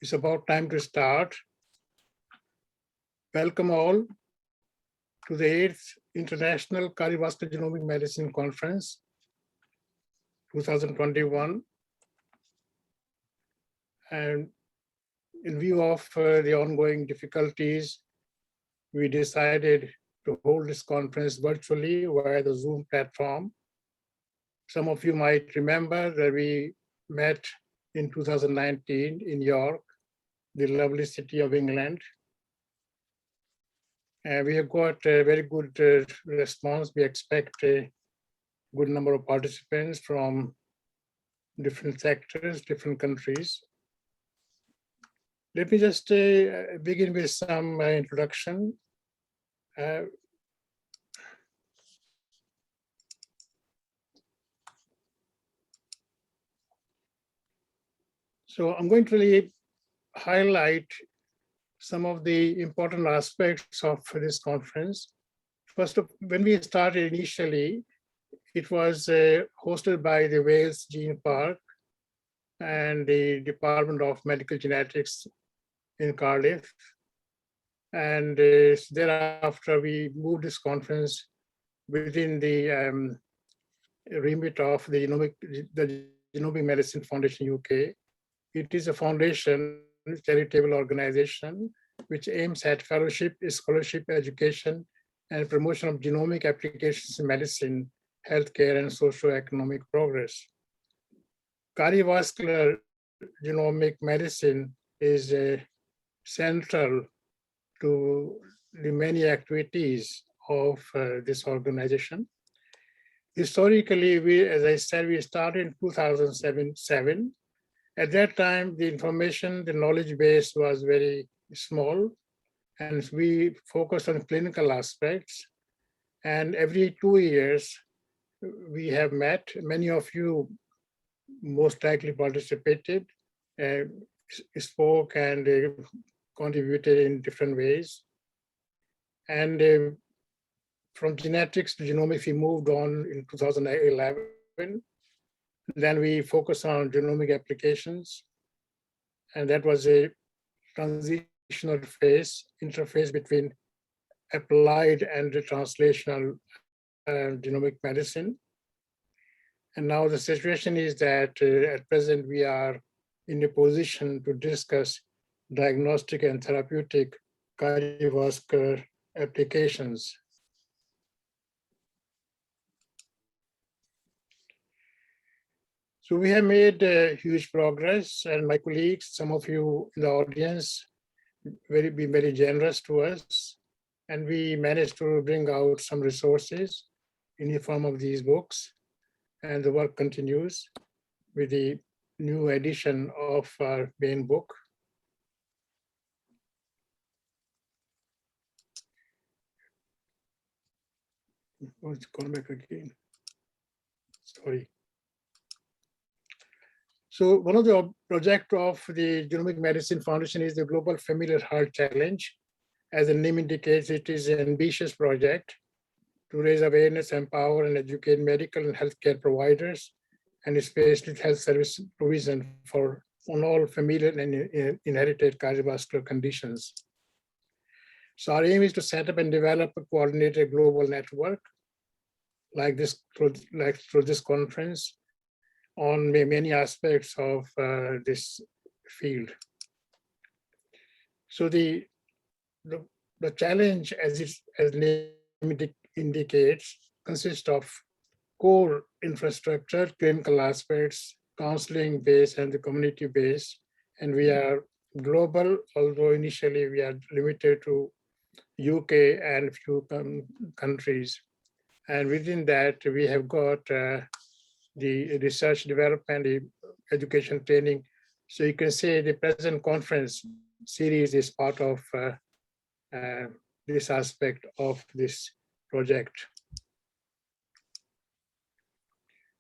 It's about time to start. Welcome all to the 8th International Cardiovascular Genomic Medicine Conference 2021. And in view of the ongoing difficulties, we decided to hold this conference virtually via the Zoom platform. Some of you might remember that we met in 2019 in York, the lovely city of England. We have got a very good response. We expect a good number of participants from different sectors, different countries. Let me just begin with some introduction. So I'm going to really highlight some of the important aspects of this conference. First, when we started initially, it was hosted by the Wales Gene Park and the Department of Medical Genetics in Cardiff. And thereafter, we moved this conference within the remit of the Genomic Medicine Foundation UK. It is a foundation, charitable organization, which aims at fellowship, scholarship, education, and promotion of genomic applications in medicine, healthcare, and socio-economic progress. Cardiovascular genomic medicine is central to the many activities of this organization. Historically, as I said, we started in 2007. At that time, the information, the knowledge base was very small, and we focused on clinical aspects. And every 2 years, we have met. Many of you most likely participated, spoke, and contributed in different ways. And from genetics to genomics, we moved on in 2011. Then we focused on genomic applications, and that was a transitional phase, interface between applied and the translational genomic medicine. And now the situation is that at present we are in a position to discuss diagnostic and therapeutic cardiovascular applications. So we have made huge progress, and my colleagues, some of you in the audience, been very generous to us. And we managed to bring out some resources in the form of these books. And the work continues with the new edition of our main book. Oh, it's gone back again. Sorry. So one of the projects of the Genomic Medicine Foundation is the Global Familial Heart Challenge. As the name indicates, it is an ambitious project to raise awareness, empower, and educate medical and healthcare providers, and especially health service provision on all familial and inherited cardiovascular conditions. So our aim is to set up and develop a coordinated global network like this, through this conference, on many aspects of this field. So the challenge, as name indicates, consists of core infrastructure, clinical aspects, counseling base, and the community base. And we are global, although initially we are limited to UK and a few countries. And within that, we have got the research development, the education training. So you can say the present conference series is part of this aspect of this project.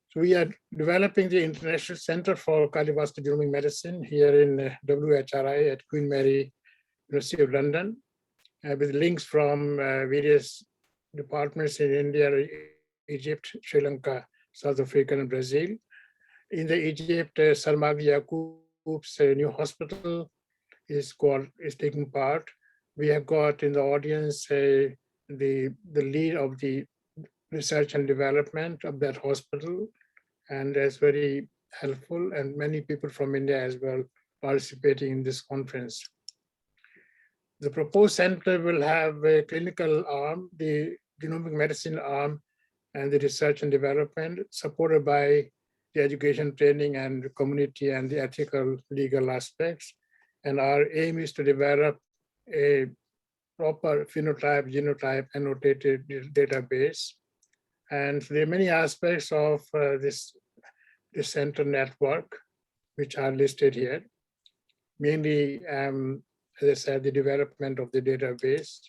So we are developing the International Center for Cardiovascular Genomic Medicine here in WHRI at Queen Mary, University of London, with links from various departments in India, Egypt, Sri Lanka, South Africa, and Brazil. In the Egypt, Sarmag Yaqub Oops, a new hospital is taking part. We have got in the audience the lead of the research and development of that hospital, and that's very helpful, and many people from India as well participating in this conference. The proposed center will have a clinical arm, the genomic medicine arm, and the research and development, supported by the education, training, and community, and the ethical legal aspects. And our aim is to develop a proper phenotype, genotype, annotated database. And there are many aspects of this center network, which are listed here. Mainly, as I said, the development of the database.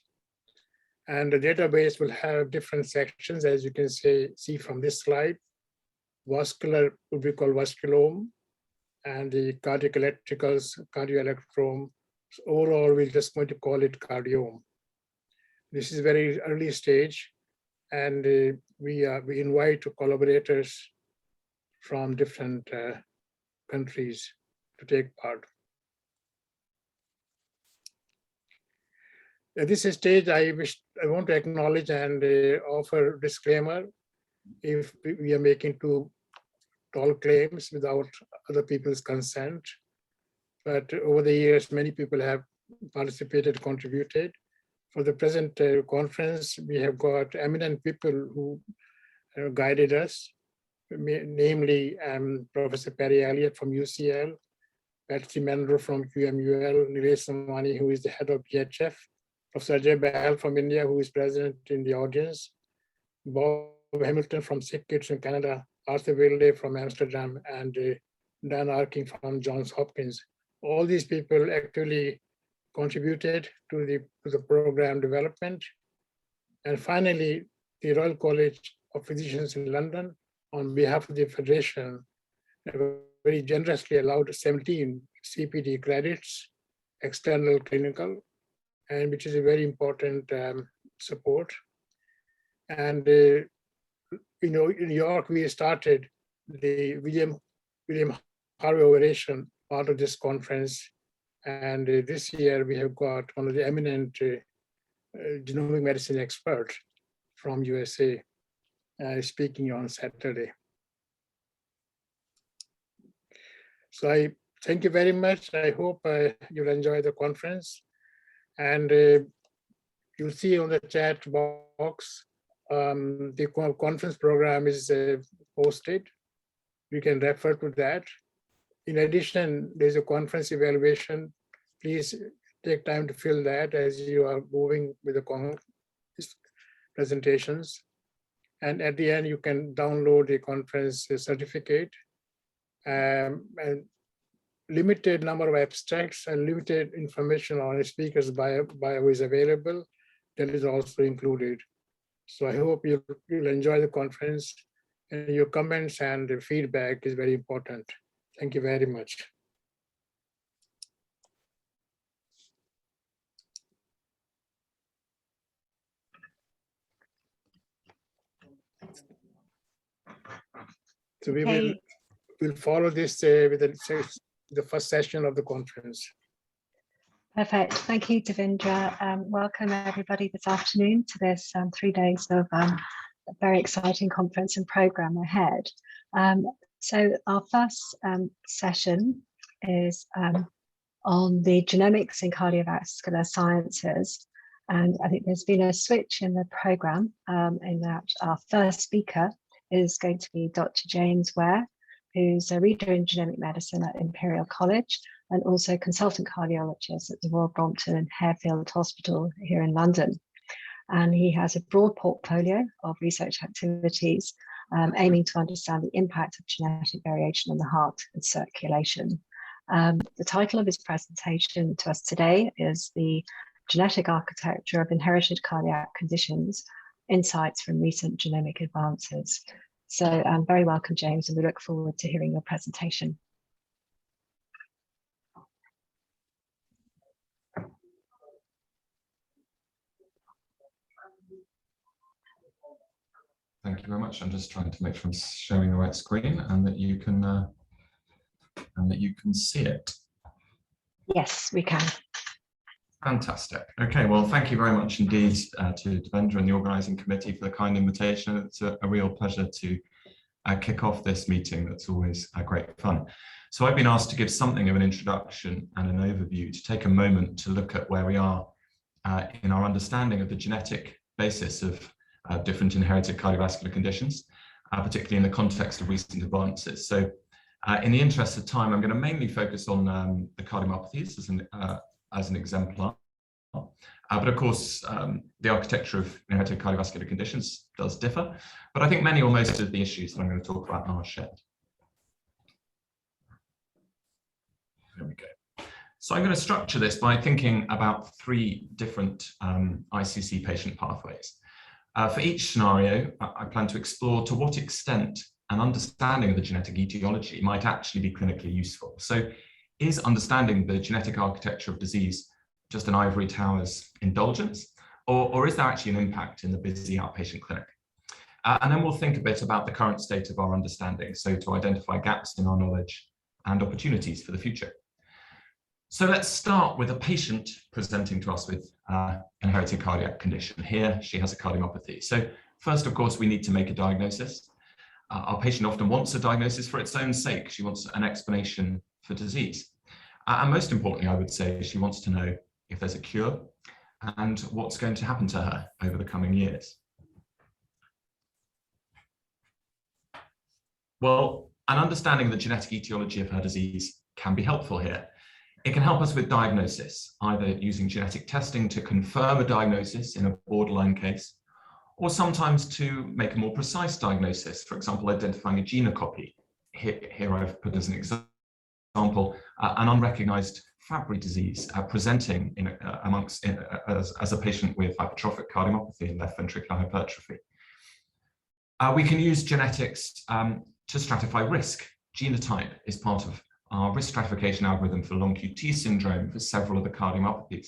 And the database will have different sections, as you can see from this slide. Vascular would be called vasculome, and the cardiac electricals, cardioelectrome. So overall, we're just going to call it cardiome. This is very early stage, and we invite collaborators from different countries to take part. At this stage, I want to acknowledge and offer a disclaimer if we are making too tall claims without other people's consent. But over the years, many people have participated, contributed. For the present conference, we have got eminent people who guided us, namely Professor Perry Elliott from UCL, Patsy Mendel from QMUL, Nilesh Samani, who is the head of PHF, Professor Ajay Bahal from India, who is present in the audience, Bob Hamilton from Sick Kids in Canada, Arthur Wilde from Amsterdam, and Dan Arking from Johns Hopkins. All these people actually contributed to the program development. And finally, the Royal College of Physicians in London, on behalf of the Federation, very generously allowed 17 CPD credits, external clinical, and which is a very important support. And in New York, we started the William Harvey Oration part of this conference. And this year we have got one of the eminent genomic medicine experts from USA speaking on Saturday. So I thank you very much. I hope you'll enjoy the conference. And you'll see on the chat box, the conference program is posted. You can refer to that. In addition, there's a conference evaluation. Please take time to fill that as you are moving with the presentations. And at the end, you can download the conference certificate. And limited number of abstracts and limited information on a speaker's bio is available. That is also included. So I hope you'll enjoy the conference, and your comments and the feedback is very important. Thank you very much. So we'll follow this with the first session of the conference. Perfect. Thank you, Devendra. Welcome everybody this afternoon to this 3 days of a very exciting conference and program ahead. So our first session is on the genomics in cardiovascular sciences. And I think there's been a switch in the program in that our first speaker is going to be Dr. James Ware, who's a reader in genomic medicine at Imperial College and also consultant cardiologist at the Royal Brompton and Harefield Hospital here in London. And he has a broad portfolio of research activities aiming to understand the impact of genetic variation on the heart and circulation. The title of his presentation to us today is The Genetic Architecture of Inherited Cardiac Conditions, Insights from Recent Genomic Advances. So very welcome, James, and we look forward to hearing your presentation. Thank you very much. I'm just trying to make sure I'm showing the right screen and that you can and that you can see it. Yes, we can. Fantastic. Okay, well, thank you very much indeed to Devendra and the organising committee for the kind invitation. It's a real pleasure to kick off this meeting. That's always great fun. So I've been asked to give something of an introduction and an overview, to take a moment to look at where we are in our understanding of the genetic basis of different inherited cardiovascular conditions, particularly in the context of recent advances. So in the interest of time, I'm going to mainly focus on the cardiomyopathies as an exemplar. But of course, the architecture of inherited cardiovascular conditions does differ. But I think many or most of the issues that I'm going to talk about are shared. There we go. So I'm going to structure this by thinking about three different ICC patient pathways. For each scenario, I plan to explore to what extent an understanding of the genetic etiology might actually be clinically useful. So is understanding the genetic architecture of disease just an ivory tower's indulgence, or is there actually an impact in the busy outpatient clinic? And then we'll think a bit about the current state of our understanding, so to identify gaps in our knowledge and opportunities for the future. So let's start with a patient presenting to us with inherited cardiac condition. Here, she has a cardiomyopathy. So first, of course, we need to make a diagnosis. Our patient often wants a diagnosis for its own sake. She wants an explanation for disease. And most importantly, I would say she wants to know if there's a cure and what's going to happen to her over the coming years. Well, an understanding of the genetic etiology of her disease can be helpful here. It can help us with diagnosis, either using genetic testing to confirm a diagnosis in a borderline case, or sometimes to make a more precise diagnosis, for example, identifying a genocopy. Here I've put as an example an unrecognized Fabry disease presenting as a patient with hypertrophic cardiomyopathy and left ventricular hypertrophy. We can use genetics to stratify risk. Genotype is part of our risk stratification algorithm for long QT syndrome for several of the cardiomyopathies.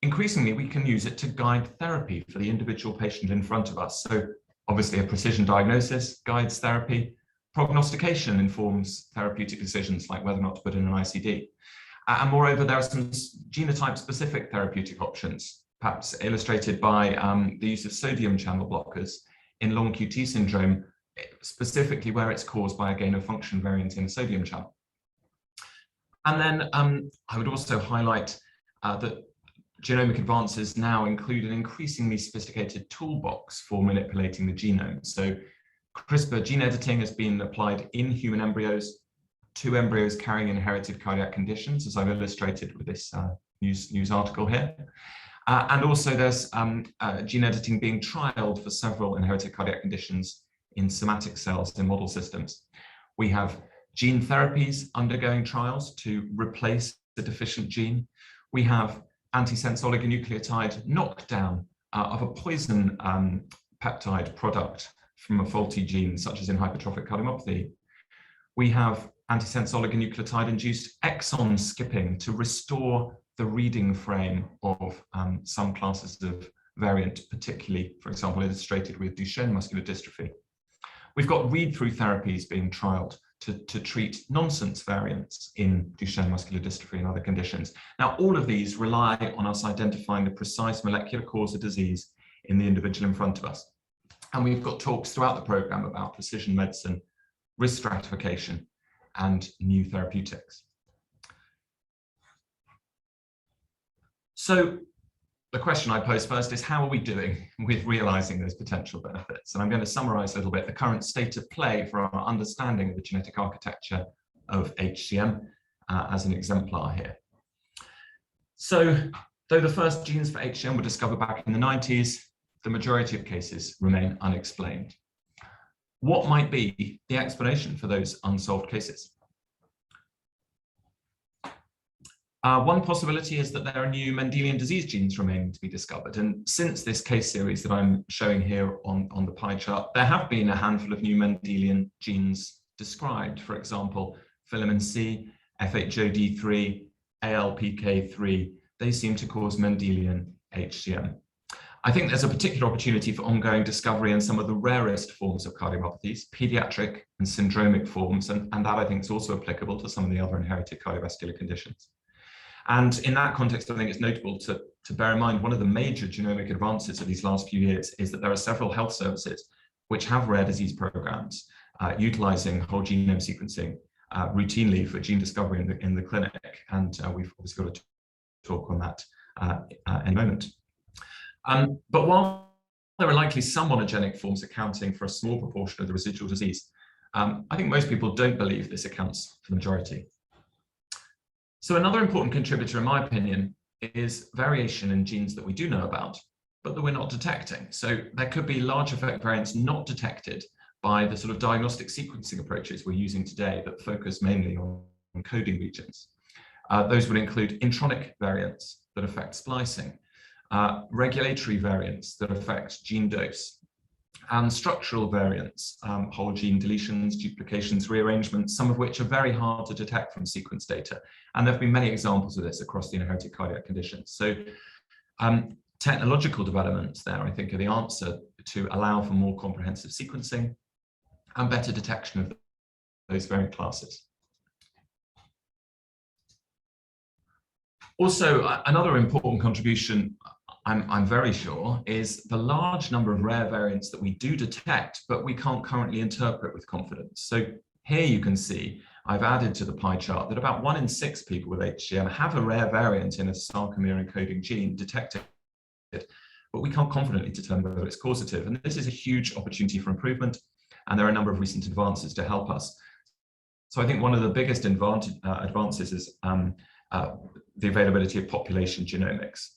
Increasingly, we can use it to guide therapy for the individual patient in front of us. So obviously a precision diagnosis guides therapy. Prognostication informs therapeutic decisions like whether or not to put in an ICD. And moreover, there are some genotype-specific therapeutic options, perhaps illustrated by the use of sodium channel blockers in long QT syndrome, specifically where it's caused by a gain-of-function variant in a sodium channel. And then I would also highlight that genomic advances now include an increasingly sophisticated toolbox for manipulating the genome. So CRISPR gene editing has been applied in human embryos to embryos carrying inherited cardiac conditions, as I've illustrated with this news article here. And also there's gene editing being trialed for several inherited cardiac conditions in somatic cells in model systems. We have gene therapies undergoing trials to replace the deficient gene. We have antisense oligonucleotide knockdown of a poison peptide product from a faulty gene, such as in hypertrophic cardiomyopathy. We have antisense oligonucleotide induced exon skipping to restore the reading frame of some classes of variant, particularly, for example, illustrated with Duchenne muscular dystrophy. We've got read-through therapies being trialed to treat nonsense variants in Duchenne muscular dystrophy and other conditions. Now, all of these rely on us identifying the precise molecular cause of disease in the individual in front of us. And we've got talks throughout the program about precision medicine, risk stratification, and new therapeutics. So the question I pose first is, how are we doing with realizing those potential benefits? And I'm going to summarize a little bit the current state of play for our understanding of the genetic architecture of HCM as an exemplar here. So though the first genes for HCM were discovered back in the 90s, the majority of cases remain unexplained. What might be the explanation for those unsolved cases? One possibility is that there are new Mendelian disease genes remaining to be discovered. And since this case series that I'm showing here on the pie chart, there have been a handful of new Mendelian genes described. For example, filamin C, FHOD3, ALPK3, they seem to cause Mendelian HCM. I think there's a particular opportunity for ongoing discovery in some of the rarest forms of cardiomyopathies, pediatric and syndromic forms, and that I think is also applicable to some of the other inherited cardiovascular conditions. And in that context, I think it's notable to bear in mind one of the major genomic advances of these last few years is that there are several health services which have rare disease programs utilizing whole genome sequencing routinely for gene discovery in the clinic. And we've obviously got a talk on that in a moment. But while there are likely some monogenic forms accounting for a small proportion of the residual disease, I think most people don't believe this accounts for the majority. So another important contributor, in my opinion, is variation in genes that we do know about, but that we're not detecting. So there could be large effect variants not detected by the sort of diagnostic sequencing approaches we're using today that focus mainly on coding regions. Those would include intronic variants that affect splicing, regulatory variants that affect gene dose, and structural variants, whole gene deletions, duplications, rearrangements, some of which are very hard to detect from sequence data. And there have been many examples of this across the inherited cardiac conditions. So technological developments there, I think, are the answer to allow for more comprehensive sequencing and better detection of those variant classes. Also, another important contribution, I'm very sure, is the large number of rare variants that we do detect, but we can't currently interpret with confidence. So here you can see, I've added to the pie chart that about 1 in 6 people with HCM have a rare variant in a sarcomere encoding gene detected, but we can't confidently determine whether it's causative. And this is a huge opportunity for improvement, and there are a number of recent advances to help us. So I think one of the biggest advances is the availability of population genomics.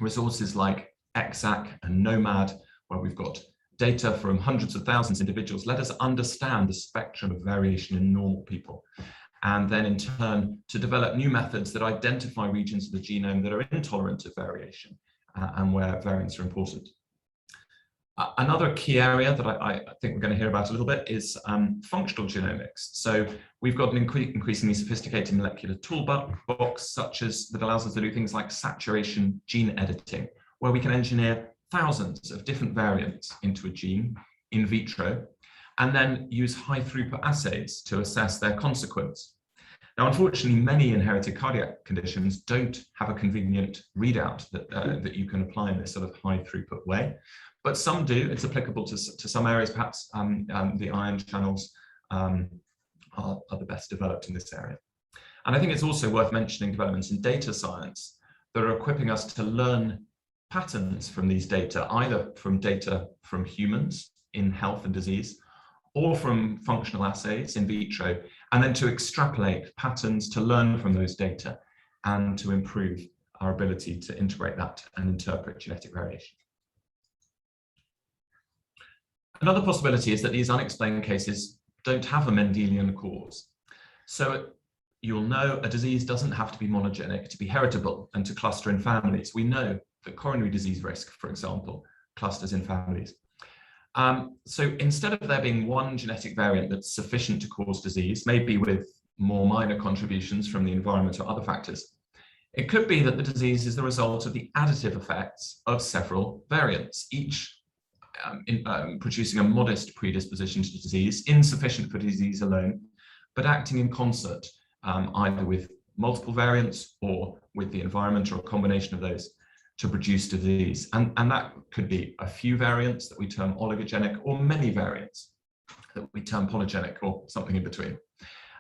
Resources like EXAC and Nomad, where we've got data from hundreds of thousands of individuals, let us understand the spectrum of variation in normal people. And then in turn, to develop new methods that identify regions of the genome that are intolerant of variation and where variants are important. Another key area that I think we're going to hear about a little bit is functional genomics. So we've got an increasingly sophisticated molecular toolbox, such as that allows us to do things like saturation gene editing, where we can engineer thousands of different variants into a gene in vitro, and then use high throughput assays to assess their consequence. Now, unfortunately, many inherited cardiac conditions don't have a convenient readout that you can apply in this sort of high throughput way. But some do. It's applicable to some areas, perhaps the ion channels are the best developed in this area. And I think it's also worth mentioning developments in data science that are equipping us to learn patterns from these data, either from data from humans in health and disease, or from functional assays in vitro, and then to extrapolate patterns to learn from those data and to improve our ability to integrate that and interpret genetic variation. Another possibility is that these unexplained cases don't have a Mendelian cause. So you'll know a disease doesn't have to be monogenic to be heritable and to cluster in families. We know that coronary disease risk, for example, clusters in families. So instead of there being one genetic variant that's sufficient to cause disease, maybe with more minor contributions from the environment or other factors, it could be that the disease is the result of the additive effects of several variants, each producing a modest predisposition to disease, insufficient for disease alone, but acting in concert, either with multiple variants or with the environment or a combination of those to produce disease. And that could be a few variants that we term oligogenic, or many variants that we term polygenic, or something in between.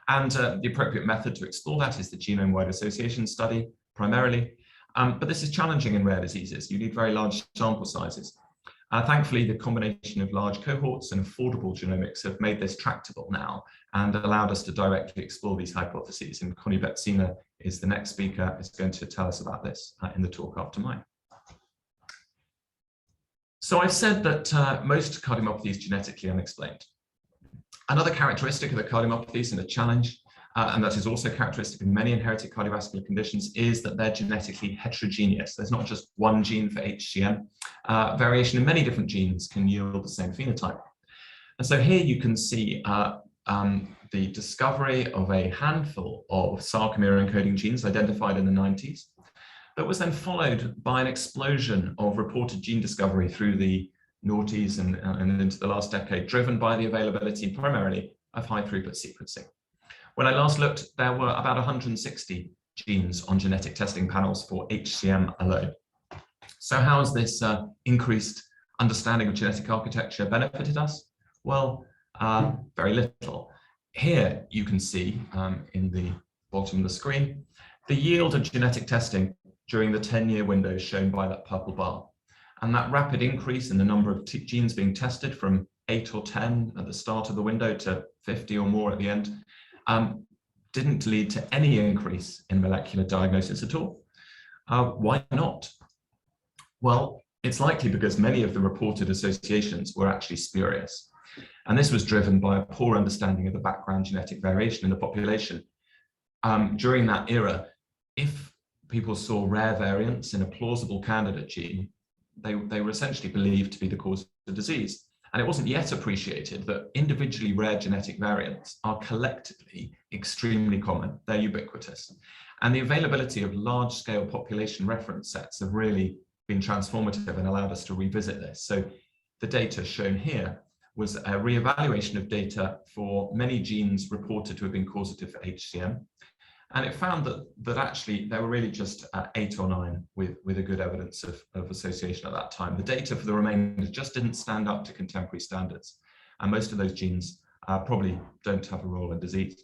And the appropriate method to explore that is the genome-wide association study, primarily. But this is challenging in rare diseases. You need very large sample sizes. Thankfully, the combination of large cohorts and affordable genomics have made this tractable now and allowed us to directly explore these hypotheses. And Connie Betsina is the next speaker, is going to tell us about this in the talk after mine. So I've said that most cardiomyopathy is genetically unexplained. Another characteristic of the cardiomyopathies and a challenge, and that is also characteristic of many inherited cardiovascular conditions, is that they're genetically heterogeneous. There's not just one gene for HCM. Variation in many different genes can yield the same phenotype. And so here you can see the discovery of a handful of sarcomere encoding genes identified in the 90s, That was then followed by an explosion of reported gene discovery through the noughties and into the last decade, driven by the availability primarily of high throughput sequencing. When I last looked, there were about 160 genes on genetic testing panels for HCM alone. So how has this increased understanding of genetic architecture benefited us? Well, very little. Here you can see in the bottom of the screen, the yield of genetic testing during the 10-year window shown by that purple bar. And that rapid increase in the number of genes being tested from 8 or 10 at the start of the window to 50 or more at the end didn't lead to any increase in molecular diagnosis at all. Why not? Well, it's likely because many of the reported associations were actually spurious. And this was driven by a poor understanding of the background genetic variation in the population. During that era, if people saw rare variants in a plausible candidate gene, they were essentially believed to be the cause of the disease. And it wasn't yet appreciated that individually rare genetic variants are collectively extremely common. They're ubiquitous. And the availability of large-scale population reference sets have really been transformative and allowed us to revisit this. So the data shown here was a reevaluation of data for many genes reported to have been causative for HCM. And it found that actually there were really just 8 or 9 with a good evidence of association at that time. The data for the remainder just didn't stand up to contemporary standards. And most of those genes probably don't have a role in disease.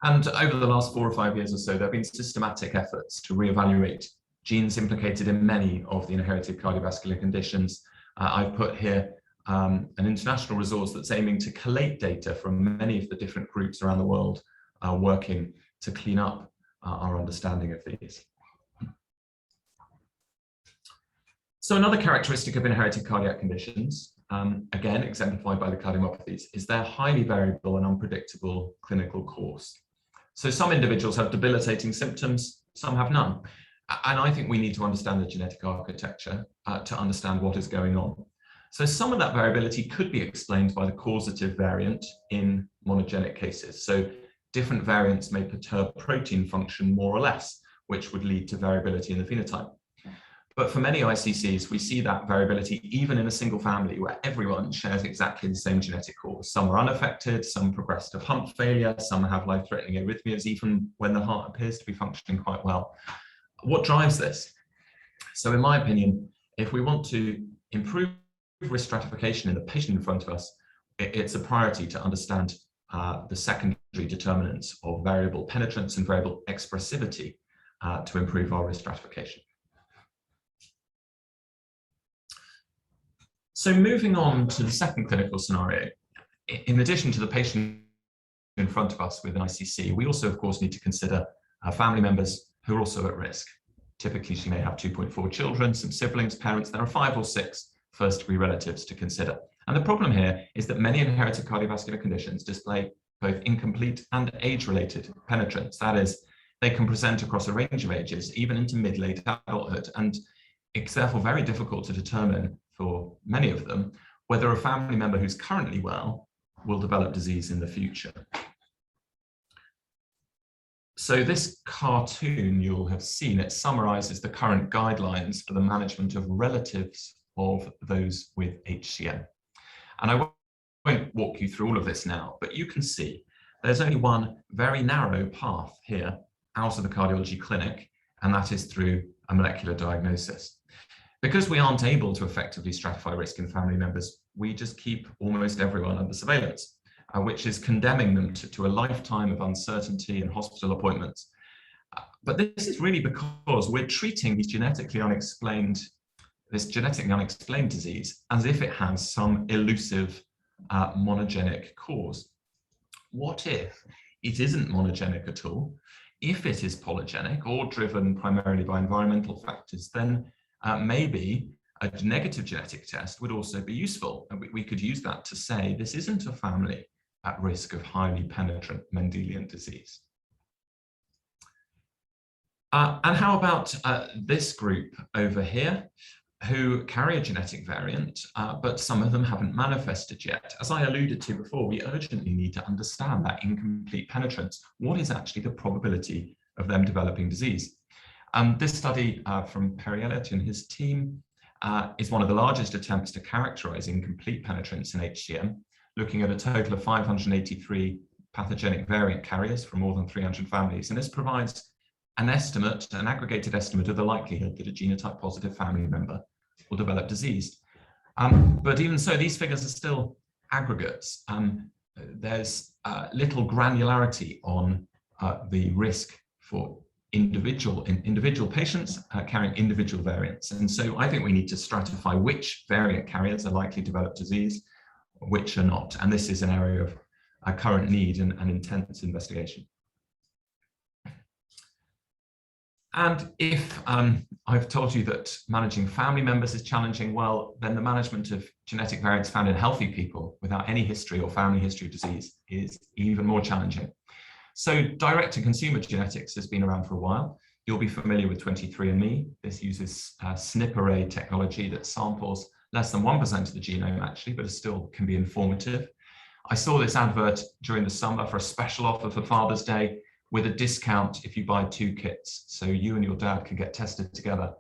And over the last 4 or 5 years or so, there have been systematic efforts to reevaluate genes implicated in many of the inherited cardiovascular conditions. I've put here an international resource that's aiming to collate data from many of the different groups around the world working to clean up our understanding of these. So another characteristic of inherited cardiac conditions, again exemplified by the cardiomyopathies, is their highly variable and unpredictable clinical course. So some individuals have debilitating symptoms, some have none. And I think we need to understand the genetic architecture to understand what is going on. So some of that variability could be explained by the causative variant in monogenic cases. So different variants may perturb protein function more or less, which would lead to variability in the phenotype. But for many ICCs, we see that variability even in a single family where everyone shares exactly the same genetic cause. Some are unaffected, some progress to pump failure, some have life-threatening arrhythmias, even when the heart appears to be functioning quite well. What drives this? So in my opinion, if we want to improve risk stratification in the patient in front of us, it's a priority to understand the secondary determinants of variable penetrance and variable expressivity to improve our risk stratification. So moving on to the second clinical scenario, in addition to the patient in front of us with an ICC, we also, of course, need to consider family members who are also at risk. Typically, she may have 2.4 children, some siblings, parents. There are 5 or 6 first-degree relatives to consider. And the problem here is that many inherited cardiovascular conditions display both incomplete and age-related penetrance. That is, they can present across a range of ages, even into mid-late adulthood. And it's therefore very difficult to determine for many of them whether a family member who's currently well will develop disease in the future. So this cartoon you'll have seen, it summarizes the current guidelines for the management of relatives of those with HCM. And I won't walk you through all of this now, but you can see there's only one very narrow path here out of the cardiology clinic, and that is through a molecular diagnosis. Because we aren't able to effectively stratify risk in family members, we just keep almost everyone under surveillance, which is condemning them to a lifetime of uncertainty and hospital appointments. But this is really because we're treating this genetically unexplained disease as if it has some elusive monogenic cause. What if it isn't monogenic at all? If it is polygenic or driven primarily by environmental factors, then maybe a negative genetic test would also be useful. And we could use that to say this isn't a family at risk of highly penetrant Mendelian disease. And how about this group over here, who carry a genetic variant, but some of them haven't manifested yet. As I alluded to before, we urgently need to understand that incomplete penetrance. What is actually the probability of them developing disease? This study from Perry Elliott and his team is one of the largest attempts to characterize incomplete penetrance in HCM, looking at a total of 583 pathogenic variant carriers from more than 300 families. And this provides an estimate, an aggregated estimate of the likelihood that a genotype positive family member will develop disease. But even so, these figures are still aggregates. There's little granularity on the risk for individual patients carrying individual variants. And so I think we need to stratify which variant carriers are likely to develop disease, which are not. And this is an area of current need and intense investigation. And if I've told you that managing family members is challenging, well, then the management of genetic variants found in healthy people without any history or family history of disease is even more challenging. So direct-to-consumer genetics has been around for a while. You'll be familiar with 23andMe. This uses SNP array technology that samples less than 1% of the genome, actually, but it still can be informative. I saw this advert during the summer for a special offer for Father's Day with a discount if you buy 2 kits. So you and your dad can get tested together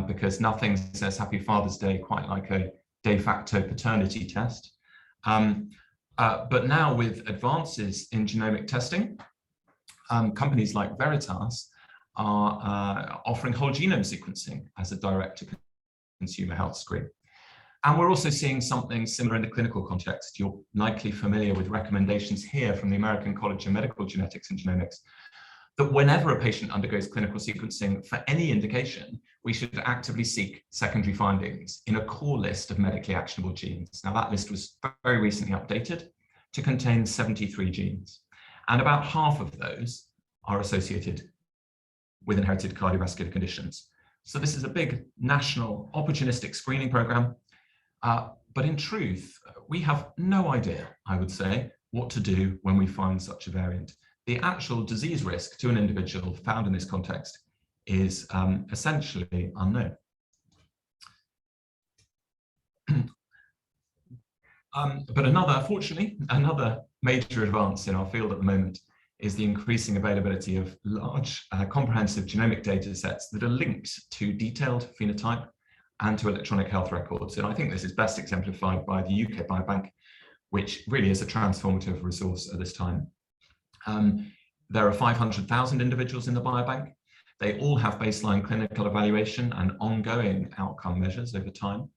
because nothing says Happy Father's Day quite like a de facto paternity test. But now with advances in genomic testing, companies like Veritas are offering whole genome sequencing as a direct-to-consumer health screen. And we're also seeing something similar in the clinical context. You're likely familiar with recommendations here from the American College of Medical Genetics and Genomics that whenever a patient undergoes clinical sequencing for any indication, we should actively seek secondary findings in a core list of medically actionable genes. Now, that list was very recently updated to contain 73 genes, and about half of those are associated with inherited cardiovascular conditions. So this is a big national opportunistic screening program. But in truth, we have no idea, I would say, what to do when we find such a variant. The actual disease risk to an individual found in this context is essentially unknown. But fortunately, another major advance in our field at the moment is the increasing availability of large, comprehensive genomic data sets that are linked to detailed phenotype and to electronic health records. And I think this is best exemplified by the UK Biobank, which really is a transformative resource at this time. There are 500,000 individuals in the Biobank. They all have baseline clinical evaluation and ongoing outcome measures over time.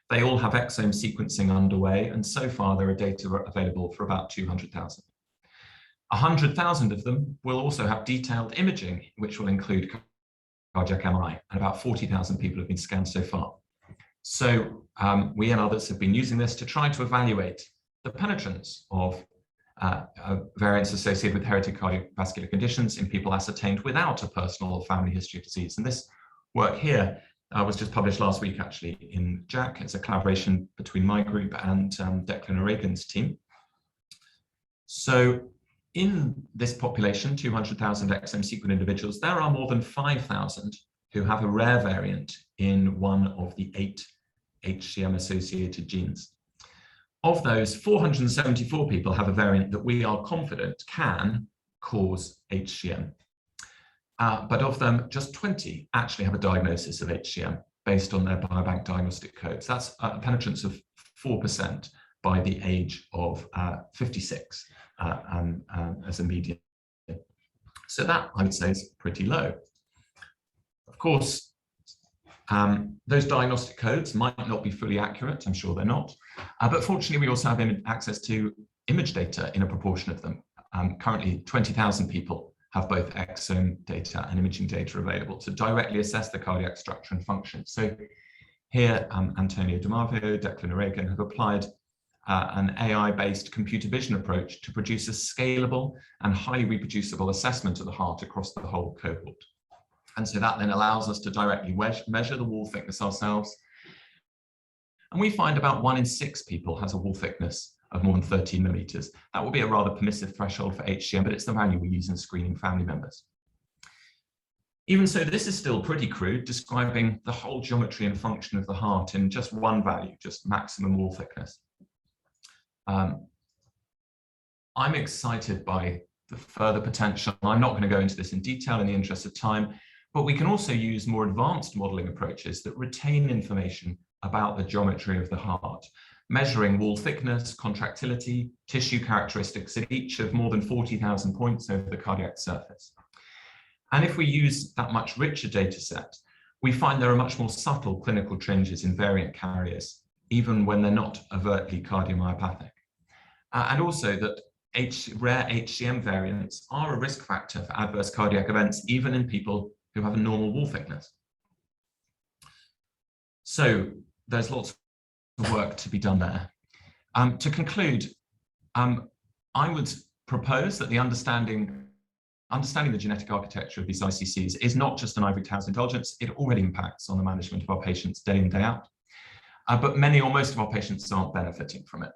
They all have exome sequencing underway, and so far there are data available for about 200,000. 100,000 of them will also have detailed imaging, which will include cardiac MRI, and about 40,000 people have been scanned so far. So we and others have been using this to try to evaluate the penetrance of variants associated with inherited cardiovascular conditions in people ascertained without a personal or family history of disease. And this work here was just published last week, actually, in JACC. It's a collaboration between my group and Declan O'Regan's team. So in this population, 200,000 exome sequenced individuals, there are more than 5,000 who have a rare variant in one of the 8 HCM-associated genes. Of those, 474 people have a variant that we are confident can cause HCM. But of them, just 20 actually have a diagnosis of HCM based on their biobank diagnostic codes. That's a penetrance of 4% by the age of 56 as a median. So that, I would say, is pretty low. Of course, those diagnostic codes might not be fully accurate. I'm sure they're not. But fortunately, we also have access to image data in a proportion of them. Currently, 20,000 people have both exome data and imaging data available to directly assess the cardiac structure and function. So here, Antonio D'Amavio, Declan O'Regan have applied an AI-based computer vision approach to produce a scalable and highly reproducible assessment of the heart across the whole cohort. And so that then allows us to directly measure the wall thickness ourselves. And we find about 1 in 6 people has a wall thickness of more than 13 millimeters. That will be a rather permissive threshold for HCM, but it's the value we use in screening family members. Even so, this is still pretty crude, describing the whole geometry and function of the heart in just one value, just maximum wall thickness. I'm excited by the further potential. I'm not going to go into this in detail in the interest of time, But we can also use more advanced modeling approaches that retain information about the geometry of the heart, measuring wall thickness, contractility, tissue characteristics at each of more than 40,000 points over the cardiac surface. And if we use that much richer data set, we find there are much more subtle clinical changes in variant carriers, even when they're not overtly cardiomyopathic. And also that rare HCM variants are a risk factor for adverse cardiac events, even in people who have a normal wall thickness. So there's lots of work to be done there. To conclude, I would propose that the understanding the genetic architecture of these ICCs is not just an ivory tower's indulgence. It already impacts on the management of our patients day in, day out. But many or most of our patients aren't benefiting from it.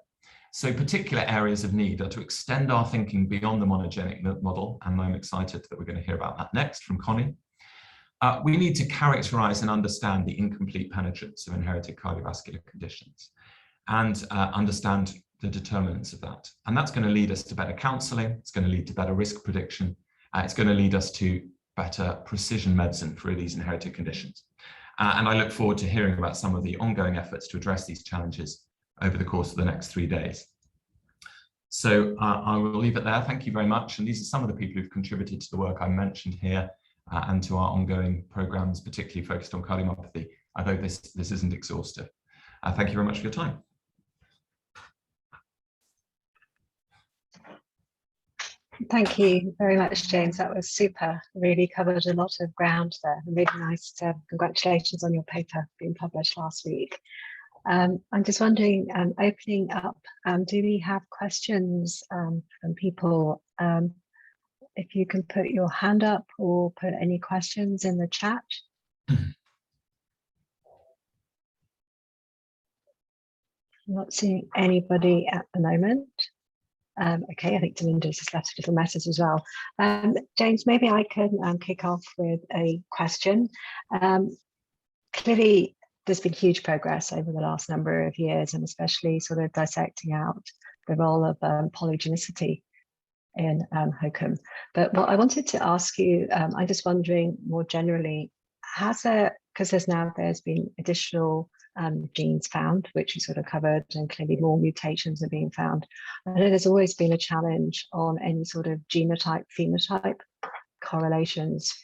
So particular areas of need are to extend our thinking beyond the monogenic model, and I'm excited that we're going to hear about that next from Connie. We need to characterize and understand the incomplete penetrance of inherited cardiovascular conditions and understand the determinants of that. And that's going to lead us to better counseling, it's going to lead to better risk prediction, it's going to lead us to better precision medicine for these inherited conditions. And I look forward to hearing about some of the ongoing efforts to address these challenges over the course of the next 3 days. So I will leave it there. Thank you very much. And these are some of the people who've contributed to the work I mentioned here and to our ongoing programs, particularly focused on cardiomyopathy. I hope this isn't exhaustive. Thank you very much for your time. Thank you very much, James. That was super. Really covered a lot of ground there. Really nice. Congratulations on your paper being published last week. I'm just wondering, opening up, do we have questions from people? If you can put your hand up or put any questions in the chat. I'm not seeing anybody at the moment. Okay, I think Devindra's just left a little message as well. James, maybe I can kick off with a question. Clearly, there's been huge progress over the last number of years, and especially sort of dissecting out the role of polygenicity in HOCM. But what I wanted to ask you, I'm just wondering more generally, has there, because there's been additional genes found, which you sort of covered, and clearly more mutations are being found. I know there's always been a challenge on any sort of genotype phenotype correlations.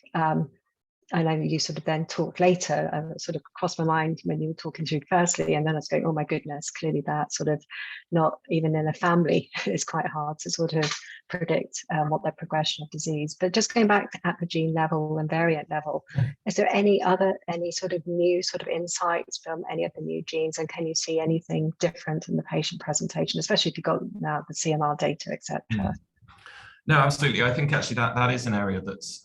I know you sort of then talked later, sort of crossed my mind when you were talking through firstly, and then I was going, oh my goodness, clearly that sort of not even in a family, it's quite hard to sort of predict what their progression of disease. But just going back at the gene level and variant level, is there any sort of new sort of insights from any of the new genes, and can you see anything different in the patient presentation, especially if you've got now the CMR data, etc.? No, absolutely. I think actually that is an area that's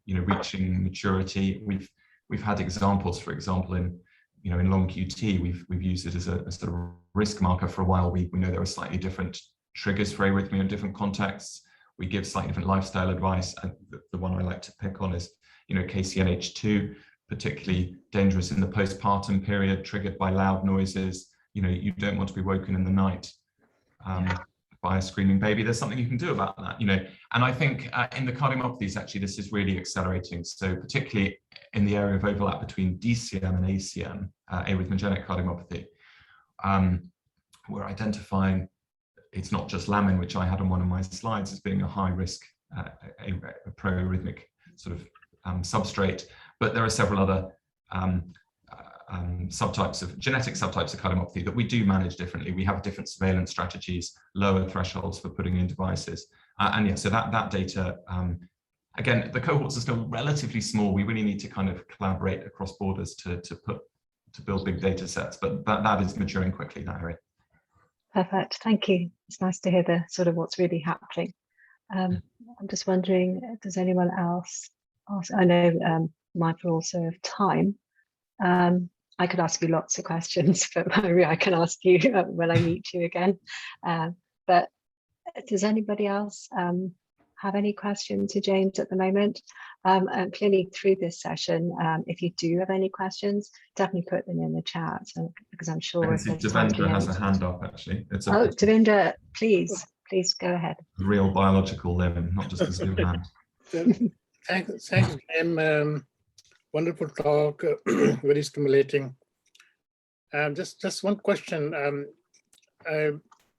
reaching maturity. We've had examples, for example, in long QT, we've used it as a sort of risk marker for a while. We know there are slightly different triggers for arrhythmia in different contexts. We give slightly different lifestyle advice. And the one I like to pick on is KCNH2, particularly dangerous in the postpartum period, triggered by loud noises. You don't want to be woken in the night by a screaming baby. There's something you can do about that, and I think in the cardiomyopathies, actually, this is really accelerating. So particularly in the area of overlap between DCM and ACM, arrhythmogenic cardiomyopathy, we're identifying, it's not just lamin, which I had on one of my slides as being a high risk, a pro-arrhythmic sort of substrate, but there are several other genetic subtypes of cardiomyopathy that we do manage differently. We have different surveillance strategies, lower thresholds for putting in devices. And yeah, so that data, again, the cohorts are still relatively small. We really need to kind of collaborate across borders to build big data sets, but that is maturing quickly, that area. Perfect, thank you. It's nice to hear the sort of what's really happening. I'm just wondering, does anyone else ask? I know mindful also of time. I could ask you lots of questions, but maybe I can ask you when I meet you again. But does anybody else have any questions to James at the moment? And clearly through this session, if you do have any questions, definitely put them in the chat, because I'm sure if Devendra has a hand up, actually. Devendra, please go ahead. Real biological limb, not just a Zoom hand. Thanks, Graham. Wonderful talk, very stimulating. Just one question.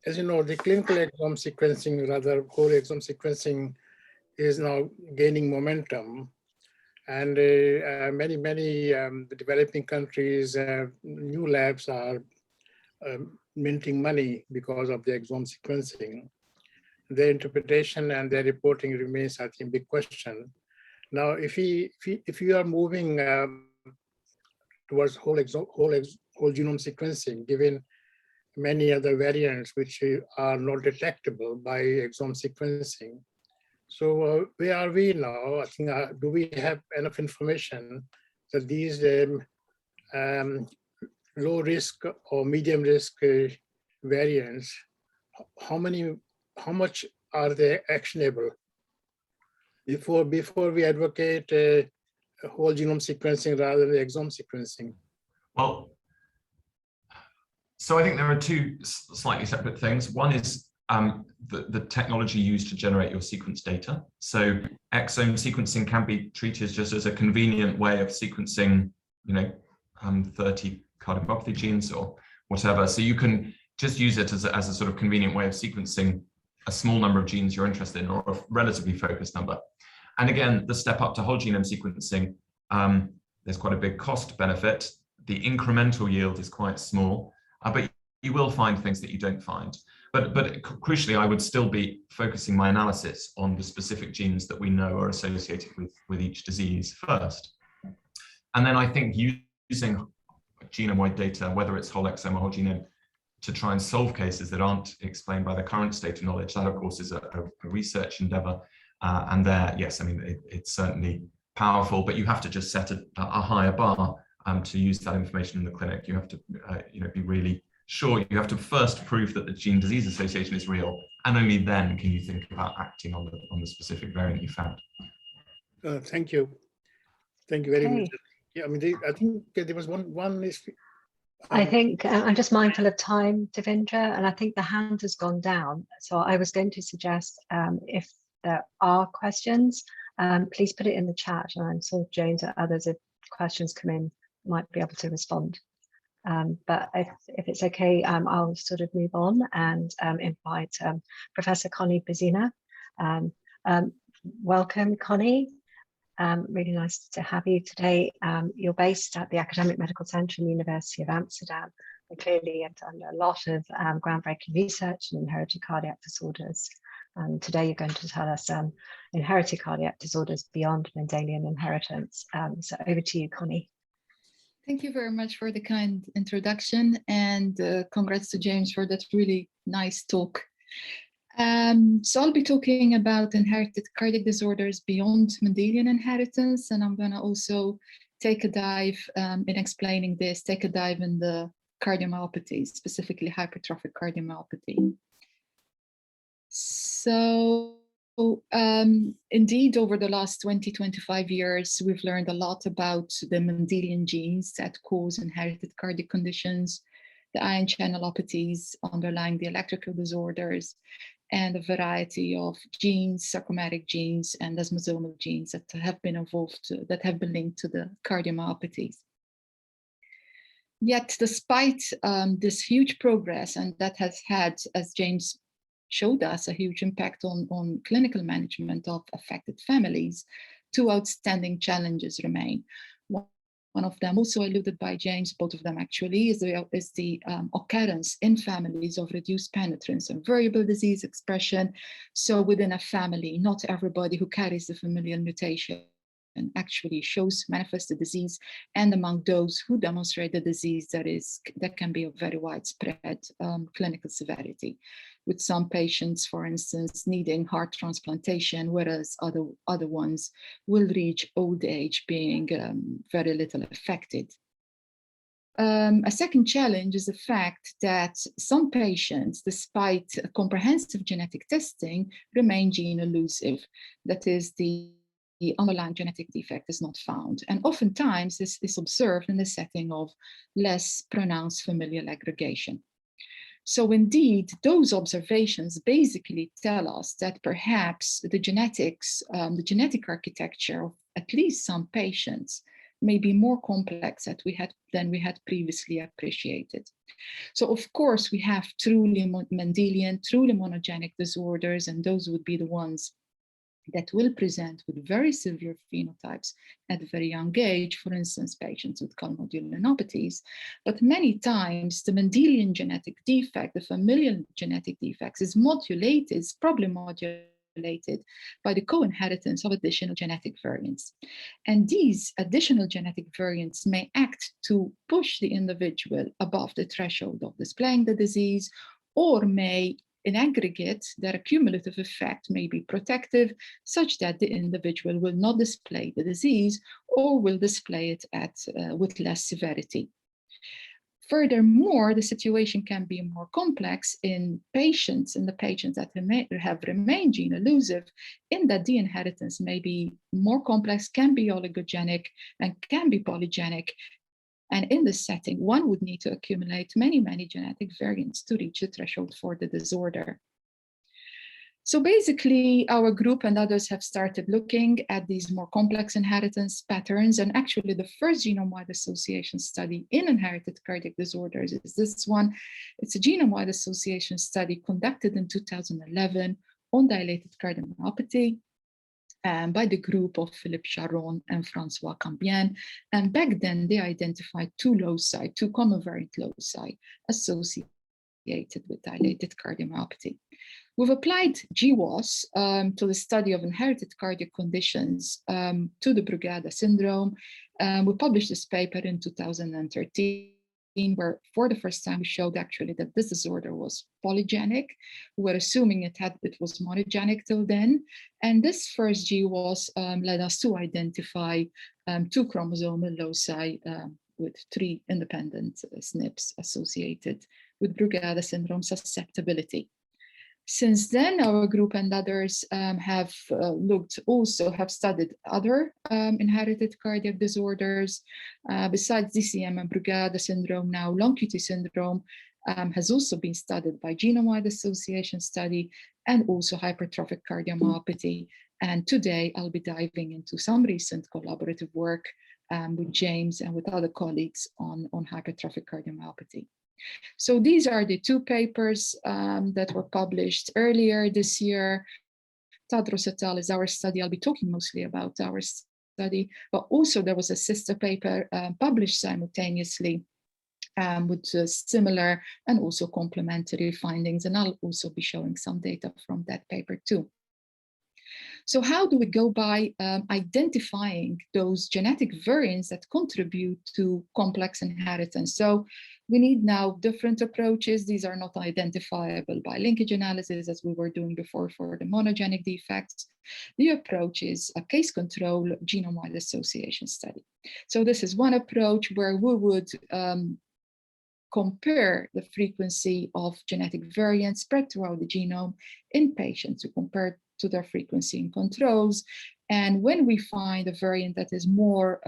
As you know, the clinical exome sequencing, rather whole exome sequencing, is now gaining momentum. And many developing countries, new labs are minting money because of the exome sequencing. Their interpretation and their reporting remains, I think, big question. Now, if you are moving towards whole genome sequencing, given many other variants which are not detectable by exome sequencing, so where are we now? I think, do we have enough information that these low risk or medium risk variants, how much are they actionable before we advocate whole genome sequencing rather than exome sequencing? Well, so I think there are two slightly separate things. One is the technology used to generate your sequence data. So exome sequencing can be treated just as a convenient way of sequencing, 30 cardiomyopathy genes or whatever. So you can just use it as a sort of convenient way of sequencing a small number of genes you're interested in, or a relatively focused number. And again, the step up to whole genome sequencing, there's quite a big cost benefit. The incremental yield is quite small, but you will find things that you don't find. But crucially, I would still be focusing my analysis on the specific genes that we know are associated with each disease first. And then I think using genome-wide data, whether it's whole exome or whole genome, to try and solve cases that aren't explained by the current state of knowledge, that of course is a research endeavor. And there, yes, I mean, it's certainly powerful, but you have to just set a higher bar to use that information in the clinic. You have to be really sure. You have to first prove that the gene disease association is real, and only then can you think about acting on the specific variant you found. Thank you very much. Yeah, I mean, I think there was one issue. I think I'm just mindful of time, Devendra, and I think the hand has gone down. So I was going to suggest if there are questions, please put it in the chat, and I'm sure James or others, if questions come in, might be able to respond. But if it's okay, I'll sort of move on and invite Professor Connie Bezina. Welcome, Connie. Really nice to have you today. You're based at the Academic Medical Centre in the University of Amsterdam, and clearly have done a lot of groundbreaking research in inherited cardiac disorders. And today you're going to tell us inherited cardiac disorders beyond Mendelian inheritance. So over to you, Connie. Thank you very much for the kind introduction, and congrats to James for that really nice talk. So I'll be talking about inherited cardiac disorders beyond Mendelian inheritance, and I'm going to also take a dive in explaining this, take a dive in the cardiomyopathy, specifically hypertrophic cardiomyopathy. So indeed, over the last 20-25 years, we've learned a lot about the Mendelian genes that cause inherited cardiac conditions, the ion channelopathies underlying the electrical disorders, and a variety of genes, sarcomatic genes, and desmosomal genes that have been involved, that have been linked to the cardiomyopathies. Yet, despite this huge progress, and that has had, as James showed us, a huge impact on clinical management of affected families, two outstanding challenges remain. One of them, also alluded by James, both of them actually, is the occurrence in families of reduced penetrance and variable disease expression. So within a family, not everybody who carries the familial mutation actually manifests the disease, and among those who demonstrate the disease, that can be of very widespread clinical severity, with some patients, for instance, needing heart transplantation, whereas other ones will reach old age being very little affected. A second challenge is the fact that some patients, despite comprehensive genetic testing, remain gene elusive. That is, the underlying genetic defect is not found. And oftentimes this is observed in the setting of less pronounced familial aggregation. So indeed, those observations basically tell us that perhaps the genetics, the genetic architecture of at least some patients may be more complex than we had previously appreciated. So of course, we have truly Mendelian, truly monogenic disorders, and those would be the ones that will present with very severe phenotypes at a very young age, for instance, patients with colmodulopathies. But many times the Mendelian genetic defect, the familial genetic defects, is probably modulated by the co-inheritance of additional genetic variants. And these additional genetic variants may act to push the individual above the threshold of displaying the disease, or may, in aggregate, their cumulative effect may be protective, such that the individual will not display the disease or will display it with less severity. Furthermore, the situation can be more complex in the patients that have remained gene elusive, in that the inheritance may be more complex, can be oligogenic, and can be polygenic. And in this setting, one would need to accumulate many, many genetic variants to reach the threshold for the disorder. So basically, our group and others have started looking at these more complex inheritance patterns. And actually, the first genome-wide association study in inherited cardiac disorders is this one. It's a genome-wide association study conducted in 2011 on dilated cardiomyopathy, by the group of Philippe Charon and François Cambien. And back then, they identified two common variant loci associated with dilated cardiomyopathy. We've applied GWAS to the study of inherited cardiac conditions to the Brugada syndrome. We published this paper in 2013. Where for the first time we showed actually that this disorder was polygenic. We were assuming it was monogenic till then. And this first GWAS led us to identify two chromosomal loci with 3 independent SNPs associated with Brugada syndrome susceptibility. Since then, our group and others have studied other inherited cardiac disorders. Besides DCM and Brugada syndrome, now long QT syndrome has also been studied by genome-wide association study, and also hypertrophic cardiomyopathy. And today I'll be diving into some recent collaborative work with James and with other colleagues on hypertrophic cardiomyopathy. So these are the 2 papers that were published earlier this year. Tadros et al. Is our study. I'll be talking mostly about our study, but also there was a sister paper published simultaneously with similar and also complementary findings. And I'll also be showing some data from that paper too. So how do we go by identifying those genetic variants that contribute to complex inheritance? So we need now different approaches. These are not identifiable by linkage analysis as we were doing before for the monogenic defects. The approach is a case control genome-wide association study. So this is one approach where we would compare the frequency of genetic variants spread throughout the genome in patients. We compare to their frequency in controls. And when we find a variant that is more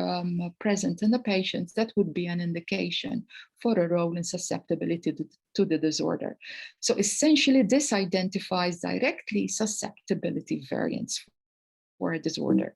present in the patients, that would be an indication for a role in susceptibility to the disorder. So essentially, this identifies directly susceptibility variants for a disorder.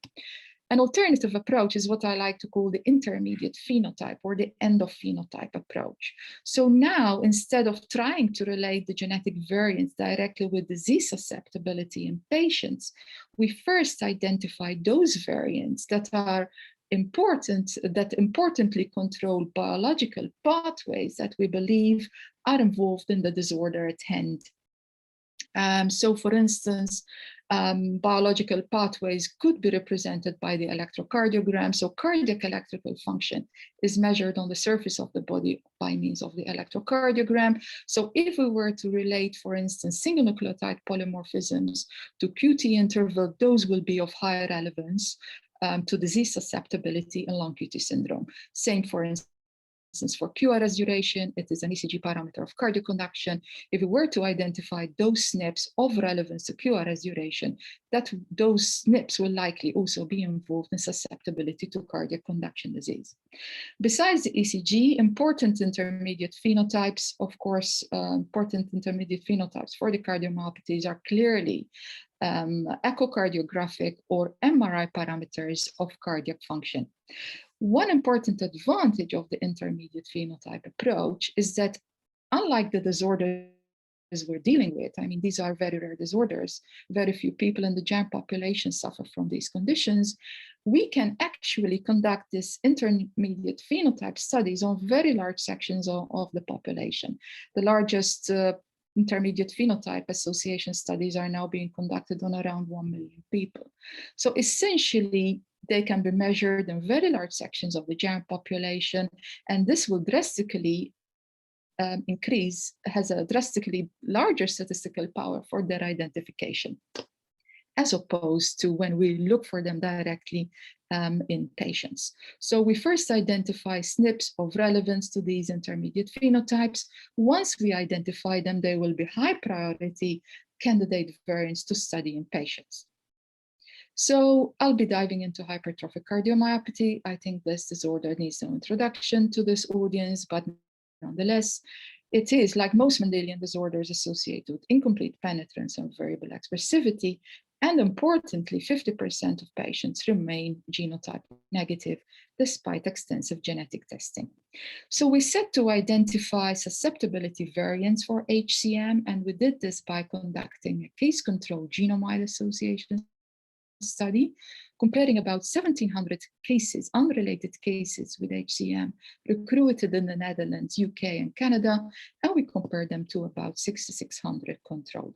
An alternative approach is what I like to call the intermediate phenotype or the end of phenotype approach. So now, instead of trying to relate the genetic variants directly with disease susceptibility in patients, we first identify those variants that are important, that importantly control biological pathways that we believe are involved in the disorder at hand. So for instance, biological pathways could be represented by the electrocardiogram. So cardiac electrical function is measured on the surface of the body by means of the electrocardiogram. So if we were to relate, for instance, single nucleotide polymorphisms to QT interval, those will be of higher relevance to disease susceptibility in long QT syndrome. Same, for instance, for QRS duration, it is an ECG parameter of cardiac conduction. If we were to identify those SNPs of relevance to QRS duration, those SNPs will likely also be involved in susceptibility to cardiac conduction disease. Besides the ECG, important intermediate phenotypes, of course, important intermediate phenotypes for the cardiomyopathies are clearly echocardiographic or MRI parameters of cardiac function. One important advantage of the intermediate phenotype approach is that unlike the disorders we're dealing with, I mean, these are very rare disorders, very few people in the general population suffer from these conditions, we can actually conduct this intermediate phenotype studies on very large sections of the population. The largest intermediate phenotype association studies are now being conducted on around 1 million people. So essentially, they can be measured in very large sections of the general population, and this will drastically has a drastically larger statistical power for their identification, as opposed to when we look for them directly in patients. So we first identify SNPs of relevance to these intermediate phenotypes. Once we identify them, they will be high priority candidate variants to study in patients. So I'll be diving into hypertrophic cardiomyopathy. I think this disorder needs no introduction to this audience, but nonetheless, it is, like most Mendelian disorders, associated with incomplete penetrance and variable expressivity. And importantly, 50% of patients remain genotype negative despite extensive genetic testing. So we set to identify susceptibility variants for HCM, and we did this by conducting a case-controlled genome-wide association study, comparing about 1,700 cases, unrelated cases with HCM recruited in the Netherlands, UK, and Canada, and we compared them to about 6,600 controls.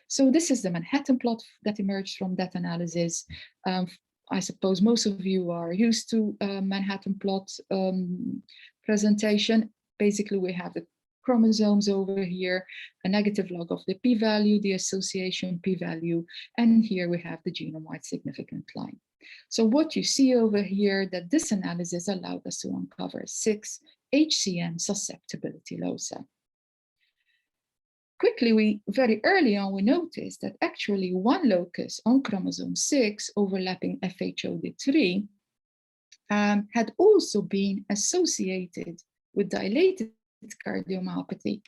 So this is the Manhattan plot that emerged from that analysis. I suppose most of you are used to Manhattan plot presentation. Basically, we have the chromosomes over here, a negative log of the p-value, the association p-value, and here we have the genome-wide significant line. So what you see over here, that this analysis allowed us to uncover 6 HCM susceptibility loci. Quickly, very early on, we noticed that actually one locus on chromosome 6 overlapping FHOD3 had also been associated with dilated cardiomyopathy,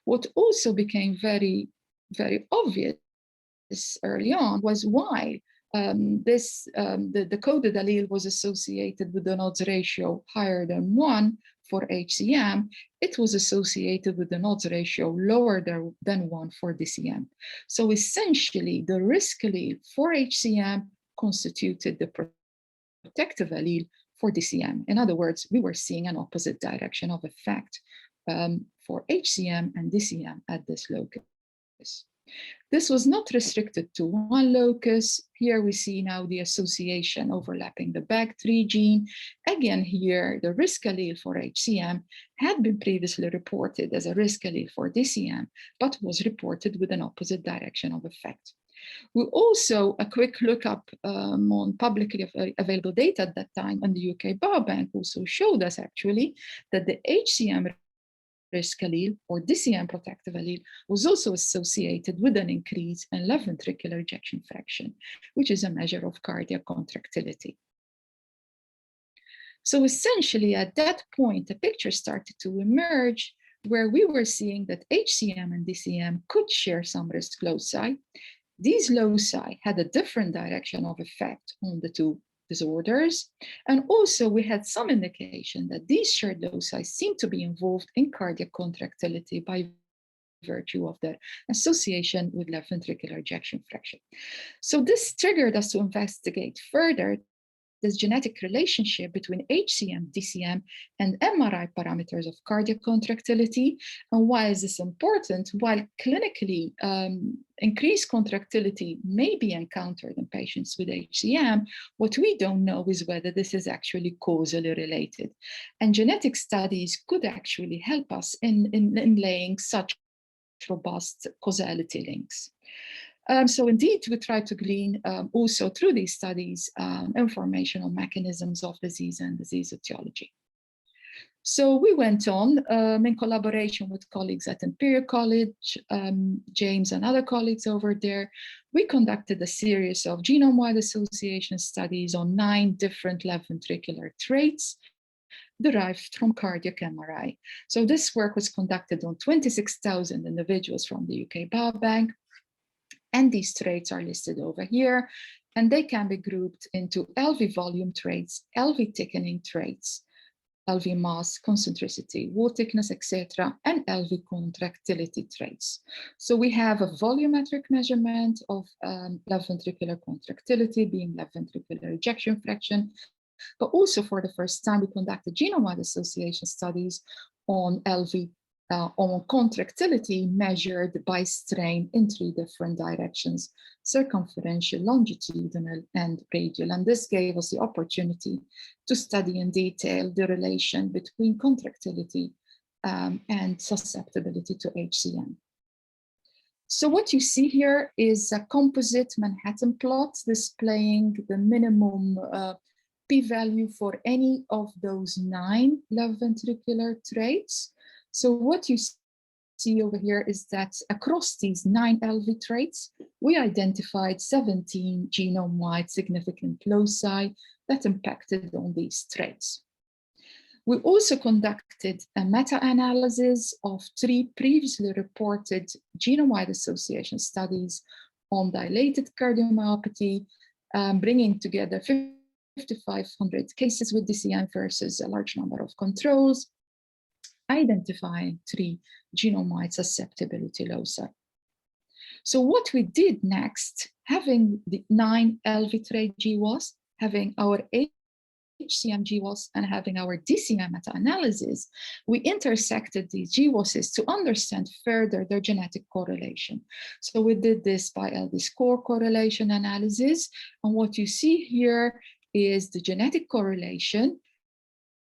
What also became very, very obvious early on was why the coded allele was associated with an odds ratio higher than 1 for HCM. It was associated with an odds ratio lower than 1 for DCM. So essentially, the risk allele for HCM constituted the protective allele for DCM. In other words, we were seeing an opposite direction of effect for HCM and DCM at this locus. This was not restricted to one locus. Here we see now the association overlapping the BAG3 gene. Again, here, the risk allele for HCM had been previously reported as a risk allele for DCM, but was reported with an opposite direction of effect. We also, a quick look up on publicly available data at that time on the UK Biobank also showed us actually that the HCM risk allele or DCM protective allele was also associated with an increase in left ventricular ejection fraction, which is a measure of cardiac contractility. So essentially at that point, a picture started to emerge where we were seeing that HCM and DCM could share some risk loci. These loci had a different direction of effect on the two disorders. And also we had some indication that these shared loci seem to be involved in cardiac contractility by virtue of their association with left ventricular ejection fraction. So this triggered us to investigate further this genetic relationship between HCM, DCM, and MRI parameters of cardiac contractility. And why is this important? While clinically increased contractility may be encountered in patients with HCM, what we don't know is whether this is actually causally related. And genetic studies could actually help us in laying such robust causality links. So indeed, we try to glean also through these studies information on mechanisms of disease and disease etiology. So we went on in collaboration with colleagues at Imperial College, James and other colleagues over there. We conducted a series of genome-wide association studies on 9 different left ventricular traits derived from cardiac MRI. So this work was conducted on 26,000 individuals from the UK Biobank. And these traits are listed over here. And they can be grouped into LV volume traits, LV thickening traits, LV mass, concentricity, wall thickness, etc., and LV contractility traits. So we have a volumetric measurement of left ventricular contractility, being left ventricular ejection fraction, but also for the first time, we conducted genome-wide association studies on LV, on contractility measured by strain in 3 different directions: circumferential, longitudinal, and radial. And this gave us the opportunity to study in detail the relation between contractility and susceptibility to HCM. So what you see here is a composite Manhattan plot displaying the minimum p-value for any of those 9 left ventricular traits. So what you see over here is that across these 9 LV traits, we identified 17 genome-wide significant loci that impacted on these traits. We also conducted a meta-analysis of 3 previously reported genome-wide association studies on dilated cardiomyopathy, bringing together 5,500 cases with DCM versus a large number of controls, identifying 3 genome-wide susceptibility loci. So what we did next, having the 9 LV trait GWAS, having our HCM GWAS, and having our DCM meta-analysis, we intersected these GWASs to understand further their genetic correlation. So we did this by LV score correlation analysis. And what you see here is the genetic correlation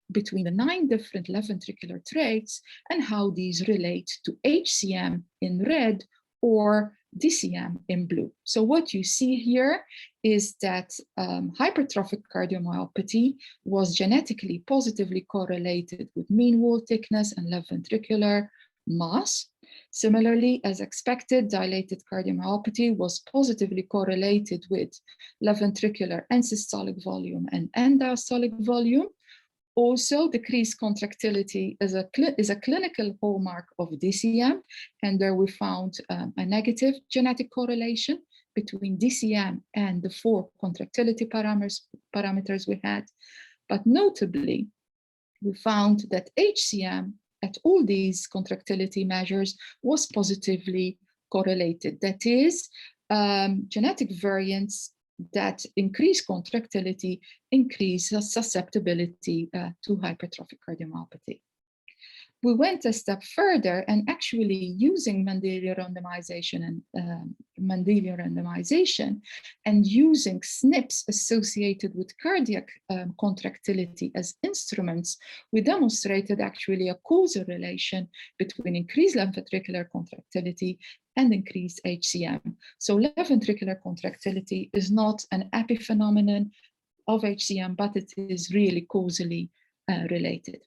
between the 9 different left ventricular traits and how these relate to HCM in red or DCM in blue. So what you see here is that hypertrophic cardiomyopathy was genetically positively correlated with mean wall thickness and left ventricular mass. Similarly, as expected, dilated cardiomyopathy was positively correlated with left ventricular and systolic volume and end-diastolic volume. Also, decreased contractility is a clinical hallmark of DCM, and there we found a negative genetic correlation between DCM and the 4 contractility parameters we had. But notably, we found that HCM at all these contractility measures was positively correlated. That is, genetic variants that increase contractility, increase susceptibility to hypertrophic cardiomyopathy. We went a step further and actually using Mendelian randomization and using SNPs associated with cardiac contractility as instruments, we demonstrated actually a causal relation between increased left ventricular contractility and increased HCM. So left ventricular contractility is not an epiphenomenon of HCM, but it is really causally related.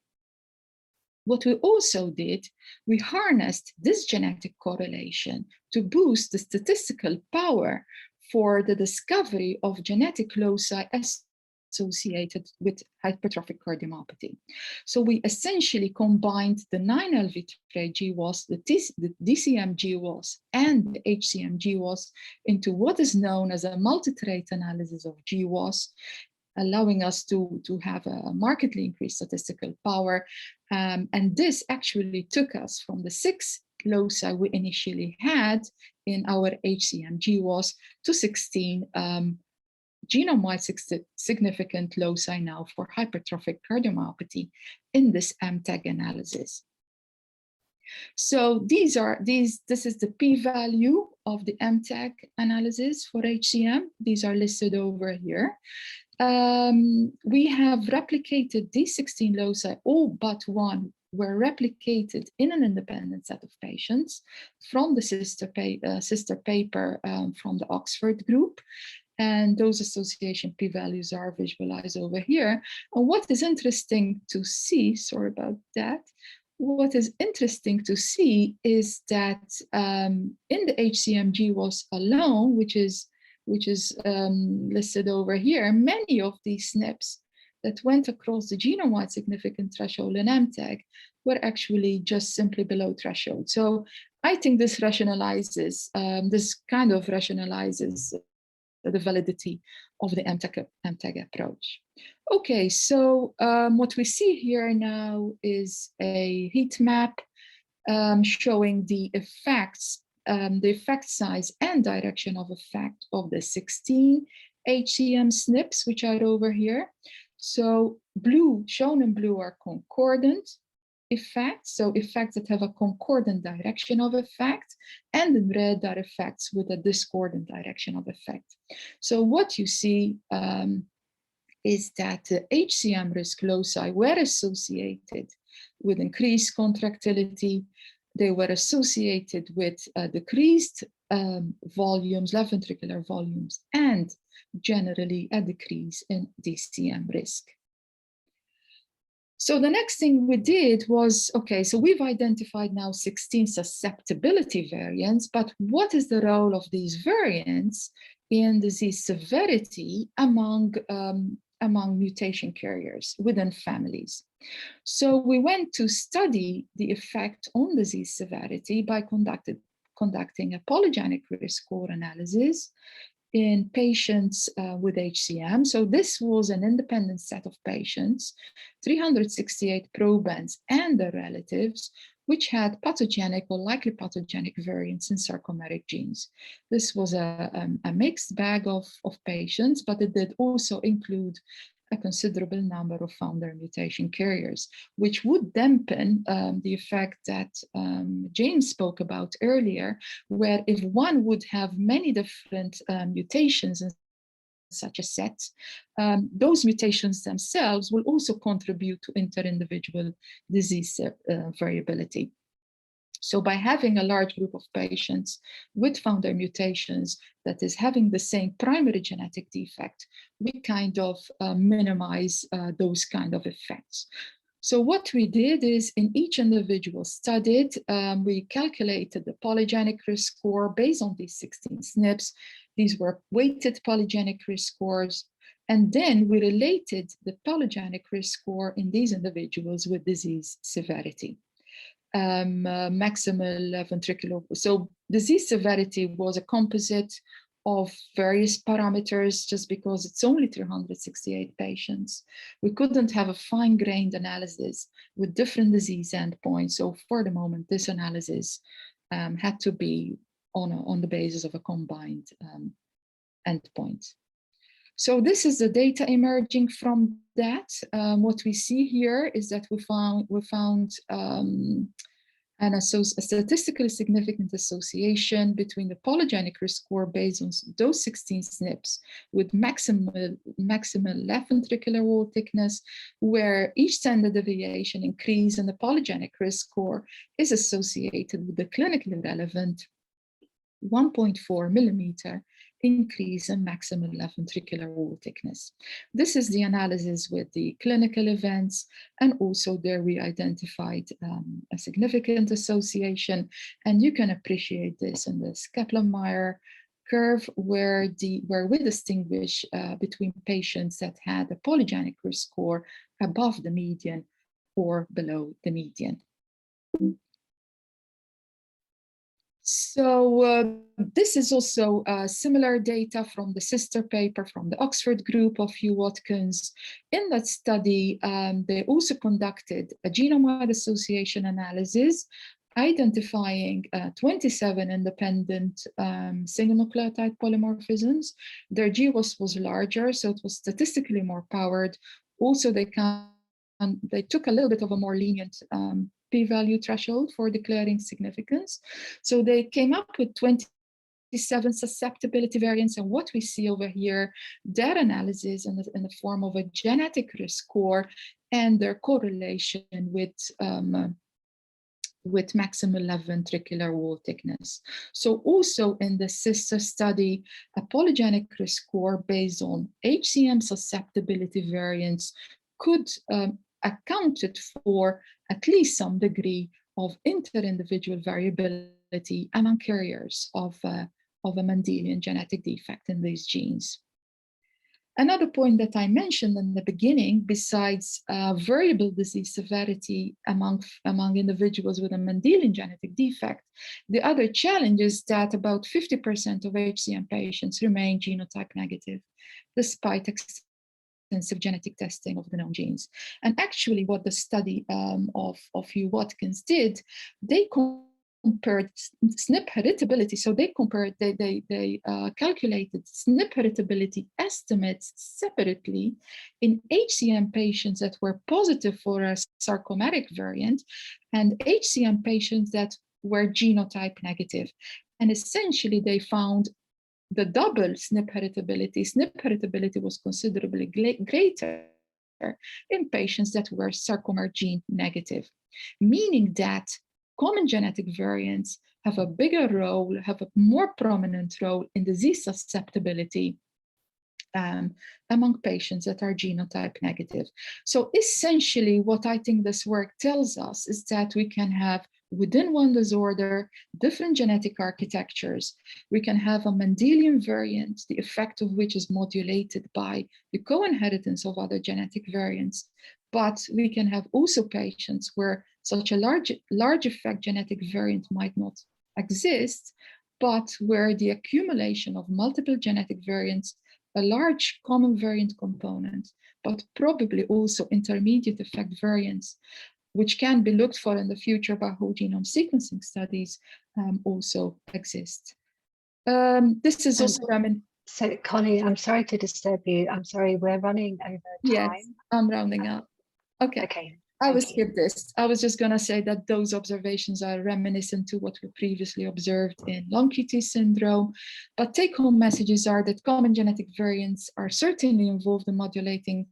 What we also did, we harnessed this genetic correlation to boost the statistical power for the discovery of genetic loci associated with hypertrophic cardiomyopathy. So we essentially combined the 9 LV trait GWAS, the DCM GWAS, and the HCM GWAS into what is known as a multi-trait analysis of GWAS, allowing us to have a markedly increased statistical power. And this actually took us from the 6 loci we initially had in our HCM GWAS to 16 genome-wide significant loci now for hypertrophic cardiomyopathy in this MTAG analysis. So this is the p-value of the MTAG analysis for HCM. These are listed over here. We have replicated these 16 loci, all but one were replicated in an independent set of patients from the sister paper from the Oxford group. And those association p-values are visualized over here. And what is interesting to see, sorry about that, what is interesting to see is that in the HCM GWAS alone, which is listed over here, many of these SNPs that went across the genome-wide significant threshold in MTAG were actually just simply below threshold. So I think this rationalizes, the validity of the MTAG approach. Okay, so what we see here now is a heat map showing the effects, the effect size and direction of effect of the 16 HCM SNPs, which are over here. So blue, shown in blue, are concordant effects, so effects that have a concordant direction of effect, and in red are effects with a discordant direction of effect. So what you see is that the HCM risk loci were associated with increased contractility. They were associated with decreased volumes, left ventricular volumes, and generally a decrease in DCM risk. So the next thing we did was, okay, so we've identified now 16 susceptibility variants, but what is the role of these variants in disease severity among mutation carriers within families? So we went to study the effect on disease severity by conducting a polygenic risk score analysis in patients with HCM. So this was an independent set of patients, 368 probants and their relatives, which had pathogenic or likely pathogenic variants in sarcomeric genes. This was a mixed bag of patients, but it did also include a considerable number of founder mutation carriers, which would dampen the effect that James spoke about earlier, where if one would have many different mutations in such a set, those mutations themselves will also contribute to inter-individual disease variability. So by having a large group of patients with founder mutations that is having the same primary genetic defect, we kind of minimize those kind of effects. So what we did is in each individual studied, we calculated the polygenic risk score based on these 16 SNPs. These were weighted polygenic risk scores. And then we related the polygenic risk score in these individuals with disease severity. Maximal ventricular. So disease severity was a composite of various parameters just because it's only 368 patients. We couldn't have a fine-grained analysis with different disease endpoints. So for the moment, this analysis had to be on the basis of a combined endpoint. So this is the data emerging from that. What we see here is that we found a statistically significant association between the polygenic risk score based on those 16 SNPs with maximal left ventricular wall thickness, where each standard deviation increase in the polygenic risk score is associated with the clinically relevant 1.4 millimeter increase in maximal left ventricular wall thickness. This is the analysis with the clinical events, and also there we identified a significant association, and you can appreciate this in the Kaplan-Meier curve where we distinguish between patients that had a polygenic risk score above the median or below the median. So this is also similar data from the sister paper from the Oxford group of Hugh Watkins. In that study, they also conducted a genome-wide association analysis, identifying 27 independent single nucleotide polymorphisms. Their GWAS was larger, so it was statistically more powered. Also, they took a little bit of a more lenient p-value threshold for declaring significance. So they came up with 27 susceptibility variants, and what we see over here, their analysis in the form of a genetic risk score and their correlation with maximal left ventricular wall thickness. So also in the sister study, a polygenic risk score based on HCM susceptibility variants could accounted for at least some degree of inter-individual variability among carriers of a Mendelian genetic defect in these genes. Another point that I mentioned in the beginning, besides variable disease severity among individuals with a Mendelian genetic defect, the other challenge is that about 50% of HCM patients remain genotype negative, despite extensive genetic testing of the known genes. And actually what the study of Hugh Watkins did, they compared SNP heritability. So they calculated SNP heritability estimates separately in HCM patients that were positive for a sarcomatic variant and HCM patients that were genotype negative. And essentially they found the double SNP heritability. SNP heritability was considerably greater in patients that were sarcomere gene negative, meaning that common genetic variants have a bigger role, have a more prominent role in disease susceptibility among patients that are genotype negative. So essentially what I think this work tells us is that we can have within one disorder, different genetic architectures. We can have a Mendelian variant, the effect of which is modulated by the co-inheritance of other genetic variants. But we can have also patients where such a large effect genetic variant might not exist, but where the accumulation of multiple genetic variants, a large common variant component, but probably also intermediate effect variants, which can be looked for in the future by whole genome sequencing studies, also exist. This is also, So Connie, I'm sorry to disturb you. I'm sorry, we're running over time. Yes, I'm rounding up. Okay. I will skip this. I was just going to say that those observations are reminiscent to what we previously observed in long QT syndrome, but take-home messages are that common genetic variants are certainly involved in modulating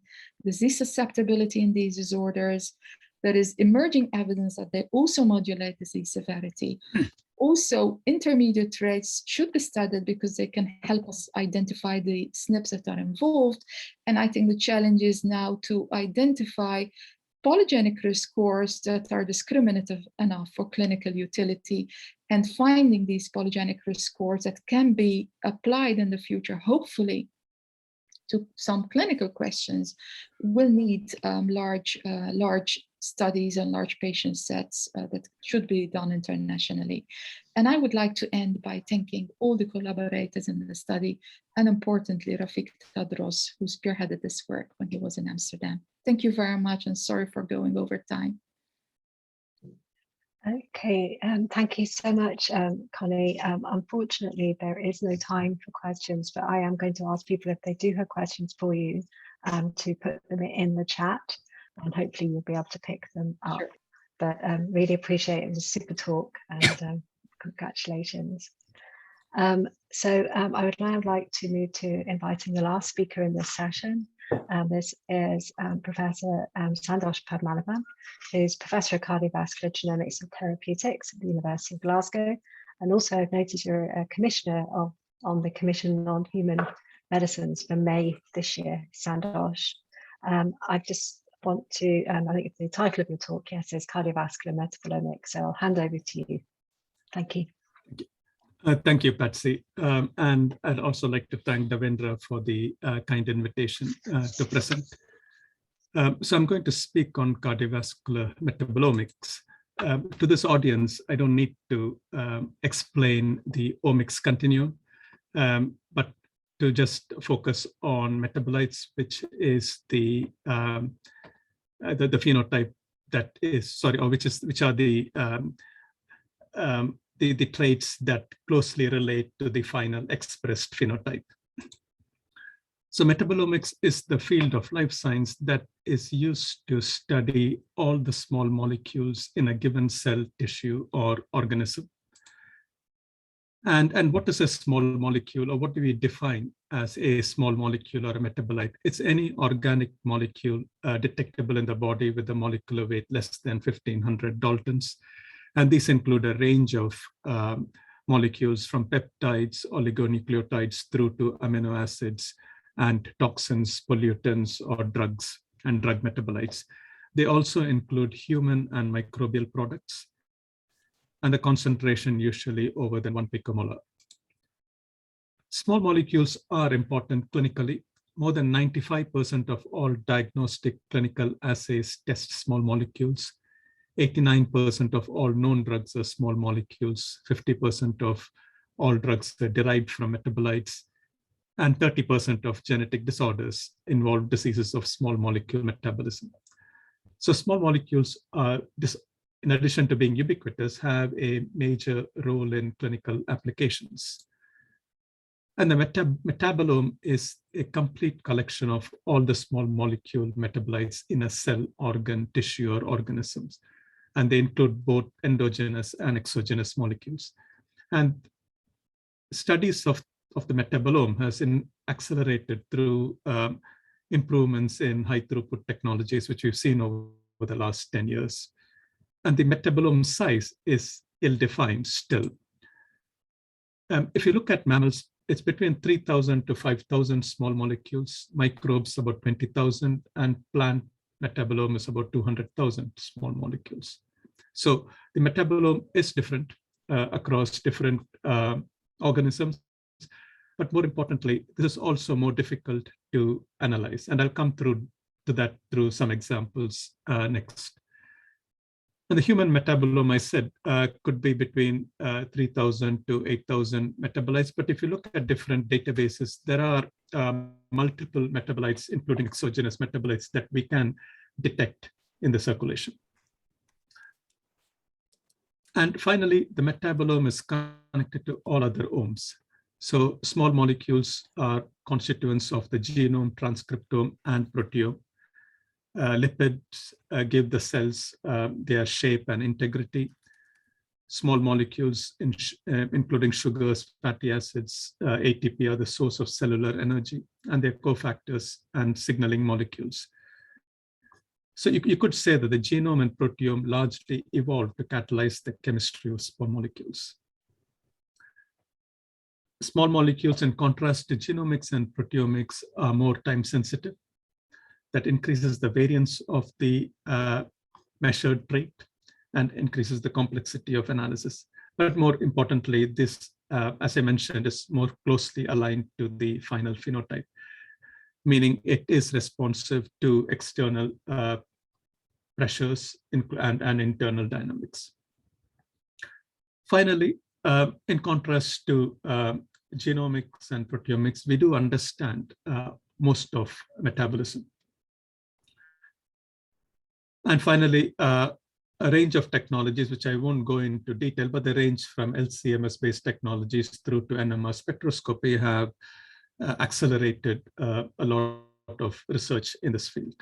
disease susceptibility in these disorders. There is emerging evidence that they also modulate disease severity. Also, intermediate traits should be studied because they can help us identify the SNPs that are involved. And I think the challenge is now to identify polygenic risk scores that are discriminative enough for clinical utility, and finding these polygenic risk scores that can be applied in the future, hopefully, to some clinical questions will need large studies and large patient sets that should be done internationally. And I would like to end by thanking all the collaborators in the study, and importantly, Rafik Tadros, who spearheaded this work when he was in Amsterdam. Thank you very much, and sorry for going over time. Okay, thank you so much, Connie. Unfortunately, there is no time for questions, but I am going to ask people if they do have questions for you to put them in the chat, and hopefully you'll be able to pick them up. Sure. But really appreciate it. It was a super talk, and congratulations. So I would now like to move to inviting the last speaker in this session. This is Professor Santosh Padmanabhan, who's Professor of Cardiovascular Genomics and Therapeutics at the University of Glasgow. And also I've noticed you're a commissioner on the Commission on Human Medicines for May this year, Santosh. I just want to, I think the title of your talk, yes, is Cardiovascular Metabolomics. So I'll hand over to you. Thank you. Thank you, Patsy. And I'd also like to thank Devendra for the kind invitation to present. So I'm going to speak on cardiovascular metabolomics. To this audience, I don't need to explain the omics continuum, but to just focus on metabolites, which is the phenotype that is, which are the traits that closely relate to the final expressed phenotype. So metabolomics is the field of life science that is used to study all the small molecules in a given cell, tissue, or organism. And what is a small molecule, or what do we define as a small molecule or a metabolite? It's any organic molecule detectable in the body with a molecular weight less than 1500 Daltons. And these include a range of molecules from peptides, oligonucleotides, through to amino acids and toxins, pollutants, or drugs and drug metabolites. They also include human and microbial products, and the concentration usually over than 1 picomolar. Small molecules are important clinically more than 95% of all diagnostic clinical assays test small molecules. 89% of all known drugs are small molecules. 50% of all drugs are derived from metabolites. And 30% of genetic disorders involve diseases of small molecule metabolism. So small molecules are, in addition to being ubiquitous, have a major role in clinical applications. And the metabolome is a complete collection of all the small molecule metabolites in a cell, organ, tissue, or organisms. And they include both endogenous and exogenous molecules. And studies of the metabolome has accelerated through improvements in high throughput technologies, which we've seen over the last 10 years. And the metabolome size is ill-defined still. If you look at mammals, it's between 3,000 to 5,000 small molecules, microbes about 20,000, and plant metabolome is about 200,000 small molecules. So the metabolome is different across different organisms, but more importantly, this is also more difficult to analyze. And I'll come through to that through some examples next. And the human metabolome, I said, could be between 3,000 to 8,000 metabolites. But if you look at different databases, there are multiple metabolites, including exogenous metabolites, that we can detect in the circulation. And finally, the metabolome is connected to all other omes. So small molecules are constituents of the genome, transcriptome, and proteome. Lipids give the cells their shape and integrity. Small molecules, including sugars, fatty acids, ATP, are the source of cellular energy, and they're cofactors and signaling molecules. So you could say that the genome and proteome largely evolved to catalyze the chemistry of small molecules. Small molecules, in contrast to genomics and proteomics, are more time sensitive. That increases the variance of the measured trait and increases the complexity of analysis. But more importantly, this, as I mentioned, is more closely aligned to the final phenotype, meaning it is responsive to external pressures and internal dynamics. Finally, in contrast to genomics and proteomics, we do understand most of metabolism. And finally, a range of technologies, which I won't go into detail, but they range from LC-MS-based technologies through to NMR spectroscopy, have accelerated a lot of research in this field.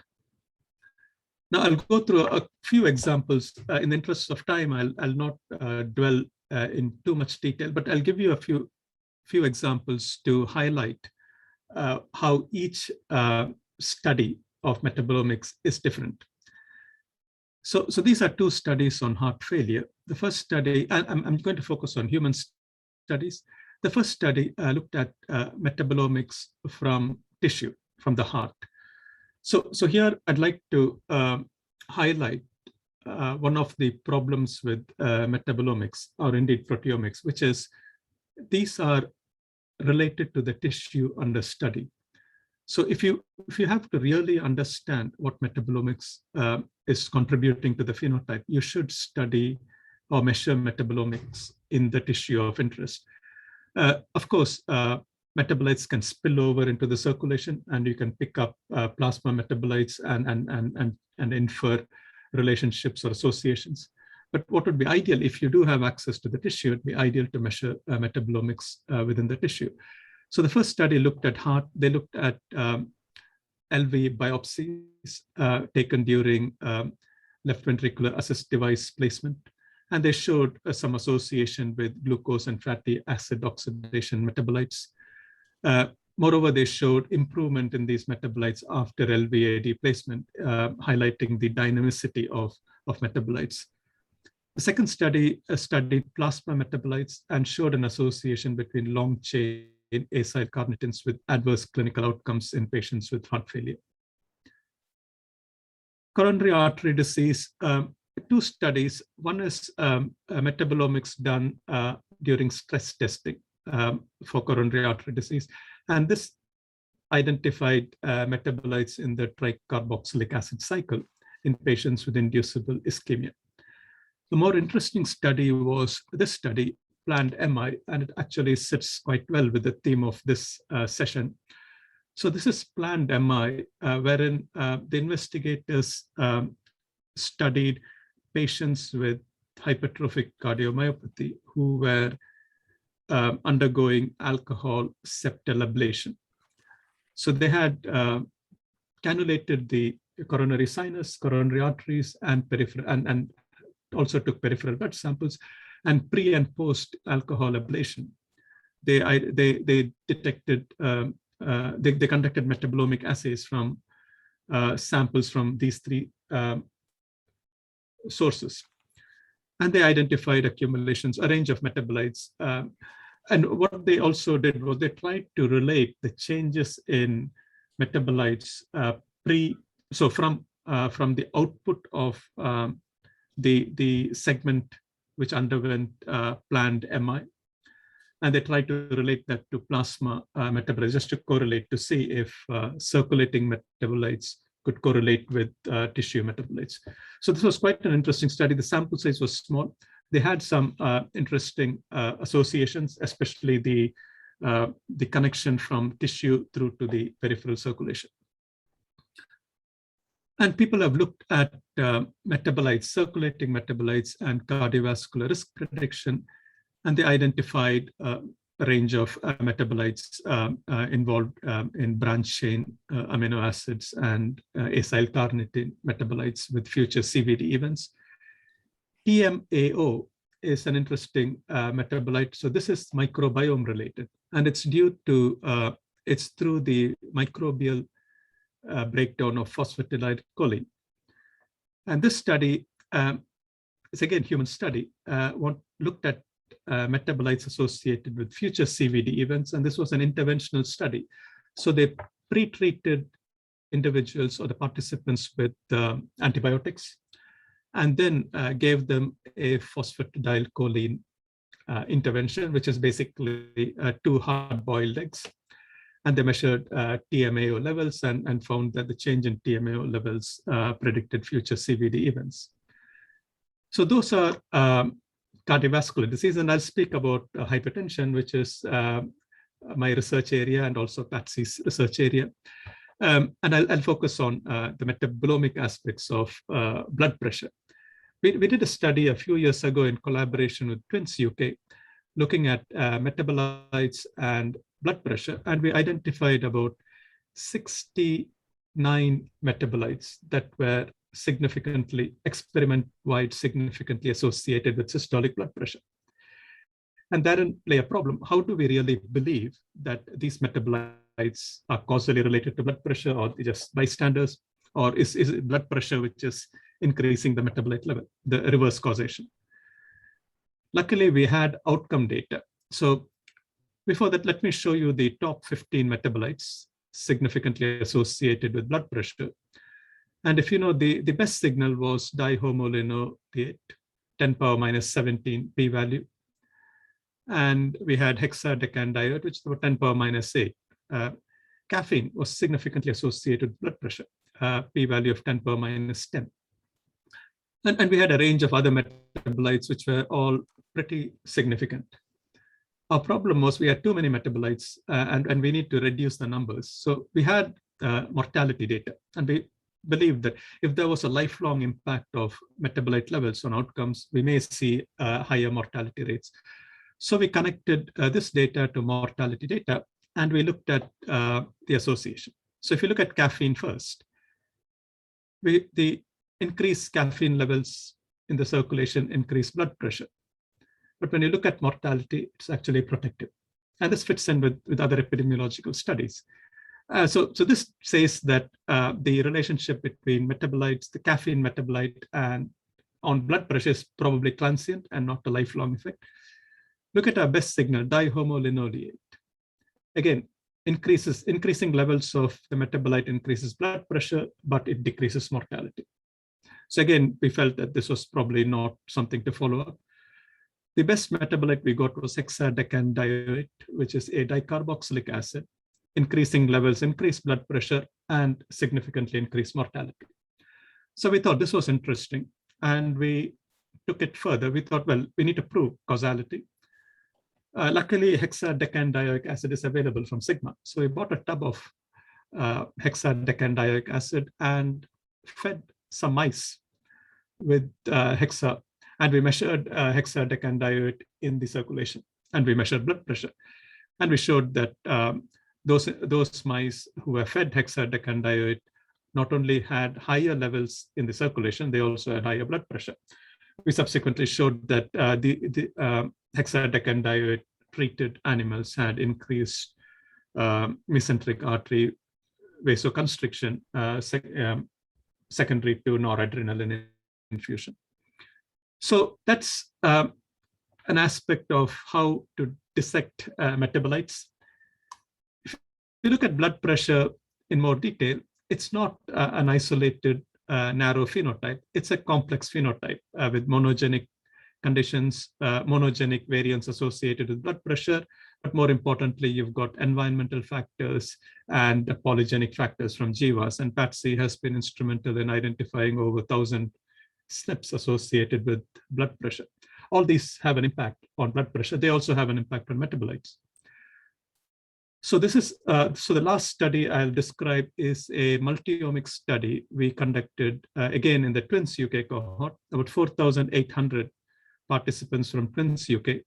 Now, I'll go through a few examples. In the interest of time, I'll not dwell in too much detail, but I'll give you a few examples to highlight how each study of metabolomics is different. So these are two studies on heart failure. The first study, I'm going to focus on human studies. The first study looked at metabolomics from tissue, from the heart. So here I'd like to highlight one of the problems with metabolomics, or indeed proteomics, which is these are related to the tissue under study. So if you have to really understand what metabolomics is contributing to the phenotype, you should study or measure metabolomics in the tissue of interest. Of course, metabolites can spill over into the circulation, and you can pick up plasma metabolites and infer relationships or associations. But what would be ideal, if you do have access to the tissue, it would be ideal to measure metabolomics within the tissue. So the first study looked at heart. They looked at LV biopsies taken during left ventricular assist device placement. And they showed some association with glucose and fatty acid oxidation metabolites. Moreover, they showed improvement in these metabolites after LVAD placement, highlighting the dynamicity of metabolites. The second study studied plasma metabolites and showed an association between long-chain acyl carnitins with adverse clinical outcomes in patients with heart failure. Coronary artery disease, two studies. One is metabolomics done during stress testing for coronary artery disease. And this identified metabolites in the tricarboxylic acid cycle in patients with inducible ischemia. The more interesting study was this study, planned MI, and it actually sits quite well with the theme of this session. So this is planned MI, wherein the investigators studied patients with hypertrophic cardiomyopathy who were undergoing alcohol septal ablation. So they had cannulated the coronary sinus, coronary arteries, and peripheral, and also took peripheral blood samples, and pre and post alcohol ablation. They detected, they conducted metabolomic assays from samples from these three sources. And they identified accumulations, a range of metabolites. And what they also did was they tried to relate the changes in metabolites from the output of the segment which underwent planned MI. And they tried to relate that to plasma metabolites, just to correlate, to see if circulating metabolites could correlate with tissue metabolites. So this was quite an interesting study. The sample size was small. They had some interesting associations, especially the connection from tissue through to the peripheral circulation. And people have looked at metabolites, circulating metabolites, and cardiovascular risk prediction, and they identified a range of metabolites involved in branch chain amino acids and acyl carnitine metabolites with future CVD events. TMAO is an interesting metabolite. So this is microbiome related, and it's due to, it's through the microbial breakdown of phosphatidylcholine choline. And this study is again human study, looked at metabolites associated with future CVD events, and this was an interventional study. So they pre-treated individuals or the participants with antibiotics, and then gave them a phosphatidylcholine intervention, which is basically 2 hard-boiled eggs. And they measured TMAO levels and found that the change in TMAO levels predicted future CVD events. So those are cardiovascular disease, and I'll speak about hypertension, which is my research area and also Patsy's research area. And I'll focus on the metabolomic aspects of blood pressure. We did a study a few years ago in collaboration with Twins UK, looking at metabolites and blood pressure, and we identified about 69 metabolites that were significantly, experiment-wide significantly associated with systolic blood pressure. And therein lay a problem. How do we really believe that these metabolites are causally related to blood pressure, or just bystanders, or is it blood pressure which is increasing the metabolite level, the reverse causation? Luckily, we had outcome data. So before that, let me show you the top 15 metabolites significantly associated with blood pressure. And if you know, the best signal was dihomolinoleate, 10⁻⁻17 p-value. And we had hexadecandioate, which was 10⁻⁻8. Caffeine was significantly associated with blood pressure, p-value of 10⁻⁻10. And we had a range of other metabolites, which were all pretty significant. Our problem was we had too many metabolites, and we need to reduce the numbers. So we had mortality data, and we believed that if there was a lifelong impact of metabolite levels on outcomes, we may see higher mortality rates. So we connected this data to mortality data, and we looked at the association. So if you look at caffeine first, the increased caffeine levels in the circulation increase blood pressure. But when you look at mortality, it's actually protective. And this fits in with other epidemiological studies. So this says that the relationship between metabolites, the caffeine metabolite, and on blood pressure is probably transient and not a lifelong effect. Look at our best signal, dihomolinoleate. Again, increasing levels of the metabolite increases blood pressure, but it decreases mortality. So again, we felt that this was probably not something to follow up. The best metabolite we got was hexadecandioate, which is a dicarboxylic acid. increasing levels, increased blood pressure, and significantly increased mortality. So we thought this was interesting, and we took it further. We thought, well, we need to prove causality. Luckily, hexadecandioic acid is available from Sigma. So we bought a tub of hexadecandioic acid and fed some mice with hexa, and we measured hexadecandioate in the circulation, and we measured blood pressure. And we showed that those mice who were fed hexadecandioate not only had higher levels in the circulation, they also had higher blood pressure. We subsequently showed that the hexadecandioate treated animals had increased mesenteric artery vasoconstriction secondary to noradrenaline infusion. So that's an aspect of how to dissect metabolites. If you look at blood pressure in more detail, it's not an isolated narrow phenotype. It's a complex phenotype with monogenic conditions, monogenic variants associated with blood pressure. But more importantly, you've got environmental factors and polygenic factors from GWAS. And Patsy has been instrumental in identifying over 1,000 SNPs associated with blood pressure. All these have an impact on blood pressure. They also have an impact on metabolites. So this is so the last study I'll describe is a multi-omics study we conducted again in the Twins UK cohort, about 4,800 participants from Twins UK.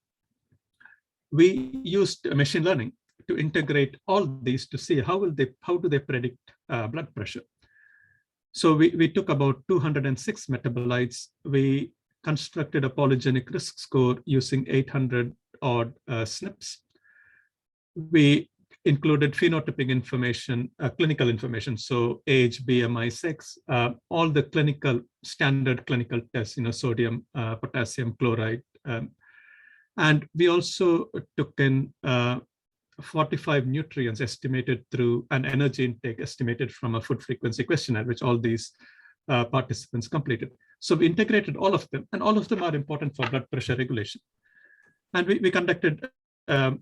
We used machine learning to integrate all these to see how do they predict blood pressure. So we took about 206 metabolites. We constructed a polygenic risk score using 800 odd SNPs. We included phenotypic information, clinical information, so age, BMI, sex, all the standard clinical tests, sodium, potassium, chloride. And we also took in 45 nutrients estimated through an energy intake estimated from a food frequency questionnaire, which all these participants completed. So we integrated all of them, and all of them are important for blood pressure regulation. And we conducted a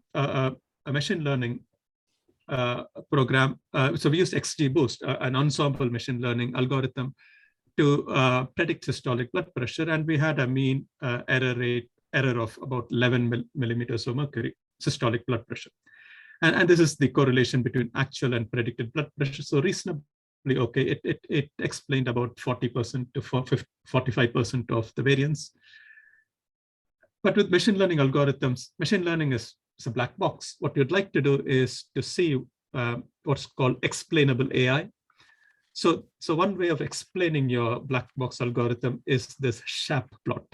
machine learning program. So we used XGBoost, an ensemble machine learning algorithm to predict systolic blood pressure. And we had a mean error of about 11 millimeters of mercury systolic blood pressure. And this is the correlation between actual and predicted blood pressure. So reasonably okay, it explained about 40% to 45% of the variance. But with machine learning algorithms, machine learning is a black box. What you'd like to do is to see what's called explainable AI. So one way of explaining your black box algorithm is this SHAP plot.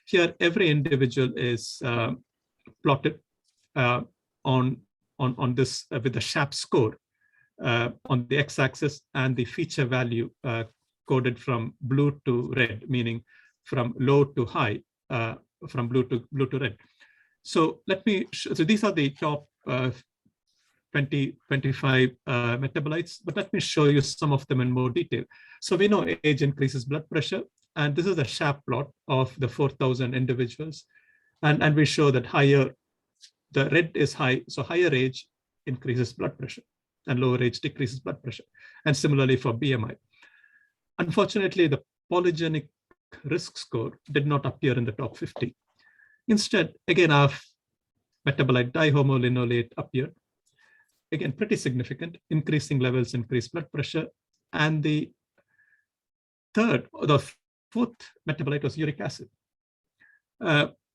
Here, every individual is plotted on this with the SHAP score on the x-axis, and the feature value coded from blue to red, meaning from low to high, from blue to red. So so these are the top 25 metabolites, but let me show you some of them in more detail. So we know age increases blood pressure, and this is a SHAP plot of the 4,000 individuals. And we show that the red is high, so higher age increases blood pressure, and lower age decreases blood pressure. And similarly for BMI. Unfortunately, the polygenic risk score did not appear in the top 50. Instead, again, our metabolite dihomolinolate appeared. Again, pretty significant, increasing levels, increased blood pressure. And the fourth metabolite was uric acid.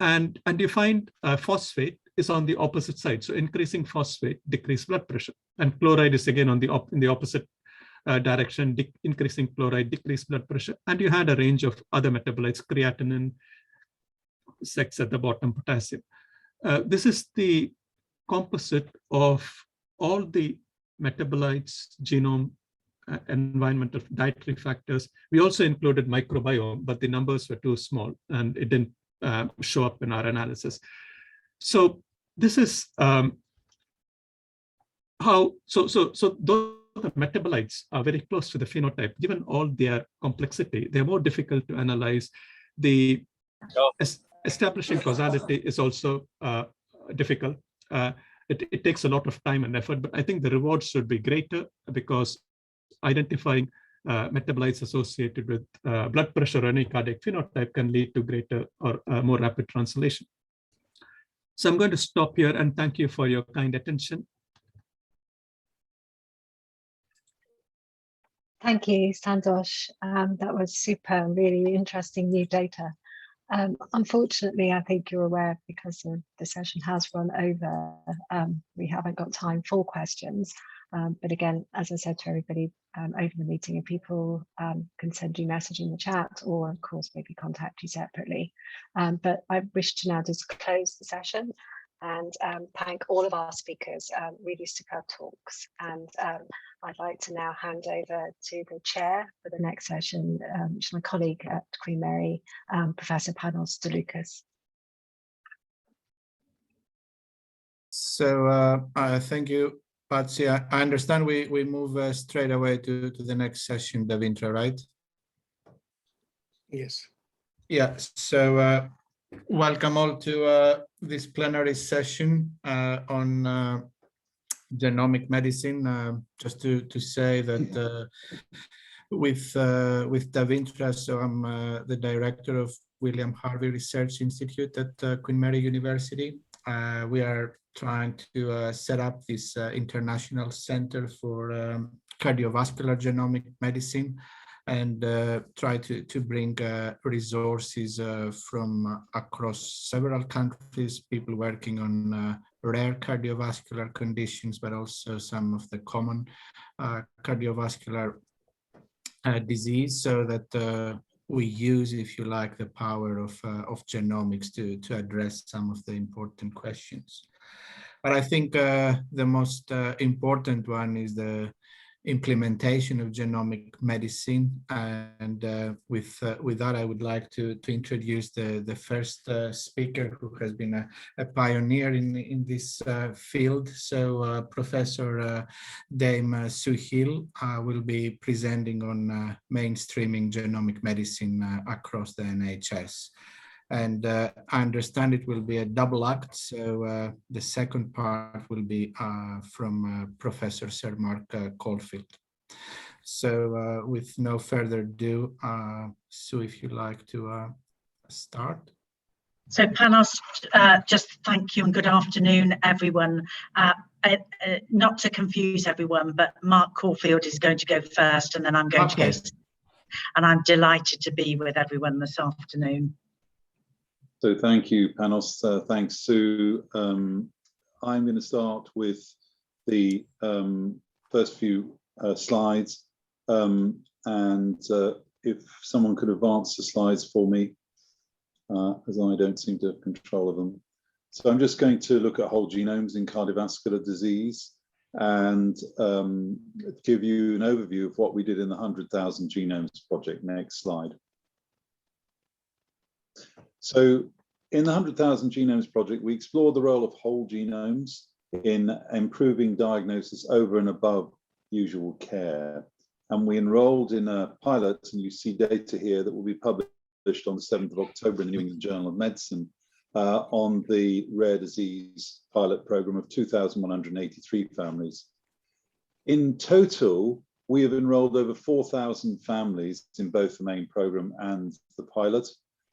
And you find phosphate is on the opposite side. So increasing phosphate, decreased blood pressure. And chloride is again in the opposite direction, increasing chloride, decreased blood pressure. And you had a range of other metabolites, creatinine, sex at the bottom, potassium. This is the composite of all the metabolites, genome, environmental, dietary factors. We also included microbiome, but the numbers were too small and it didn't show up in our analysis. So this is those metabolites are very close to the phenotype. Given all their complexity, they're more difficult to analyze. The establishing causality is also difficult. it takes a lot of time and effort, but I think the rewards should be greater because identifying metabolites associated with blood pressure or any cardiac phenotype can lead to greater or more rapid translation. So I'm going to stop here and thank you for your kind attention. Thank you, Santosh. That was super, really interesting new data. Unfortunately, I think you're aware because the session has run over, we haven't got time for questions. But again, as I said to everybody over the meeting, if people can send you a message in the chat or of course maybe contact you separately. But I wish to now just close the session and thank all of our speakers, really superb talks. And I'd like to now hand over to the chair for the next session, which is my colleague at Queen Mary, Professor Panos DeLucas. So thank you, Patsy. I understand we move straight away to the next session, Davindra, right? Yes. Yeah, so welcome all to this plenary session on genomic medicine. Just to say that with Davindra, so I'm the director of William Harvey Research Institute at Queen Mary University. We are trying to set up this international center for cardiovascular genomic medicine and try to bring resources from across several countries, people working on rare cardiovascular conditions, but also some of the common cardiovascular disease, so that we use, if you like, the power of genomics to address some of the important questions. But I think the most important one is the implementation of genomic medicine, and with that I would like to introduce the first speaker who has been a pioneer in this field. So Professor Dame Sue Hill will be presenting on mainstreaming genomic medicine across the NHS. And I understand it will be a double act, so the second part will be from Professor Sir Mark Caulfield. So with no further ado, Sue, if you'd like to start. So Panos, just thank you and good afternoon, everyone. Not to confuse everyone, but Mark Caulfield is going to go first and then I'm going to go. And I'm delighted to be with everyone this afternoon. So thank you, Panos. Thanks, Sue. I'm going to start with the first few slides. And if someone could advance the slides for me, as I don't seem to have control of them. So I'm just going to look at whole genomes in cardiovascular disease and give you an overview of what we did in the 100,000 Genomes Project. Next slide. So in the 100,000 Genomes Project, we explored the role of whole genomes in improving diagnosis over and above usual care. And we enrolled in a pilot, and you see data here that will be published on the 7th of October in the New England Journal of Medicine on the rare disease pilot program of 2,183 families. In total, we have enrolled over 4,000 families in both the main program and the pilot.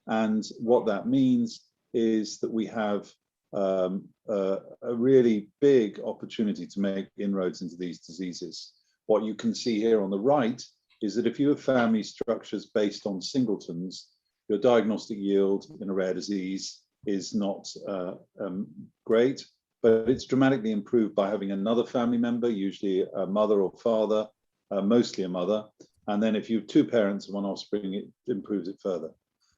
And what that means is that we have a really big opportunity to make inroads into these diseases. What you can see here on the right is that if you have family structures based on singletons, your diagnostic yield in a rare disease is not great, but it's dramatically improved by having another family member, usually a mother or father, mostly a mother. And then if you have two parents and one offspring, it improves it further.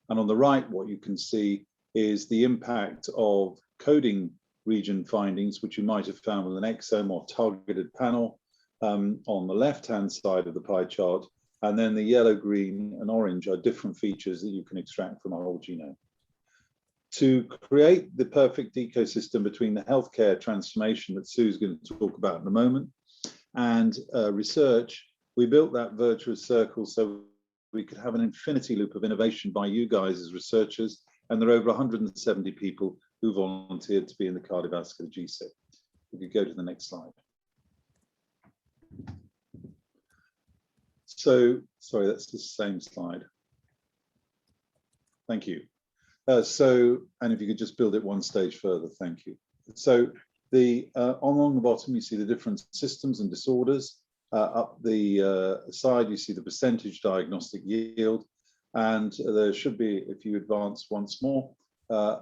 And on the right, what you can see is the impact of coding region findings, which you might have found with an exome or targeted panel on the left-hand side of the pie chart. And then the yellow, green, and orange are different features that you can extract from a whole genome. To create the perfect ecosystem between the healthcare transformation that Sue's going to talk about in a moment and research, we built that virtuous circle so we could have an infinity loop of innovation by you guys as researchers, and there are over 170 people who volunteered to be in the cardiovascular GSIP. We could go to the next slide. So, sorry, that's the same slide. Thank you. And if you could just build it one stage further, thank you. So along the bottom, you see the different systems and disorders. Up the side, you see the percentage diagnostic yield. And there should be, if you advance once more, a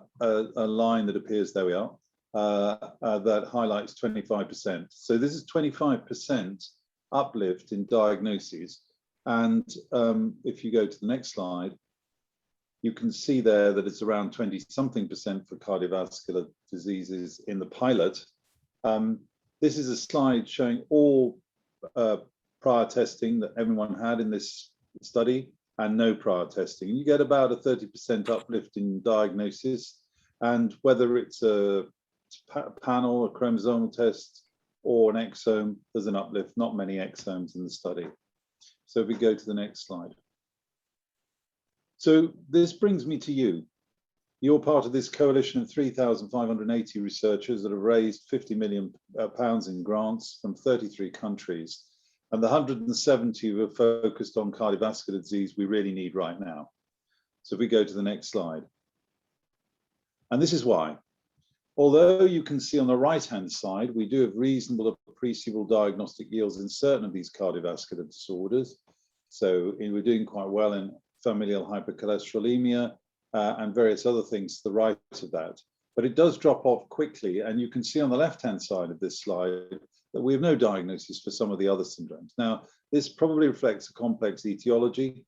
line that appears, there we are, that highlights 25%. So this is 25% uplift in diagnoses. And if you go to the next slide, you can see there that it's around 20-something% for cardiovascular diseases in the pilot. This is a slide showing all prior testing that everyone had in this study and no prior testing. You get about a 30% uplift in diagnosis, and whether it's a panel, a chromosomal test, or an exome, there's an uplift, not many exomes in the study. So if we go to the next slide. So this brings me to you. You're part of this coalition of 3,580 researchers that have raised £50 million in grants from 33 countries. And the 170 who are focused on cardiovascular disease we really need right now. So if we go to the next slide. And this is why. Although you can see on the right-hand side, we do have reasonable appreciable diagnostic yields in certain of these cardiovascular disorders. So we're doing quite well in familial hypercholesterolemia and various other things to the right of that. But it does drop off quickly. And you can see on the left-hand side of this slide that we have no diagnosis for some of the other syndromes. Now, this probably reflects a complex etiology.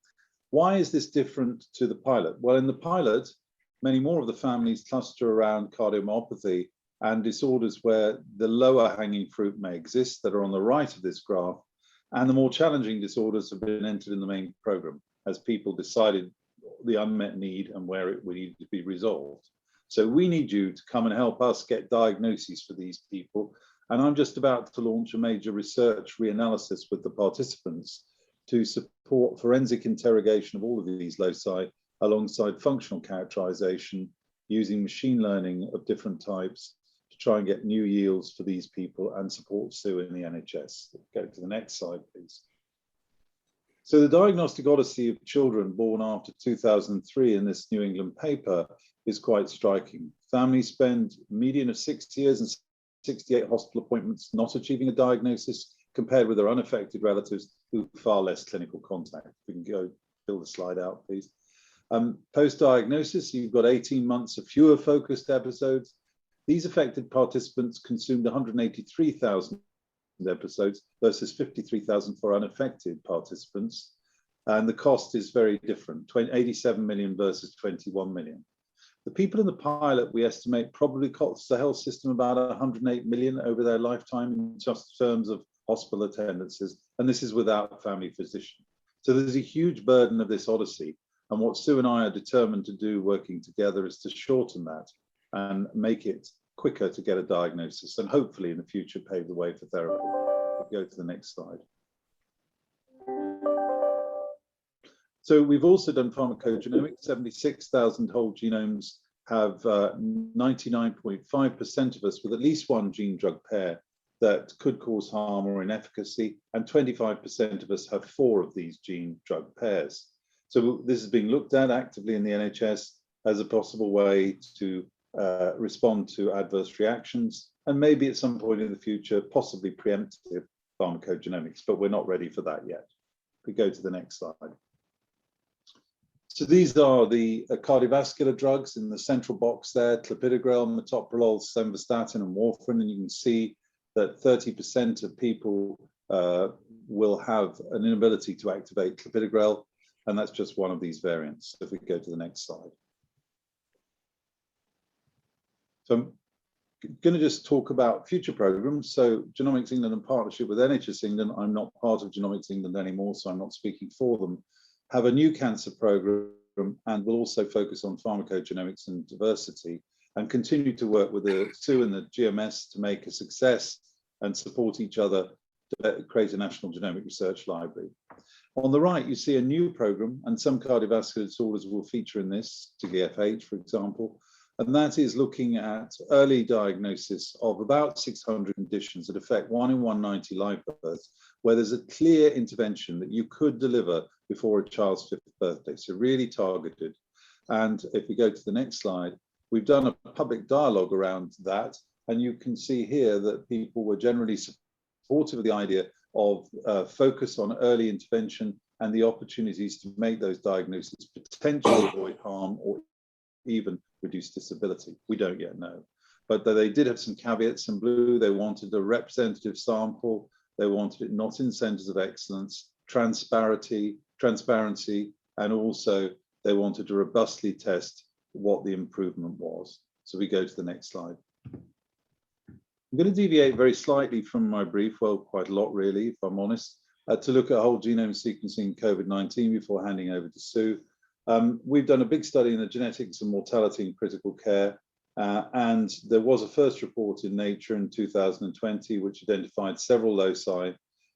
Why is this different to the pilot? Well, in the pilot, many more of the families cluster around cardiomyopathy and disorders where the lower hanging fruit may exist that are on the right of this graph, and the more challenging disorders have been entered in the main program as people decided the unmet need and where it would need to be resolved. So we need you to come and help us get diagnoses for these people. And I'm just about to launch a major research reanalysis with the participants to support forensic interrogation of all of these loci alongside functional characterization using machine learning of different types to try and get new yields for these people and support Sue in the NHS. Go to the next slide, please. So the diagnostic odyssey of children born after 2003 in this New England paper is quite striking. Families spend a median of 6 years and 68 hospital appointments not achieving a diagnosis compared with their unaffected relatives who have far less clinical contact. We can go fill the slide out, please. Post-diagnosis, you've got 18 months of fewer focused episodes. These affected participants consumed 183,000 episodes versus 53,000 for unaffected participants. And the cost is very different, 87 million versus 21 million. The people in the pilot, we estimate, probably cost the health system about 108 million over their lifetime in just terms of hospital attendances. And this is without family physician. So there's a huge burden of this odyssey. And what Sue and I are determined to do working together is to shorten that and make it quicker to get a diagnosis and hopefully in the future pave the way for therapy. We'll go to the next slide. So we've also done pharmacogenomics. 76,000 whole genomes have 99.5% of us with at least one gene drug pair that could cause harm or inefficacy, and 25% of us have 4 of these gene drug pairs. So this is being looked at actively in the NHS as a possible way to respond to adverse reactions, and maybe at some point in the future, possibly preemptive pharmacogenomics, but we're not ready for that yet. We go to the next slide. So these are the cardiovascular drugs in the central box there: clopidogrel, metoprolol, simvastatin, and warfarin. And you can see that 30% of people will have an inability to activate clopidogrel, and that's just one of these variants. If we go to the next slide. So I'm going to just talk about future programs. So Genomics England, in partnership with NHS England, I'm not part of Genomics England anymore, so I'm not speaking for them, have a new cancer program and will also focus on pharmacogenomics and diversity, and continue to work with the Sue and the GMS to make a success and support each other to create a national genomic research library. On the right, you see a new program, and some cardiovascular disorders will feature in this, TGFH, for example, And that is looking at early diagnosis of about 600 conditions that affect 1 in 190 live births, where there's a clear intervention that you could deliver before a child's 5th birthday, so really targeted. And if we go to the next slide, we've done a public dialogue around that, and you can see here that people were generally supportive of the idea of focus on early intervention and the opportunities to make those diagnoses potentially avoid harm or even reduce disability. We don't yet know, but they did have some caveats in blue. They wanted a representative sample. They wanted it not in centers of excellence, transparency, and also they wanted to robustly test what the improvement was. So we go to the next slide. I'm going to deviate very slightly from my brief, well, quite a lot really, if I'm honest, to look at whole genome sequencing COVID-19 before handing over to Sue. We've done a big study in the genetics of mortality in critical care, and there was a first report in Nature in 2020 which identified several loci,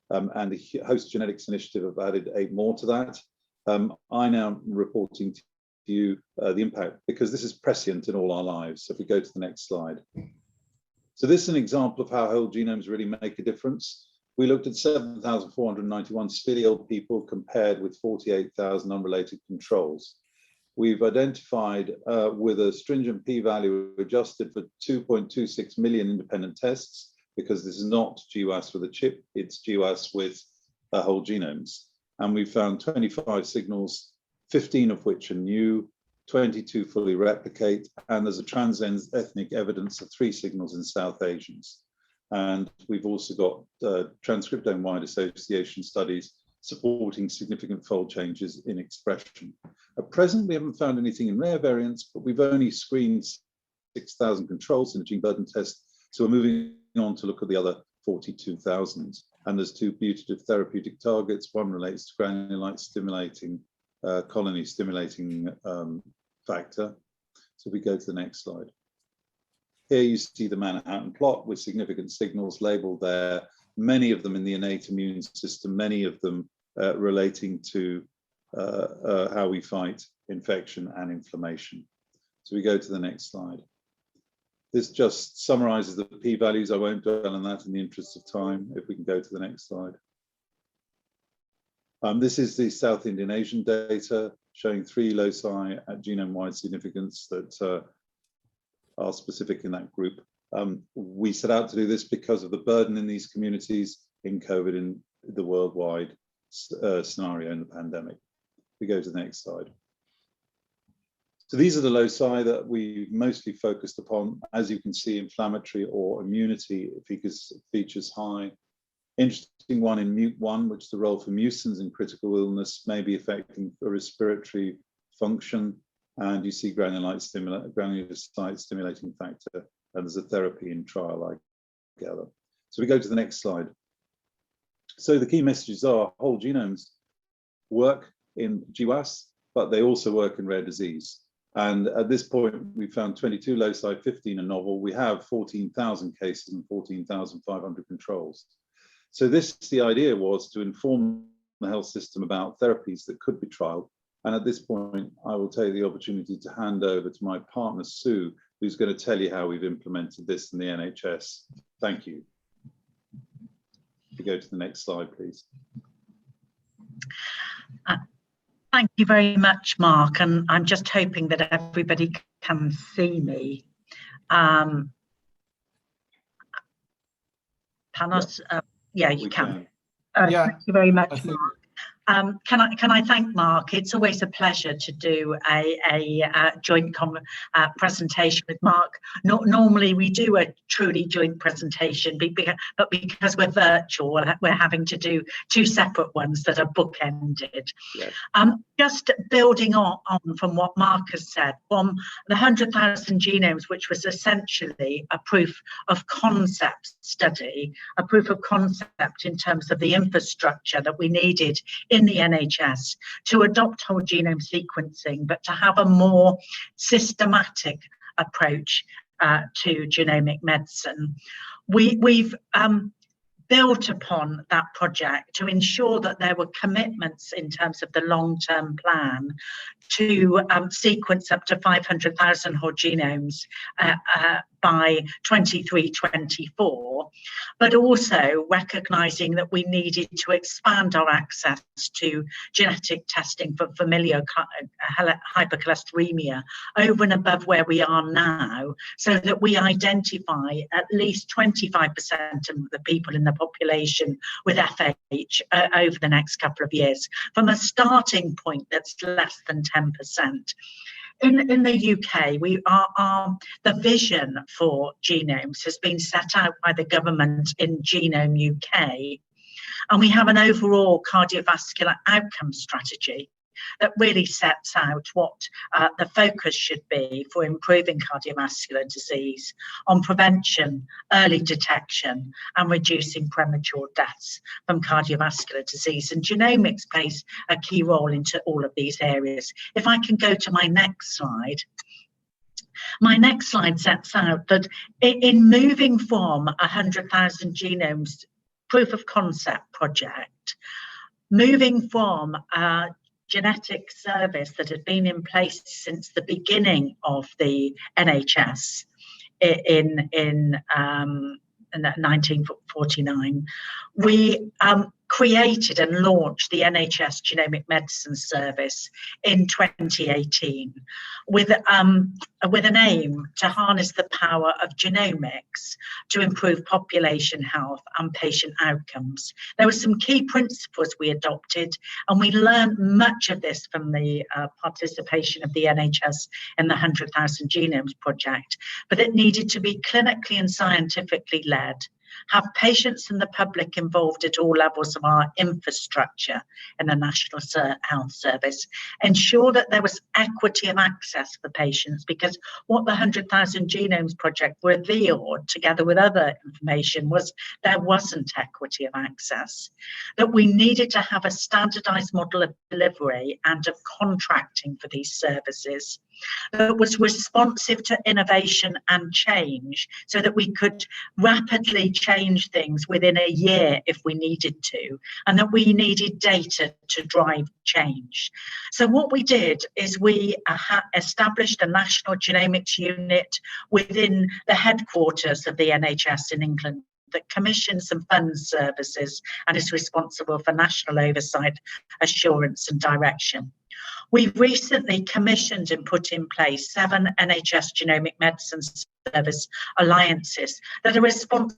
and the Host Genetics Initiative have added 8 more to that. I now am reporting to you the impact, because this is prescient in all our lives. So if we go to the next slide. So this is an example of how whole genomes really make a difference. We looked at 7,491 severely ill people compared with 48,000 unrelated controls. We've identified with a stringent p-value adjusted for 2.26 million independent tests, because this is not GWAS with a chip, it's GWAS with whole genomes. And we found 25 signals, 15 of which are new, 22 fully replicate, and there's a trans-ethnic evidence of 3 signals in South Asians. And we've also got transcriptome-wide association studies supporting significant fold changes in expression. At present, we haven't found anything in rare variants, but we've only screened 6,000 controls in a gene burden test. So we're moving on to look at the other 42,000. And there's 2 putative therapeutic targets. One relates to granulite stimulating, colony stimulating factor. So we go to the next slide. Here you see the Manhattan plot with significant signals labeled there, many of them in the innate immune system, many of them relating to how we fight infection and inflammation. So we go to the next slide. This just summarizes the p-values. I won't dwell on that in the interest of time. If we can go to the next slide. This is the South Indian Asian data showing 3 loci at genome-wide significance that are specific in that group. We set out to do this because of the burden in these communities in COVID, in the worldwide scenario in the pandemic. We go to the next slide. So these are the loci that we mostly focused upon. As you can see, inflammatory or immunity features high. Interesting one in MUT1, which is the role for mucins in critical illness, may be affecting a respiratory function. And you see granulocyte stimulating factor, and there's a therapy in trial I gather. So we go to the next slide. So the key messages are whole genomes work in GWAS, but they also work in rare disease. And at this point, we found 22 loci, 15 are novel. We have 14,000 cases and 14,500 controls. So the idea was to inform the health system about therapies that could be trialed. And at this point, I will take the opportunity to hand over to my partner, Sue, who's going to tell you how we've implemented this in the NHS. Thank you. If you go to the next slide, please. Thank you very much, Mark. And I'm just hoping that everybody can see me. Panos, yeah, you can. Yeah. Thank you very much, Mark. Can I thank Mark? It's always a pleasure to do a joint presentation with Mark. Normally we do a truly joint presentation, but because we're virtual, we're having to do 2 separate ones that are bookended. Yes. Just building on from what Mark has said, from the 100,000 genomes, which was essentially a proof of concept study, a proof of concept in terms of the infrastructure that we needed in the NHS to adopt whole genome sequencing, but to have a more systematic approach to genomic medicine. We've built upon that project to ensure that there were commitments in terms of the long-term plan to sequence up to 500,000 whole genomes by 23-24, but also recognising that we needed to expand our access to genetic testing for familial hypercholesteremia over and above where we are now, so that we identify at least 25% of the people in the population with FH over the next couple of years, from a starting point that's less than 10%. In the UK, the vision for genomes has been set out by the government in Genome UK, and we have an overall cardiovascular outcome strategy that really sets out what the focus should be for improving cardiovascular disease on prevention, early detection, and reducing premature deaths from cardiovascular disease. And genomics plays a key role into all of these areas. If I can go to my next slide. My next slide sets out that in moving from 100,000 genomes proof of concept project, moving from genetic service that had been in place since the beginning of the NHS in 1949, we created and launched the NHS Genomic Medicine Service in 2018 with an aim to harness the power of genomics to improve population health and patient outcomes. There were some key principles we adopted, and we learned much of this from the participation of the NHS in the 100,000 Genomes Project, but it needed to be clinically and scientifically led, have patients and the public involved at all levels of our infrastructure in the National Health Service, ensure that there was equity of access for patients, because what the 100,000 Genomes Project revealed, together with other information, was there wasn't equity of access, that we needed to have a standardised model of delivery and of contracting for these services that was responsive to innovation and change, so that we could rapidly change things within a year if we needed to, and that we needed data to drive change. So what we did is we established a national genomics unit within the headquarters of the NHS in England that commissions and funds services and is responsible for national oversight, assurance and direction. We've recently commissioned and put in place 7 NHS Genomic Medicine Service alliances that are responsible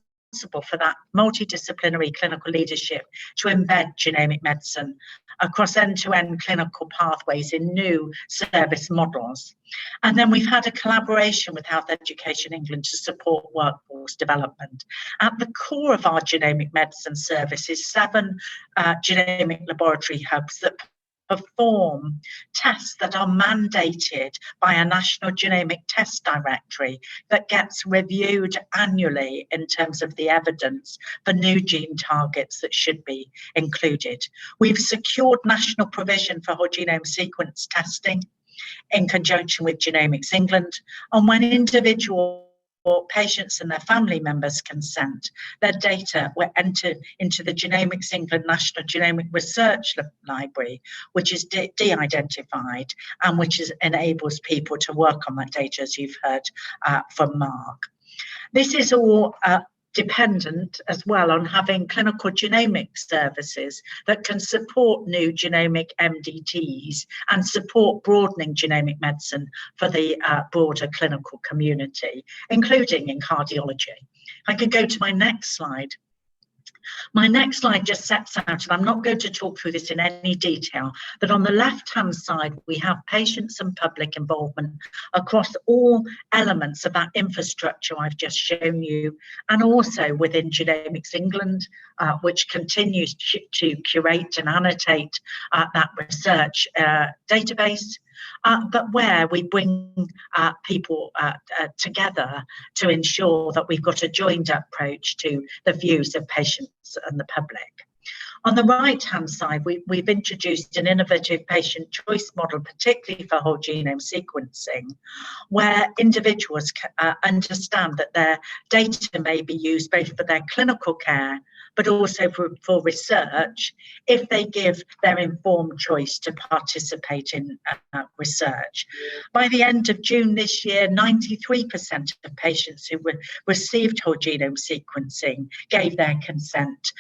for that multidisciplinary clinical leadership to embed genomic medicine across end-to-end clinical pathways in new service models. And then we've had a collaboration with Health Education England to support workforce development. At the core of our genomic medicine service is 7 genomic laboratory hubs that perform tests that are mandated by a national genomic test directory that gets reviewed annually in terms of the evidence for new gene targets that should be included. We've secured national provision for whole genome sequence testing in conjunction with Genomics England, and when individual patients and their family members consent, their data were entered into the Genomics England National Genomic Research Library, which is de-identified and which enables people to work on that data, as you've heard from Mark. This is all dependent as well on having clinical genomics services that can support new genomic MDTs and support broadening genomic medicine for the broader clinical community, including in cardiology. I could go to my next slide. My next slide just sets out, and I'm not going to talk through this in any detail, but on the left-hand side, we have patients and public involvement across all elements of that infrastructure I've just shown you, and also within Genomics England, which continues to curate and annotate that research database, but where we bring people together to ensure that we've got a joined approach to the views of patients and the public. On the right-hand side, we've introduced an innovative patient choice model, particularly for whole genome sequencing, where individuals understand that their data may be used both for their clinical care, but also for research, if they give their informed choice to participate in research. By the end of June this year, 93% of patients who received whole genome sequencing gave their consent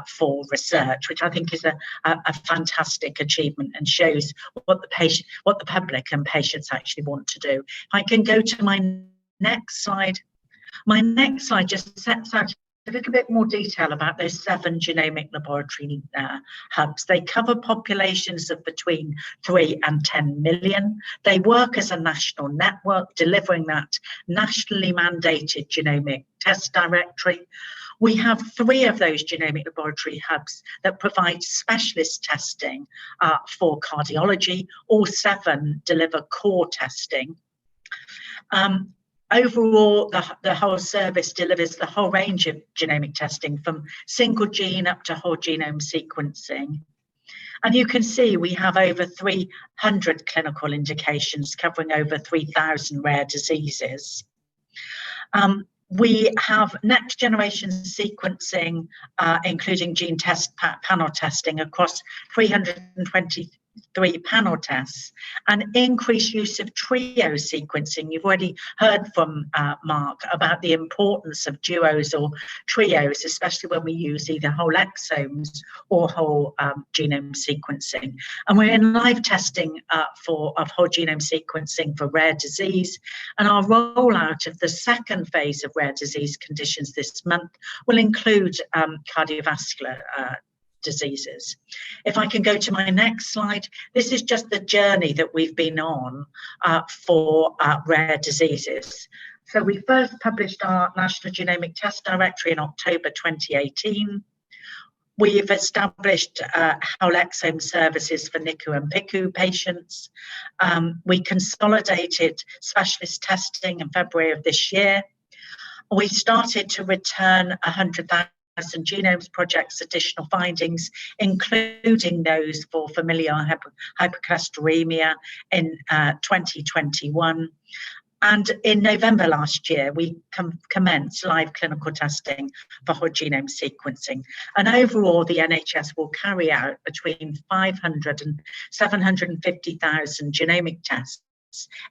for research, which I think is a fantastic achievement and shows what the public and patients actually want to do. If I can go to my next slide. My next slide just sets out a little bit more detail about those 7 genomic laboratory hubs. They cover populations of between 3 and 10 million. They work as a national network, delivering that nationally mandated genomic test directory. We have 3 of those genomic laboratory hubs that provide specialist testing for cardiology. All 7 deliver core testing. Overall, the whole service delivers the whole range of genomic testing from single gene up to whole genome sequencing. And you can see we have over 300 clinical indications covering over 3,000 rare diseases. We have next generation sequencing, including gene test panel testing across 323 panel tests, and increased use of trio sequencing. You've already heard from Mark about the importance of duos or trios, especially when we use either whole exomes or whole genome sequencing. And we're in live testing of whole genome sequencing for rare disease, and our rollout of the second phase of rare disease conditions this month will include cardiovascular diseases. If I can go to my next slide, this is just the journey that we've been on for rare diseases. So we first published our National Genomic Test Directory in October 2018. We've established whole exome services for NICU and PICU patients. We consolidated specialist testing in February of this year. We started to return 100,000 genomes projects additional findings, including those for familial hypercholesterolemia in 2021. And in November last year, we commenced live clinical testing for whole genome sequencing. And overall, the NHS will carry out between 500 and 750,000 genomic tests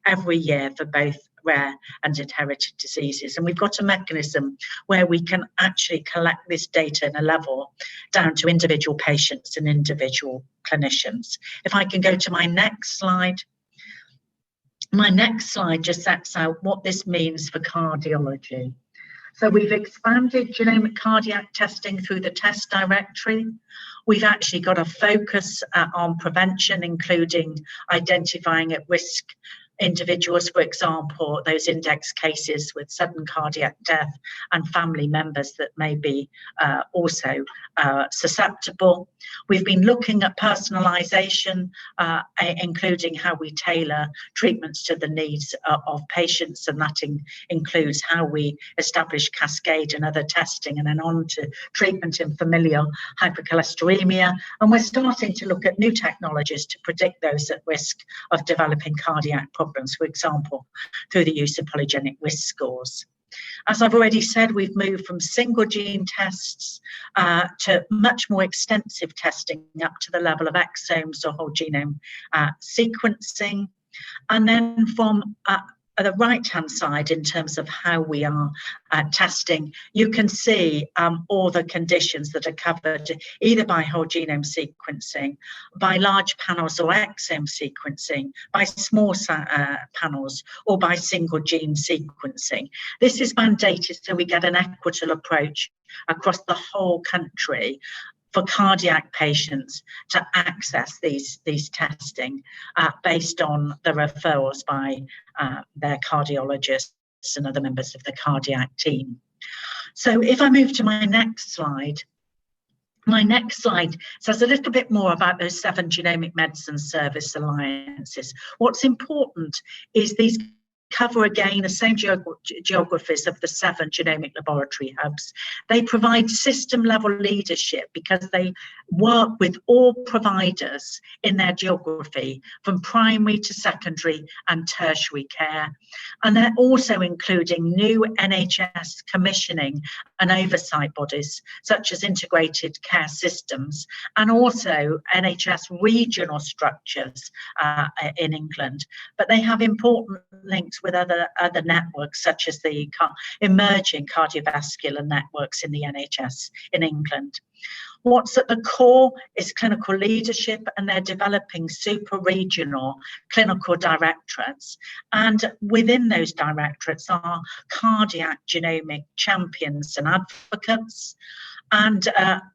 every year for both rare and inherited diseases. And we've got a mechanism where we can actually collect this data in a level down to individual patients and individual clinicians. If I can go to my next slide. My next slide just sets out what this means for cardiology. So we've expanded genomic cardiac testing through the test directory. We've actually got a focus on prevention, including identifying at risk individuals, for example, those index cases with sudden cardiac death and family members that may be also susceptible. We've been looking at personalisation, including how we tailor treatments to the needs of patients, and that includes how we establish cascade and other testing, and then on to treatment in familial hypercholesterolemia. And we're starting to look at new technologies to predict those at risk of developing cardiac problems, for example, through the use of polygenic risk scores. As I've already said, we've moved from single gene tests to much more extensive testing up to the level of exomes or whole genome sequencing. And then from the right-hand side, in terms of how we are testing, you can see all the conditions that are covered either by whole genome sequencing, by large panels or exome sequencing, by small panels, or by single gene sequencing. This is mandated so we get an equitable approach across the whole country for cardiac patients to access these testing based on the referrals by their cardiologists and other members of the cardiac team. So if I move to my next slide says a little bit more about those 7 genomic medicine service alliances. What's important is these cover again the same geographies of the 7 genomic laboratory hubs. They provide system level leadership because they work with all providers in their geography, from primary to secondary and tertiary care. And they're also including new NHS commissioning and oversight bodies, such as integrated care systems, and also NHS regional structures in England. But they have important links with other networks, such as the emerging cardiovascular networks in the NHS in England. What's at the core is clinical leadership, and they're developing super regional clinical directorates. And within those directorates are cardiac genomic champions and advocates. And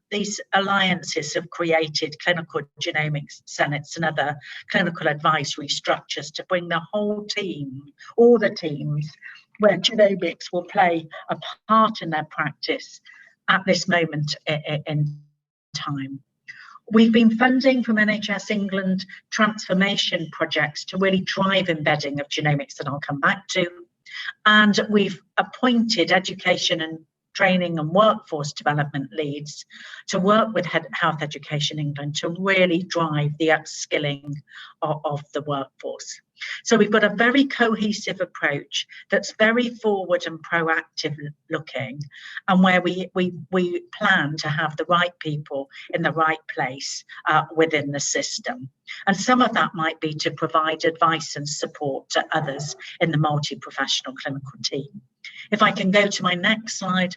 these alliances have created clinical genomics senates and other clinical advisory structures to bring the whole team, all the teams, where genomics will play a part in their practice at this moment in time. We've been funding from NHS England transformation projects to really drive embedding of genomics that I'll come back to. And we've appointed education and training and workforce development leads to work with Health Education England to really drive the upskilling of the workforce. So we've got a very cohesive approach that's very forward and proactive looking, and where we plan to have the right people in the right place within the system. And some of that might be to provide advice and support to others in the multi-professional clinical team. If I can go to my next slide.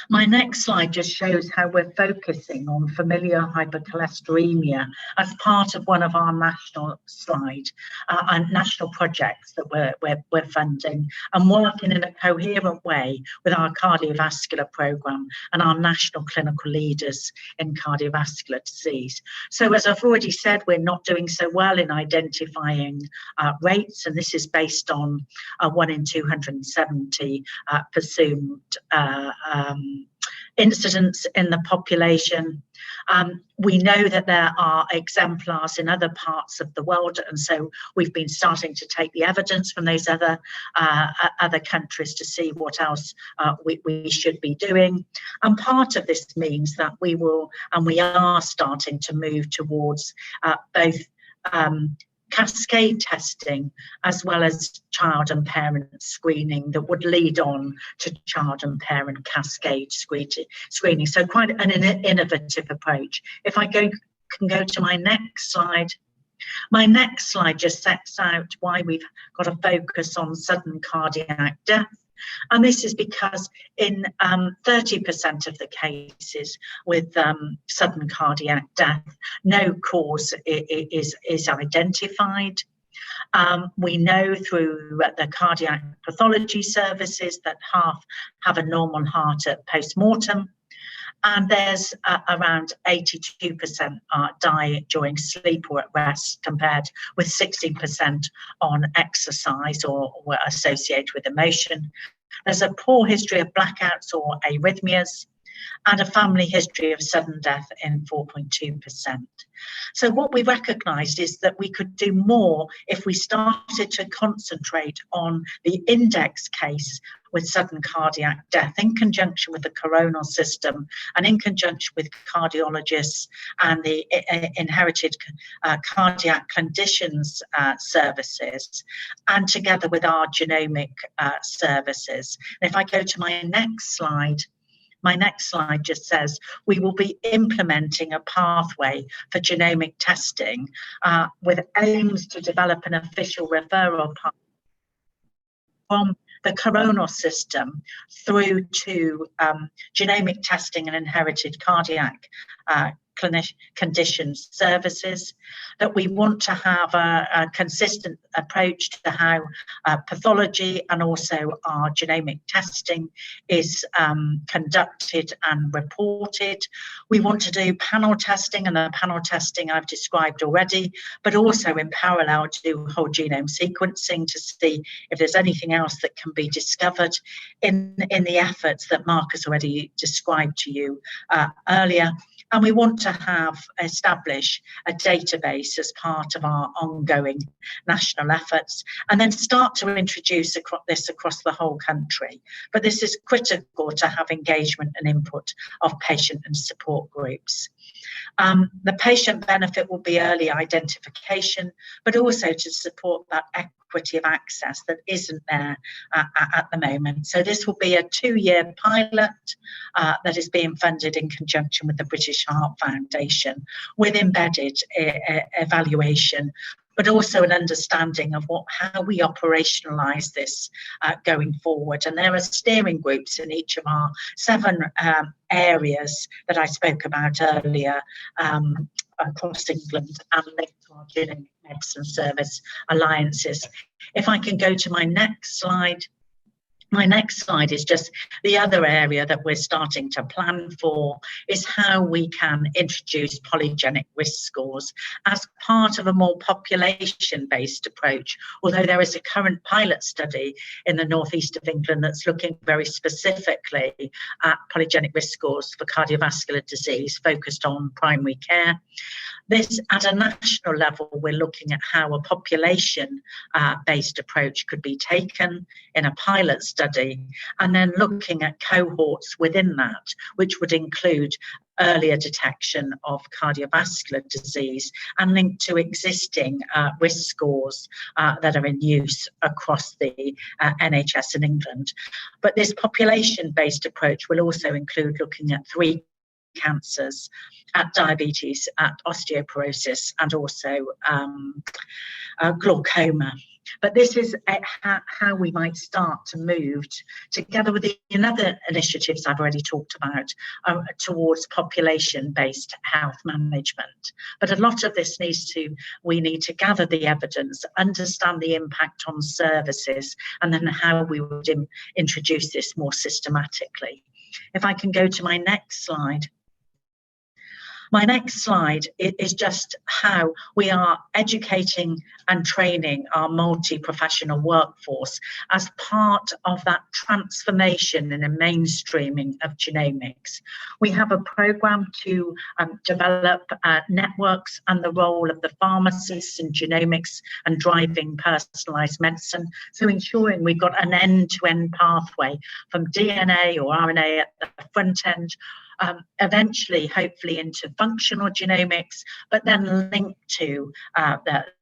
My next slide just shows how we're focusing on familial hypercholesterolemia as part of one of our national and national projects that we're funding, and working in a coherent way with our cardiovascular programme and our national clinical leaders in cardiovascular disease. So as I've already said, we're not doing so well in identifying rates, and this is based on 1 in 270 presumed incidents in the population. We know that there are exemplars in other parts of the world, and so we've been starting to take the evidence from those other countries to see what else we should be doing. And part of this means that we will, and we are starting to move towards both cascade testing as well as child and parent screening that would lead on to child and parent cascade screening. So quite an innovative approach. If I can go to my next slide. My next slide just sets out why we've got a focus on sudden cardiac death. And this is because in 30% of the cases with sudden cardiac death, no cause is identified. We know through the cardiac pathology services that half have a normal heart at post-mortem. And there's around 82% die during sleep or at rest, compared with 16% on exercise or associated with emotion. There's a poor history of blackouts or arrhythmias, and a family history of sudden death in 4.2%. So what we recognised is that we could do more if we started to concentrate on the index case with sudden cardiac death in conjunction with the coronal system and in conjunction with cardiologists and the inherited cardiac conditions services, and together with our genomic services. And if I go to my next slide, my next slide just says we will be implementing a pathway for genomic testing with aims to develop an official referral path from the coronal system through to genomic testing and inherited cardiac conditions services, that we want to have a consistent approach to how pathology and also our genomic testing is conducted and reported. We want to do panel testing, and the panel testing I've described already, but also in parallel do whole genome sequencing to see if there's anything else that can be discovered in the efforts that Mark has already described to you earlier. And we want to establish a database as part of our ongoing national efforts, and then start to introduce this across the whole country. But this is critical to have engagement and input of patient and support groups. The patient benefit will be early identification, but also to support that equity of access that isn't there at the moment. So this will be a 2-year pilot that is being funded in conjunction with the British Heart Foundation, with embedded evaluation, but also an understanding of how we operationalise this going forward. And there are steering groups in each of our 7 areas that I spoke about earlier across England, and linked to our Genomic Medicine Service alliances. If I can go to my next slide. My next slide is just the other area that we're starting to plan for, is how we can introduce polygenic risk scores as part of a more population-based approach, although there is a current pilot study in the northeast of England that's looking very specifically at polygenic risk scores for cardiovascular disease, focused on primary care. This, at a national level, we're looking at how a population-based approach could be taken in a pilot study, and then looking at cohorts within that, which would include earlier detection of cardiovascular disease and linked to existing risk scores that are in use across the NHS in England. But this population-based approach will also include looking at 3 cancers, at diabetes, at osteoporosis, and also glaucoma. But this is how we might start to move together with the other initiatives I've already talked about towards population-based health management. But a lot of this we need to gather the evidence, understand the impact on services, and then how we would introduce this more systematically. If I can go to my next slide. My next slide is just how we are educating and training our multi-professional workforce as part of that transformation and a mainstreaming of genomics. We have a programme to develop networks and the role of the pharmacists in genomics and driving personalised medicine. So ensuring we've got an end-to-end pathway from DNA or RNA at the front end, eventually, hopefully, into functional genomics, but then linked to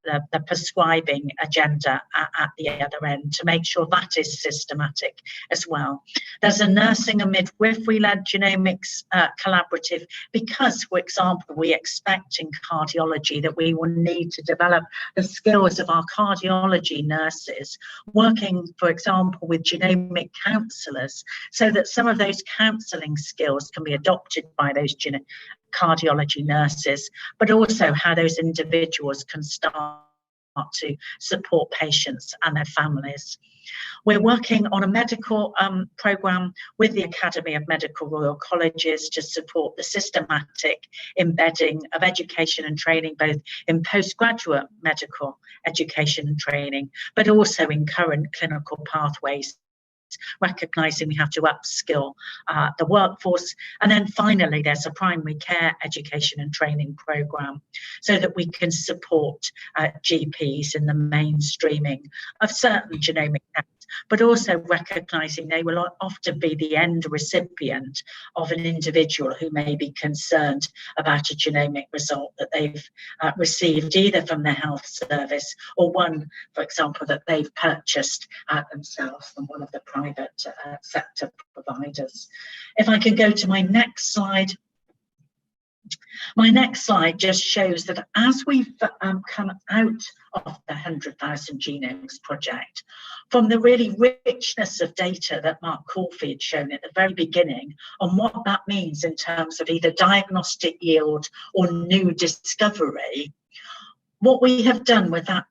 the prescribing agenda at the other end, to make sure that is systematic as well. There's a nursing and midwifery-led genomics collaborative, because, for example, we expect in cardiology that we will need to develop the skills of our cardiology nurses, working, for example, with genomic counsellors, so that some of those counselling skills can be adopted by those cardiology nurses, but also how those individuals can start to support patients and their families. We're working on a medical programme with the Academy of Medical Royal Colleges to support the systematic embedding of education and training, both in postgraduate medical education and training, but also in current clinical pathways, recognising we have to upskill the workforce. And then finally, there's a primary care education and training programme, so that we can support GPs in the mainstreaming of certain genomic tests, but also recognising they will often be the end recipient of an individual who may be concerned about a genomic result that they've received either from their health service, or one, for example, that they've purchased themselves from one of the private sector providers. If I can go to my next slide. My next slide just shows that as we've come out of the 100,000 Genomes project, from the really richness of data that Mark Caulfield had shown at the very beginning on what that means in terms of either diagnostic yield or new discovery, what we have done with that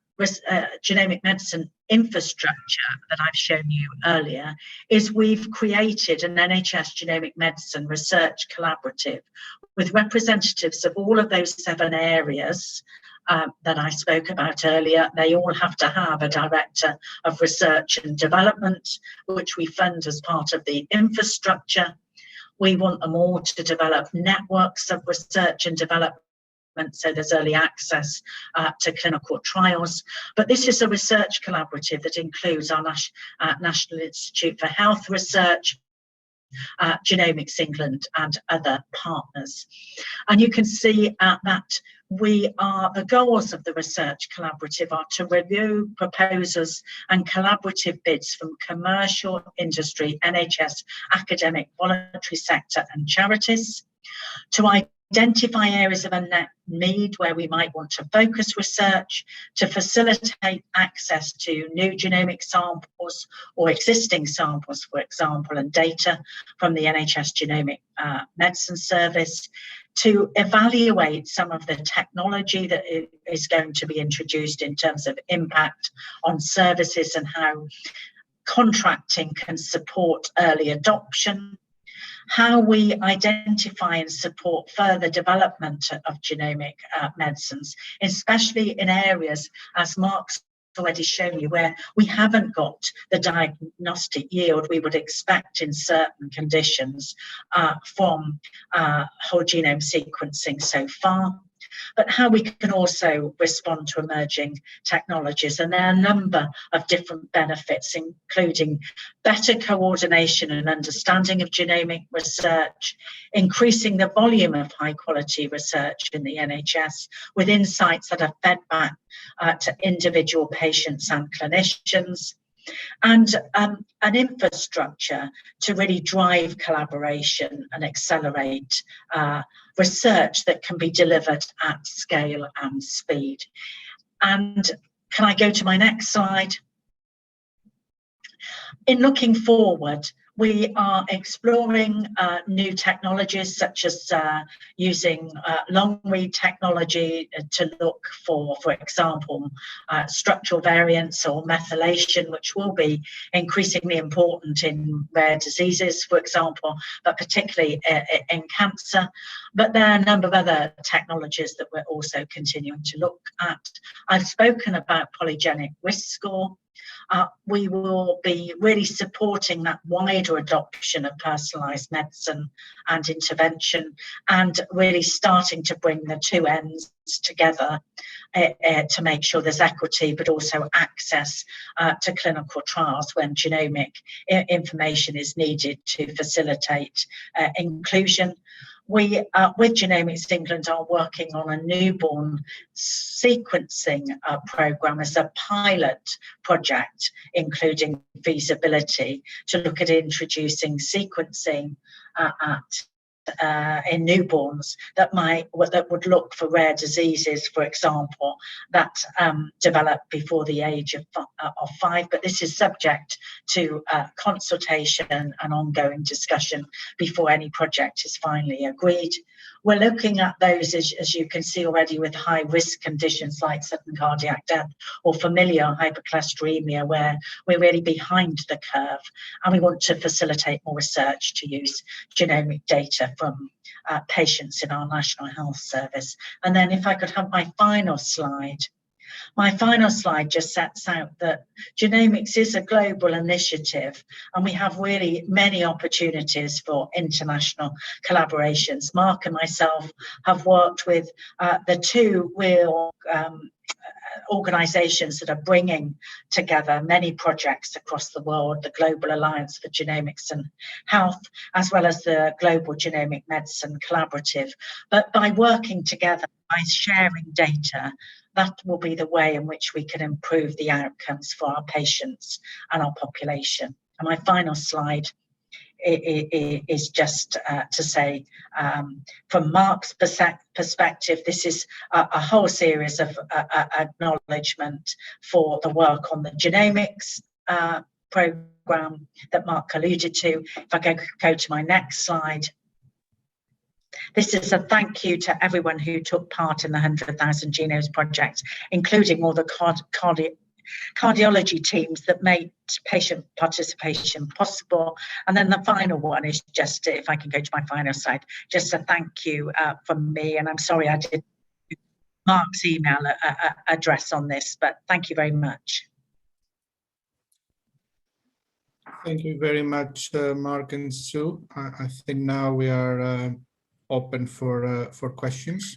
genomic medicine infrastructure that I've shown you earlier is we've created an NHS genomic medicine research collaborative with representatives of all of those 7 areas that I spoke about earlier. They all have to have a director of research and development, which we fund as part of the infrastructure. We want them all to develop networks of research and development, so there's early access to clinical trials. But this is a research collaborative that includes our National Institute for Health Research, Genomics England and other partners. And you can see that the goals of the research collaborative are to review proposals and collaborative bids from commercial, industry, NHS, academic, voluntary sector and charities, to identify areas of unmet need where we might want to focus research, to facilitate access to new genomic samples or existing samples, for example, and data from the NHS Genomic Medicine Service, to evaluate some of the technology that is going to be introduced in terms of impact on services and how contracting can support early adoption, how we identify and support further development of genomic medicines, especially in areas, as Mark's already shown you, where we haven't got the diagnostic yield we would expect in certain conditions from whole genome sequencing so far, but how we can also respond to emerging technologies. And there are a number of different benefits, including better coordination and understanding of genomic research, increasing the volume of high quality research in the NHS with insights that are fed back to individual patients and clinicians, and an infrastructure to really drive collaboration and accelerate research that can be delivered at scale and speed. And can I go to my next slide? In looking forward, we are exploring new technologies such as using long read technology to look for example, structural variants or methylation, which will be increasingly important in rare diseases, for example, but particularly in cancer. But there are a number of other technologies that we're also continuing to look at. I've spoken about polygenic risk score. We will be really supporting that wider adoption of personalised medicine and intervention, and really starting to bring the two ends together to make sure there's equity, but also access to clinical trials when genomic information is needed to facilitate inclusion. We, with Genomics England, are working on a newborn sequencing programme as a pilot project, including feasibility, to look at introducing sequencing in newborns that would look for rare diseases, for example, that develop before the age of 5. But this is subject to consultation and ongoing discussion before any project is finally agreed. We're looking at those, as you can see already, with high risk conditions like sudden cardiac death or familial hypercholesteremia, where we're really behind the curve, and we want to facilitate more research to use genomic data from patients in our National Health Service. And then if I could have my final slide. My final slide just sets out that genomics is a global initiative, and we have really many opportunities for international collaborations. Mark and myself have worked with the two real organisations that are bringing together many projects across the world, the Global Alliance for Genomics and Health, as well as the Global Genomic Medicine Collaborative. But by working together, by sharing data, that will be the way in which we can improve the outcomes for our patients and our population. And my final slide is just to say, from Mark's perspective, this is a whole series of acknowledgement for the work on the genomics programme that Mark alluded to. If I go to my next slide. This is a thank you to everyone who took part in the 100,000 Genomes project, including all the cardiology teams that made patient participation possible. And then the final one is just, if I can go to my final slide, just a thank you from me. And I'm sorry I did Mark's email address on this, but thank you very much. Thank you very much, Mark and Sue. I think now we are open for questions.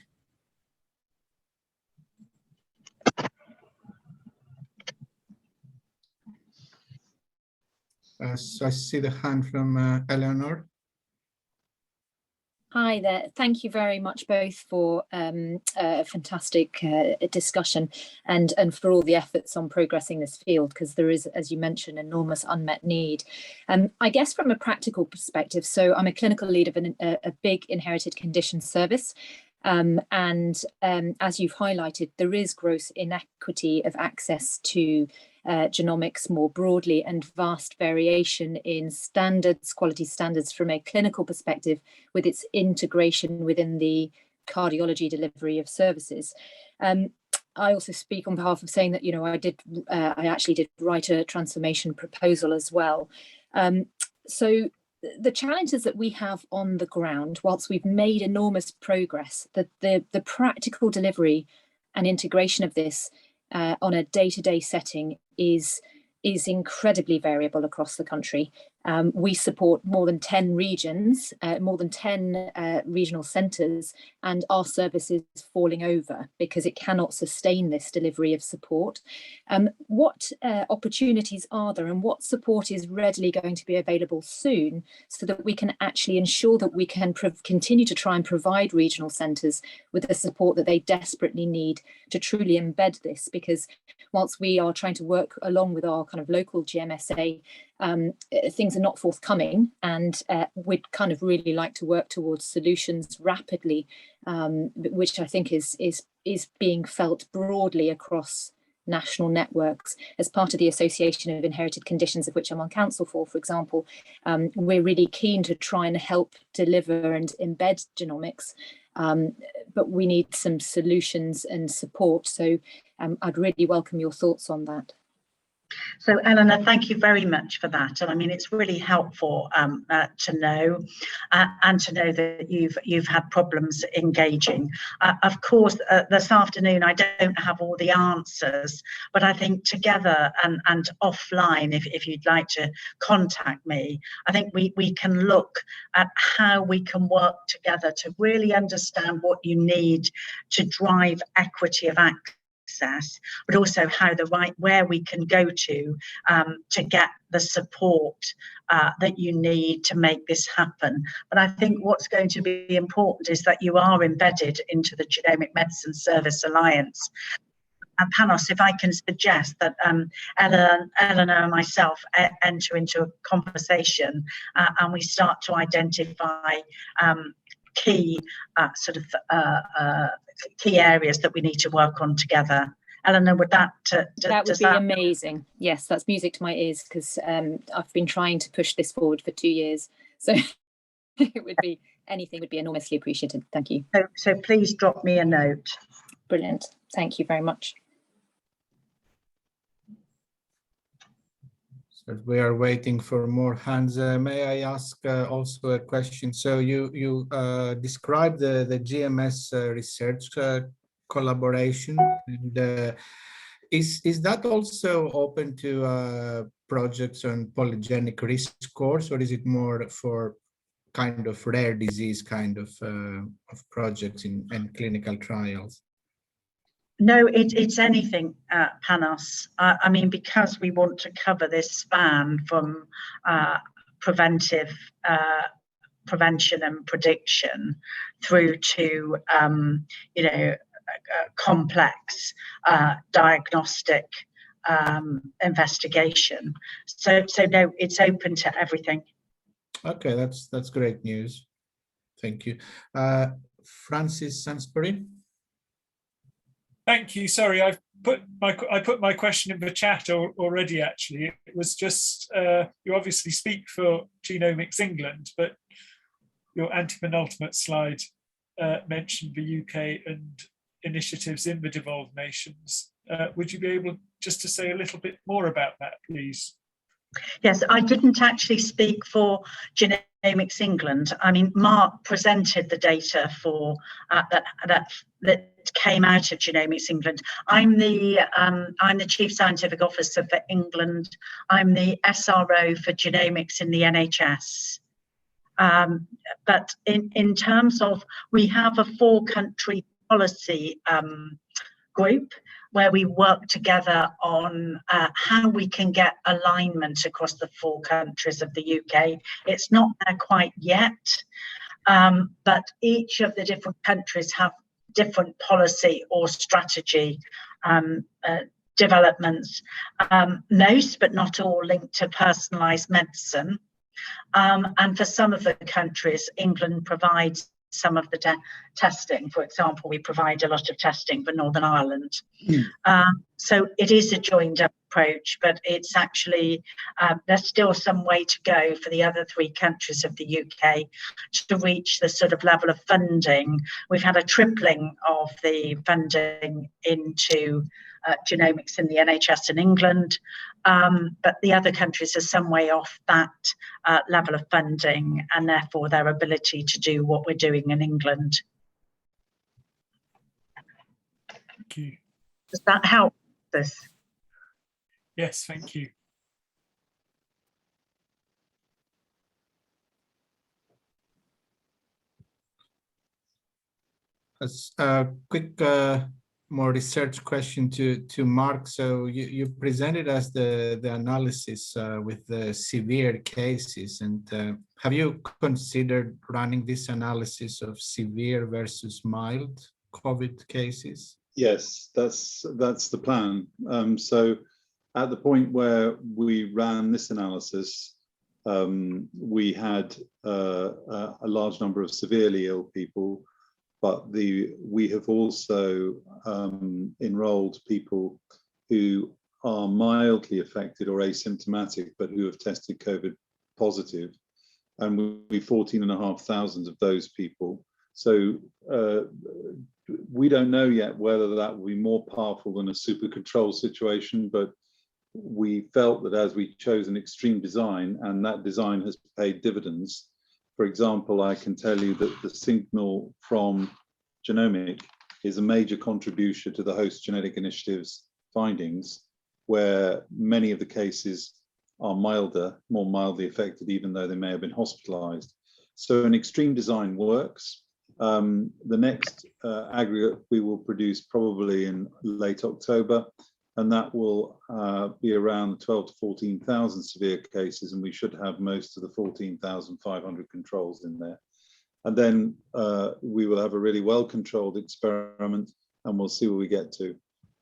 So I see the hand from Eleanor. Hi there. Thank you very much both for a fantastic discussion and for all the efforts on progressing this field, because there is, as you mentioned, enormous unmet need. I guess from a practical perspective, so I'm a clinical lead of a big inherited condition service. As you've highlighted, there is gross inequity of access to genomics more broadly, and vast variation in standards, quality standards from a clinical perspective, with its integration within the cardiology delivery of services. I also speak on behalf of saying that, you know, I actually did write a transformation proposal as well. So the challenges that we have on the ground, whilst we've made enormous progress, the practical delivery and integration of this on a day-to-day setting is incredibly variable across the country. We support more than 10 regions, more than 10 regional centres, and our service is falling over because it cannot sustain this delivery of support. What opportunities are there, and what support is readily going to be available soon, so that we can actually ensure that we can continue to try and provide regional centres with the support that they desperately need to truly embed this? Because whilst we are trying to work along with our kind of local GMSA, things are not forthcoming, and we'd kind of really like to work towards solutions rapidly, which I think is being felt broadly across national networks. As part of the Association of Inherited Conditions, of which I'm on council for example, we're really keen to try and help deliver and embed genomics, but we need some solutions and support. So I'd really welcome your thoughts on that. So Eleanor, thank you very much for that. And I mean, it's really helpful to know and to know that you've had problems engaging. Of course, this afternoon, I don't have all the answers, but I think together and offline, if you'd like to contact me, I think we can look at how we can work together to really understand what you need to drive equity of access, but also where we can go to get the support that you need to make this happen. But I think what's going to be important is that you are embedded into the Genomic Medicine Service Alliance. And Panos, if I can suggest that Eleanor and myself enter into a conversation and we start to identify key key areas that we need to work on together. Eleanor, would that be amazing? Yes, that's music to my ears, because I've been trying to push this forward for 2 years, so anything would be enormously appreciated. Thank you. So please drop me a note. Brilliant. Thank you very much. So we are waiting for more hands. May I ask also a question? So you described the GMS research collaboration, and is that also open to projects on polygenic risk scores, or is it more for kind of rare disease kind of projects and clinical trials? No, it's anything, Panos. I mean, because we want to cover this span from prevention and prediction through to, complex diagnostic investigation. So no, it's open to everything. Okay, that's great news. Thank you. Francis Sansbury. Thank you. Sorry, I put my question in the chat already. Actually, it was just you obviously speak for Genomics England, but your antepenultimate slide mentioned the UK and initiatives in the devolved nations. Would you be able just to say a little bit more about that, please? Yes, I didn't actually speak for Genomics England. I mean, Mark presented the data for that came out of Genomics England. I'm the Chief Scientific Officer for England. I'm the SRO for Genomics in the NHS. But in terms of, we have a 4-country policy group where we work together on how we can get alignment across the 4 countries of the UK. It's not there quite yet, but each of the different countries have different policy or strategy developments, most but not all linked to personalised medicine. And for some of the countries, England provides some of the testing. For example, we provide a lot of testing for Northern Ireland. So it is a joined up approach, but it's actually, there's still some way to go for the other 3 countries of the UK to reach the sort of level of funding. We've had a tripling of the funding into genomics in the NHS in England, but the other countries are some way off that level of funding, and therefore their ability to do what we're doing in England. Thank you. Does that help this? Yes, thank you. As a quick more research question to Mark. So you presented us the analysis with the severe cases, and have you considered running this analysis of severe versus mild COVID cases? Yes, that's the plan. So at the point where we ran this analysis, we had a large number of severely ill people, but we have also enrolled people who are mildly affected or asymptomatic, but who have tested COVID positive, and we 14,500 of those people. So we don't know yet whether that will be more powerful than a super control situation, but we felt that as we chose an extreme design, and that design has paid dividends. For example, I can tell you that the signal from Genomic is a major contribution to the Host Genetic Initiative's findings, where many of the cases are milder, more mildly affected, even though they may have been hospitalized. So an extreme design works. The next aggregate we will produce probably in late October, and that will be around 12 to 14,000 severe cases, and we should have most of the 14,500 controls in there. And then we will have a really well-controlled experiment, and we'll see where we get to.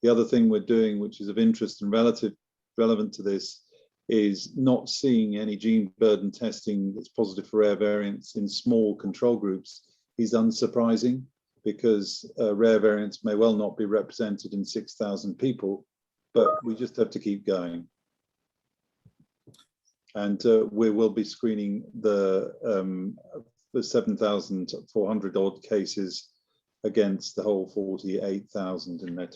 The other thing we're doing, which is of interest and relevant to this, is not seeing any gene burden testing that's positive for rare variants in small control groups is unsurprising, because rare variants may well not be represented in 6,000 people, but we just have to keep going. And we will be screening the 7,400 odd cases against the whole 48,000 in their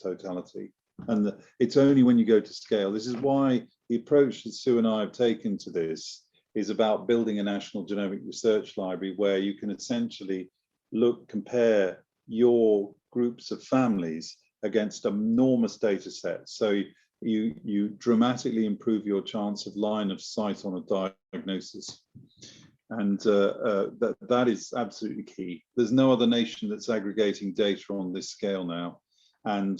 totality. And it's only when you go to scale. This is why the approach that Sue and I have taken to this is about building a national genomic research library where you can essentially compare your groups of families against enormous data sets. So you dramatically improve your chance of line of sight on a diagnosis. And that is absolutely key. There's no other nation that's aggregating data on this scale now. And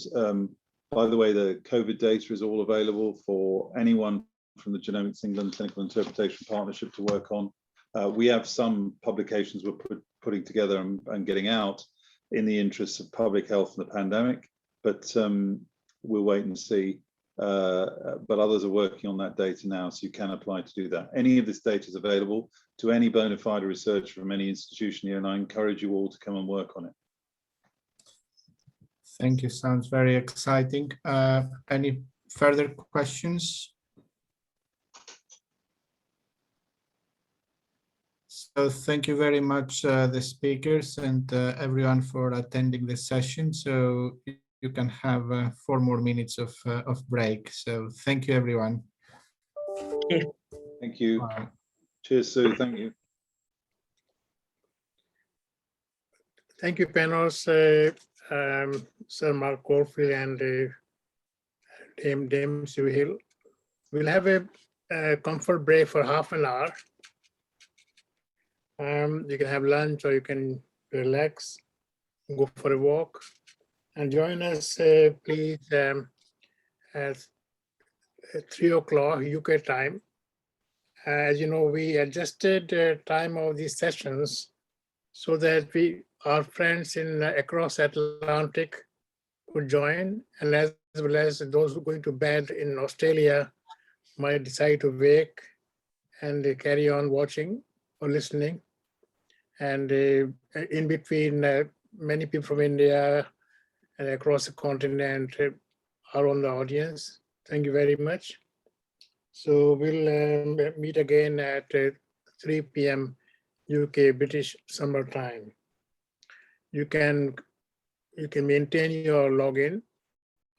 by the way, the COVID data is all available for anyone from the Genomics England Clinical Interpretation Partnership to work on. We have some publications we're putting together and getting out in the interests of public health and the pandemic, but we'll wait and see. But others are working on that data now, so you can apply to do that. Any of this data is available to any bona fide researcher from any institution here, and I encourage you all to come and work on it. Thank you, sounds very exciting. Any further questions? So thank you very much, the speakers and everyone for attending this session. So you can have 4 more minutes of break. So thank you, everyone. you. Thank you. Bye. Cheers, Sue. Thank you. Thank you, panels, Sir Mark Corfield and Dame Sue Hill. We'll have a comfort break for half an hour. You can have lunch or you can relax, go for a walk, and join us, please, at 3 o'clock UK time. As you know, we adjusted the time of these sessions so that our friends in across Atlantic could join, and as well as those who are going to bed in Australia might decide to wake and carry on watching or listening. And in between, many people from India and across the continent are on the audience. Thank you very much. So we'll meet again at 3 p.m. UK British Summer Time. You can maintain your login,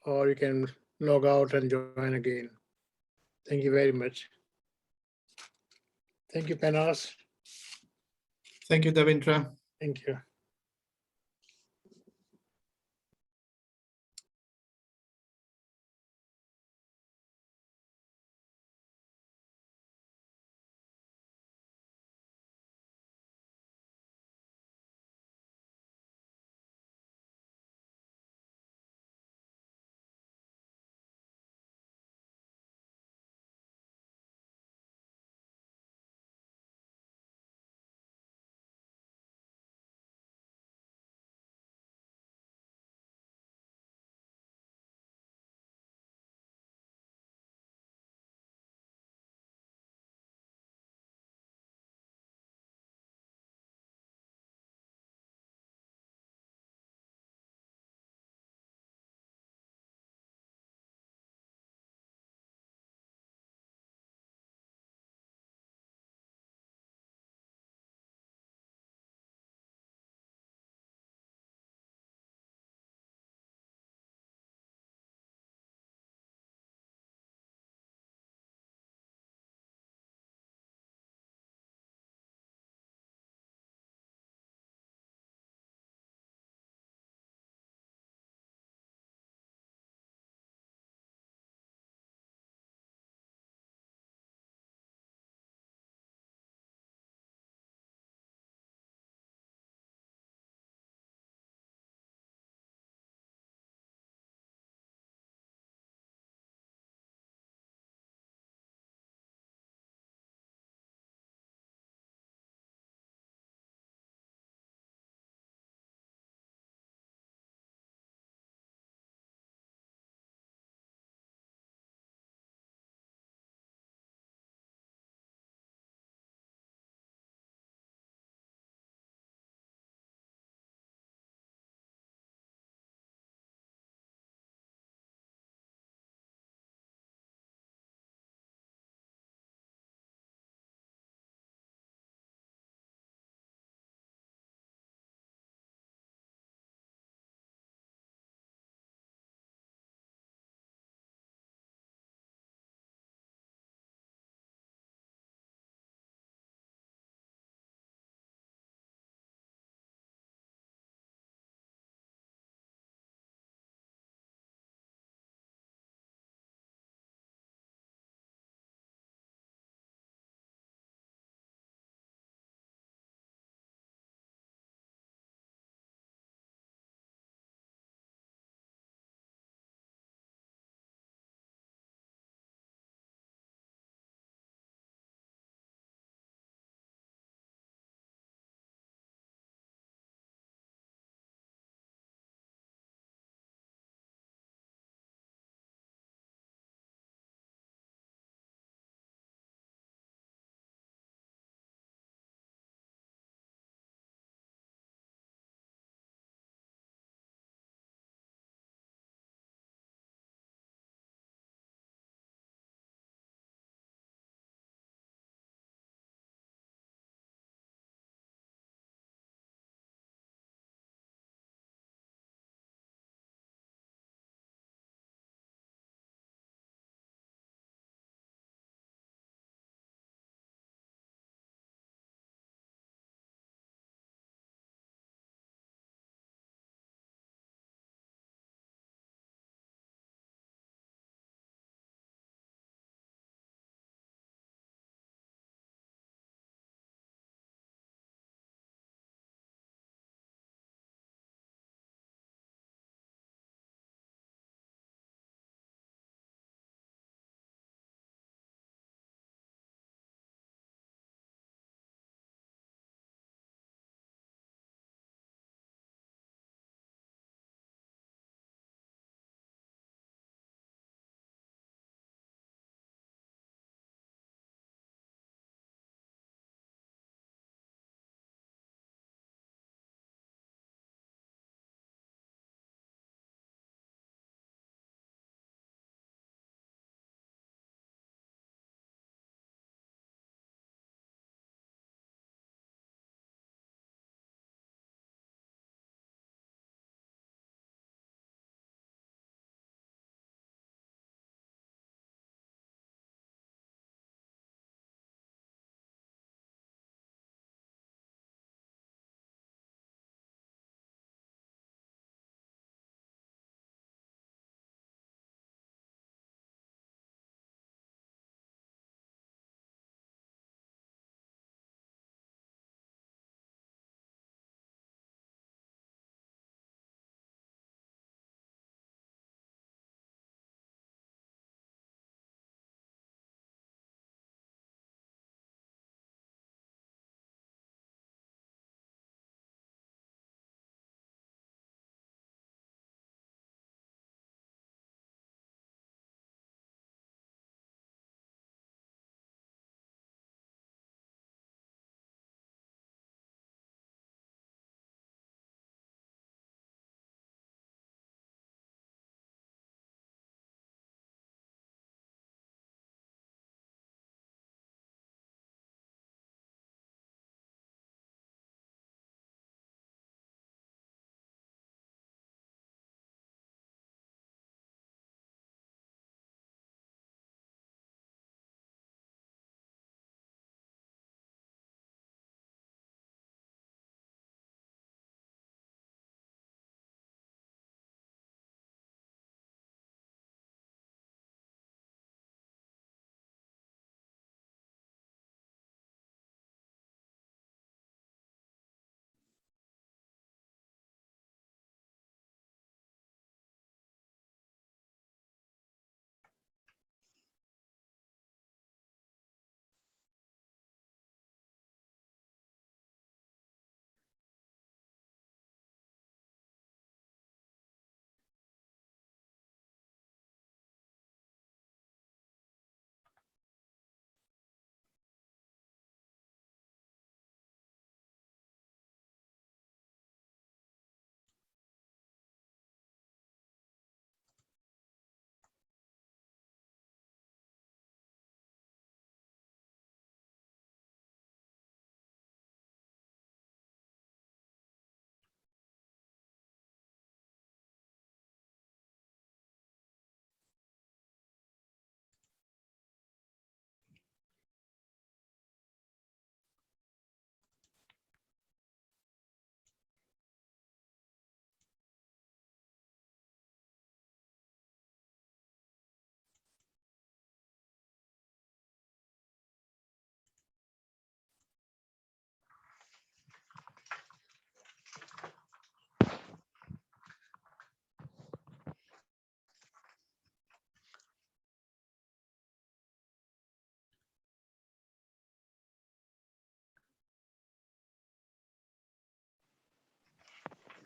or you can log out and join again. Thank you very much. Thank you, Panos. Thank you, Davindra. Thank you.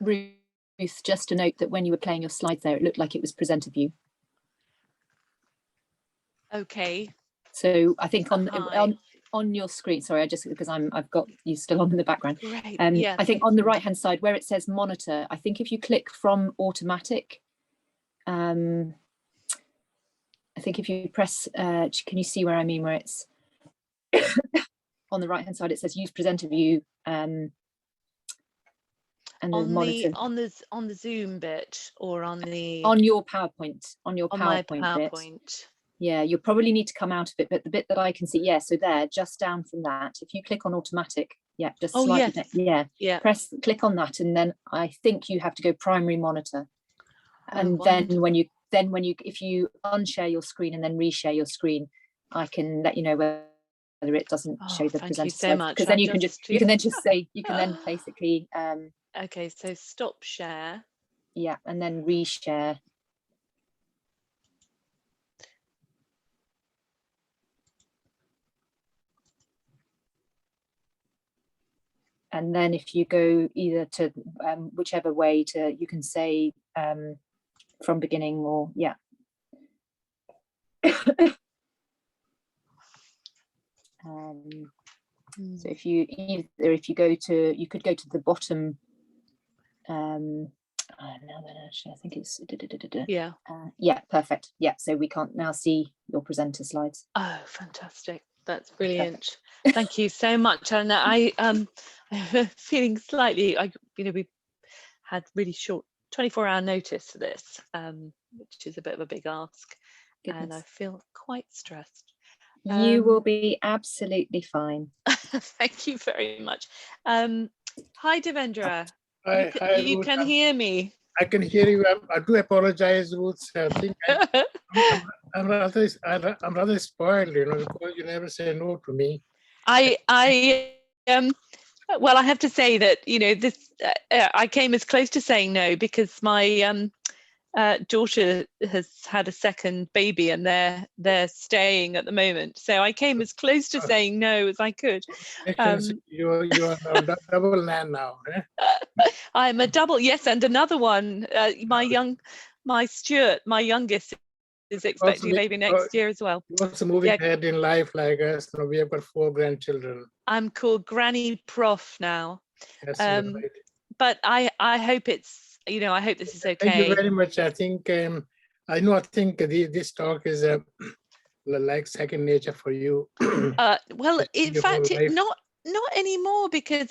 Ruth, just to note that when you were playing your slides there, it looked like it was presenter view. Okay. So I think Hi. on your screen, sorry, because I've got you still on in the background. Great. I think on the right hand side where it says monitor, I think if you click from automatic, I think if you press, can you see where I mean, where it's on the right hand side, it says use presenter view, and on the monitor on the Zoom bit, or on your PowerPoint, on my PowerPoint bit. PowerPoint. Yeah, you'll probably need to come out of it, but the bit that I can see, yeah, so there, just down from that, if you click on automatic, yeah, just slightly, yeah, click on that, and then I think you have to go primary monitor, and then if you unshare your screen and then reshare your screen, I can let you know whether it doesn't show the presenter slides, because then you can basically okay, so stop share, yeah, and then reshare. And then if you go either to whichever way you can say from beginning, or yeah. So if you you could go to the bottom. Actually, I think it's yeah. Yeah, perfect. Yeah, so we can't now see your presenter slides. Oh, fantastic. That's brilliant. Thank you so much. And I'm feeling slightly, we had really short 24-hour notice for this, which is a bit of a big ask. Goodness. And I feel quite stressed. You will be absolutely fine. Thank you very much. Hi, Devendra. Hi, you Ruth. can hear me. I can hear you. I do apologize, Ruth. I think I'm rather spoiled, because you never say no to me. Well, I have to say that this I came as close to saying no because my daughter has had a second baby and they're staying at the moment, so I came as close to saying no as I could. You're a double nan now, eh? I'm a double, yes, and another one. My Stuart, my youngest, is expecting a baby next year as well. You're also moving ahead in life like us. We have got 4 grandchildren. I'm called Granny Prof now. Yes, right. But I hope it's, I hope this is okay. Thank you very much. I think this talk is like second nature for you. Well, in fact, not anymore, because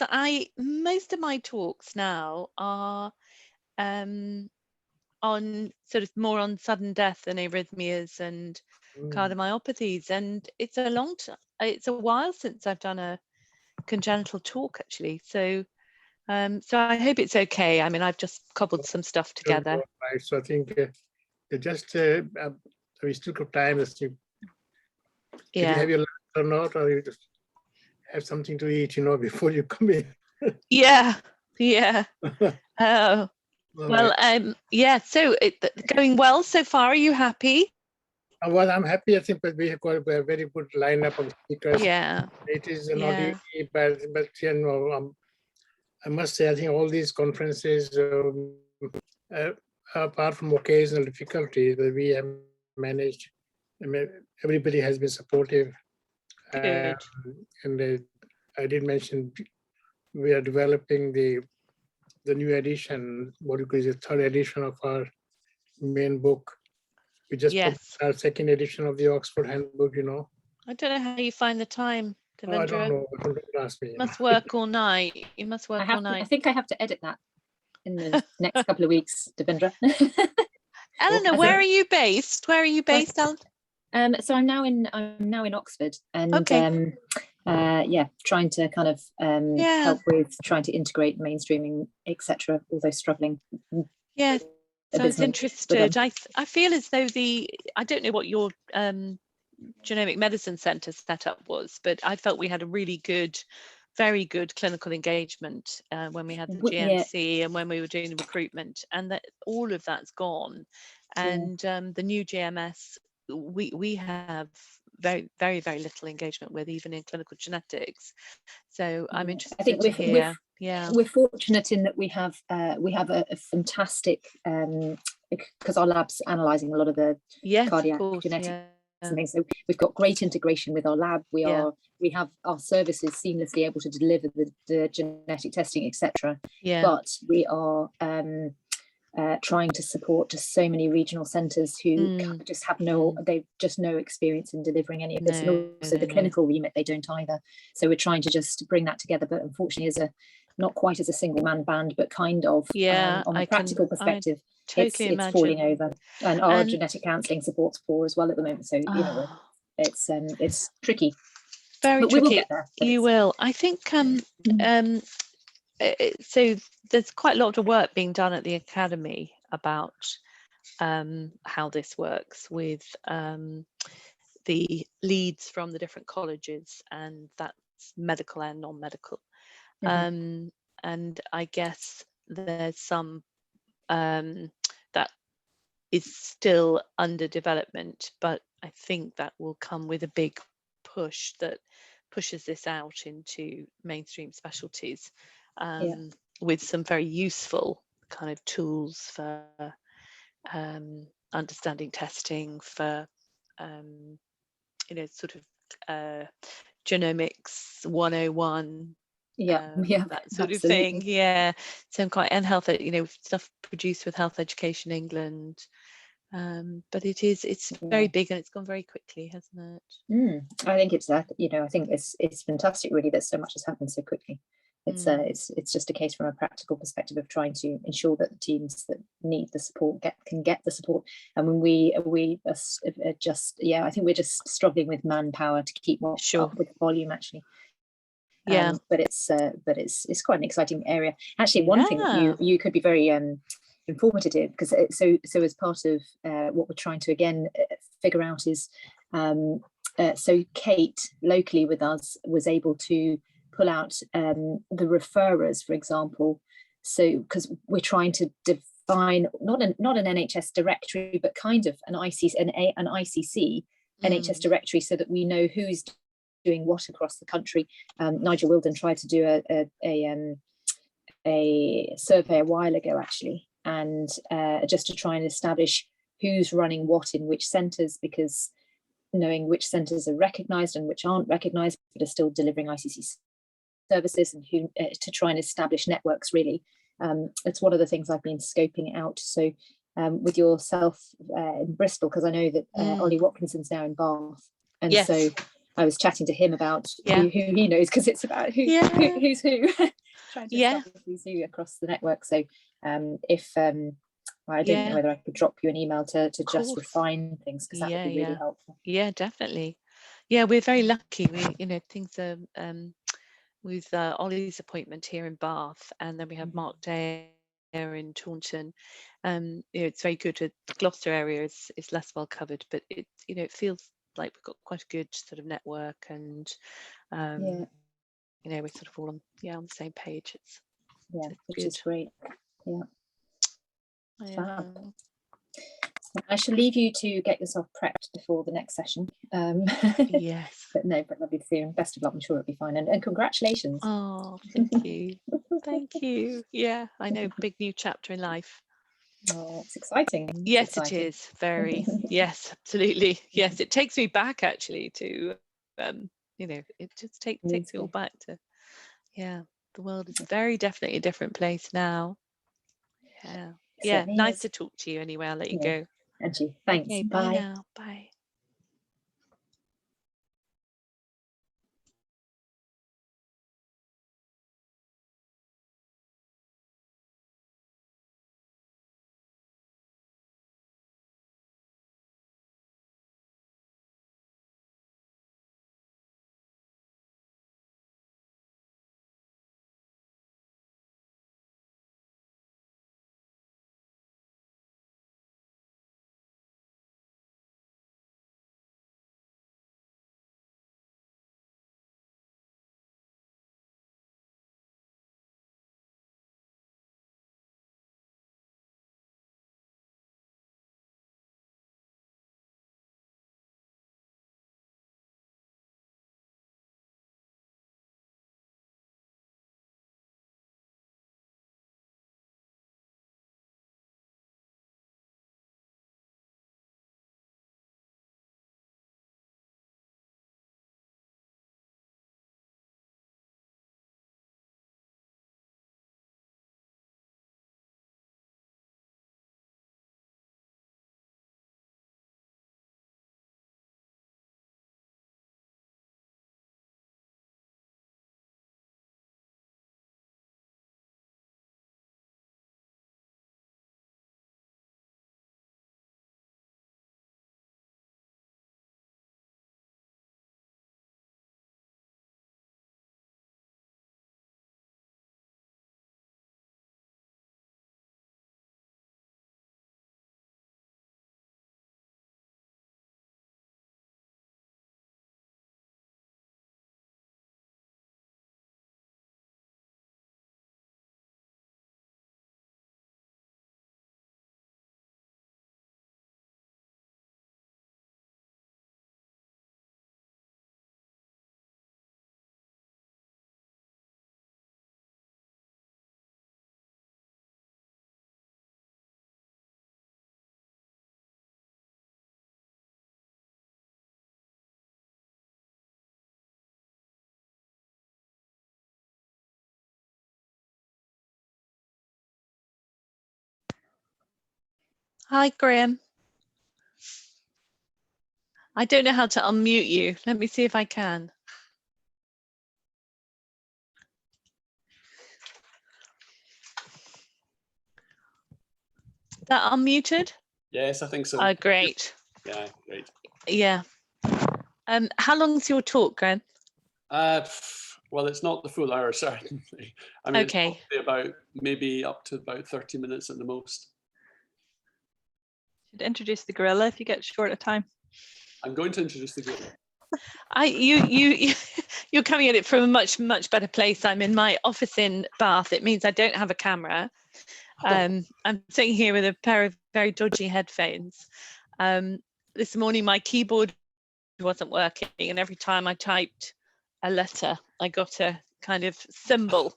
most of my talks now are on sort of more on sudden death and arrhythmias and cardiomyopathies, and it's a while since I've done a congenital talk actually, so I hope it's okay. I mean, I've just cobbled some stuff together. Right, so I think we still got time. Did you have your lunch or not, or you just have something to eat, before you come in? Yeah. Oh. Well, yeah, so going well so far. Are you happy? Well, I'm happy. I think that we have got a very good lineup of speakers. Yeah. It is not easy, but I must say, I think all these conferences, apart from occasional difficulties that we have managed, everybody has been supportive. Good. And I did mention we are developing the new edition, what you call the 3rd edition of our main book. We just put our 2nd edition of the Oxford Handbook, I don't know how you find the time, Devendra. I don't know. Don't ask me. You must work all night. You must work all night. I think I have to edit that in the next couple of weeks, Devendra. Eleanor, where are you based? Where are you based, Eleanor? So I'm now in Oxford, and trying to kind of help with trying to integrate mainstreaming, etc. Although struggling. Yeah, so I was interested. I feel as though I don't know what your genomic medicine centre setup was, but I felt we had a really good, very good clinical engagement when we had the GMC and when we were doing the recruitment, and that all of that's gone. And the new GMS, we have very, very, very little engagement with, even in clinical genetics. So I'm interested I think to hear. We're fortunate in that we have a fantastic, because our lab's analysing a lot of the cardiac genetics and things. So we've got great integration with our lab. We have our services seamlessly able to deliver the genetic testing, etc. But we are trying to support just so many regional centres who just have they've just no experience in delivering any of this, and also the clinical remit they don't either. So we're trying to just bring that together, but unfortunately not quite as a single man band, but kind of on a practical perspective, it's falling over, and our genetic counselling support's poor as well at the moment. So it's tricky. Very but tricky. We will get there. You will. I think so there's quite a lot of work being done at the academy about how this works with the leads from the different colleges, and that's medical and non-medical. And I guess there's some that is still under development, but I think that will come with a big push that pushes this out into mainstream specialties, with some very useful kind of tools for understanding testing, for sort of genomics 101, that sort of thing. So and health, stuff produced with Health Education England, but it's very big, and it's gone very quickly, hasn't it? I think it's that, I think it's fantastic really that so much has happened so quickly. It's just a case from a practical perspective of trying to ensure that the teams that need the support can get the support. And when we are just I think we're just struggling with manpower to keep up with the volume actually. But it's quite an exciting area. Actually, one thing that you could be very informative, because so as part of what we're trying to again figure out is so Kate locally with us was able to pull out the referrers, for example. So because we're trying to define not an NHS directory, but kind of an ICC NHS directory, so that we know who's doing what across the country. Nigel Wilden tried to do a survey a while ago actually, and just to try and establish who's running what in which centres, because knowing which centres are recognised and which aren't recognised but are still delivering ICC services, and who to try and establish networks really. It's one of the things I've been scoping out. So with yourself in Bristol, because I know that Ollie Watkinson's now in Bath, and so I was chatting to him about who he knows, because it's about who's who, trying to establish who's who across the network. So if I don't know whether I could drop you an email to just refine things, because that would be really helpful. Definitely. We're very lucky. We things are with Ollie's appointment here in Bath, and then we have Mark Day in Taunton. It's very good. The Gloucester area is less well covered, but it feels like we've got quite a good sort of network, and we're sort of all on the same page. It's which is great. I shall leave you to get yourself prepped before the next session. But lovely to see you, and best of luck. I'm sure it'll be fine, and congratulations. Oh, thank you. Thank you. I know, big new chapter in life. Oh, it's exciting. Yes, it is very. Yes, absolutely. Yes, it takes me back actually to it just takes me all back to the world is very definitely a different place now. Nice to talk to you anyway. I'll let you go. And you. Thanks. Okay, bye now. Bye. Hi, Graham. I don't know how to unmute you. Let me see if I can. Is that unmuted? Yes, I think so. Oh, great. Yeah, great. Yeah. How long's your talk, Graham? Well, it's not the full hour, certainly. I mean, Okay. it's probably about maybe up to about 30 minutes at the most. Should introduce the gorilla if you get short of time. I'm going to introduce the gorilla. You're coming at it from a much better place. I'm in my office in Bath. It means I don't have a camera. I'm sitting here with a pair of very dodgy headphones. This morning my keyboard wasn't working, and every time I typed a letter, I got a kind of symbol.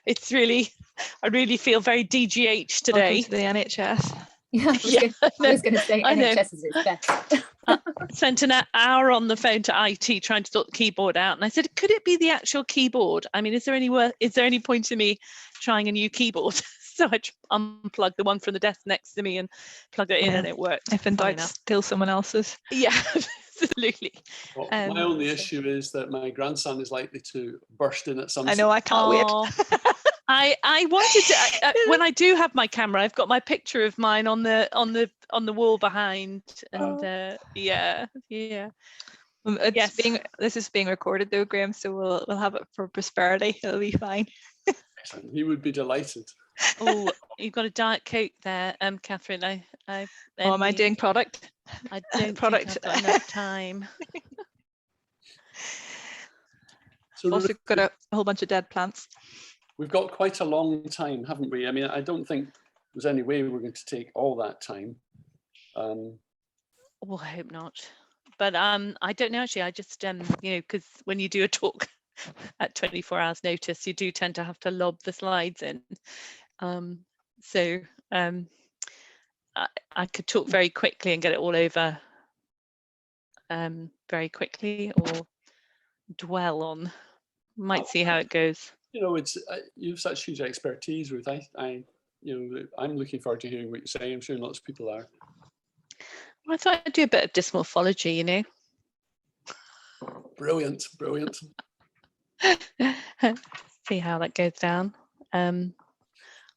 It's really, I really feel very DGH today. Welcome to the NHS. Yeah, I was going to say NHS is its best. I spent an hour on the phone to IT trying to sort the keyboard out, and I said, could it be the actual keyboard? I mean, is there any point in me trying a new keyboard? So I unplugged the one from the desk next to me and plugged it in, and it worked. If in doubt, steal someone else's. Yeah, absolutely. Well, my only issue is that my grandson is likely to burst in at some I know, I can't wait. I wanted to when I do have my camera, I've got my picture of mine on the wall behind, and yeah. It's this is being recorded though, Graham, so we'll have it for prosperity. It'll be fine. He would be delighted. Oh, you've got a Diet Coke there, Catherine. Am I doing product? I don't think I've got enough time. So also got a whole bunch of dead plants. We've got quite a long time, haven't we? I mean, I don't think there's any way we're going to take all that time. Well, I hope not. But I don't know, actually. I just, you know, because when you do a talk at 24 hours notice, you do tend to have to lob the slides in. I could talk very quickly and get it all over very quickly, or dwell on. Might see how it goes. You know, it's you have such huge expertise, Ruth. I'm looking forward to hearing what you say. I'm sure lots of people are. Well, I thought I'd do a bit of dysmorphology, you know. Brilliant, brilliant. See how that goes down.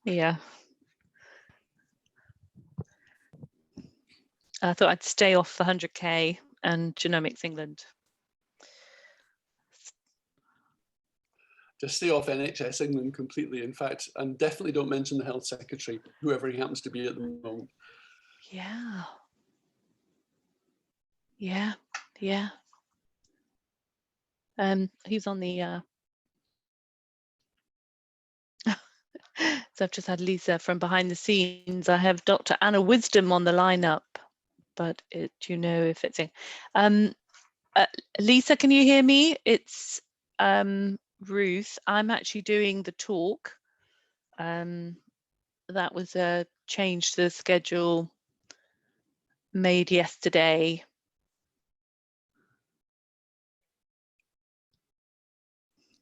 Yeah. I thought I'd stay off the 100K and Genomics England. Just stay off NHS England completely, in fact, and definitely don't mention the Health Secretary, whoever he happens to be at the moment. Yeah. Yeah, yeah. He's on the so I've just had Lisa from behind the scenes. I have Dr. Anna Wisdom on the lineup, but do you know if it's in? Lisa, can you hear me? It's Ruth. I'm actually doing the talk. That was a change to the schedule made yesterday.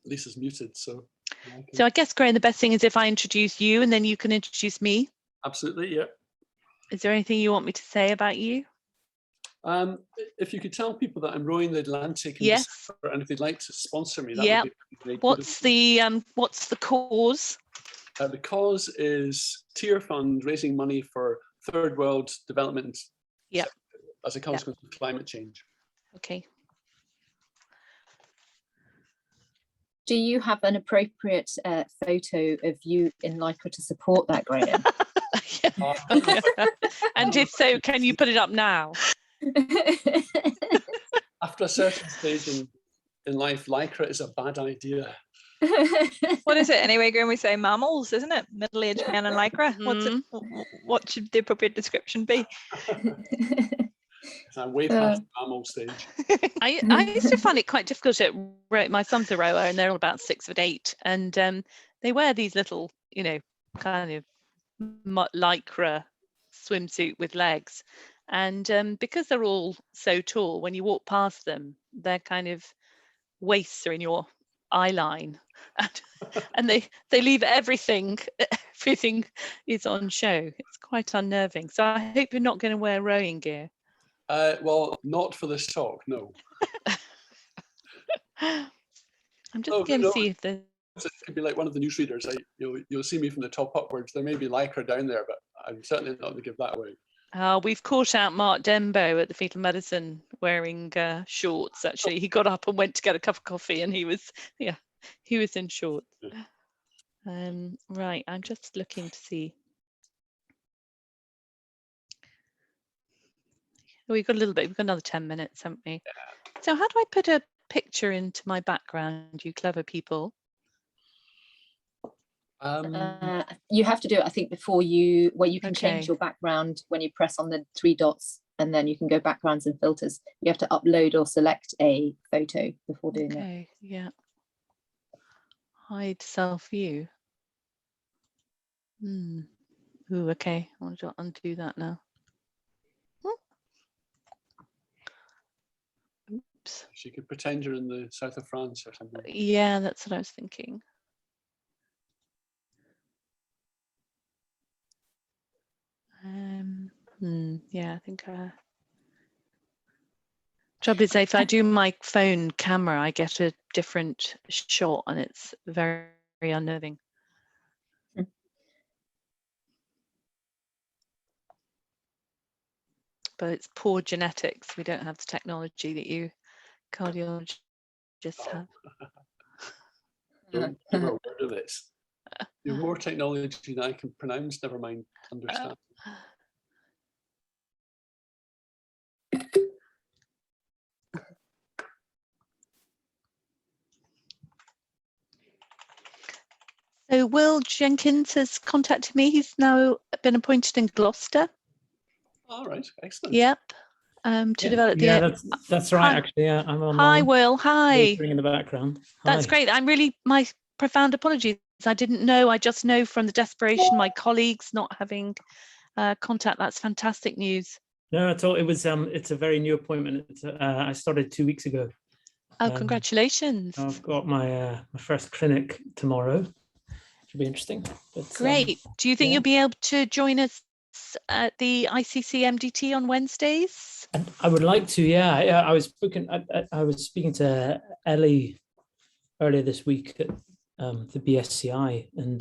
Lisa's muted, so. So I guess, Graham, the best thing is if I introduce you and then you can introduce me. Absolutely, yeah. Is there anything you want me to say about you? If you could tell people that I'm rowing the Atlantic in Yes. December, and if they'd like to sponsor me, that would be great. What's the cause? The cause is Tier Fund raising money for third world development as a consequence of climate change. Okay. Do you have an appropriate photo of you in Lycra to support that, Graham? And if so, can you put it up now? After a certain stage in life, Lycra is a bad idea. What is it anyway, Graham? We say mammals, isn't it? Middle-aged men in Lycra. What should the appropriate description be? I'm way past the mammal stage. I used to find it quite difficult to row. My son's a rower, and they're all about 6 foot 8, and they wear these little, you know, kind of Lycra swimsuit with legs, and because they're all so tall, when you walk past them, their kind of waists are in your eye line, and they leave everything everything is on show. It's quite unnerving. So I hope you're not going to wear rowing gear. Well, not for this talk, no. I'm just going to see if there's... It could be like one of the newsreaders. You'll see me from the top upwards. There may be lycra down there, but I'm certainly not going to give that away. We've caught out Mark Dembo at the Fetal Medicine wearing shorts. Actually, he got up and went to get a cup of coffee, and he was in shorts. Right, I'm just looking to see. We've got a little bit. We've got another 10 minutes, haven't we? Yeah. So how do I put a picture into my background, you clever people? You have to do it, I think, before you can change your background when you press on the 3 dots, and then you can go backgrounds and filters. You have to upload or select a photo before doing it. Okay, yeah. Hide self view. Ooh, okay. I want to undo that now. Oops. You could pretend you're in the south of France or something. Yeah, that's what I was thinking. Yeah, I think trouble is, if I do my phone camera, I get a different shot, and it's very, very unnerving. But it's poor genetics. We don't have the technology that you cardiologists have. Don't give a word of this. You've more technology than I can pronounce, never mind understand. So Will Jenkins has contacted me. He's now been appointed in Gloucester. All right, excellent. Yep. To develop the... Yeah, that's right, actually. Yeah, I'm on. Hi, Will. Hi. In the background. That's great. My profound apologies. I didn't know. I just know from the desperation, my colleagues not having contact. That's fantastic news. No, at all. It was. It's a very new appointment. I started 2 weeks ago. Oh, congratulations! I've got my my first clinic tomorrow. Should be interesting. But, great. Do you think you'll be able to join us at the ICC MDT on Wednesdays? I would like to. Yeah. I was speaking to Ellie earlier this week at the BSCI, and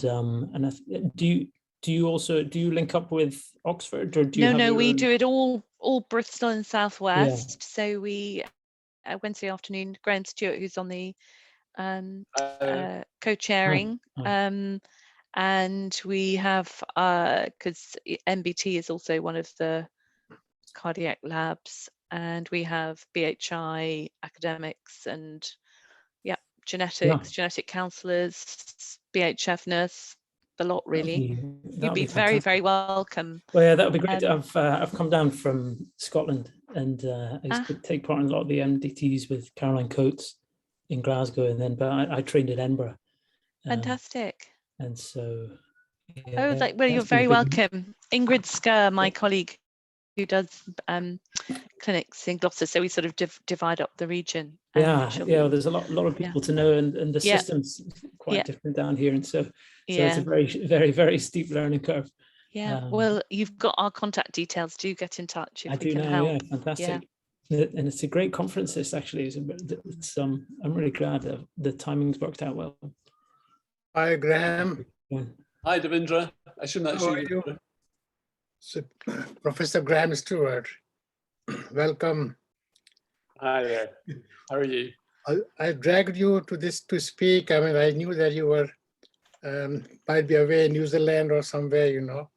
do you link up with Oxford, or do you? No, we do it all Bristol and Southwest. Yeah. So we Wednesday afternoon, Graham Stewart, who's on the co-chairing, and we have because MBT is also one of the cardiac labs, and we have BHI academics and genetics, genetic counsellors, BHF nurse, the lot really. You'd be very, very welcome. Well, yeah, that would be great. I've come down from Scotland, and I used to take part in a lot of the MDTs with Caroline Coates in Glasgow, and then I trained in Edinburgh. Fantastic. And so. Yeah, you're very welcome. Ingrid Skur, my colleague, who does clinics in Gloucester, so we sort of divide up the region. There's a lot of people to know, and the system's quite different down here, and so it's a very, very, very steep learning curve. Well, you've got our contact details. Do get in touch if we can help. Yeah, fantastic. And it's a great conference. This actually is. I'm really glad that the timing's worked out well. Hi, Graham. Hi, Devendra. I shouldn't actually. So, Professor Graham Stewart, welcome. Hi there. How are you? I dragged you to this to speak. I mean, I knew that you were might be away in New Zealand or somewhere, you know.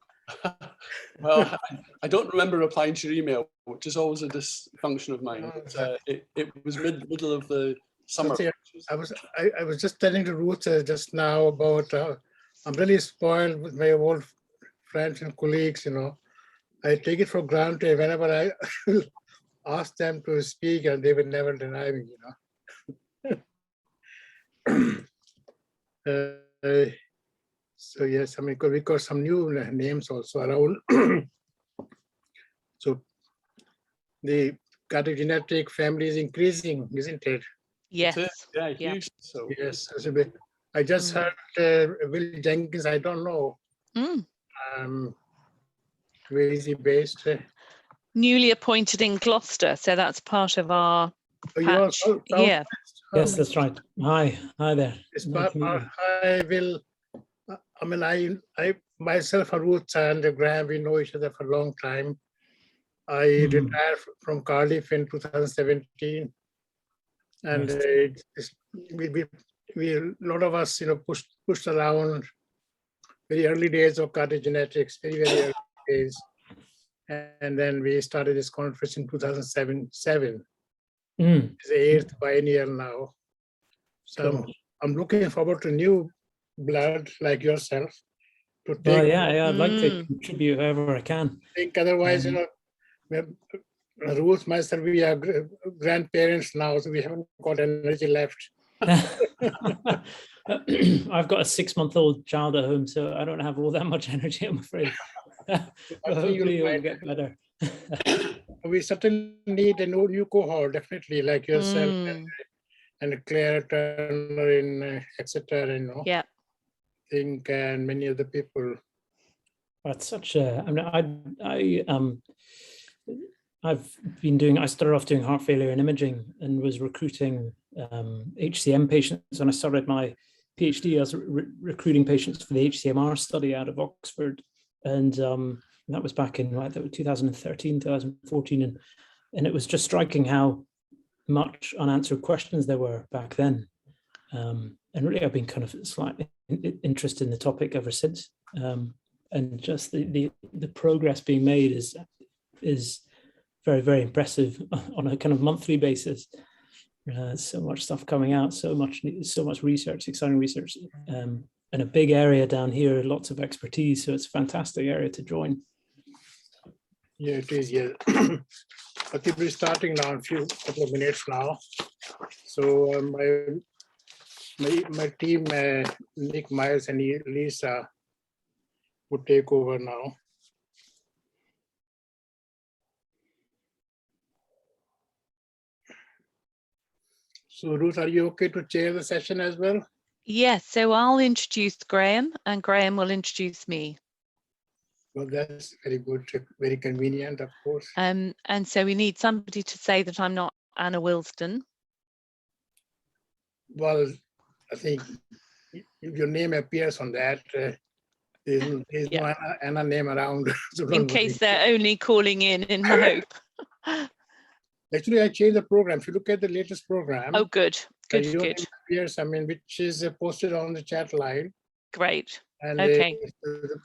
Well, I don't remember replying to your email, which is always a dysfunction of mine. It was middle of the summer. I was just telling the Ruth just now about I'm really spoiled with my old friends and colleagues, you know. I take it for granted whenever I ask them to speak, and they will never deny me, you know. So yes, I mean, we got some new names also around. So the cardiogenic family is increasing, isn't it? Yes. Yeah, huge. So yes, I just heard Will Jenkins. I don't know Where is he based? Newly appointed in Gloucester, so that's part of our patch. Yeah. Yes, that's right. Hi there. I myself and Ruth and Graham, we know each other for a long time. I retired from Cardiff in 2017, and a lot of us, pushed around very early days of cardiogenetics, very early days, and then we started this conference in 2007. It's the 8th biennial now. So I'm looking forward to new blood like yourself to take. I'd like to contribute however I can. I think otherwise, Ruth, myself, we are grandparents now, so we haven't got energy left. I've got a 6-month-old child at home, so I don't have all that much energy, I'm afraid. Hopefully it'll get better. We certainly need a new cohort, definitely, like yourself and Claire Turner in etc. Yeah. I think and many other people. That's such a. I started off doing heart failure and imaging and was recruiting HCM patients. When I started my PhD, I was recruiting patients for the HCMR study out of Oxford, and that was back in 2013, 2014, and it was just striking how much unanswered questions there were back then. And really, I've been kind of slightly interested in the topic ever since. And just the progress being made is very, very impressive on a kind of monthly basis. So much stuff coming out, so much research, exciting research, and a big area down here, lots of expertise. So it's a fantastic area to join. Yeah, it is. Yeah, I think we're starting now in a couple of minutes now. So my team, Nick, Miles, and Lisa, would take over now. So Ruth, are you okay to chair the session as well? Yes, so I'll introduce Graham and Graham will introduce me. Well, that's very good, very convenient, of course. And so we need somebody to say that I'm not Anna Wilston. Well, I think if your name appears on that, there's no Anna name around. So in case they're only calling in hope. Actually, I changed the program. If you look at the latest program. Oh, good. Good. Appears, which is posted on the chat line. Great. And okay.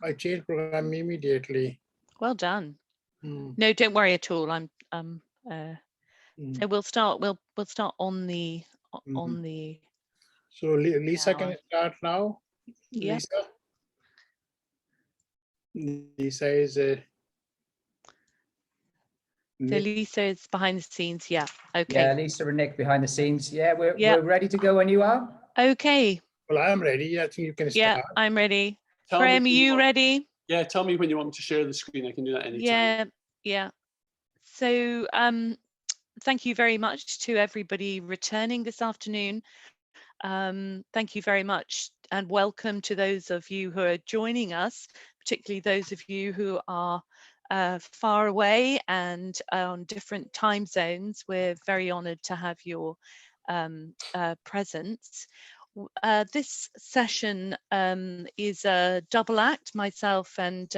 I changed program immediately. Well done. No, don't worry at all. So we'll start. We'll start on the So Lisa can start now. Yeah. Lisa is so Lisa is behind the scenes. Yeah. Okay. Yeah, Lisa and Nick behind the scenes. Yeah, we're ready to go when you are. Okay. Well, I'm ready. I think you can start. Yeah, I'm ready. Graham, are you ready? Yeah, tell me when you want me to share the screen. I can do that anytime. Yeah. So thank you very much to everybody returning this afternoon. Thank you very much and welcome to those of you who are joining us, particularly those of you who are far away and on different time zones. We're very honoured to have your presence. This session is a double act. Myself and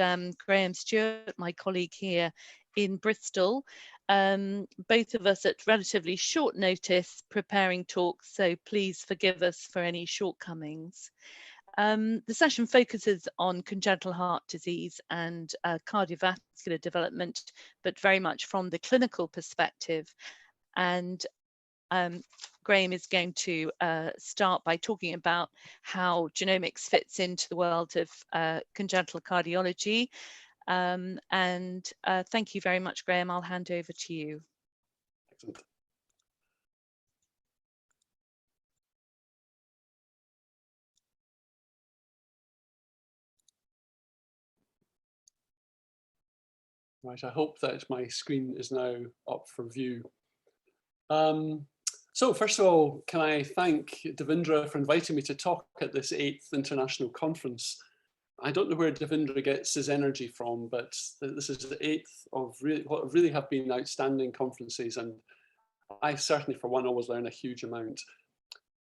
Graham Stewart, my colleague here in Bristol, both of us at relatively short notice preparing talks, so please forgive us for any shortcomings. The session focuses on congenital heart disease and cardiovascular development, but very much from the clinical perspective. And Graham is going to start by talking about how genomics fits into the world of congenital cardiology. Thank you very much, Graham. I'll hand over to you. Excellent. Right, I hope that my screen is now up for view. So first of all, can I thank Devindra for inviting me to talk at this 8th International Conference. I don't know where Devindra gets his energy from, but this is the 8th of what really have been outstanding conferences, and I certainly, for one, always learn a huge amount.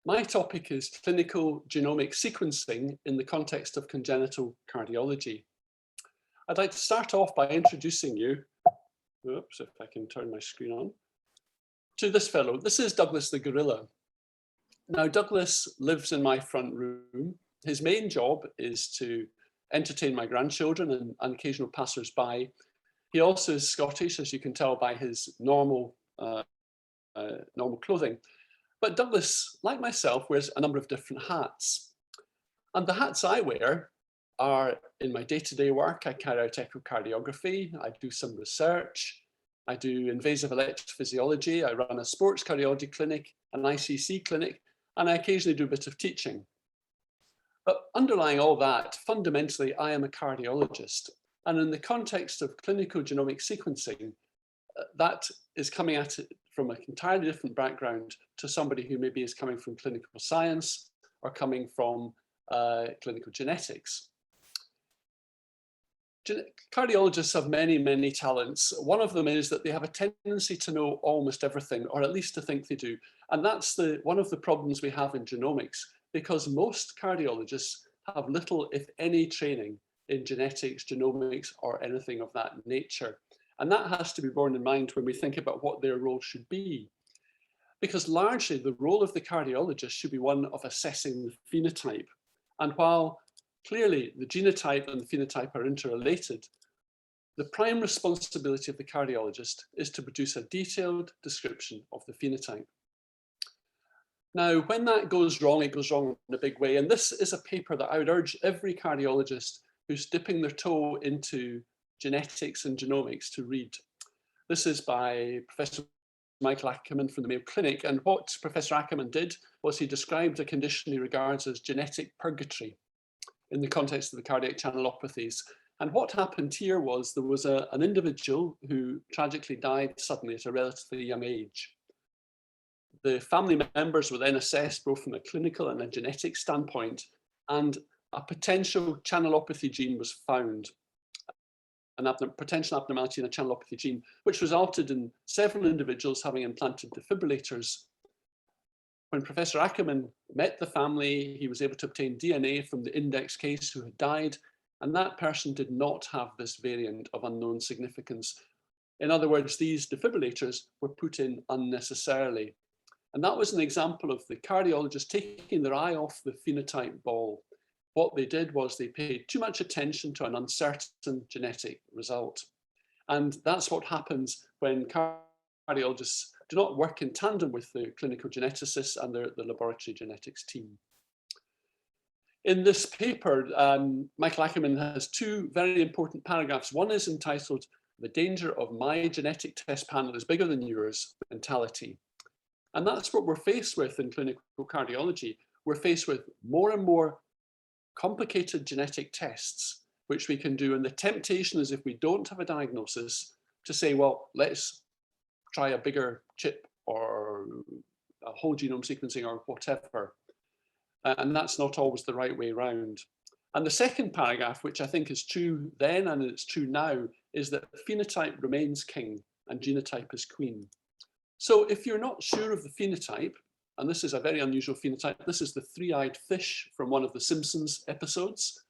My topic is clinical genomic sequencing in the context of congenital cardiology. I'd like to start off by introducing you, oops, if I can turn my screen on, to this fellow. This is Douglas the gorilla. Now, Douglas lives in my front room. His main job is to entertain my grandchildren and occasional passers-by. He also is Scottish, as you can tell by his normal clothing. But Douglas, like myself, wears a number of different hats. And the hats I wear are in my day-to-day work. I carry out echocardiography, I do some research, I do invasive electrophysiology, I run a sports cardiology clinic, an ICC clinic, and I occasionally do a bit of teaching. But underlying all that, fundamentally, I am a cardiologist. And in the context of clinical genomic sequencing, that is coming at it from an entirely different background to somebody who maybe is coming from clinical science or coming from clinical genetics. Cardiologists have many, many talents. One of them is that they have a tendency to know almost everything, or at least to think they do. And that's one of the problems we have in genomics, because most cardiologists have little, if any, training in genetics, genomics, or anything of that nature. And that has to be borne in mind when we think about what their role should be. Because largely the role of the cardiologist should be one of assessing the phenotype. And while clearly the genotype and the phenotype are interrelated, the prime responsibility of the cardiologist is to produce a detailed description of the phenotype. Now, when that goes wrong, it goes wrong in a big way. And this is a paper that I would urge every cardiologist who's dipping their toe into genetics and genomics to read. This is by Professor Michael Ackerman from the Mayo Clinic. And what Professor Ackerman did was he described a condition he regards as genetic purgatory in the context of the cardiac channelopathies. And what happened here was there was an individual who tragically died suddenly at a relatively young age. The family members were then assessed both from a clinical and a genetic standpoint, and a potential channelopathy gene was found, a potential abnormality in a channelopathy gene, which resulted in several individuals having implanted defibrillators. When Professor Ackerman met the family, he was able to obtain DNA from the index case who had died, and that person did not have this variant of unknown significance. In other words, these defibrillators were put in unnecessarily. And that was an example of the cardiologist taking their eye off the phenotype ball. What they did was they paid too much attention to an uncertain genetic result. And that's what happens when cardiologists do not work in tandem with the clinical geneticists and the laboratory genetics team. In this paper, Michael Ackerman has two very important paragraphs. One is entitled, "The Danger of My Genetic Test Panel is Bigger Than Yours Mentality." And that's what we're faced with in clinical cardiology. We're faced with more and more complicated genetic tests, which we can do. And the temptation is, if we don't have a diagnosis, to say, well, let's try a bigger chip or a whole genome sequencing or whatever. And that's not always the right way around. And the second paragraph, which I think is true then and it's true now, is that phenotype remains king and genotype is queen. So if you're not sure of the phenotype, and this is a very unusual phenotype, this is the three-eyed fish from one of the Simpsons episodes.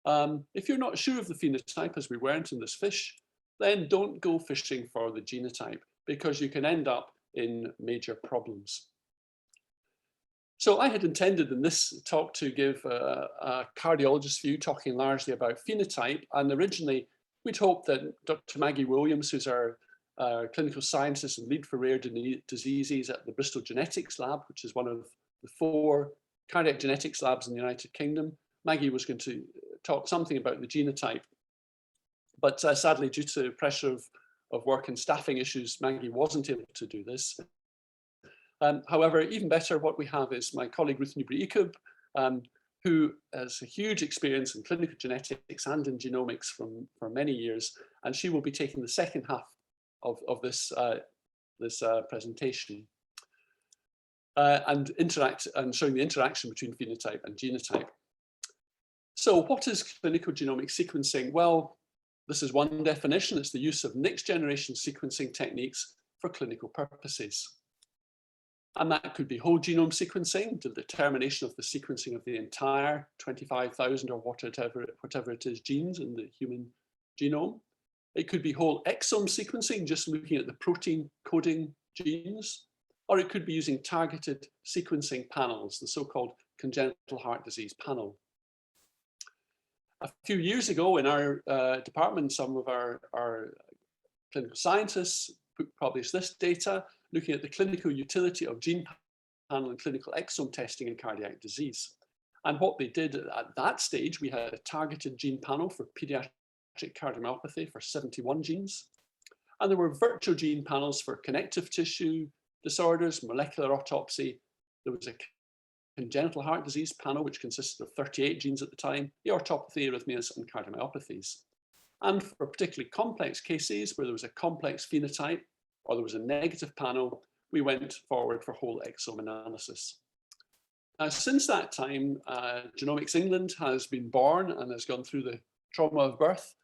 If you're not sure of the phenotype, as we weren't in this fish, then don't go fishing for the genotype, because you can end up in major problems. So I had intended in this talk to give a cardiologist's view, talking largely about phenotype. And originally, we'd hoped that Dr. Maggie Williams, who's our clinical scientist and lead for rare diseases at the Bristol Genetics Lab, which is one of the 4 cardiac genetics labs in the United Kingdom, Maggie was going to talk something about the genotype. But sadly, due to pressure of work and staffing issues, Maggie wasn't able to do this. However, even better, what we have is my colleague Ruth Newbury-Eakub, who has a huge experience in clinical genetics and in genomics for many years, and she will be taking the second half of this presentation and showing the interaction between phenotype and genotype. So what is clinical genomic sequencing? Well, this is one definition. It's the use of next generation sequencing techniques for clinical purposes. And that could be whole genome sequencing, the determination of the sequencing of the entire 25,000 or whatever it is genes in the human genome. It could be whole exome sequencing, just looking at the protein coding genes, or it could be using targeted sequencing panels, the so-called congenital heart disease panel. A few years ago in our department, some of our clinical scientists published this data, looking at the clinical utility of gene panel and clinical exome testing in cardiac disease. And what they did at that stage, we had a targeted gene panel for pediatric cardiomyopathy for 71 genes. And there were virtual gene panels for connective tissue disorders, molecular autopsy. There was a congenital heart disease panel, which consisted of 38 genes at the time, aortopathy, arrhythmias, and cardiomyopathies. And for particularly complex cases where there was a complex phenotype or there was a negative panel, we went forward for whole exome analysis. Since that time, Genomics England has been born and has gone through the trauma of birth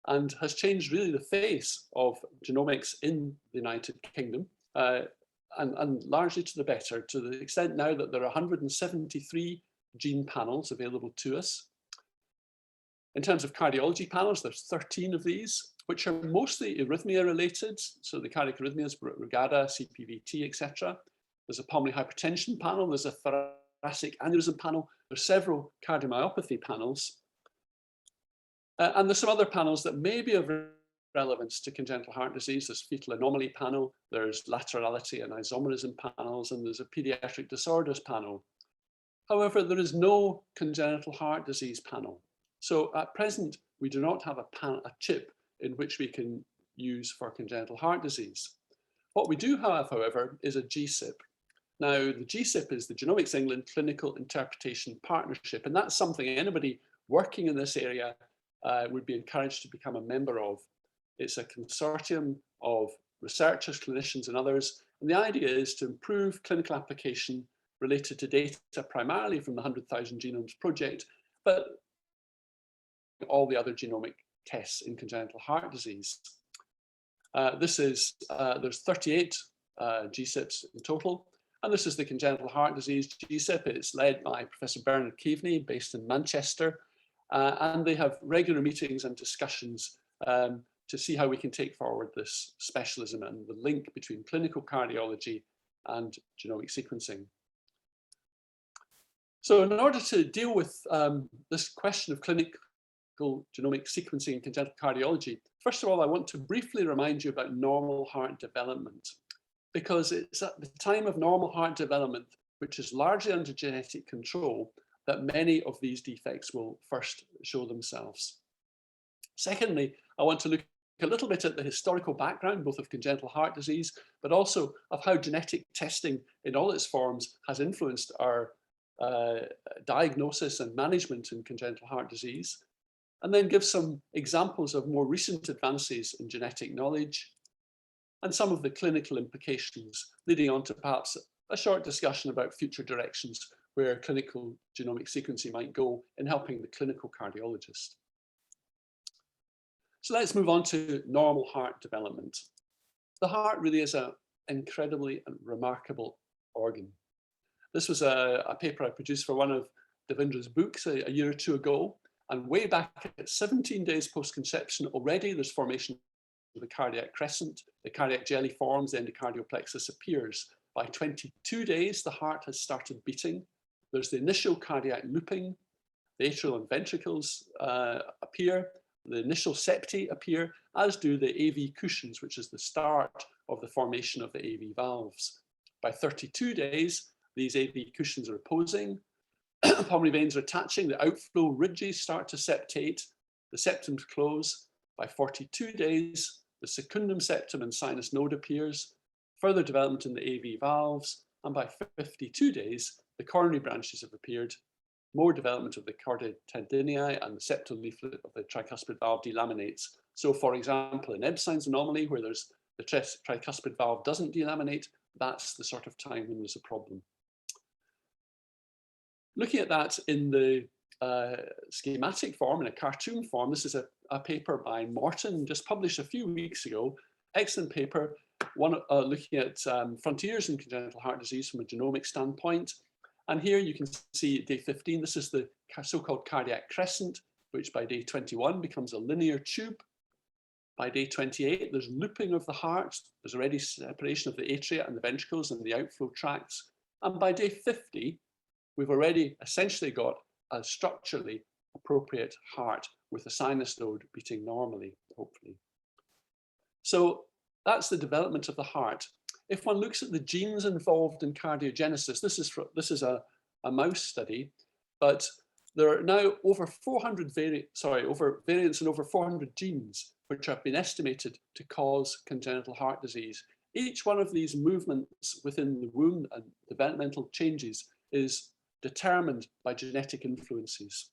and has changed really the face of genomics in the United Kingdom. And largely to the better, to the extent now that there are 173 gene panels available to us. In terms of cardiology panels, there's 13 of these, which are mostly arrhythmia related. So the cardiac arrhythmias, Brugada, CPVT, etc. There's a pulmonary hypertension panel, there's a thoracic aneurysm panel, there's several cardiomyopathy panels. And there's some other panels that may be of relevance to congenital heart disease. There's fetal anomaly panel, there's laterality and isomerism panels, and there's a pediatric disorders panel. However, there is no congenital heart disease panel. So at present, we do not have a chip in which we can use for congenital heart disease. What we do have, however, is a GSIP. Now, the GSIP is the Genomics England Clinical Interpretation Partnership, and that's something anybody working in this area would be encouraged to become a member of. It's a consortium of researchers, clinicians, and others. And the idea is to improve clinical application related to data primarily from the 100,000 Genomes Project, but all the other genomic tests in congenital heart disease. There's 38 GSIPs in total. And this is the congenital heart disease GSIP. It's led by Professor Bernard Keaveney, based in Manchester. And they have regular meetings and discussions to see how we can take forward this specialism and the link between clinical cardiology and genomic sequencing. So in order to deal with this question of clinical genomic sequencing in congenital cardiology, first of all, I want to briefly remind you about normal heart development, because it's at the time of normal heart development, which is largely under genetic control, that many of these defects will first show themselves. Secondly, I want to look a little bit at the historical background, both of congenital heart disease, but also of how genetic testing in all its forms has influenced our diagnosis and management in congenital heart disease, and then give some examples of more recent advances in genetic knowledge and some of the clinical implications, leading on to perhaps a short discussion about future directions where clinical genomic sequencing might go in helping the clinical cardiologist. So let's move on to normal heart development. The heart really is an incredibly remarkable organ. This was a paper I produced for one of Devindra's books a year or two ago. And way back at 17 days post-conception, already there's formation of the cardiac crescent, the cardiac jelly forms, the endocardial plexus appears. By 22 days, the heart has started beating. There's the initial cardiac looping, the atrial and ventricles appear, the initial septae appear, as do the AV cushions, which is the start of the formation of the AV valves. By 32 days, these AV cushions are reposing, pulmonary veins are attaching, the outflow ridges start to septate, the septums close. By 42 days, the secundum septum and sinus node appears, further development in the AV valves, and by 52 days, the coronary branches have appeared, more development of the chordae tendineae, and the septal leaflet of the tricuspid valve delaminates. So for example, in Ebstein's anomaly, where there's the tricuspid valve doesn't delaminate, that's the sort of time when there's a problem. Looking at that in the schematic form, in a cartoon form. This is a paper by Morton, just published a few weeks ago. Excellent paper, one looking at frontiers in congenital heart disease from a genomic standpoint. And here you can see day 15, this is the so-called cardiac crescent, which by day 21 becomes a linear tube. By day 28, there's looping of the heart. There's already separation of the atria and the ventricles and the outflow tracts. And by day 50, we've already essentially got a structurally appropriate heart with a sinus node beating normally, hopefully. So that's the development of the heart. If one looks at the genes involved in cardiogenesis, this is a mouse study, but there are now over 400 variants and over 400 genes which have been estimated to cause congenital heart disease. Each one of these movements within the womb and developmental changes is determined by genetic influences.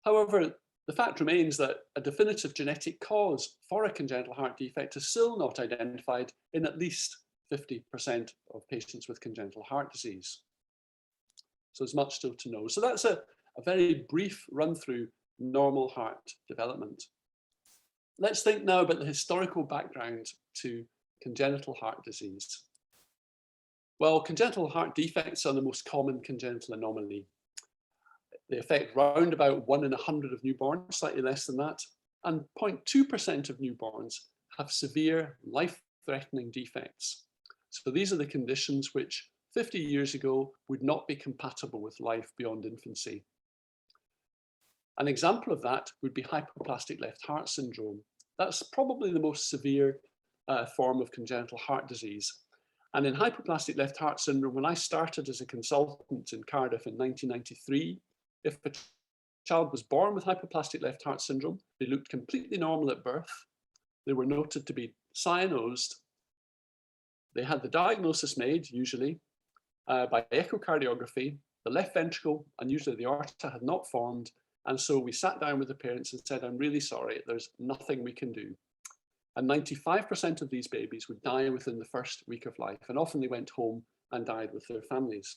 However, the fact remains that a definitive genetic cause for a congenital heart defect is still not identified in at least 50% of patients with congenital heart disease. So there's much still to know. So that's a very brief run through normal heart development. Let's think now about the historical background to congenital heart disease. Well, congenital heart defects are the most common congenital anomaly. They affect round about 1 in 100 of newborns, slightly less than that, and 0.2% of newborns have severe life-threatening defects. So these are the conditions which 50 years ago would not be compatible with life beyond infancy. An example of that would be hypoplastic left heart syndrome. That's probably the most severe form of congenital heart disease. And in hypoplastic left heart syndrome, when I started as a consultant in Cardiff in 1993, if a child was born with hypoplastic left heart syndrome, they looked completely normal at birth. They were noted to be cyanosed. They had the diagnosis made, usually, by echocardiography. The left ventricle and usually the aorta had not formed. And so we sat down with the parents and said, I'm really sorry, there's nothing we can do. And 95% of these babies would die within the first week of life. And often they went home and died with their families.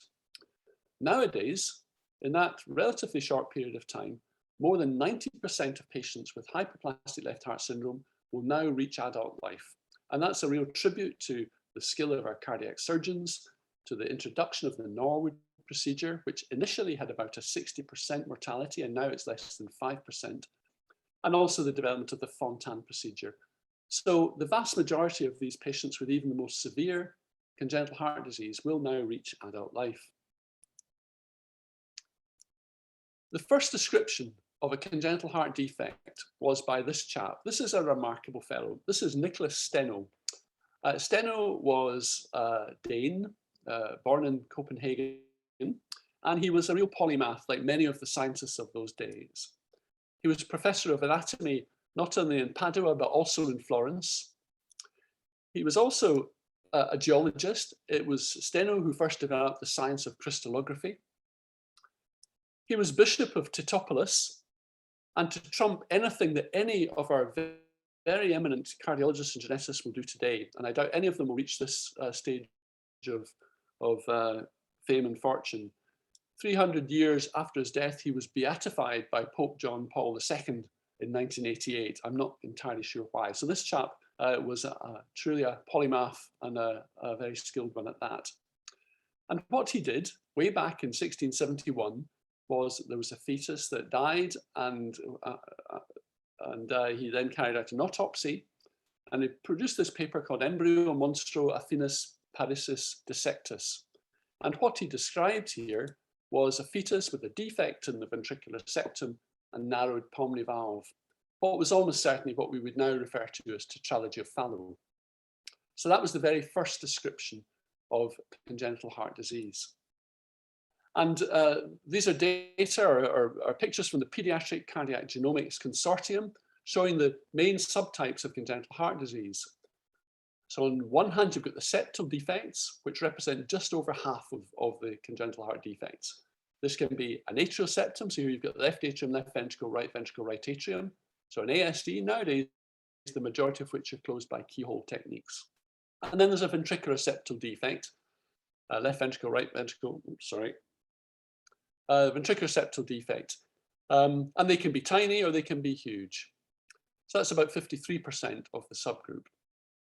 Nowadays, in that relatively short period of time, more than 90% of patients with hypoplastic left heart syndrome will now reach adult life. And that's a real tribute to the skill of our cardiac surgeons, to the introduction of the Norwood procedure, which initially had about a 60% mortality, and now it's less than 5%, and also the development of the Fontan procedure. So the vast majority of these patients with even the most severe congenital heart disease will now reach adult life. The first description of a congenital heart defect was by this chap. This is a remarkable fellow. This is Nicholas Steno. Steno was Dane, born in Copenhagen, and he was a real polymath, like many of the scientists of those days. He was professor of anatomy, not only in Padua, but also in Florence. He was also a geologist. It was Steno who first developed the science of crystallography. He was Bishop of Titopolis, and to trump anything that any of our very eminent cardiologists and geneticists will do today, and I doubt any of them will reach this stage of fame and fortune. 300 years after his death, he was beatified by Pope John Paul II in 1988. I'm not entirely sure why. So this chap was truly a polymath and a very skilled one at that. And what he did way back in 1671 was there was a fetus that died, and he then carried out an autopsy, and he produced this paper called Embryo Monstro Athenis Parisis Dissectus. And what he described here was a fetus with a defect in the ventricular septum and narrowed pulmonary valve, what was almost certainly what we would now refer to as tetralogy of Fallot. So that was the very first description of congenital heart disease. And these are data or pictures from the Pediatric Cardiac Genomics Consortium showing the main subtypes of congenital heart disease. So on one hand, you've got the septal defects, which represent just over half of the congenital heart defects. This can be an atrial septum, so here you've got left atrium, left ventricle, right atrium. So an ASD nowadays, the majority of which are closed by keyhole techniques. And then there's a ventricular septal defect, left ventricle, right ventricle, ventricular septal defect. And they can be tiny or they can be huge. So that's about 53% of the subgroup.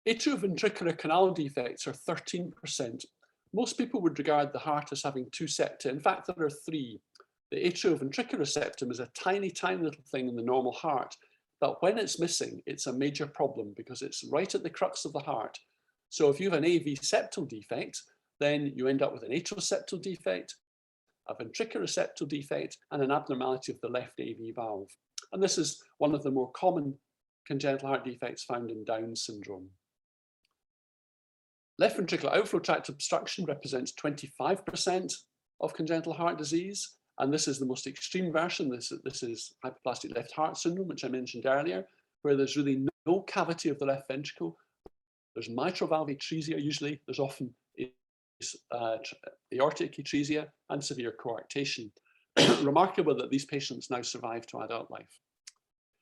Atrioventricular canal defects are 13%. Most people would regard the heart as having 2 septa. In fact, there are 3. The atrioventricular septum is a tiny, tiny little thing in the normal heart. But when it's missing, it's a major problem because it's right at the crux of the heart. So if you have an AV septal defect, then you end up with an atrioseptal defect, a ventricular septal defect, and an abnormality of the left AV valve. And this is one of the more common congenital heart defects found in Down syndrome. Left ventricular outflow tract obstruction represents 25% of congenital heart disease. And this is the most extreme version. This is hypoplastic left heart syndrome, which I mentioned earlier, where there's really no cavity of the left ventricle. There's mitral valve atresia usually. There's often aortic atresia and severe coarctation. Remarkable that these patients now survive to adult life.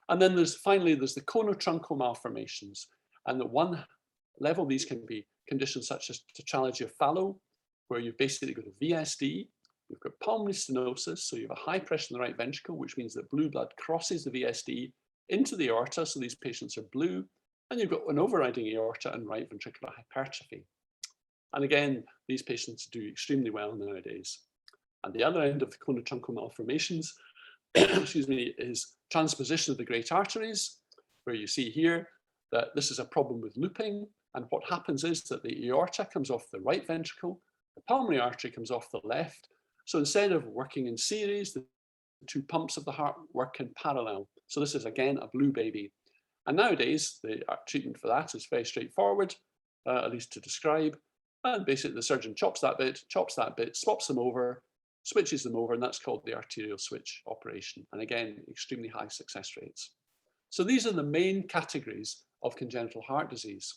And then finally, there's the conotruncal malformations. And at one level, these can be conditions such as tetralogy of Fallot, where you've basically got a VSD. You've got pulmonary stenosis, so you have a high pressure in the right ventricle, which means that blue blood crosses the VSD into the aorta, so these patients are blue, and you've got an overriding aorta and right ventricular hypertrophy. And again, these patients do extremely well nowadays. And the other end of the conotruncal malformations, excuse me, is transposition of the great arteries, where you see here that this is a problem with looping, and what happens is that the aorta comes off the right ventricle, the pulmonary artery comes off the left. So instead of working in series, the 2 pumps of the heart work in parallel. So this is again a blue baby. And nowadays, the treatment for that is very straightforward, at least to describe. And basically the surgeon chops that bit, swaps them over, switches them over, and that's called the arterial switch operation. And again, extremely high success rates. So these are the main categories of congenital heart disease.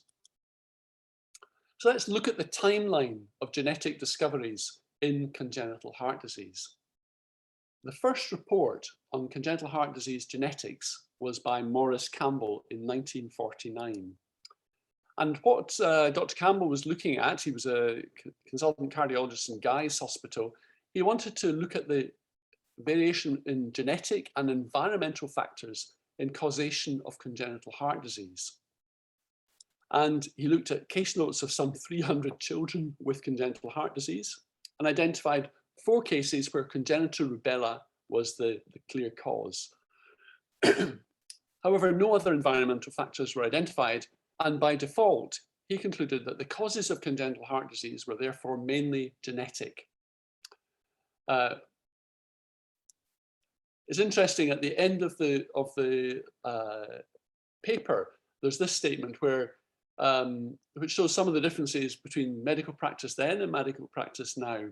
So let's look at the timeline of genetic discoveries in congenital heart disease. The first report on congenital heart disease genetics was by Maurice Campbell in 1949. And what Dr. Campbell was looking at, he was a consultant cardiologist in Guy's Hospital. He wanted to look at the variation in genetic and environmental factors in causation of congenital heart disease. And he looked at case notes of some 300 children with congenital heart disease and identified 4 cases where congenital rubella was the clear cause. However, no other environmental factors were identified, and by default, he concluded that the causes of congenital heart disease were therefore mainly genetic. It's interesting, at the end of the paper, there's this statement where which shows some of the differences between medical practice then and medical practice now.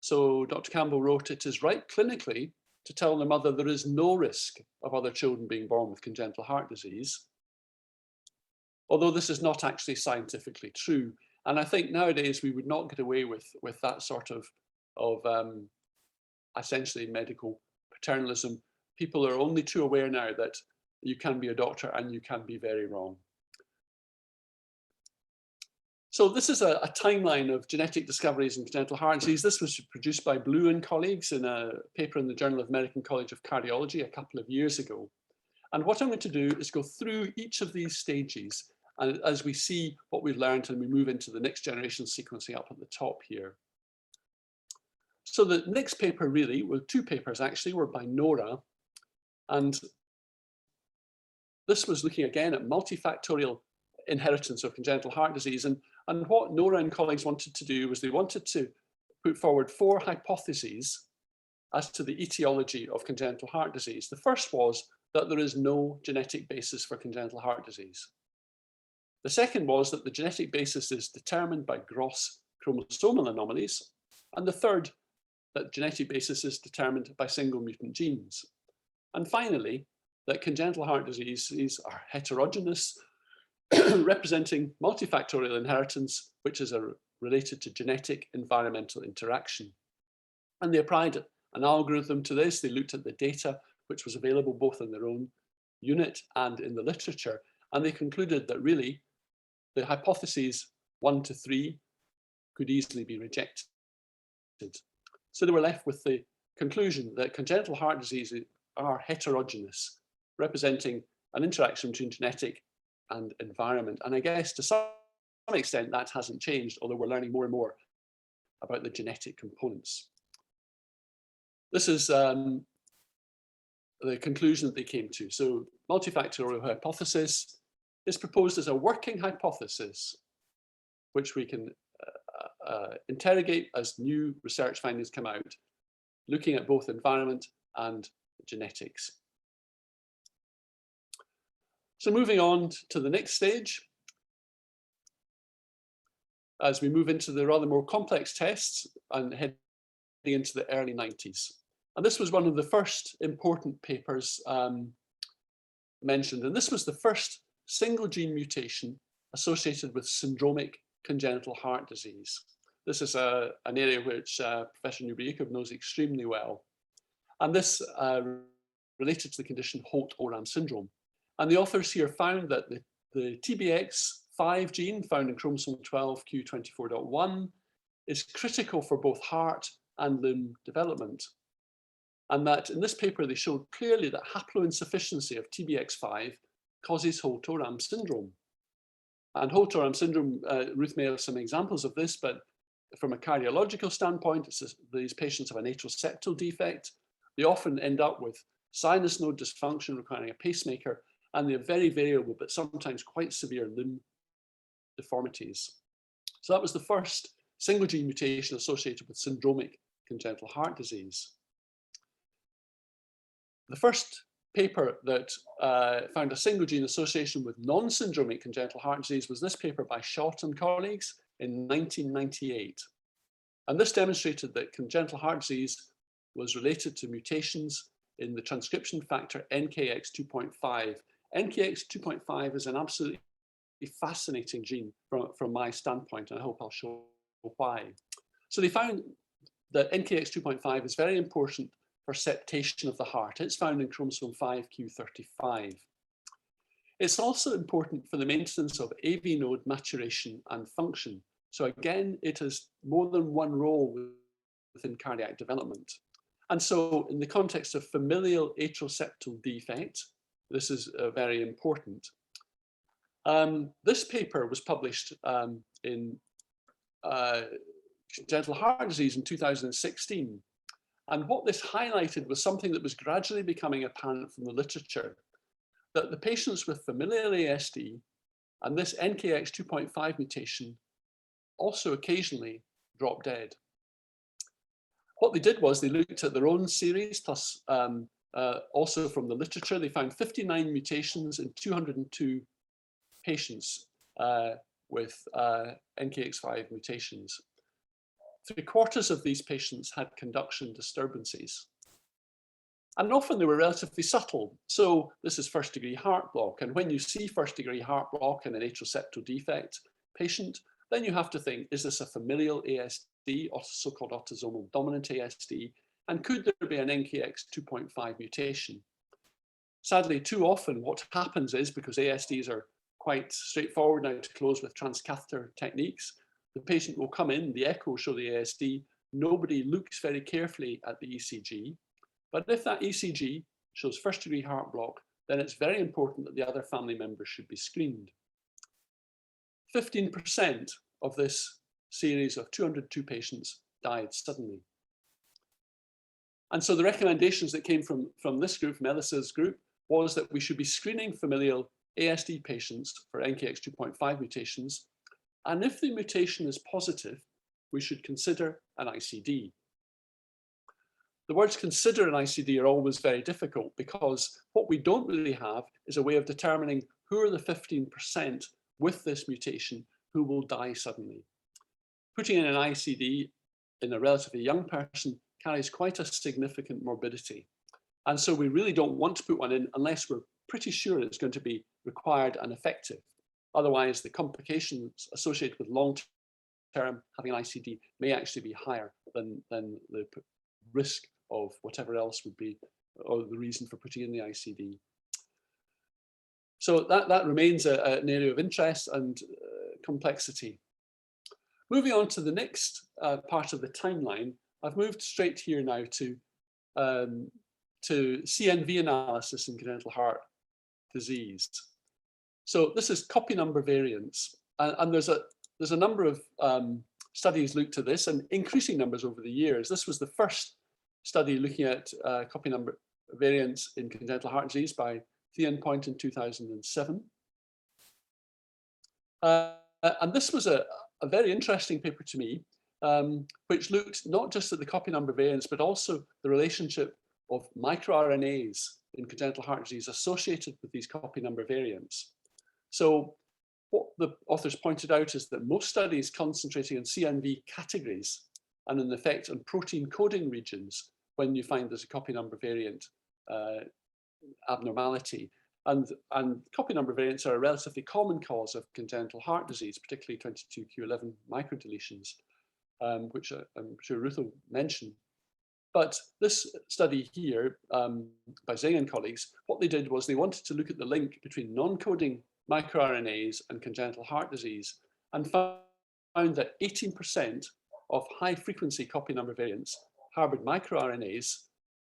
So Dr. Campbell wrote, "It is right clinically to tell the mother there is no risk of other children being born with congenital heart disease, although this is not actually scientifically true." And I think nowadays we would not get away with that sort of essentially medical paternalism. People are only too aware now that you can be a doctor and you can be very wrong. So this is a timeline of genetic discoveries in congenital heart disease. This was produced by Blue and colleagues in a paper in the Journal of American College of Cardiology a couple of years ago. And what I'm going to do is go through each of these stages, and as we see what we've learned and we move into the next generation sequencing up at the top here. So the next paper really, well, 2 papers actually, were by Nora. And this was looking again at multifactorial inheritance of congenital heart disease. And what Nora and colleagues wanted to do was they wanted to put forward 4 hypotheses as to the etiology of congenital heart disease. The first was that there is no genetic basis for congenital heart disease. The second was that the genetic basis is determined by gross chromosomal anomalies. And the third, that genetic basis is determined by single mutant genes. And finally, that congenital heart diseases are heterogeneous, representing multifactorial inheritance, which is related to genetic environmental interaction. And they applied an algorithm to this. They looked at the data, which was available both in their own unit and in the literature. And they concluded that really the hypotheses 1 to 3 could easily be rejected. So they were left with the conclusion that congenital heart diseases are heterogeneous, representing an interaction between genetic and environment. And I guess to some extent that hasn't changed, although we're learning more and more about the genetic components. This is the conclusion that they came to. So multifactorial hypothesis is proposed as a working hypothesis, which we can interrogate as new research findings come out, looking at both environment and genetics. So moving on to the next stage, as we move into the rather more complex tests and heading into the early 90s. And this was one of the first important papers mentioned. And this was the first single gene mutation associated with syndromic congenital heart disease. This is an area which Professor Newby-Jacob knows extremely well. And this related to the condition Holt-Oram syndrome. And the authors here found that the TBX5 gene found in chromosome 12 q24.1 is critical for both heart and limb development. And that in this paper, they showed clearly that haploinsufficiency of TBX5 causes Holt-Oram syndrome. And Holt-Oram syndrome, Ruth may have some examples of this, but from a cardiological standpoint, these patients have an atrial septal defect. They often end up with sinus node dysfunction requiring a pacemaker, and they have very variable, but sometimes quite severe limb deformities. So that was the first single gene mutation associated with syndromic congenital heart disease. The first paper that found a single gene association with non-syndromic congenital heart disease was this paper by Schott and colleagues in 1998. And this demonstrated that congenital heart disease was related to mutations in the transcription factor NKX2.5. NKX2.5 is an absolutely fascinating gene from my standpoint, and I hope I'll show why. So they found that NKX2.5 is very important for septation of the heart. It's found in chromosome 5q35. It's also important for the maintenance of AV node maturation and function. So again, it has more than one role within cardiac development. And so in the context of familial atrial septal defect, this is very important. This paper was published in Congenital Heart Disease in 2016. And what this highlighted was something that was gradually becoming apparent from the literature, that the patients with familial ASD and this NKX2.5 mutation also occasionally drop dead. What they did was they looked at their own series, plus also from the literature. They found 59 mutations in 202 patients with NKX5 mutations. 3/4 of these patients had conduction disturbances. And often they were relatively subtle. So this is first-degree heart block. And when you see first-degree heart block in an atrial septal defect patient, then you have to think, is this a familial ASD or so-called autosomal dominant ASD? And could there be an NKX2.5 mutation? Sadly, too often what happens is, because ASDs are quite straightforward now to close with transcatheter techniques, the patient will come in, the echo will show the ASD, nobody looks very carefully at the ECG. But if that ECG shows first-degree heart block, then it's very important that the other family members should be screened. 15% of this series of 202 patients died suddenly. And so the recommendations that came from this group, from Ellis's group, was that we should be screening familial ASD patients for NKX2.5 mutations. And if the mutation is positive, we should consider an ICD. The words consider an ICD are always very difficult because what we don't really have is a way of determining who are the 15% with this mutation who will die suddenly. Putting in an ICD in a relatively young person carries quite a significant morbidity. And so we really don't want to put one in unless we're pretty sure it's going to be required and effective. Otherwise, the complications associated with long-term having an ICD may actually be higher than the risk of whatever else would be, or the reason for putting in the ICD. So that remains an area of interest and complexity. Moving on to the next part of the timeline, I've moved straight here now to to CNV analysis in congenital heart disease. So this is copy number variants, and there's a number of studies looked at this, and increasing numbers over the years. This was the first study looking at copy number variants in congenital heart disease by Point in 2007. And this was a very interesting paper to me, which looked not just at the copy number variants, but also the relationship of microRNAs in congenital heart disease associated with these copy number variants. So what the authors pointed out is that most studies concentrating on CNV categories and an effect on protein coding regions when you find there's a copy number variant abnormality. And copy number variants are a relatively common cause of congenital heart disease, particularly 22q11 microdeletions, which I'm sure Ruth will mention. But this study here by Zhang and colleagues, what they did was they wanted to look at the link between non-coding microRNAs and congenital heart disease, and found that 18% of high-frequency copy number variants harbored microRNAs,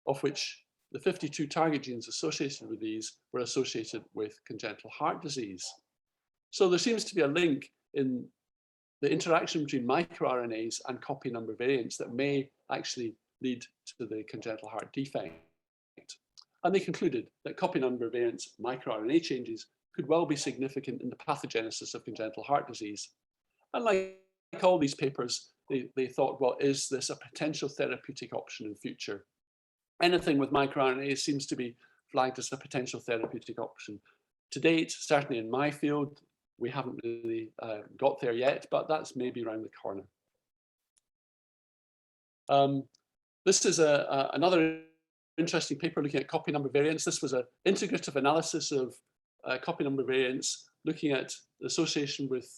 of which the 52 target genes associated with these were associated with congenital heart disease. So there seems to be a link in the interaction between microRNAs and copy number variants that may actually lead to the congenital heart defect. And they concluded that copy number variants microRNA changes could well be significant in the pathogenesis of congenital heart disease. And like all these papers, they thought, well, is this a potential therapeutic option in future? Anything with microRNA seems to be flagged as a potential therapeutic option. To date, certainly in my field, we haven't really got there yet, but that's maybe around the corner. This is another interesting paper looking at copy number variants. This was an integrative analysis of copy number variants, looking at the association with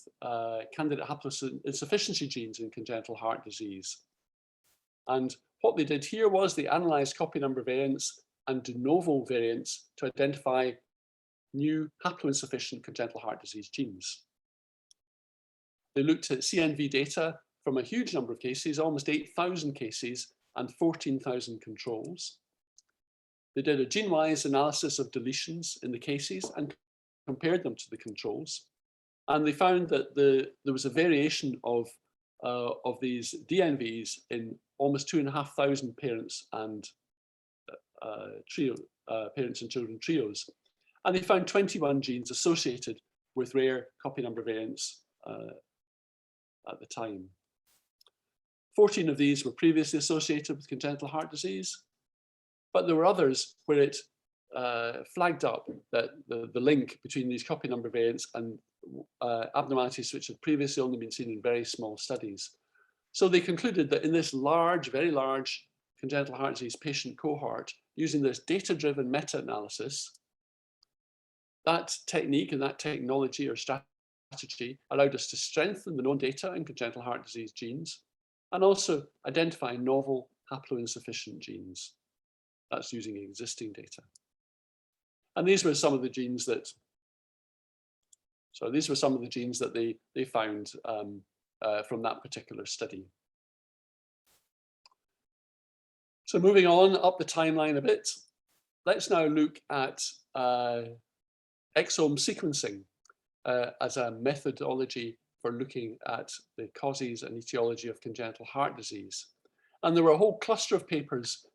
candidate haploinsufficiency genes in congenital heart disease. And what they did here was they analyzed copy number variants and de novo variants to identify new haploinsufficient congenital heart disease genes. They looked at CNV data from a huge number of cases, almost 8,000 cases and 14,000 controls. They did a gene-wise analysis of deletions in the cases and compared them to the controls. And they found that there was a variation of these DNVs in almost 2,500 parents and parents and children trios. And they found 21 genes associated with rare copy number variants at the time. 14 of these were previously associated with congenital heart disease, but there were others where it flagged up that the link between these copy number variants and abnormalities which had previously only been seen in very small studies. So they concluded that in this large, very large congenital heart disease patient cohort, using this data-driven meta-analysis, that technique and that technology or strategy allowed us to strengthen the known data in congenital heart disease genes and also identify novel haploinsufficient genes. That's using existing data. And these were some of the genes that, they found from that particular study. So moving on up the timeline a bit, let's now look at exome sequencing as a methodology for looking at the causes and etiology of congenital heart disease. And there were a whole cluster of papers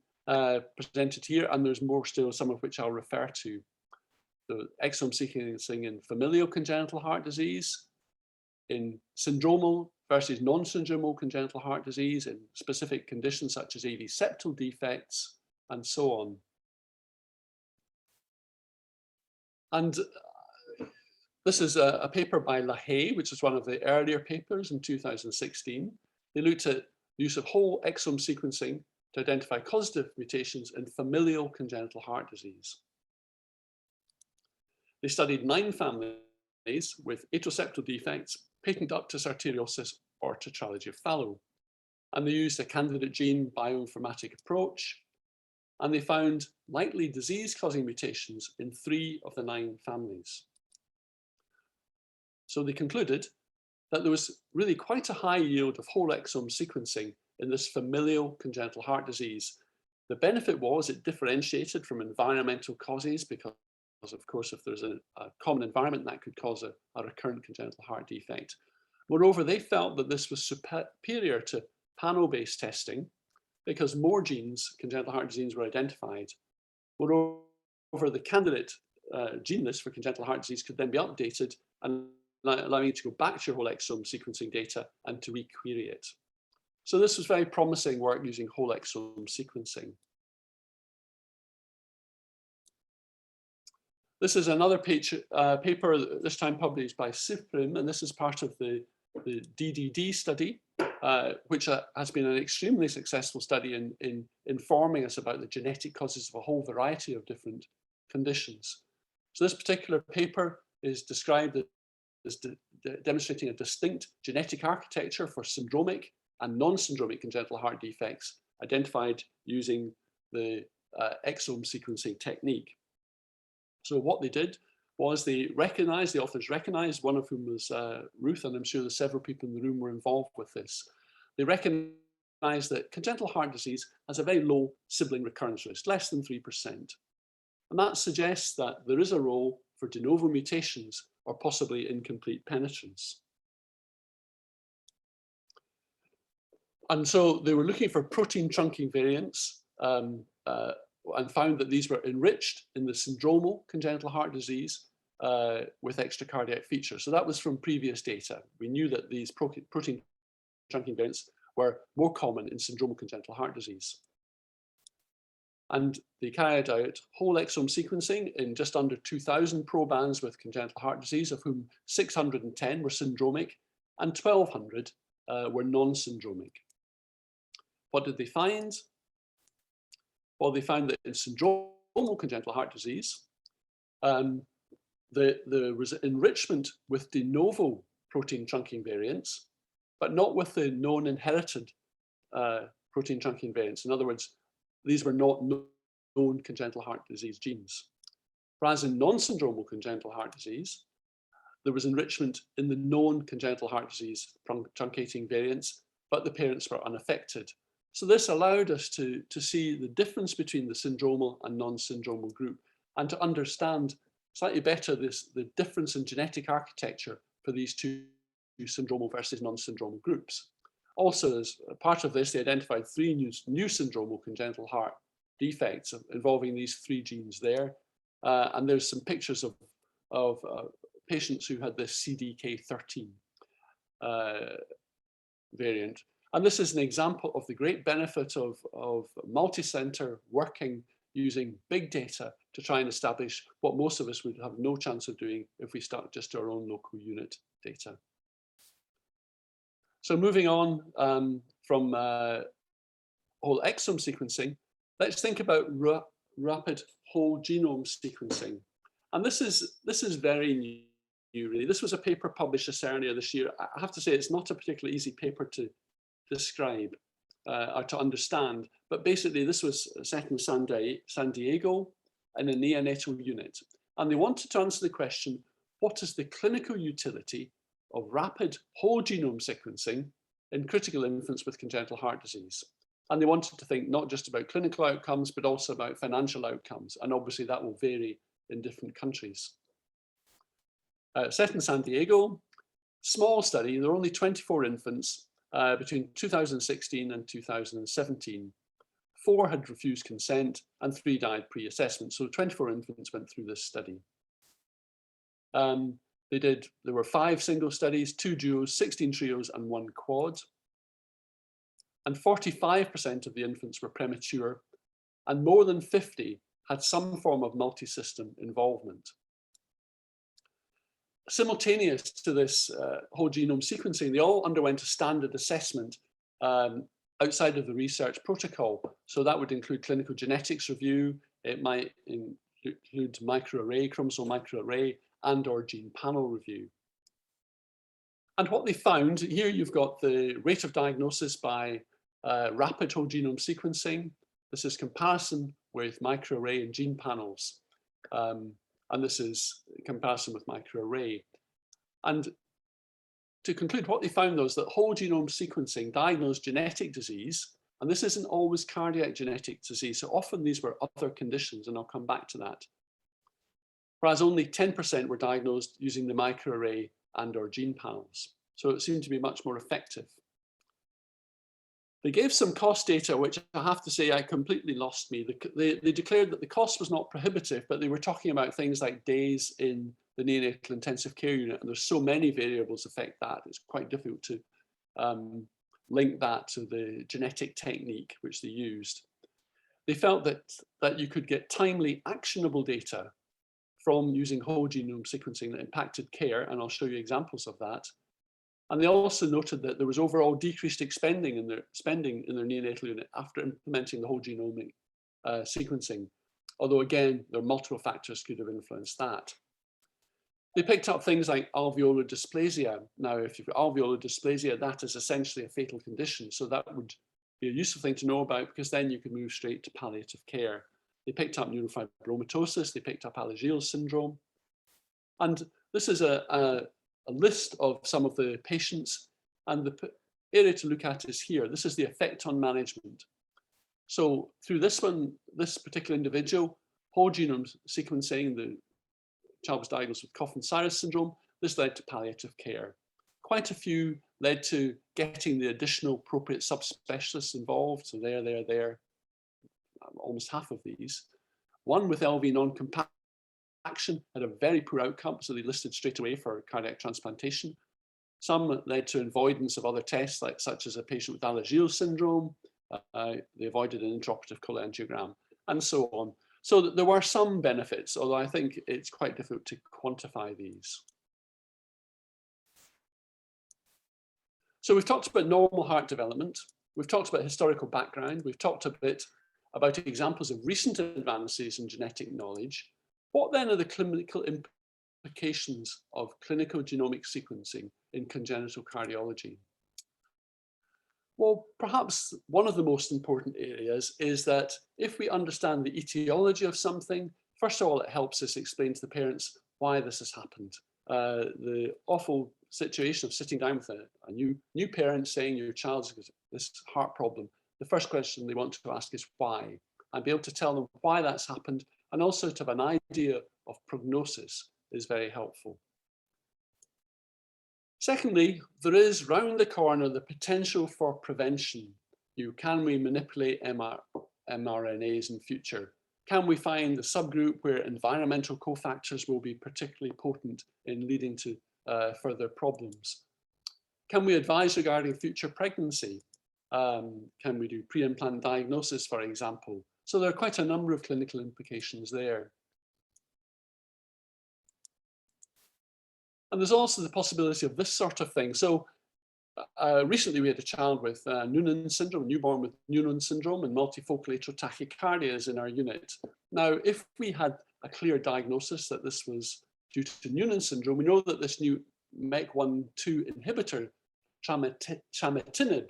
presented here, and there's more still, some of which I'll refer to. The exome sequencing in familial congenital heart disease, in syndromal versus non-syndromal congenital heart disease, in specific conditions such as AV septal defects, and so on. And this is a paper by LaHaye, which is one of the earlier papers in 2016. They looked at the use of whole exome sequencing to identify causative mutations in familial congenital heart disease. They studied 9 families with atrial defects, patent ductus arteriosus, or tetralogy of Fallot. And they used a candidate gene bioinformatic approach. And they found likely disease-causing mutations in 3 of the 9 families. So they concluded that there was really quite a high yield of whole exome sequencing in this familial congenital heart disease. The benefit was it differentiated from environmental causes because, of course, if there's a common environment, that could cause a recurrent congenital heart defect. Moreover, they felt that this was superior to panel-based testing because more genes, congenital heart disease, were identified. Moreover, the candidate gene list for congenital heart disease could then be updated and allow you to go back to your whole exome sequencing data and to requery it. So this was very promising work using whole exome sequencing. This is another paper, this time published by Siprim, and this is part of the DDD study, which has been an extremely successful study in informing us about the genetic causes of a whole variety of different conditions. So this particular paper is described as demonstrating a distinct genetic architecture for syndromic and non-syndromic congenital heart defects identified using the exome sequencing technique. So what they did was the authors recognized, one of whom was Ruth, and I'm sure there's several people in the room were involved with this. They recognized that congenital heart disease has a very low sibling recurrence risk, less than 3%. And that suggests that there is a role for de novo mutations or possibly incomplete penetrance. And so they were looking for protein trunking variants and found that these were enriched in the syndromal congenital heart disease with extracardiac features. So that was from previous data. We knew that these protein trunking variants were more common in syndromal congenital heart disease. And they carried out whole exome sequencing in just under 2,000 probands with congenital heart disease, of whom 610 were syndromic and 1,200 were non-syndromic. What did they find? Well, they found that in syndromal congenital heart disease, there was enrichment with de novo protein trunking variants, but not with the known inherited protein trunking variants. In other words, these were not known congenital heart disease genes. Whereas in non-syndromal congenital heart disease, there was enrichment in the known congenital heart disease truncating variants, but the parents were unaffected. So this allowed us to see the difference between the syndromal and non-syndromal group and to understand slightly better the difference in genetic architecture for these two syndromal versus non-syndromal groups. Also, as part of this, they identified 3 new syndromal congenital heart defects involving these 3 genes there. And there's some pictures of patients who had this CDK13 variant. And this is an example of the great benefit of multi-center working using big data to try and establish what most of us would have no chance of doing if we start just our own local unit data. So moving on from whole exome sequencing, let's think about rapid whole genome sequencing. And this is very new, really. This was a paper published just earlier this year. I have to say it's not a particularly easy paper to describe or to understand, but basically this was set in San Diego in a neonatal unit. And they wanted to answer the question, what is the clinical utility of rapid whole genome sequencing in critical infants with congenital heart disease? And they wanted to think not just about clinical outcomes, but also about financial outcomes. And obviously that will vary in different countries. Set in San Diego, small study, there were only 24 infants between 2016 and 2017. 4 had refused consent and 3 died pre-assessment. So 24 infants went through this study. There were 5 single studies, 2 duos, 16 trios, and 1 quad. And 45% of the infants were premature, and more than 50 had some form of multi-system involvement. Simultaneous to this whole genome sequencing, they all underwent a standard assessment outside of the research protocol. So that would include clinical genetics review, it might include microarray, chromosome microarray, and or gene panel review. And what they found, here you've got the rate of diagnosis by rapid whole genome sequencing. This is comparison with microarray and gene panels. And this is comparison with microarray. And to conclude, what they found was that whole genome sequencing diagnosed genetic disease And this isn't always cardiac genetic disease. So often these were other conditions, and I'll come back to that. Whereas only 10% were diagnosed using the microarray and/or gene panels. So it seemed to be much more effective. They gave some cost data, which I have to say, I completely lost me. They declared that the cost was not prohibitive, but they were talking about things like days in the neonatal intensive care unit. And there's so many variables affect that. It's quite difficult to link that to the genetic technique which they used. They felt that you could get timely, actionable data from using whole genome sequencing that impacted care, and I'll show you examples of that. And they also noted that there was overall decreased spending in their neonatal unit after implementing the whole genomic sequencing. Although again, there are multiple factors could have influenced that. They picked up things like alveolar dysplasia. Now, if you've got alveolar dysplasia, that is essentially a fatal condition. So that would be a useful thing to know about, because then you can move straight to palliative care. They picked up neurofibromatosis, they picked up Alagille syndrome. And this is a list of some of the patients, and the area to look at is here. This is the effect on management. So through this one, this particular individual, whole genome sequencing, the child was diagnosed with Coffin-Cyrus syndrome. This led to palliative care. Quite a few led to getting the additional appropriate subspecialists involved. So there, almost half of these. One with LV non-compaction had a very poor outcome, so they listed straight away for cardiac transplantation. Some led to avoidance of other tests, such as a patient with Alagille syndrome. They avoided an intraoperative cholangiogram, and so on. So there were some benefits, although I think it's quite difficult to quantify these. So we've talked about normal heart development. We've talked about historical background. We've talked a bit about examples of recent advances in genetic knowledge. What then are the clinical implications of clinical genomic sequencing in congenital cardiology? Well, perhaps one of the most important areas is that if we understand the etiology of something, first of all, it helps us explain to the parents why this has happened. The awful situation of sitting down with a new parent saying your child's got this heart problem, the first question they want to ask is why, and be able to tell them why that's happened, and also to have an idea of prognosis is very helpful. Secondly, there is round the corner the potential for prevention. Can we manipulate mRNAs in future? Can we find the subgroup where environmental cofactors will be particularly potent in leading to further problems? Can we advise regarding future pregnancy? Can we do pre-implant diagnosis, for example? So there are quite a number of clinical implications there. And there's also the possibility of this sort of thing. So recently we had a child with Noonan syndrome, a newborn with Noonan syndrome and multifocal atrial tachycardias in our unit. Now, if we had a clear diagnosis that this was due to Noonan syndrome, we know that this new MEK1/2 inhibitor, trametinib,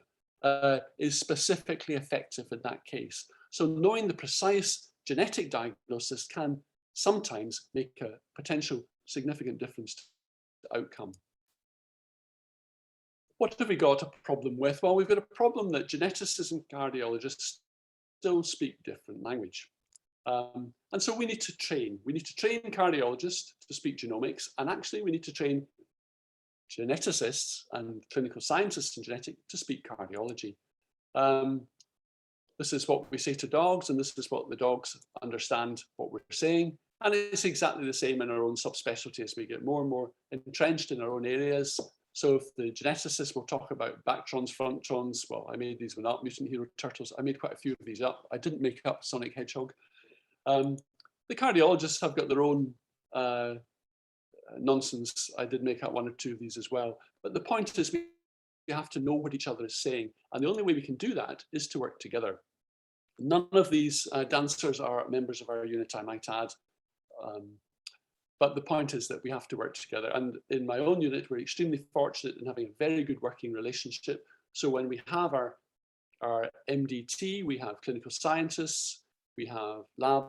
is specifically effective in that case. So knowing the precise genetic diagnosis can sometimes make a potential significant difference to the outcome. What have we got a problem with? Well, we've got a problem that geneticists and cardiologists still speak different language. And so we need to train. We need to train cardiologists to speak genomics, and actually we need to train geneticists and clinical scientists in genetic to speak cardiology. This is what we say to dogs, and this is what the dogs understand what we're saying. And it's exactly the same in our own subspecialty as we get more and more entrenched in our own areas. So if the geneticists will talk about bactrons, frontrons, well, I made these one up, mutant hero turtles. I made quite a few of these up. I didn't make up Sonic Hedgehog. The cardiologists have got their own nonsense. I did make up one or two of these as well. But the point is we have to know what each other is saying. And the only way we can do that is to work together. None of these dancers are members of our unit, I might add. But the point is that we have to work together. And in my own unit, we're extremely fortunate in having a very good working relationship. So when we have our MDT, we have clinical scientists, we have lab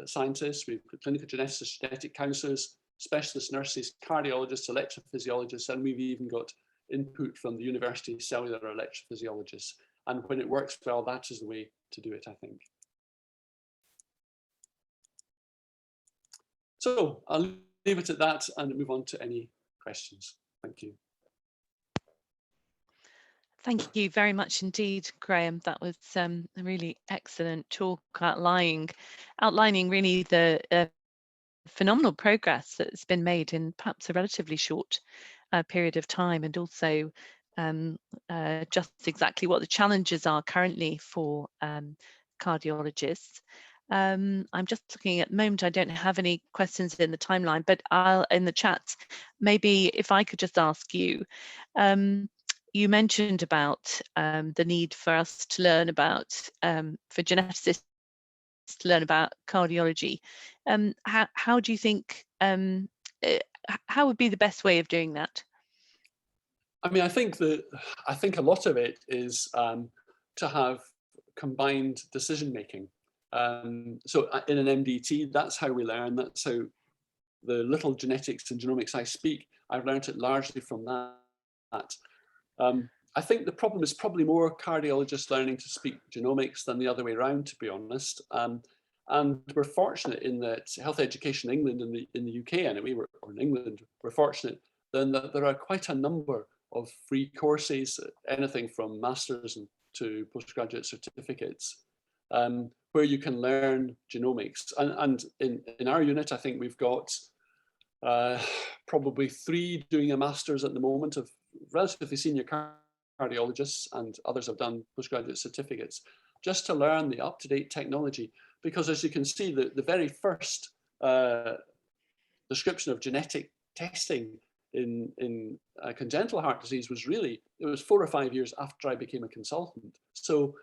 scientists, we've got clinical geneticists, genetic counselors, specialist nurses, cardiologists, electrophysiologists, and we've even got input from the university cellular electrophysiologists. And when it works well, that is the way to do it, I think. So I'll leave it at that and move on to any questions. Thank you. Thank you very much indeed, Graham. That was a really excellent talk outlining really the phenomenal progress that's been made in perhaps a relatively short period of time, and also just exactly what the challenges are currently for cardiologists. I'm just looking at the moment, I don't have any questions in the timeline, but I'll in the chat, maybe if I could just ask you, you mentioned about the need for us to learn about, for geneticists to learn about cardiology. How do you think, how would be the best way of doing that? I mean, I think a lot of it is to have combined decision making. So in an MDT, that's how we learn. That's how the little genetics and genomics I speak, I've learned it largely from that. I think the problem is probably more cardiologists learning to speak genomics than the other way around, to be honest. And we're fortunate in that Health Education England in the UK, and or in England, we're fortunate then that there are quite a number of free courses, anything from masters to postgraduate certificates, where you can learn genomics. And in our unit, I think we've got probably 3 doing a master's at the moment of relatively senior cardiologists, and others have done postgraduate certificates, just to learn the up-to-date technology. Because as you can see, the very first description of genetic testing in congenital heart disease was really, it was 4 or 5 years after I became a consultant. So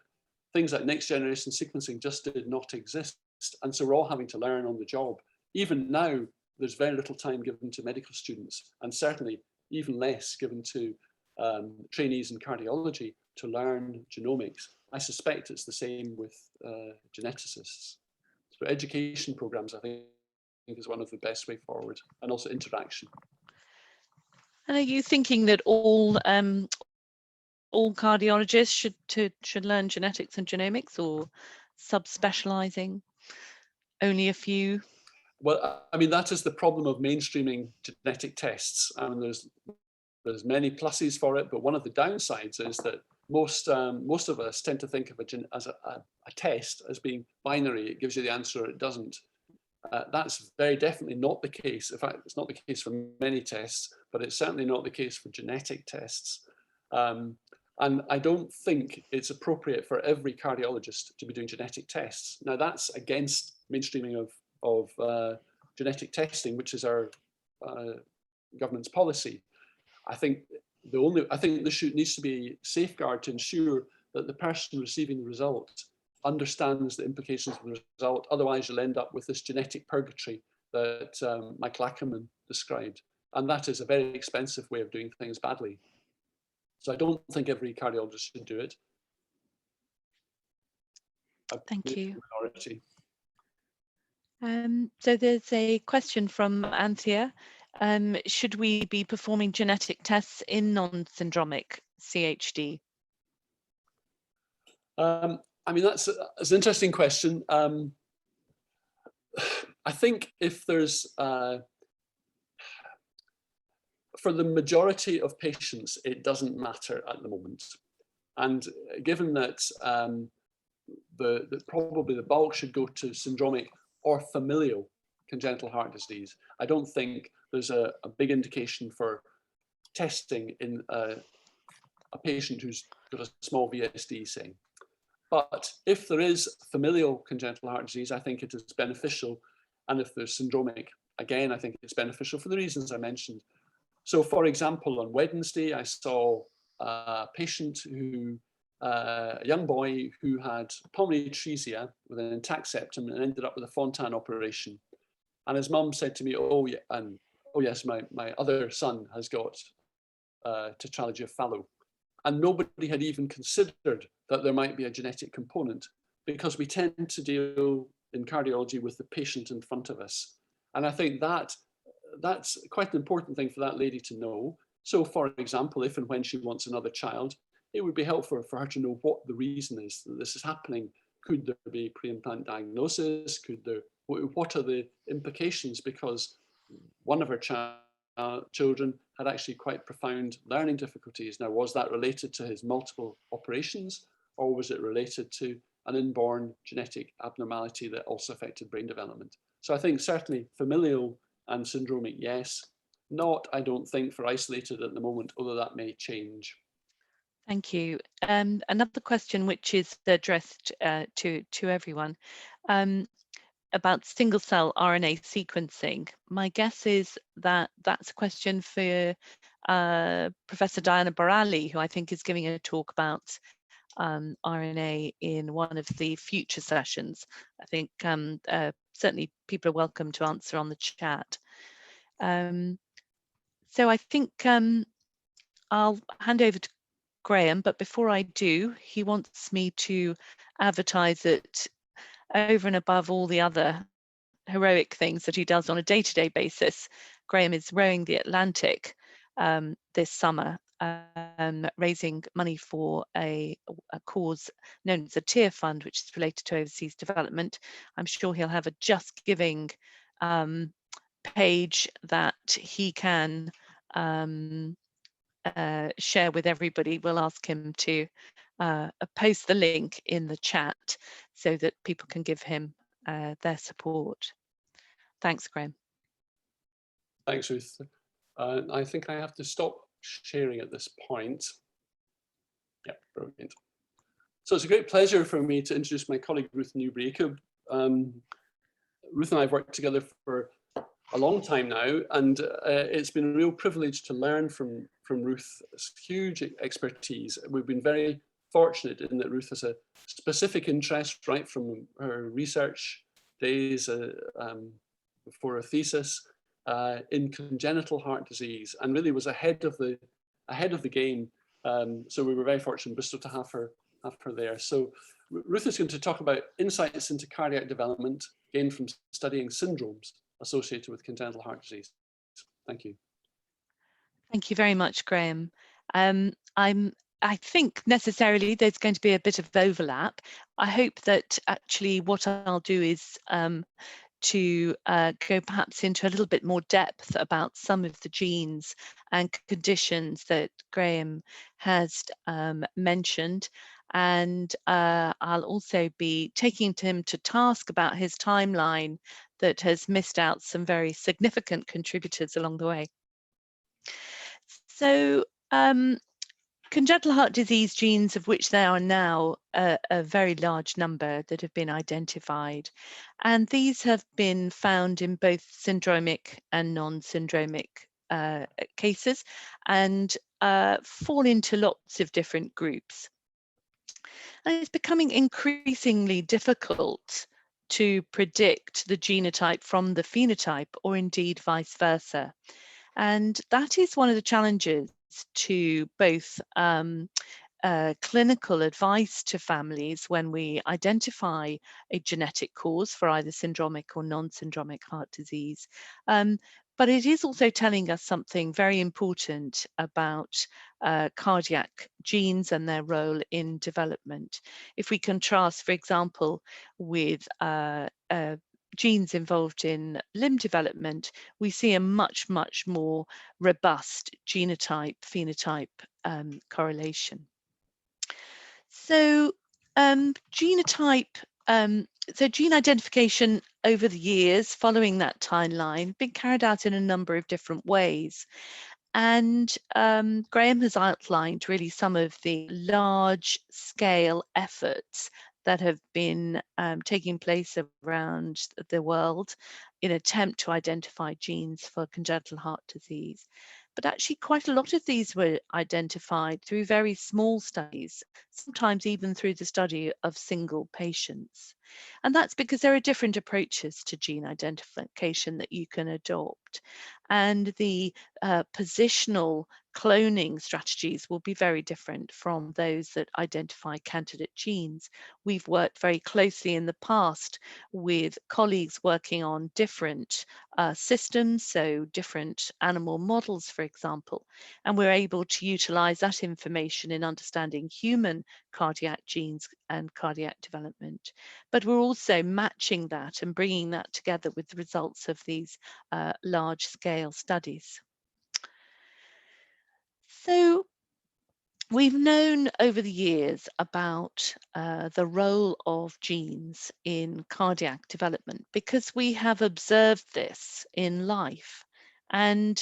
things like next generation sequencing just did not exist. And so we're all having to learn on the job. Even now, there's very little time given to medical students, and certainly even less given to trainees in cardiology to learn genomics. I suspect it's the same with geneticists. So education programs, I think, is one of the best way forward, and also interaction. And are you thinking that all cardiologists should learn genetics and genomics, or subspecializing only a few? Well, I mean, that is the problem of mainstreaming genetic tests. I mean, there's many pluses for it, but one of the downsides is that most of us tend to think of a test as being binary. It gives you the answer, or it doesn't. That's very definitely not the case. In fact, it's not the case for many tests, but it's certainly not the case for genetic tests. And I don't think it's appropriate for every cardiologist to be doing genetic tests. Now, that's against mainstreaming of genetic testing, which is our government's policy. I think there needs to be a safeguard to ensure that the person receiving the result understands the implications of the result. Otherwise, you'll end up with this genetic purgatory that Michael Ackerman described. And that is a very expensive way of doing things badly. So I don't think every cardiologist should do it. Thank you. So there's a question from Anthea. Should we be performing genetic tests in non-syndromic CHD? I mean, that's an interesting question. I think if there's, for the majority of patients, it doesn't matter at the moment. And given that probably the bulk should go to syndromic or familial congenital heart disease, I don't think there's a big indication for testing in a patient who's got a small VSD, say. But if there is familial congenital heart disease, I think it is beneficial. And if there's syndromic, again, I think it's beneficial for the reasons I mentioned. So for example, on Wednesday, I saw a patient who, a young boy who had pulmonary atresia with an intact septum and ended up with a Fontan operation. And his mum said to me, oh yes, my other son has got tetralogy of Fallot. And nobody had even considered that there might be a genetic component, because we tend to deal in cardiology with the patient in front of us. And I think that's quite an important thing for that lady to know. So for example, if and when she wants another child, it would be helpful for her to know what the reason is that this is happening. Could there be pre-implant diagnosis? What are the implications? Because one of her children had actually quite profound learning difficulties. Now, was that related to his multiple operations, or was it related to an inborn genetic abnormality that also affected brain development? So I think certainly familial and syndromic, yes. Not, I don't think, for isolated at the moment, although that may change. Thank you. Another question which is addressed to everyone about single cell RNA sequencing. My guess is that that's a question for Professor Diana Barali, who I think is giving a talk about RNA in one of the future sessions. I think certainly people are welcome to answer on the chat. So I think I'll hand over to Graham, but before I do, he wants me to advertise it over and above all the other heroic things that he does on a day-to-day basis. Graham is rowing the Atlantic this summer, raising money for a cause known as a Tier Fund, which is related to overseas development. I'm sure he'll have a Just Giving page that he can share with everybody. We'll ask him to post the link in the chat so that people can give him their support. Thanks, Graham. Thanks, Ruth. I think I have to stop sharing at this point. Yeah, brilliant. So it's a great pleasure for me to introduce my colleague, Ruth Newbraker. Ruth and I have worked together for a long time now, and it's been a real privilege to learn from Ruth's huge expertise. We've been very fortunate in that Ruth has a specific interest right from her research days before her thesis in congenital heart disease, and really was ahead of the game. So we were very fortunate in Bristol to have her there. So Ruth is going to talk about insights into cardiac development gained from studying syndromes associated with congenital heart disease. Thank you. Thank you very much, Graham. I think necessarily there's going to be a bit of overlap. I hope that actually what I'll do is to go perhaps into a little bit more depth about some of the genes and conditions that Graham has mentioned. And I'll also be taking him to task about his timeline that has missed out some very significant contributors along the way. So congenital heart disease genes, of which there are now a very large number that have been identified, and these have been found in both syndromic and non-syndromic cases, and fall into lots of different groups. And it's becoming increasingly difficult to predict the genotype from the phenotype, or indeed vice versa. And that is one of the challenges to both clinical advice to families when we identify a genetic cause for either syndromic or non-syndromic heart disease. But it is also telling us something very important about cardiac genes and their role in development. If we contrast, for example, with genes involved in limb development, we see a much, much more robust genotype-phenotype correlation. So gene identification over the years following that timeline been carried out in a number of different ways. And Graham has outlined really some of the large scale efforts that have been taking place around the world in an attempt to identify genes for congenital heart disease. But actually quite a lot of these were identified through very small studies, sometimes even through the study of single patients. And that's because there are different approaches to gene identification that you can adopt. And the positional cloning strategies will be very different from those that identify candidate genes. We've worked very closely in the past with colleagues working on different systems, so different animal models, for example, and we're able to utilize that information in understanding human cardiac genes and cardiac development. But we're also matching that and bringing that together with the results of these large-scale studies. So we've known over the years about the role of genes in cardiac development because we have observed this in life. And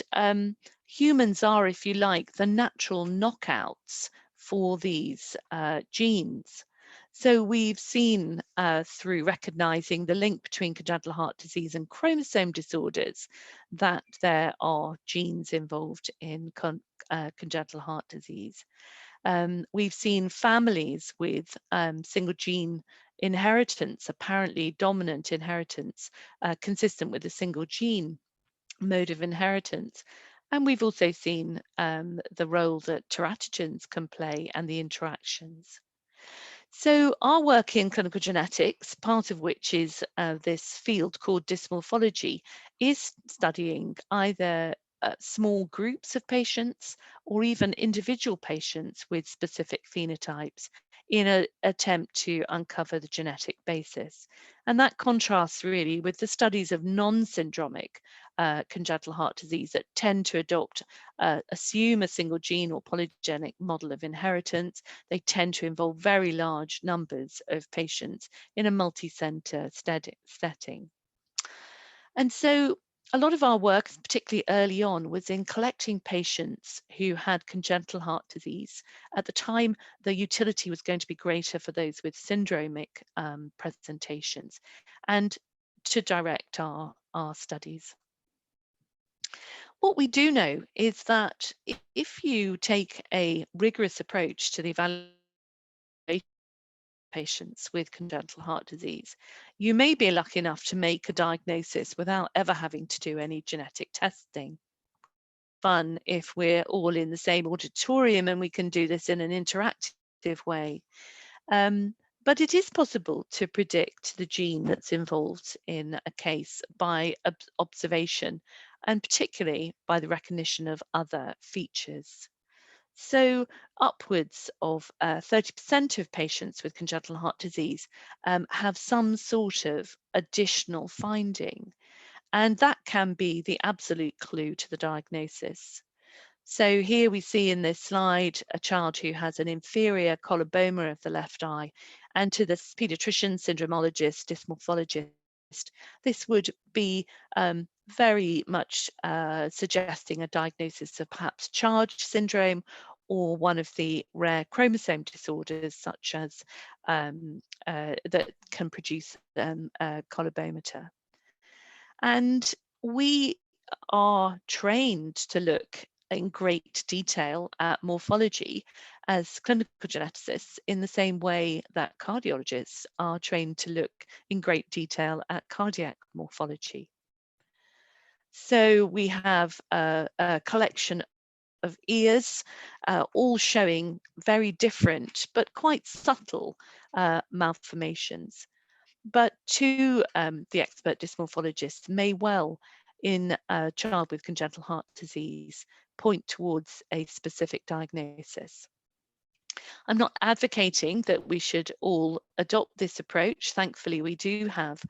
humans are, if you like, the natural knockouts for these genes. So we've seen through recognizing the link between congenital heart disease and chromosome disorders that there are genes involved in congenital heart disease. We've seen families with single gene inheritance, apparently dominant inheritance, consistent with a single gene mode of inheritance. And we've also seen the role that teratogens can play and the interactions. So our work in clinical genetics, part of which is this field called dysmorphology, is studying either small groups of patients or even individual patients with specific phenotypes in an attempt to uncover the genetic basis. And that contrasts really with the studies of non-syndromic congenital heart disease that tend to assume a single gene or polygenic model of inheritance. They tend to involve very large numbers of patients in a multi-center setting. And so a lot of our work, particularly early on, was in collecting patients who had congenital heart disease. At the time, the utility was going to be greater for those with syndromic presentations, and to direct our studies. What we do know is that if you take a rigorous approach to the evaluation of patients with congenital heart disease, you may be lucky enough to make a diagnosis without ever having to do any genetic testing. Fun if we're all in the same auditorium and we can do this in an interactive way. But it is possible to predict the gene that's involved in a case by observation, and particularly by the recognition of other features. So upwards of 30% of patients with congenital heart disease have some sort of additional finding, and that can be the absolute clue to the diagnosis. So here we see in this slide a child who has an inferior coloboma of the left eye, and to the pediatrician, syndromologist, dysmorphologist, this would be very much suggesting a diagnosis of perhaps charge syndrome or one of the rare chromosome disorders such as that can produce colobomata. And we are trained to look in great detail at morphology as clinical geneticists in the same way that cardiologists are trained to look in great detail at cardiac morphology. So we have a collection of ears, all showing very different but quite subtle malformations. But to the expert dysmorphologist may well, in a child with congenital heart disease, point towards a specific diagnosis. I'm not advocating that we should all adopt this approach. Thankfully, we do have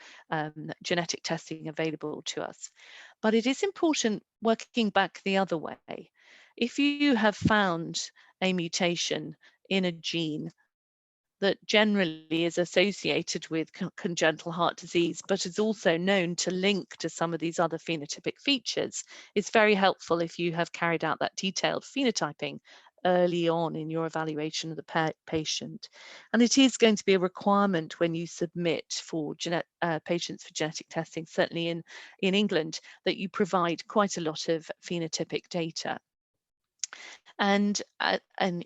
genetic testing available to us. But it is important working back the other way. If you have found a mutation in a gene that generally is associated with congenital heart disease, but is also known to link to some of these other phenotypic features, it's very helpful if you have carried out that detailed phenotyping early on in your evaluation of the patient. And it is going to be a requirement when you submit for patients for genetic testing, certainly in England, that you provide quite a lot of phenotypic data. And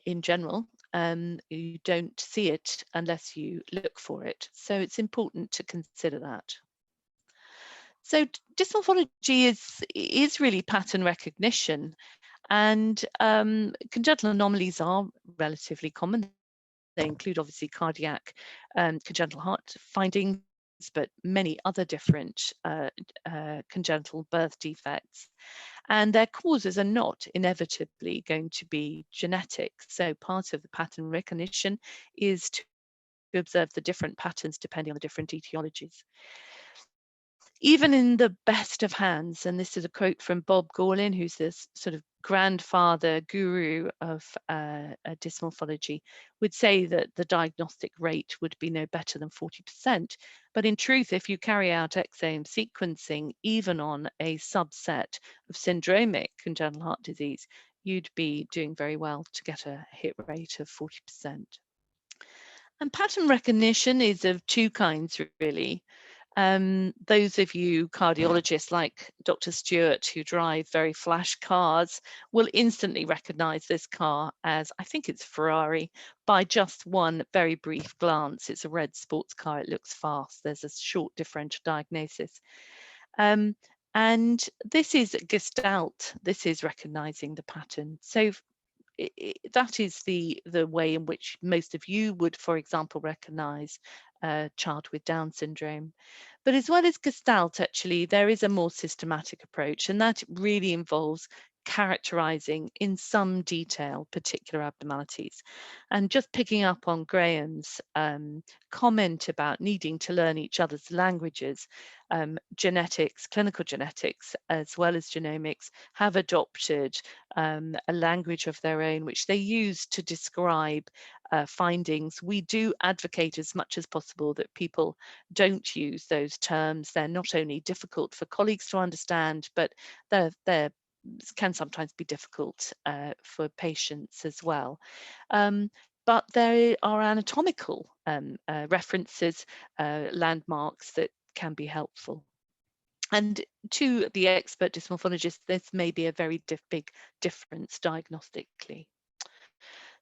in general, you don't see it unless you look for it. So it's important to consider that. So dysmorphology is really pattern recognition. And congenital anomalies are relatively common. They include obviously cardiac congenital heart findings, but many other different congenital birth defects. And their causes are not inevitably going to be genetic. So part of the pattern recognition is to observe the different patterns depending on the different etiologies. Even in the best of hands, and this is a quote from Bob Gorlin, who's this sort of grandfather guru of dysmorphology, would say that the diagnostic rate would be no better than 40%. But in truth, if you carry out exome sequencing, even on a subset of syndromic congenital heart disease, you'd be doing very well to get a hit rate of 40%. And pattern recognition is of two kinds, really. Those of you cardiologists like Dr. Stewart who drive very flash cars will instantly recognize this car as, I think it's Ferrari, by just one very brief glance. It's a red sports car, it looks fast, there's a short differential diagnosis. And this is Gestalt, this is recognizing the pattern. So that is the way in which most of you would, for example, recognize a child with Down syndrome. But as well as Gestalt, actually, there is a more systematic approach, and that really involves characterizing in some detail particular abnormalities. And just picking up on Graham's comment about needing to learn each other's languages, genetics, clinical genetics, as well as genomics, have adopted a language of their own, which they use to describe findings. We do advocate as much as possible that people don't use those terms. They're not only difficult for colleagues to understand, but they're can sometimes be difficult for patients as well. But there are anatomical references, landmarks that can be helpful. And to the expert dysmorphologist, this may be a very big difference diagnostically.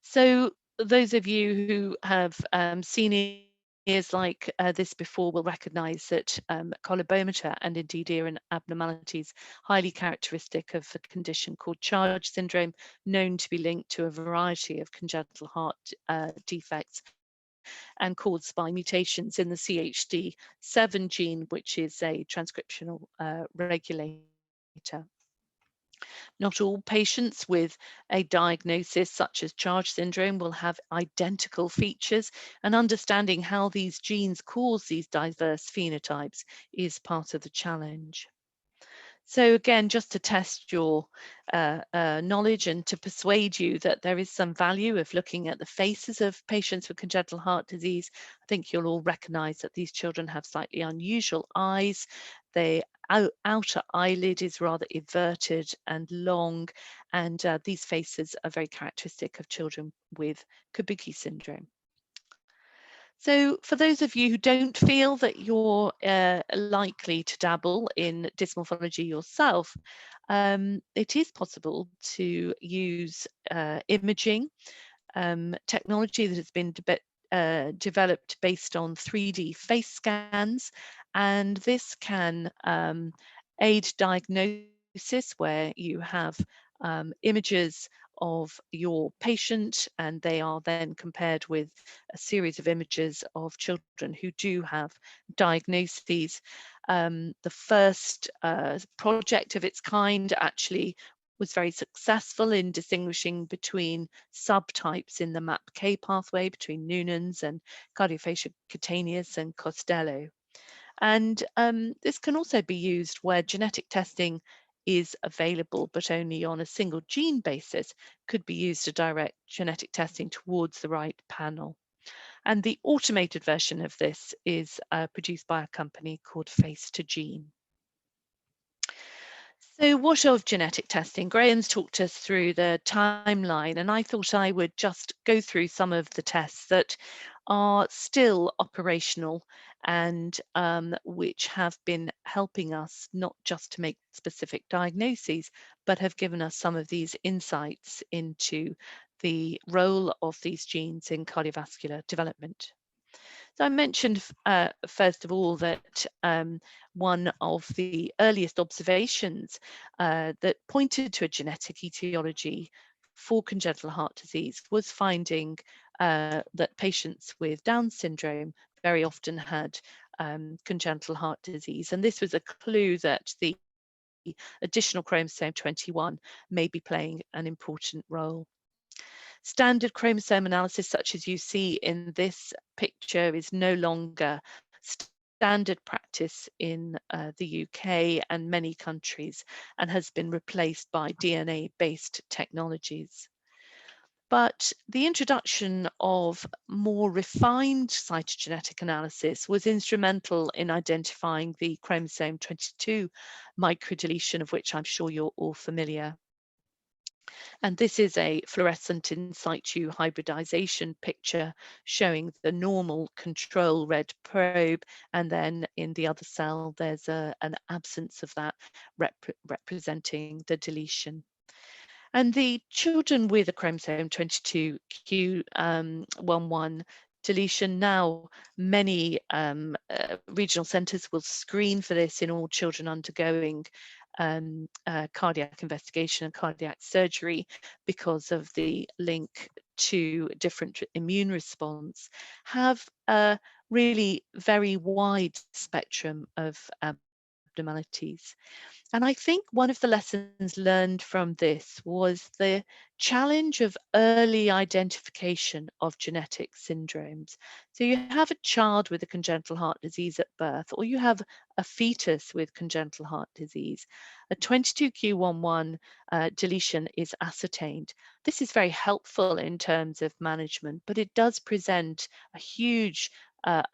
So those of you who have seen ears like this before will recognize that collobometer and indeed ear abnormalities highly characteristic of a condition called charge syndrome, known to be linked to a variety of congenital heart defects and caused by mutations in the CHD7 gene, which is a transcriptional regulator. Not all patients with a diagnosis such as charge syndrome will have identical features, and understanding how these genes cause these diverse phenotypes is part of the challenge. So again, just to test your knowledge and to persuade you that there is some value of looking at the faces of patients with congenital heart disease, I think you'll all recognize that these children have slightly unusual eyes. The outer eyelid is rather everted and long, and these faces are very characteristic of children with Kabuki syndrome. So for those of you who don't feel that you're likely to dabble in dysmorphology yourself, it is possible to use imaging technology that has been developed based on 3D face scans, and this can aid diagnosis where you have images of your patient, and they are then compared with a series of images of children who do have diagnoses. The first project of its kind actually was very successful in distinguishing between subtypes in the MAPK pathway between Noonan's and cardiofacial cutaneous and Costello. And this can also be used where genetic testing is available, but only on a single gene basis, could be used to direct genetic testing towards the right panel. And the automated version of this is produced by a company called Face2Gene. So what of genetic testing? Graham's talked us through the timeline, and I thought I would just go through some of the tests that are still operational and which have been helping us not just to make specific diagnoses, but have given us some of these insights into the role of these genes in cardiovascular development. So I mentioned first of all that one of the earliest observations that pointed to a genetic etiology for congenital heart disease was finding that patients with Down syndrome very often had congenital heart disease, and this was a clue that the additional chromosome 21 may be playing an important role. Standard chromosome analysis, such as you see in this picture, is no longer standard practice in the UK and many countries, and has been replaced by DNA-based technologies. But the introduction of more refined cytogenetic analysis was instrumental in identifying the chromosome 22 microdeletion, of which I'm sure you're all familiar. And this is a fluorescent in situ hybridization picture showing the normal control red probe, and then in the other cell there's an absence of that representing the deletion. And the children with a chromosome 22q11 deletion, now many regional centres will screen for this in all children undergoing cardiac investigation and cardiac surgery because of the link to different immune response, have a really very wide spectrum of abnormalities. And I think one of the lessons learned from this was the challenge of early identification of genetic syndromes. So you have a child with a congenital heart disease at birth, or you have a fetus with congenital heart disease. A 22q11 deletion is ascertained. This is very helpful in terms of management, but it does present a huge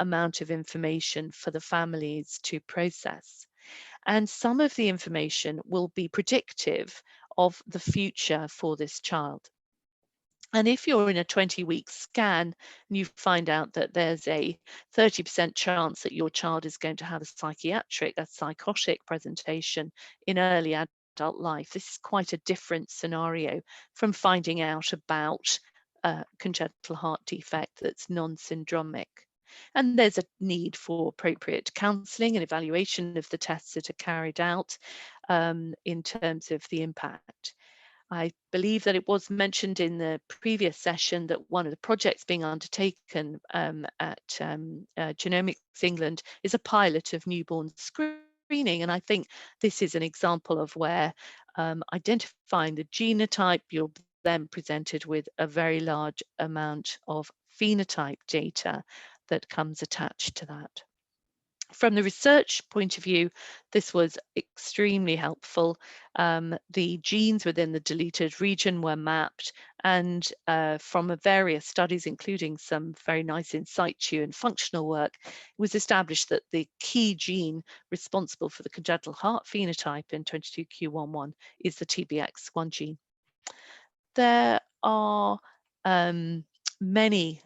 amount of information for the families to process. And some of the information will be predictive of the future for this child. And if you're in a 20-week scan and you find out that there's a 30% chance that your child is going to have a psychotic presentation in early adult life, this is quite a different scenario from finding out about a congenital heart defect that's non-syndromic. And there's a need for appropriate counselling and evaluation of the tests that are carried out in terms of the impact. I believe that it was mentioned in the previous session that one of the projects being undertaken at Genomics England is a pilot of newborn screening. And I think this is an example of where identifying the genotype, you're then presented with a very large amount of phenotype data that comes attached to that. From the research point of view, this was extremely helpful. The genes within the deleted region were mapped, and from various studies, including some very nice in situ and functional work, it was established that the key gene responsible for the congenital heart phenotype in 22q11 is the TBX1 gene. There are many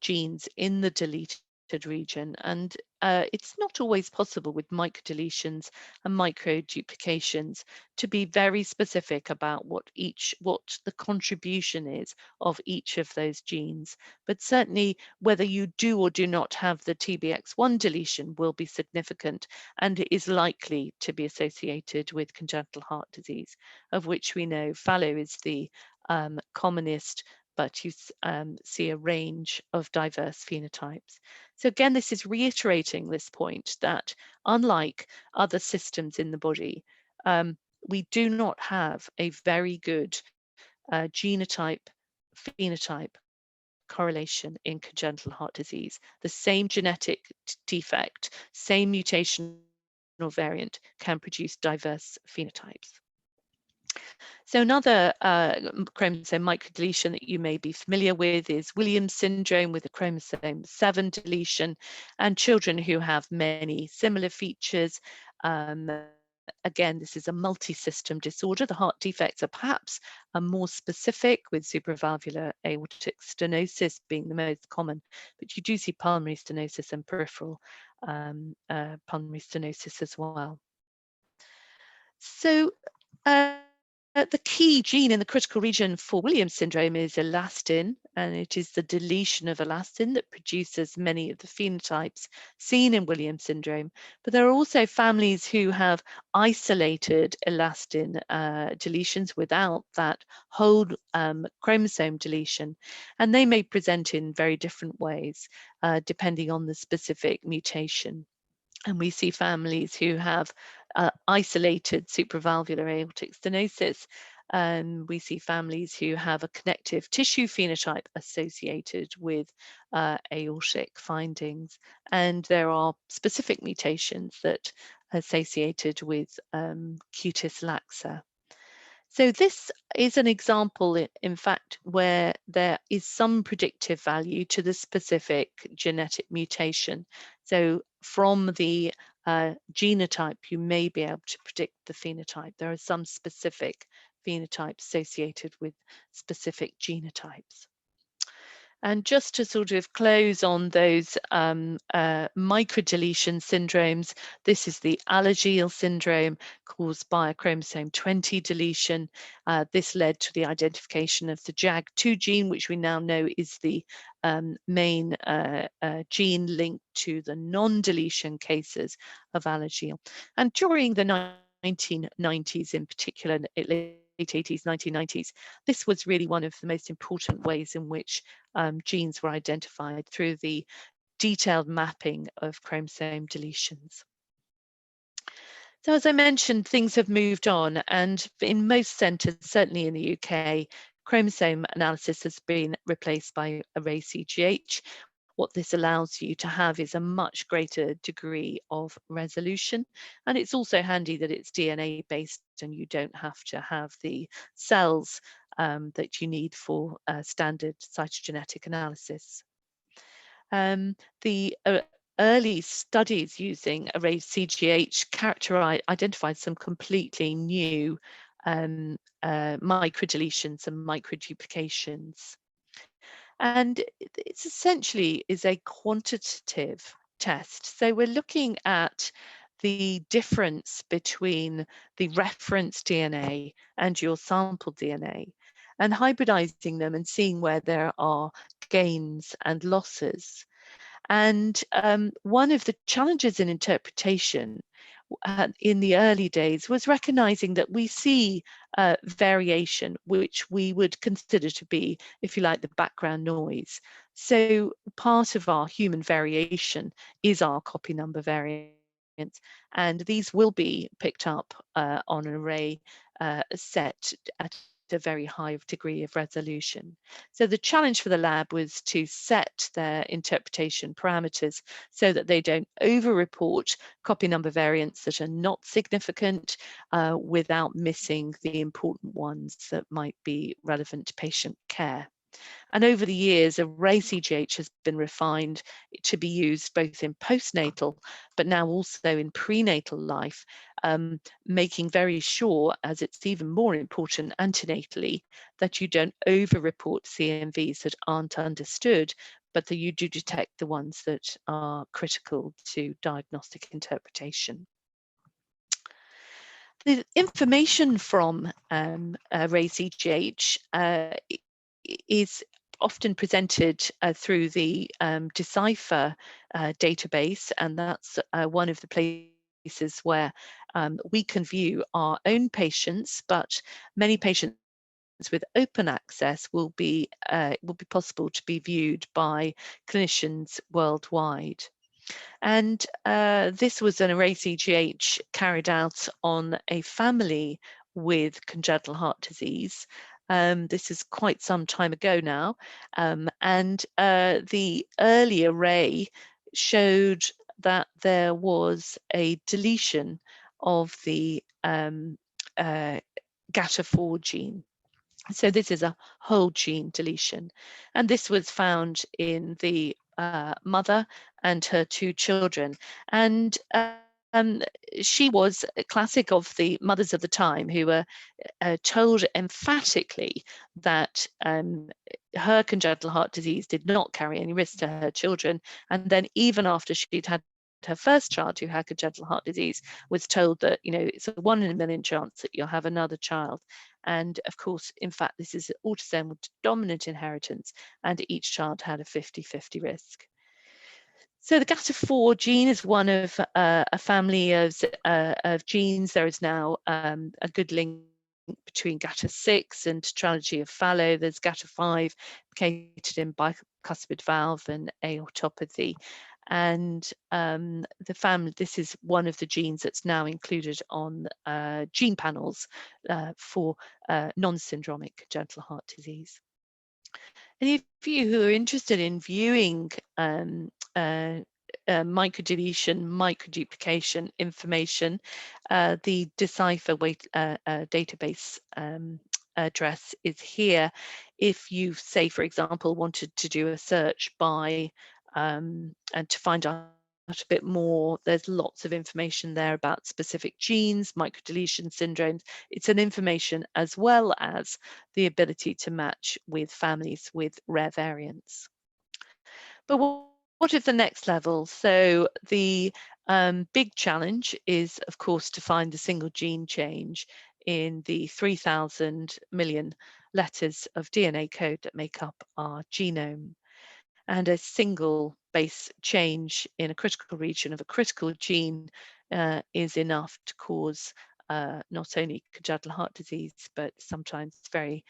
genes in the deleted region, and it's not always possible with microdeletions and microduplications to be very specific about what the contribution is of each of those genes. But certainly whether you do or do not have the TBX1 deletion will be significant and is likely to be associated with congenital heart disease, of which we know fallow is the commonest, but you see a range of diverse phenotypes. So again, this is reiterating this point that unlike other systems in the body, we do not have a very good genotype-phenotype correlation in congenital heart disease. The same genetic defect, same mutational variant can produce diverse phenotypes. So another chromosome microdeletion that you may be familiar with is Williams syndrome with a chromosome 7 deletion, and children who have many similar features. Again, this is a multi-system disorder. The heart defects are perhaps more specific, with supravalvular aortic stenosis being the most common, but you do see pulmonary stenosis and peripheral pulmonary stenosis as well. So The key gene in the critical region for Williams syndrome is elastin, and it is the deletion of elastin that produces many of the phenotypes seen in Williams syndrome. But there are also families who have isolated elastin deletions without that whole chromosome deletion, and they may present in very different ways depending on the specific mutation. And we see families who have isolated supravalvular aortic stenosis. We see families who have a connective tissue phenotype associated with aortic findings. And there are specific mutations that are associated with cutis laxa. So this is an example, in fact, where there is some predictive value to the specific genetic mutation. So from the genotype, you may be able to predict the phenotype. There are some specific phenotypes associated with specific genotypes. And just to sort of close on those microdeletion syndromes, this is the Alagille syndrome caused by a chromosome 20 deletion. This led to the identification of the JAG2 gene, which we now know is the main gene linked to the non-deletion cases of Alagille. And during the 1990s in particular, late 80s, 1990s, this was really one of the most important ways in which genes were identified through the detailed mapping of chromosome deletions. So as I mentioned, things have moved on, and in most centres, certainly in the UK, chromosome analysis has been replaced by array CGH. What this allows you to have is a much greater degree of resolution, and it's also handy that it's DNA based and you don't have to have the cells that you need for standard cytogenetic analysis. The early studies using array CGH identified some completely new microdeletions and microduplications. And it's essentially is a quantitative test. So we're looking at the difference between the reference DNA and your sample DNA and hybridizing them and seeing where there are gains and losses. And one of the challenges in interpretation in the early days was recognizing that we see variation, which we would consider to be, if you like, the background noise. So part of our human variation is our copy number variant, and these will be picked up on an array set at a very high degree of resolution. So the challenge for the lab was to set their interpretation parameters so that they don't over-report copy number variants that are not significant without missing the important ones that might be relevant to patient care. And over the years, array CGH has been refined to be used both in postnatal, but now also in prenatal life, making very sure, as it's even more important antenatally, that you don't over-report CMVs that aren't understood, but that you do detect the ones that are critical to diagnostic interpretation. The information from array CGH is often presented through the Decipher database, and that's one of the places where we can view our own patients, but many patients with open access will be possible to be viewed by clinicians worldwide. And this was an array CGH carried out on a family with congenital heart disease. This is quite some time ago now, and the early array showed that there was a deletion of the GATA4 gene. So this is a whole gene deletion, and this was found in the mother and her two children, and she was a classic of the mothers of the time who were told emphatically that her congenital heart disease did not carry any risk to her children, and then even after she'd had her first child who had congenital heart disease was told that, you know, it's a 1 in a million chance that you'll have another child. And of course, in fact, this is autosomal dominant inheritance, and each child had a 50-50 risk. So the GATA4 gene is one of a family of genes. There is now a good link between GATA6 and tetralogy of Fallot. There's GATA5 implicated in bicuspid valve and aortopathy. And the family, this is one of the genes that's now included on gene panels for non-syndromic congenital heart disease. Any of you who are interested in viewing microdeletion, microduplication information, the Decipher database address is here. If you, say, for example, wanted to do a search by and to find out a bit more, there's lots of information there about specific genes, microdeletion syndromes. It's an information as well as the ability to match with families with rare variants. But what is the next level? So the big challenge is, of course, to find the single gene change in the 3,000 million letters of DNA code that make up our genome. And a single base change in a critical region of a critical gene is enough to cause not only congenital heart disease, but sometimes very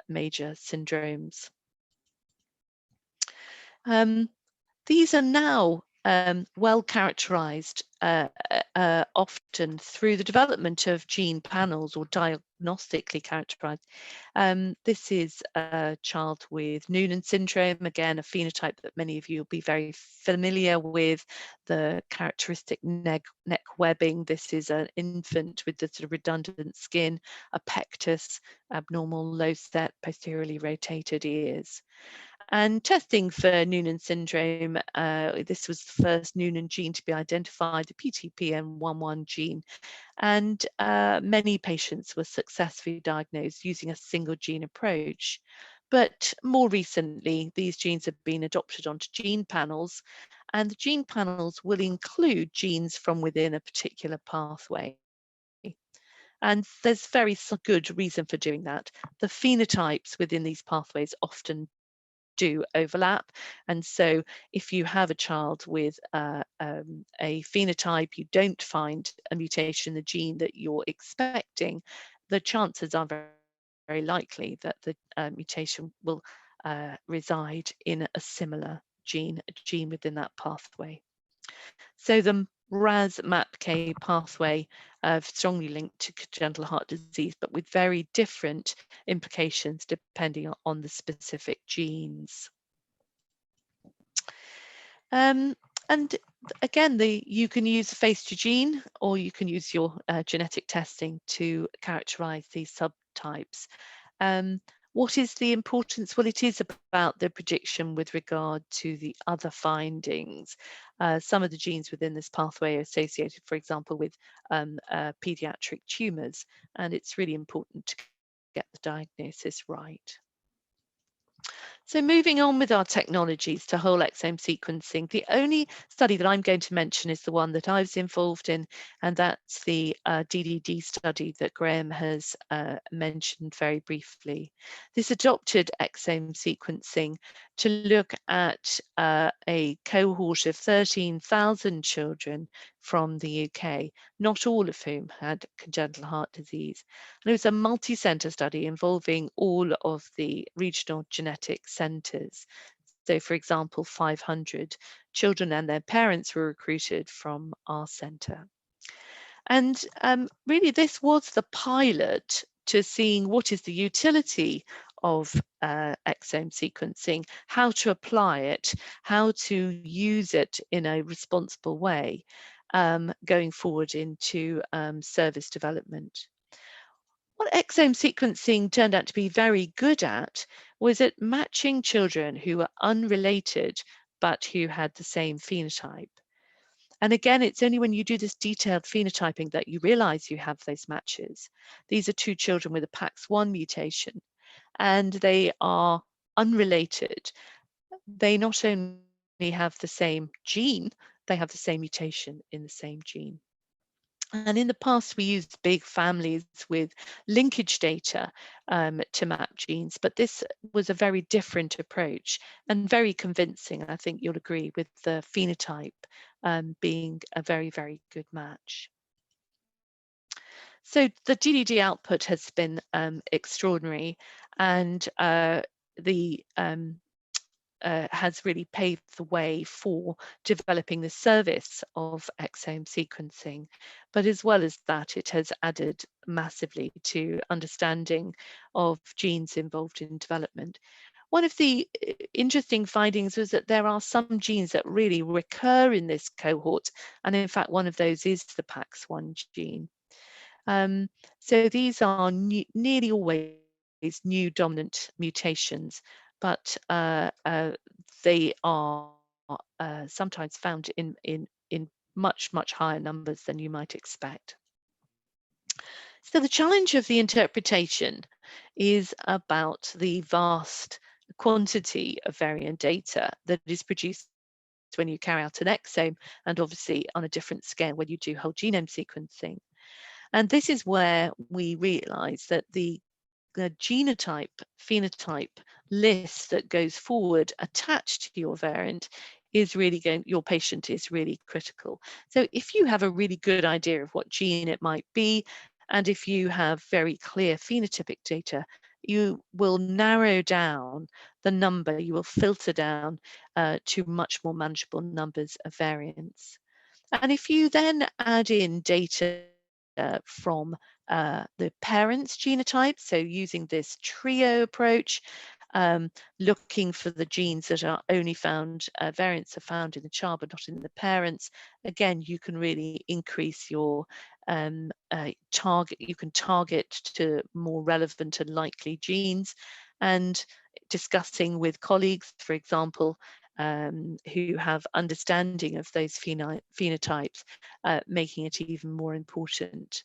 major syndromes. These are now well characterized often through the development of gene panels or diagnostically characterized. This is a child with Noonan syndrome, again, a phenotype that many of you will be very familiar with, the characteristic neck webbing. This is an infant with the sort of redundant skin, a pectus, abnormal low set, posteriorly rotated ears. And testing for Noonan syndrome, this was the first Noonan gene to be identified, the PTPN11 gene, and many patients were successfully diagnosed using a single gene approach. But more recently, these genes have been adopted onto gene panels, and the gene panels will include genes from within a particular pathway. And there's very good reason for doing that. The phenotypes within these pathways often do overlap, and so if you have a child with a phenotype, you don't find a mutation in the gene that you're expecting, the chances are very, very likely that the mutation will reside in a similar gene, a gene within that pathway. So the RAS-MAPK pathway strongly linked to congenital heart disease, but with very different implications depending on the specific genes. And again, you can use a phase 2 gene, or you can use your genetic testing to characterize these subtypes. What is the importance? Well, it is about the prediction with regard to the other findings. Some of the genes within this pathway are associated, for example, with pediatric tumors, and it's really important to get the diagnosis right. So moving on with our technologies to whole exome sequencing, the only study that I'm going to mention is the one that I was involved in, and that's the DDD study that Graham has mentioned very briefly. This adopted exome sequencing to look at a cohort of 13,000 children from the UK, not all of whom had congenital heart disease. And it was a multi-centre study involving all of the regional genetic centres. So, for example, 500 children and their parents were recruited from our centre. And really, this was the pilot to seeing what is the utility of exome sequencing, how to apply it, how to use it in a responsible way going forward into service development. What exome sequencing turned out to be very good at was at matching children who were unrelated but who had the same phenotype. And again, it's only when you do this detailed phenotyping that you realize you have those matches. These are two children with a PAX1 mutation, and they are unrelated. They not only have the same gene, they have the same mutation in the same gene. And in the past, we used big families with linkage data to map genes, but this was a very different approach and very convincing. I think you'll agree with the phenotype being a very, very good match. So the DDD output has been extraordinary, and has really paved the way for developing the service of exome sequencing. But as well as that, it has added massively to understanding of genes involved in development. One of the interesting findings was that there are some genes that really recur in this cohort, and in fact, one of those is the PAX1 gene. So these are nearly always new dominant mutations, but they are sometimes found in much higher numbers than you might expect. So the challenge of the interpretation is about the vast quantity of variant data that is produced when you carry out an exome, and obviously on a different scale when you do whole genome sequencing. And this is where we realize that the genotype phenotype list that goes forward attached to your variant is really your patient is really critical. So if you have a really good idea of what gene it might be, and if you have very clear phenotypic data, you will narrow down the number, you will filter down to much more manageable numbers of variants. And if you then add in data from the parents' genotype, so using this trio approach, looking for the genes that are only found, variants are found in the child but not in the parents, again, you can really increase your target, you can target to more relevant and likely genes. And discussing with colleagues, for example, who have understanding of those phenotypes, making it even more important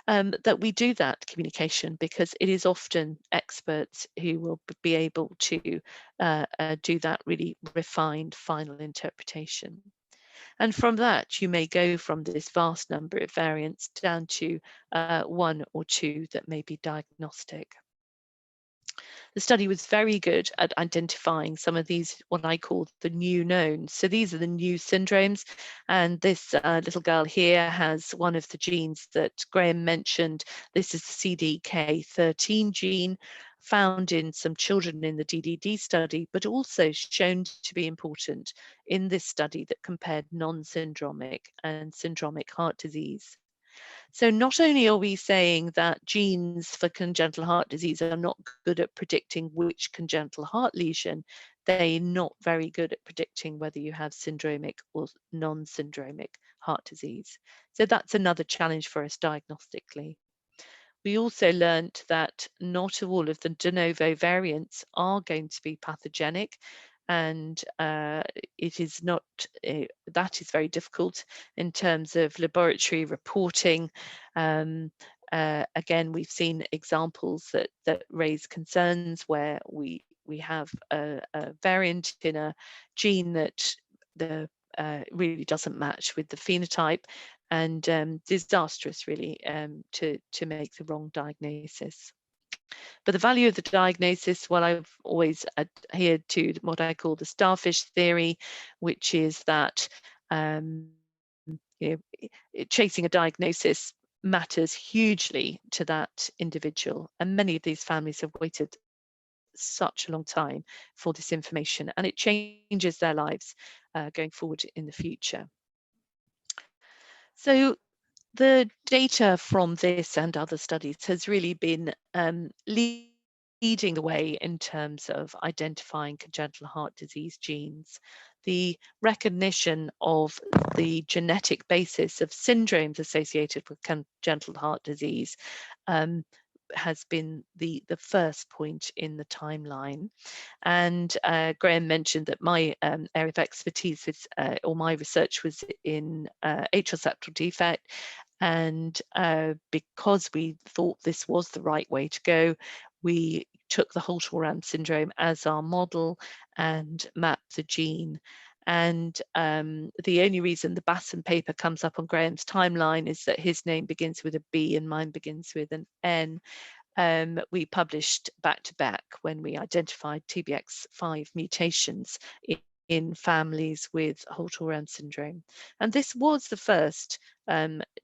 that we do that communication, because it is often experts who will be able to do that really refined final interpretation. And from that, you may go from this vast number of variants down to one or two that may be diagnostic. The study was very good at identifying some of these, what I call the new knowns. So these are the new syndromes. And this little girl here has one of the genes that Graham mentioned. This is the CDK13 gene, found in some children in the DDD study, but also shown to be important in this study that compared non-syndromic and syndromic heart disease. So not only are we saying that genes for congenital heart disease are not good at predicting which congenital heart lesion, they're not very good at predicting whether you have syndromic or non-syndromic heart disease. So that's another challenge for us diagnostically. We also learned that not all of the de novo variants are going to be pathogenic, and it is not, that is very difficult in terms of laboratory reporting. Again, we've seen examples that raise concerns where we have a variant in a gene that really doesn't match with the phenotype, and disastrous really to make the wrong diagnosis. But the value of the diagnosis, well, I've always adhered to what I call the starfish theory, which is that chasing a diagnosis matters hugely to that individual. And many of these families have waited such a long time for this information, and it changes their lives going forward in the future. So the data from this and other studies has really been leading the way in terms of identifying congenital heart disease genes. The recognition of the genetic basis of syndromes associated with congenital heart disease has been the first point in the timeline. And Graham mentioned that my area of expertise is, or my research was in atrial septal defect. And because we thought this was the right way to go, we took the Holt-Oram syndrome as our model and mapped the gene. And the only reason the Basson paper comes up on Graham's timeline is that his name begins with a B and mine begins with an N. We published back to back when we identified TBX5 mutations in families with Holt-Oram syndrome. And this was the first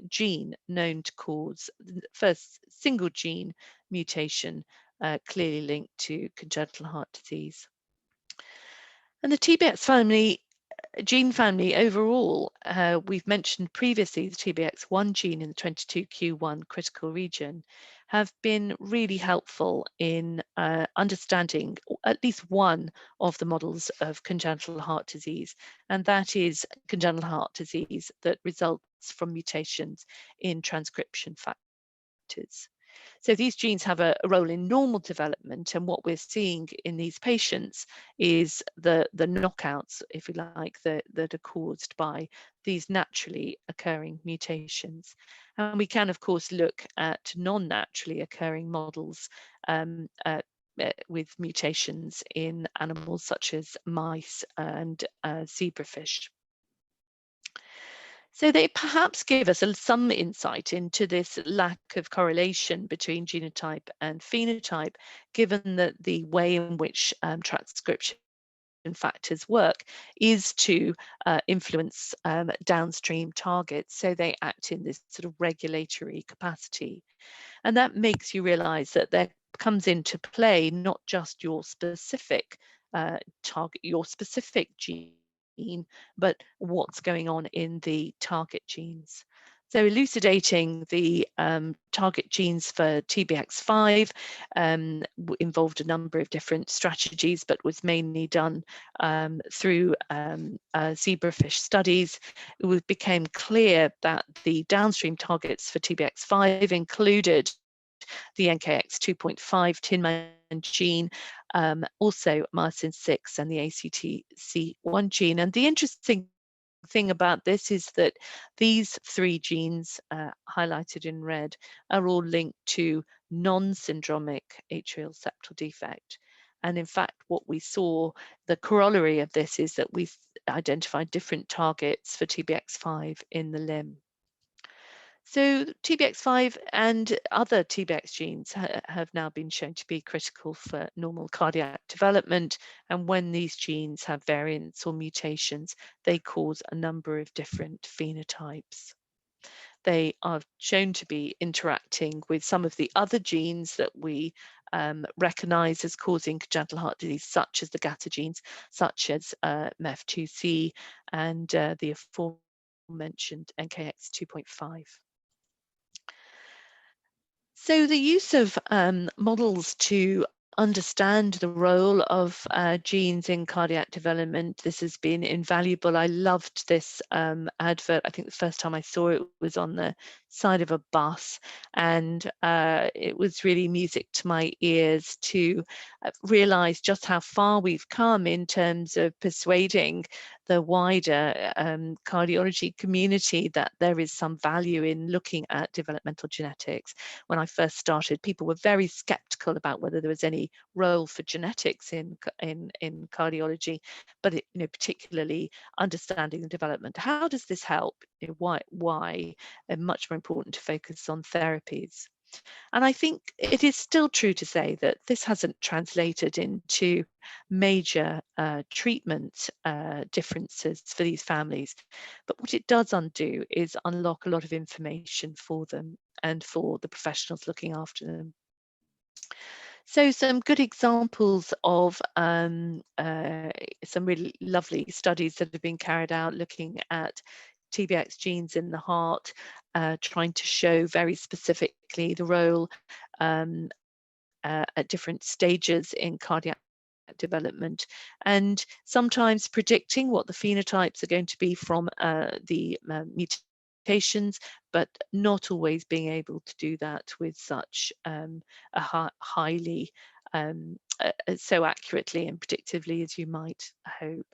gene known to cause, the first single gene mutation clearly linked to congenital heart disease. And the TBX family, gene family overall, we've mentioned previously the TBX1 gene in the 22q1 critical region, have been really helpful in understanding at least one of the models of congenital heart disease, and that is congenital heart disease that results from mutations in transcription factors. So these genes have a role in normal development, and what we're seeing in these patients is the knockouts, if you like, that are caused by these naturally occurring mutations. And we can, of course, look at non-naturally occurring models with mutations in animals such as mice and zebrafish. So they perhaps give us some insight into this lack of correlation between genotype and phenotype, given that the way in which transcription factors work is to influence downstream targets. So they act in this sort of regulatory capacity. And that makes you realize that there comes into play not just your specific target, your specific gene, but what's going on in the target genes. So elucidating the target genes for TBX5 involved a number of different strategies, but was mainly done through zebrafish studies. It became clear that the downstream targets for TBX5 included the NKX 2.5 tinman gene, also myosin 6 and the ACTC1 gene. And the interesting thing about this is that these three genes highlighted in red are all linked to non-syndromic atrial septal defect. And in fact, what we saw, the corollary of this is that we've identified different targets for TBX5 in the limb. So TBX5 and other TBX genes have now been shown to be critical for normal cardiac development. And when these genes have variants or mutations, they cause a number of different phenotypes. They are shown to be interacting with some of the other genes that we recognize as causing congenital heart disease, such as the GATA genes, such as MEF2C and the aforementioned NKX 2.5. So the use of models to understand the role of genes in cardiac development, this has been invaluable. I loved this advert. I think the first time I saw it was on the side of a bus, and it was really music to my ears to realize just how far we've come in terms of persuading the wider cardiology community that there is some value in looking at developmental genetics. When I first started, people were very skeptical about whether there was any role for genetics in cardiology, but particularly understanding the development. How does this help? Why? Much more important to focus on therapies. And I think it is still true to say that this hasn't translated into major treatment differences for these families. But what it does undo is unlock a lot of information for them and for the professionals looking after them. So some good examples of some really lovely studies that have been carried out looking at TBX genes in the heart, trying to show very specifically the role at different stages in cardiac development, and sometimes predicting what the phenotypes are going to be from the mutations, but not always being able to do that with such highly so accurately and predictively as you might hope.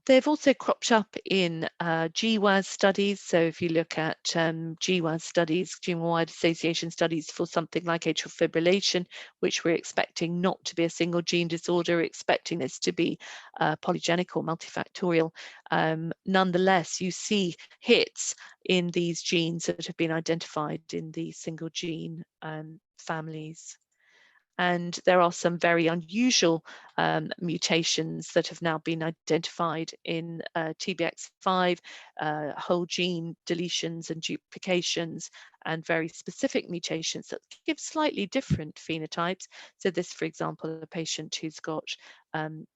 They've also cropped up in GWAS studies. So if you look at GWAS studies, genome-wide association studies for something like atrial fibrillation, which we're expecting not to be a single gene disorder, expecting this to be polygenic or multifactorial, nonetheless, you see hits in these genes that have been identified in the single gene families. And there are some very unusual mutations that have now been identified in TBX5, whole gene deletions and duplications, and very specific mutations that give slightly different phenotypes. So this, for example, a patient who's got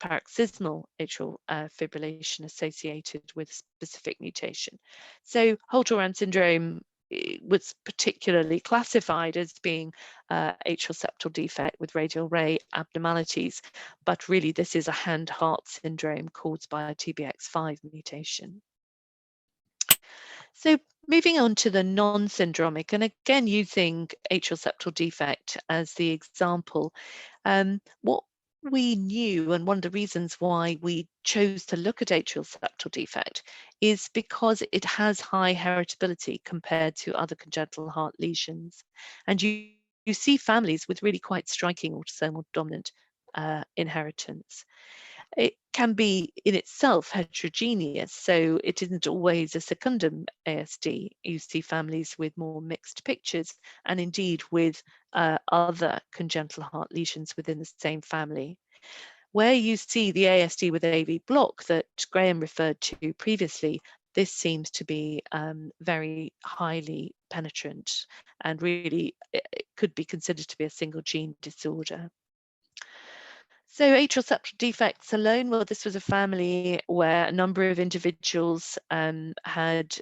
paroxysmal atrial fibrillation associated with specific mutation. So Holt-Oram syndrome was particularly classified as being atrial septal defect with radial ray abnormalities, but really this is a hand-heart syndrome caused by a TBX5 mutation. So moving on to the non-syndromic, and again using atrial septal defect as the example, what we knew, and one of the reasons why we chose to look at atrial septal defect, is because it has high heritability compared to other congenital heart lesions. And you see families with really quite striking autosomal dominant inheritance. It can be in itself heterogeneous, so it isn't always a secundum ASD. You see families with more mixed pictures, and indeed with other congenital heart lesions within the same family. Where you see the ASD with AV block that Graham referred to previously, this seems to be very highly penetrant, and really it could be considered to be a single gene disorder. So atrial septal defects alone, well, this was a family where a number of individuals had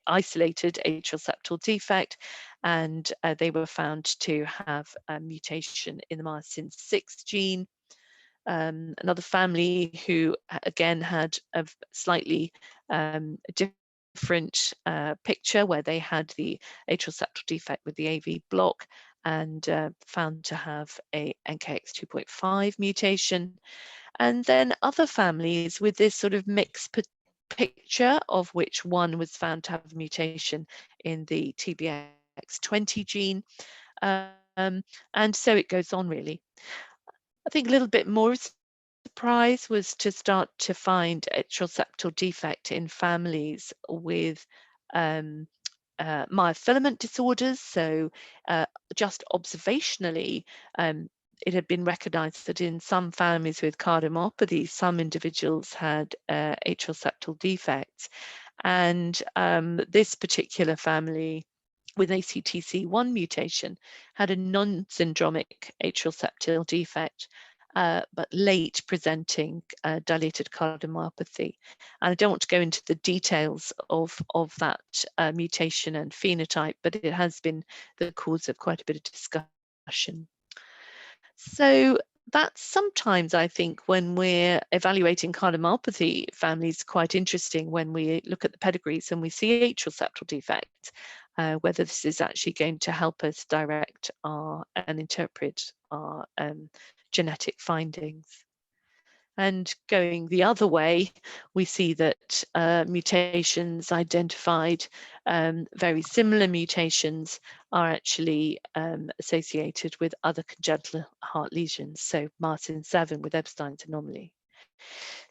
isolated atrial septal defect, and they were found to have a mutation in the myosin 6 gene. Another family who again had a slightly different picture, where they had the atrial septal defect with the AV block and found to have a NKX 2.5 mutation. And then other families with this sort of mixed picture, of which one was found to have a mutation in the TBX20 gene. And so it goes on, really. I think a little bit more surprise was to start to find atrial septal defect in families with myofilament disorders. So just observationally, it had been recognized that in some families with cardiomyopathy, some individuals had atrial septal defects. And this particular family with ACTC1 mutation had a non-syndromic atrial septal defect, but late presenting dilated cardiomyopathy. And I don't want to go into the details of that mutation and phenotype, but it has been the cause of quite a bit of discussion. So that's sometimes, I think, when we're evaluating cardiomyopathy families, quite interesting when we look at the pedigrees and we see atrial septal defects, whether this is actually going to help us direct and interpret our genetic findings. And going the other way, we see that mutations identified, very similar mutations, are actually associated with other congenital heart lesions, so myosin 7 with Ebstein's anomaly.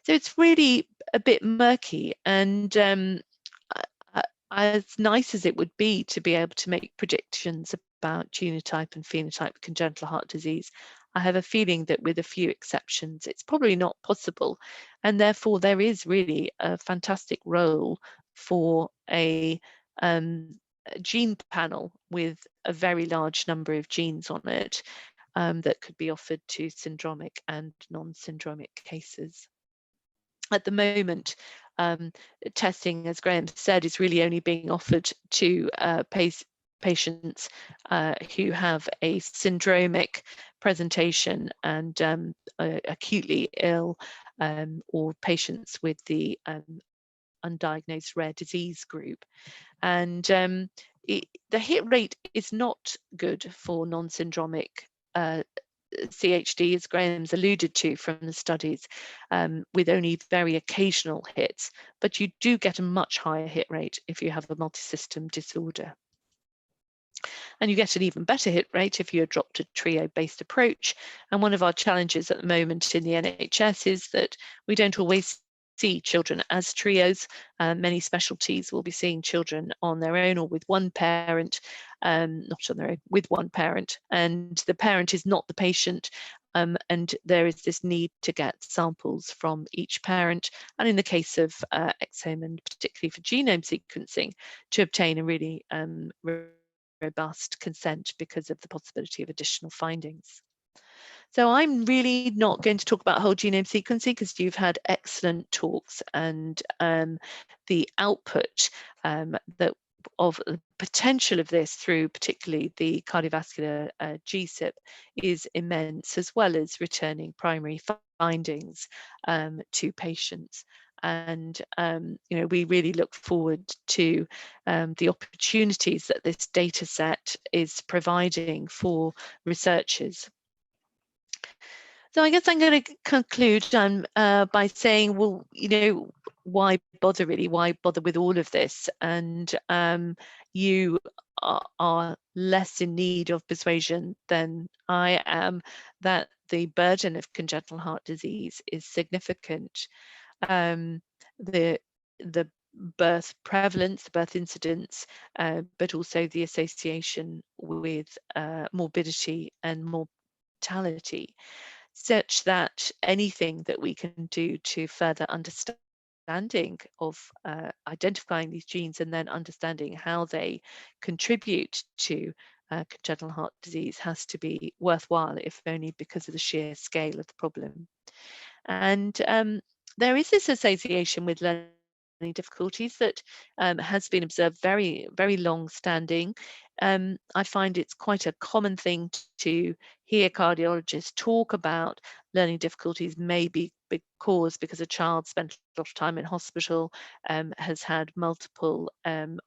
So it's really a bit murky, and as nice as it would be to be able to make predictions about genotype and phenotype of congenital heart disease, I have a feeling that with a few exceptions, it's probably not possible. And therefore, there is really a fantastic role for a gene panel with a very large number of genes on it that could be offered to syndromic and non-syndromic cases. At the moment, testing, as Graham said, is really only being offered to patients who have a syndromic presentation and acutely ill, or patients with the undiagnosed rare disease group. And the hit rate is not good for non-syndromic CHD, as Graham's alluded to from the studies, with only very occasional hits, but you do get a much higher hit rate if you have a multisystem disorder. And you get an even better hit rate if you adopt a trio-based approach. And one of our challenges at the moment in the NHS is that we don't always see children as trios. Many specialties will be seeing children on their own or with one parent, not on their own, with one parent, and the parent is not the patient. And there is this need to get samples from each parent, and in the case of exome and particularly for genome sequencing, to obtain a really robust consent because of the possibility of additional findings. So I'm really not going to talk about whole genome sequencing because you've had excellent talks, and the output of the potential of this through particularly the cardiovascular GSIP is immense, as well as returning primary findings to patients. And you know, we really look forward to the opportunities that this data set is providing for researchers. So I guess I'm going to conclude by saying, well, you know, why bother really? Why bother with all of this? And you are less in need of persuasion than I am that the burden of congenital heart disease is significant. The birth prevalence, the birth incidence, but also the association with morbidity and mortality, such that anything that we can do to further understanding of identifying these genes and then understanding how they contribute to congenital heart disease has to be worthwhile, if only because of the sheer scale of the problem. And there is this association with learning difficulties that has been observed very, very long standing. I find it's quite a common thing to hear cardiologists talk about learning difficulties may be caused because a child spent a lot of time in hospital, has had multiple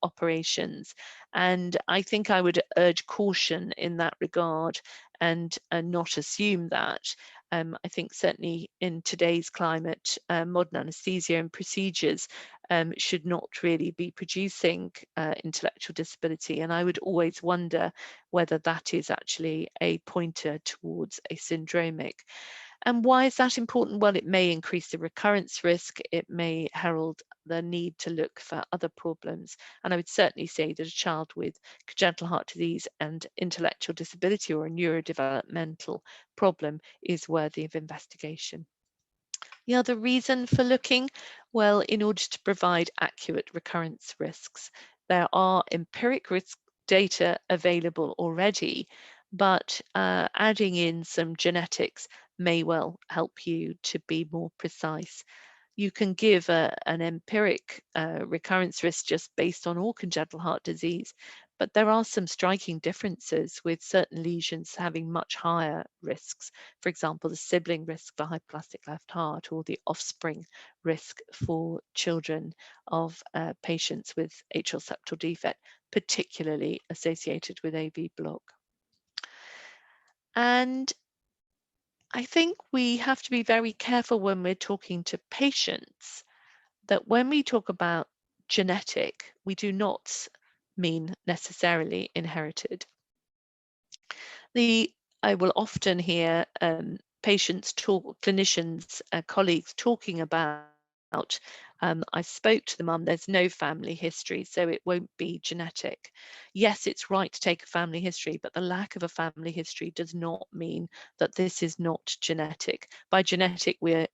operations. And I think I would urge caution in that regard and not assume that. I think certainly in today's climate, modern anaesthesia and procedures should not really be producing intellectual disability. And I would always wonder whether that is actually a pointer towards a syndromic. And why is that important? Well, it may increase the recurrence risk. It may herald the need to look for other problems. And I would certainly say that a child with congenital heart disease and intellectual disability or a neurodevelopmental problem is worthy of investigation. The other reason for looking, well, in order to provide accurate recurrence risks, there are empiric risk data available already, but adding in some genetics may well help you to be more precise. You can give an empiric recurrence risk just based on all congenital heart disease, but there are some striking differences with certain lesions having much higher risks. For example, the sibling risk for hypoplastic left heart, or the offspring risk for children of patients with atrial septal defect, particularly associated with AV block. And I think we have to be very careful when we're talking to patients that when we talk about genetic, we do not mean necessarily inherited. I will often hear patients talk, clinicians, colleagues talking about, I spoke to the mum, there's no family history, so it won't be genetic. Yes, it's right to take a family history, but the lack of a family history does not mean that this is not genetic. By genetic, we're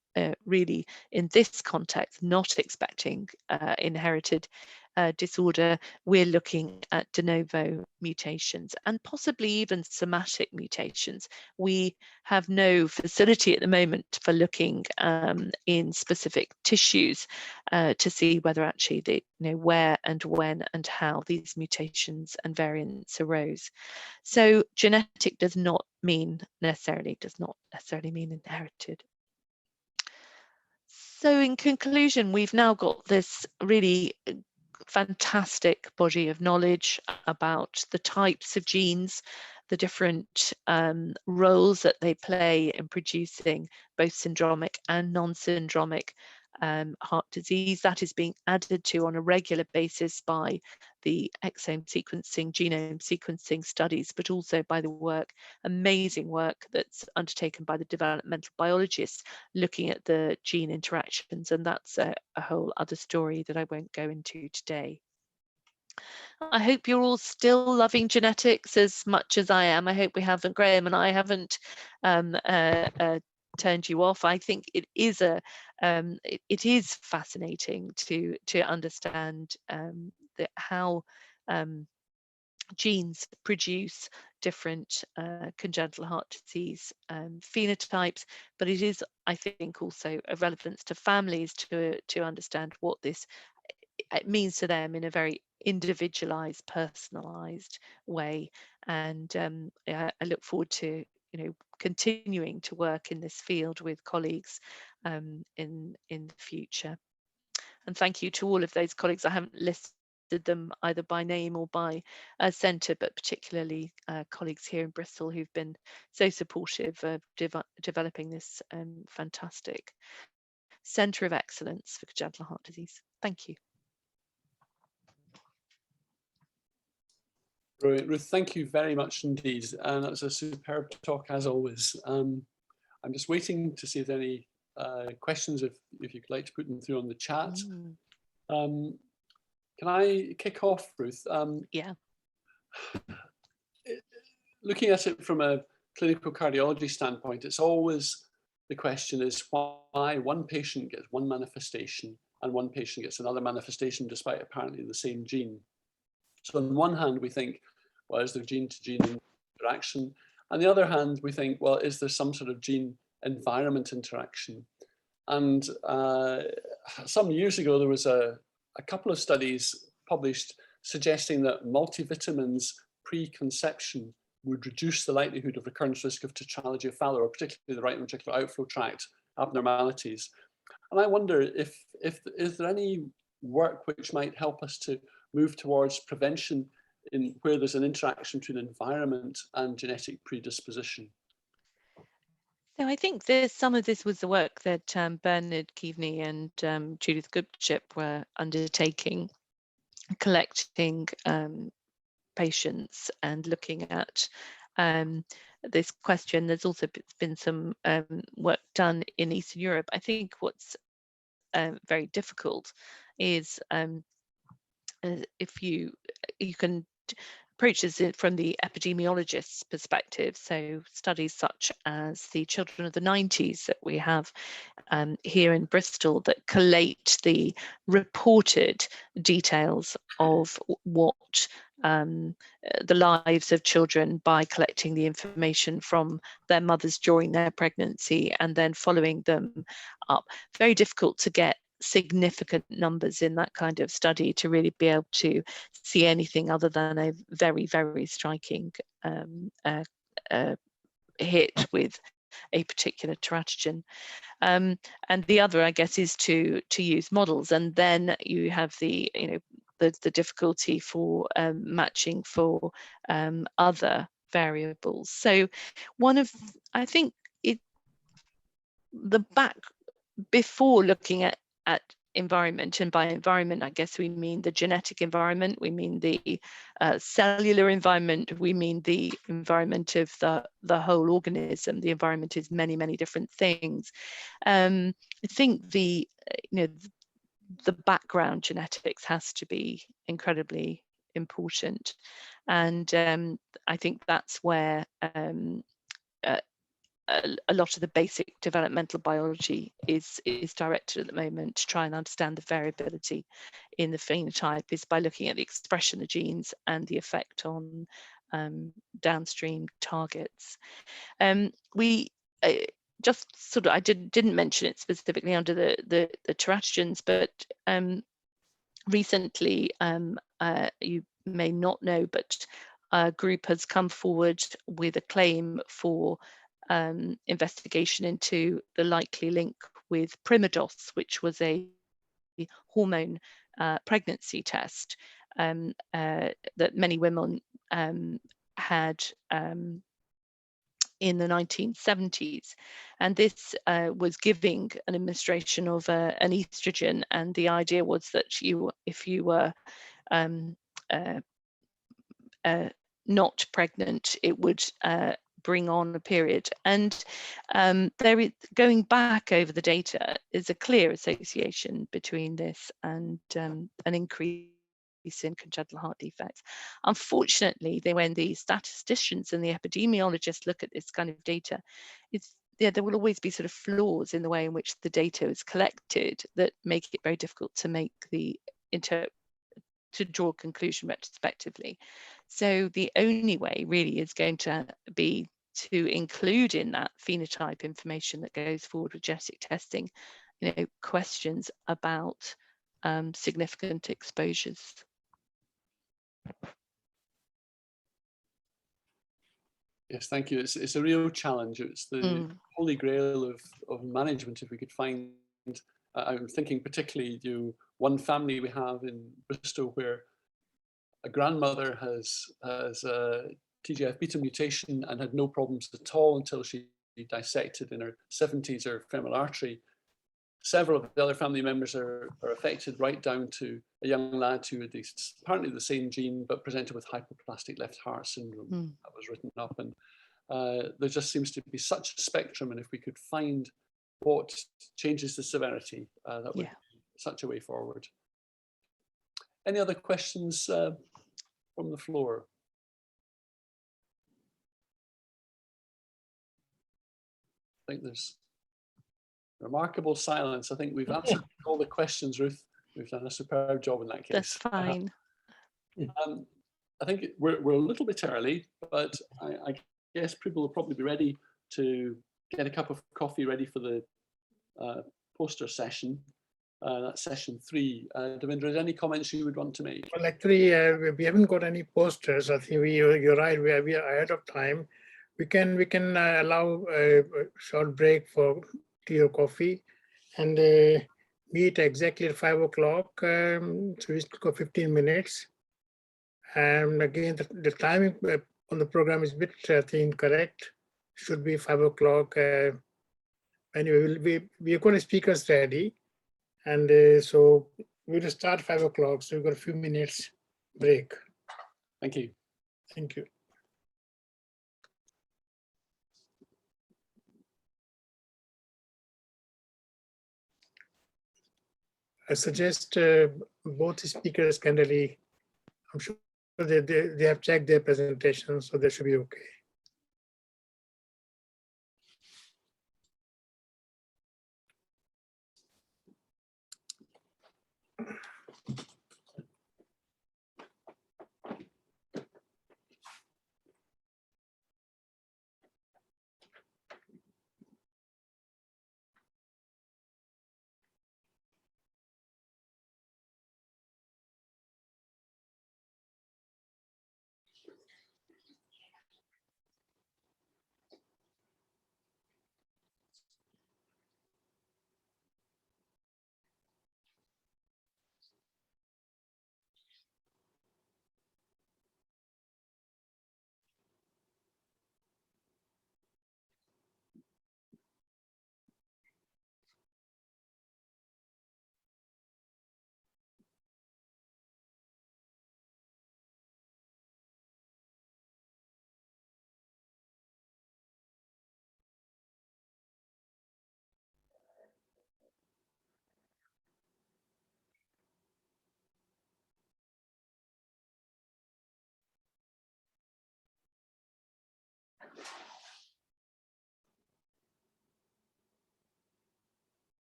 really, in this context, not expecting inherited disorder. We're looking at de novo mutations and possibly even somatic mutations. We have no facility at the moment for looking in specific tissues to see whether actually where and when and how these mutations and variants arose. So genetic does not necessarily mean inherited. So in conclusion, we've now got this really fantastic body of knowledge about the types of genes the different roles that they play in producing both syndromic and non-syndromic heart disease. That is being added to on a regular basis by the exome sequencing, genome sequencing studies, but also by the work, amazing work that's undertaken by the developmental biologists looking at the gene interactions. And that's a whole other story that I won't go into today. I hope you're all still loving genetics as much as I am. I hope Graham and I haven't turned you off. I think it is it is fascinating to understand how genes produce different congenital heart disease phenotypes, but it is, I think, also of relevance to families to understand what this it means to them in a very individualized, personalized way. And I look forward to continuing to work in this field with colleagues in the future. And thank you to all of those colleagues. I haven't listed them either by name or by centre, but particularly colleagues here in Bristol who've been so supportive of developing this fantastic centre of excellence for congenital heart disease. Thank you. Brilliant, Ruth, thank you very much indeed. And that was a superb talk as always. I'm just waiting to see if there are any questions, if you'd like to put them through on the chat. Can I kick off, Ruth? Yeah. Looking at it from a clinical cardiology standpoint, it's always the question is why one patient gets one manifestation and one patient gets another manifestation despite apparently the same gene. So on one hand, we think, well, is there gene-to-gene interaction? On the other hand, we think, well, is there some sort of gene-environment interaction? And some years ago, there was a couple of studies published suggesting that multivitamins pre-conception would reduce the likelihood of recurrence risk of tetralogy of Fowler, or particularly the right ventricular outflow tract abnormalities. And I wonder if is there any work which might help us to move towards prevention in where there's an interaction between environment and genetic predisposition? So I think some of this was the work that Bernard Keaveney and Judith Goodchip were undertaking, collecting patients and looking at this question. There's also been some work done in Eastern Europe. I think what's very difficult is if you can approach this from the epidemiologist's perspective. So studies such as the Children of the 90s that we have here in Bristol that collate the reported details of what the lives of children by collecting the information from their mothers during their pregnancy and then following them up. Very difficult to get significant numbers in that kind of study to really be able to see anything other than a very, very striking hit with a particular teratogen. And the other, I guess, is to use models, and then you have the difficulty for matching for other variables. So I think before looking at environment, and by environment I guess we mean the genetic environment, we mean the cellular environment, we mean the environment of the whole organism. The environment is many, many different things. I think the background genetics has to be incredibly important, and I think that's where a lot of the basic developmental biology is directed at the moment to try and understand the variability in the phenotype, is by looking at the expression of genes and the effect on downstream targets. We just sort of, I didn't mention it specifically under the teratogens, but recently, you may not know, but a group has come forward with a claim for investigation into the likely link with Primodos, which was a hormone pregnancy test that many women had in the 1970s, and this was giving an administration of an estrogen, and the idea was that if you were not pregnant, it would bring on a period. And going back over the data is a clear association between this and an increase in congenital heart defects. Unfortunately, when the statisticians and the epidemiologists look at this kind of data, there will always be sort of flaws in the way in which the data is collected that make it very difficult to make to draw a conclusion retrospectively. So the only way really is going to be to include in that phenotype information that goes forward with genetic testing, questions about significant exposures. Yes, thank you. It's a real challenge. It's the holy grail of management if we could find. I'm thinking particularly one family we have in Bristol where a grandmother has a TGF-beta mutation and had no problems at all until she dissected in her 70s her femoral artery. Several of the other family members are affected, right down to a young lad who had apparently the same gene but presented with hypoplastic left heart syndrome. That was written up, and there just seems to be such a spectrum, and if we could find what changes the severity, that would be such a way forward. Any other questions from the floor? I think there's remarkable silence. I think we've answered all the questions, Ruth. We've done a superb job in that case. That's fine. I think we're a little bit early, but I guess people will probably be ready to get a cup of coffee ready for the poster session. That's session 3. Devendra, any comments you would want to make? Well, actually, we haven't got any posters. I think you're right. We are ahead of time. We can allow a short break for tea or coffee, and meet exactly at 5 o'clock. So we still got 15 minutes. And again, the timing on the program is a bit, I think, correct. Should be 5 o'clock. Anyway, we've got the speakers ready. And so we'll start 5 o'clock. So we've got a few minutes break. Thank you. Thank you. I suggest both speakers can really, I'm sure they have checked their presentation, so they should be okay.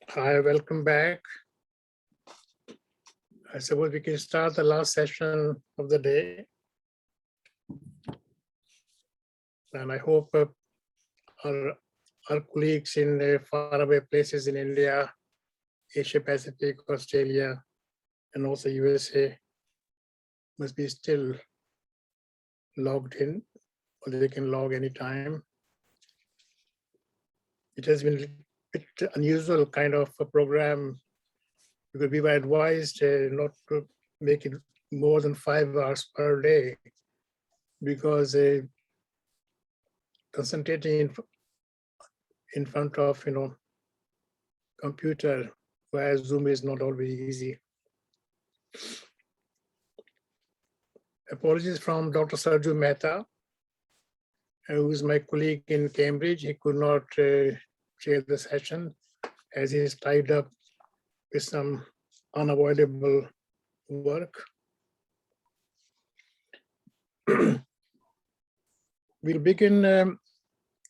Hi, welcome back. I suppose we can start the last session of the day. And I hope our colleagues in faraway places in India, Asia Pacific, Australia, and also USA must be still logged in, or they can log anytime. It has been a bit unusual kind of a program because we were advised not to make it more than 5 hours per day because concentrating in front of computer via Zoom is not always easy. Apologies from Dr. Sarju Mehta, who is my colleague in Cambridge. He could not chair the session as he is tied up with some unavoidable work. We'll begin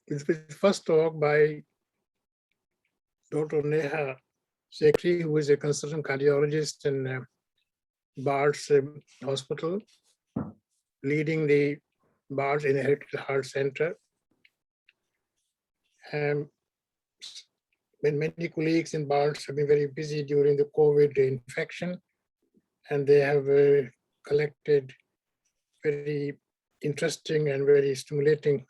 with the first talk by Dr. Neha Sekri, who is a consultant cardiologist in Bart's Hospital, leading the Bart's Inherited Heart Center. Many colleagues in Bart's have been very busy during the COVID infection, and they have collected very interesting and very stimulating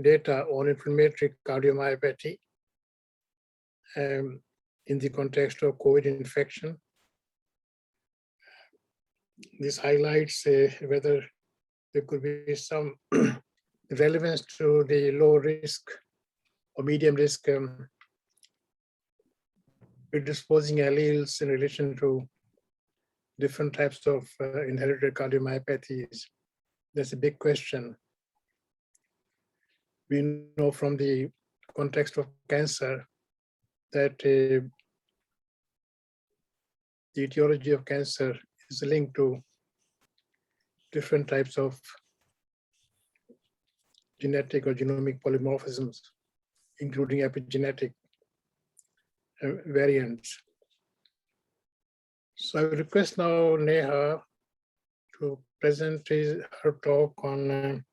data on inflammatory cardiomyopathy in the context of COVID infection. This highlights whether there could be some relevance to the low risk or medium risk predisposing alleles in relation to different types of inherited cardiomyopathies. That's a big question. We know from the context of cancer that the etiology of cancer is linked to different types of genetic or genomic polymorphisms, including epigenetic variants. So I will request now Neha to present her talk on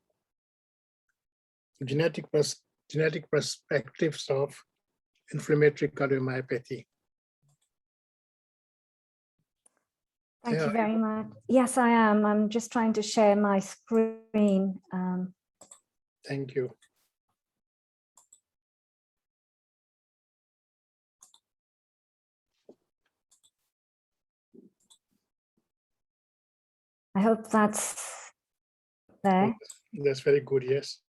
genetic perspectives of inflammatory cardiomyopathy. Thank you very much. Yes, I am. I'm just trying to share my screen. Thank you. I hope that's there. That's very good, yes.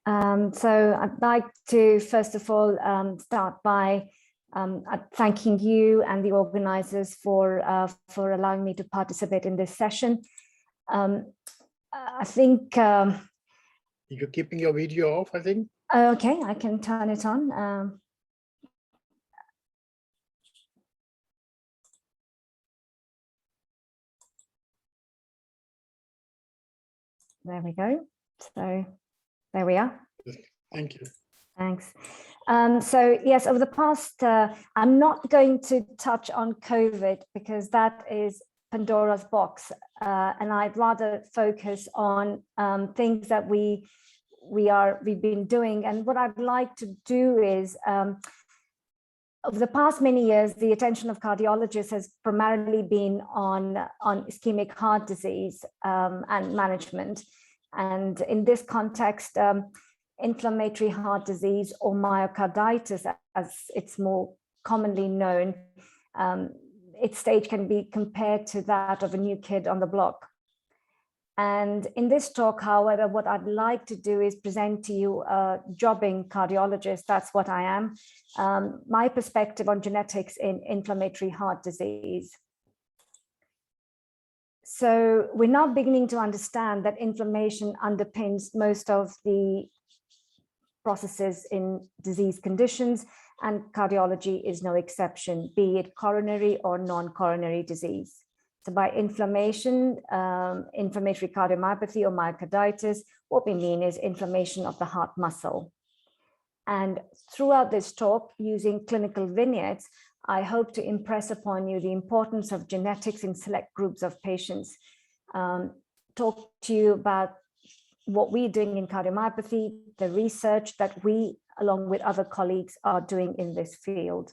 So I'd like to, first of all, start by thanking you and the organizers for allowing me to participate in this session. I think You're keeping your video off, I think. Okay, I can turn it on. There we go. So there we are. Thank you. Thanks. So yes, over the past, I'm not going to touch on COVID because that is Pandora's box, and I'd rather focus on things that we've been doing. And what I'd like to do is, over the past many years, the attention of cardiologists has primarily been on ischemic heart disease and management. And in this context, inflammatory heart disease, or myocarditis, as it's more commonly known, its stage can be compared to that of a new kid on the block. And in this talk, however, what I'd like to do is present to you a jobbing cardiologist. That's what I am. My perspective on genetics in inflammatory heart disease. So we're now beginning to understand that inflammation underpins most of the processes in disease conditions, and cardiology is no exception, be it coronary or non-coronary disease. So by inflammation, inflammatory cardiomyopathy or myocarditis, what we mean is inflammation of the heart muscle. And throughout this talk, using clinical vignettes, I hope to impress upon you the importance of genetics in select groups of patients, talk to you about what we're doing in cardiomyopathy, the research that we, along with other colleagues, are doing in this field.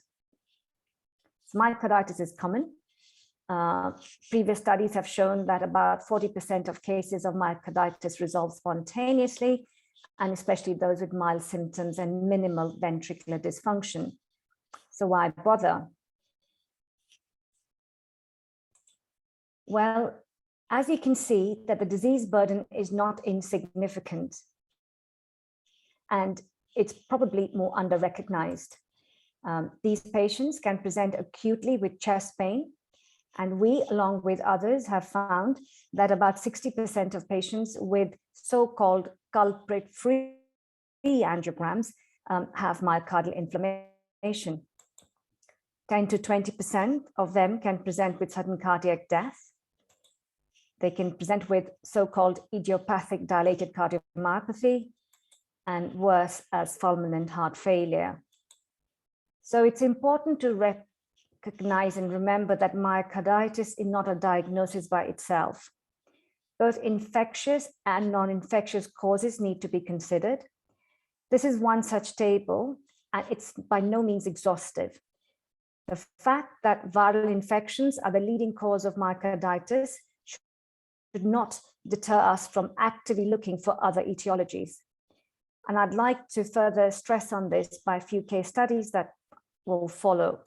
So myocarditis is common. Previous studies have shown that about 40% of cases of myocarditis resolve spontaneously, and especially those with mild symptoms and minimal ventricular dysfunction. So why bother? Well, as you can see, that the disease burden is not insignificant, and it's probably more under-recognized. These patients can present acutely with chest pain, and we, along with others, have found that about 60% of patients with so-called culprit-free angiograms have myocardial inflammation. 10 to 20% of them can present with sudden cardiac death. They can present with so-called idiopathic dilated cardiomyopathy, and worse, as fulminant heart failure. So it's important to recognize and remember that myocarditis is not a diagnosis by itself. Both infectious and non-infectious causes need to be considered. This is one such table, and it's by no means exhaustive. The fact that viral infections are the leading cause of myocarditis should not deter us from actively looking for other etiologies. And I'd like to further stress on this by a few case studies that will follow.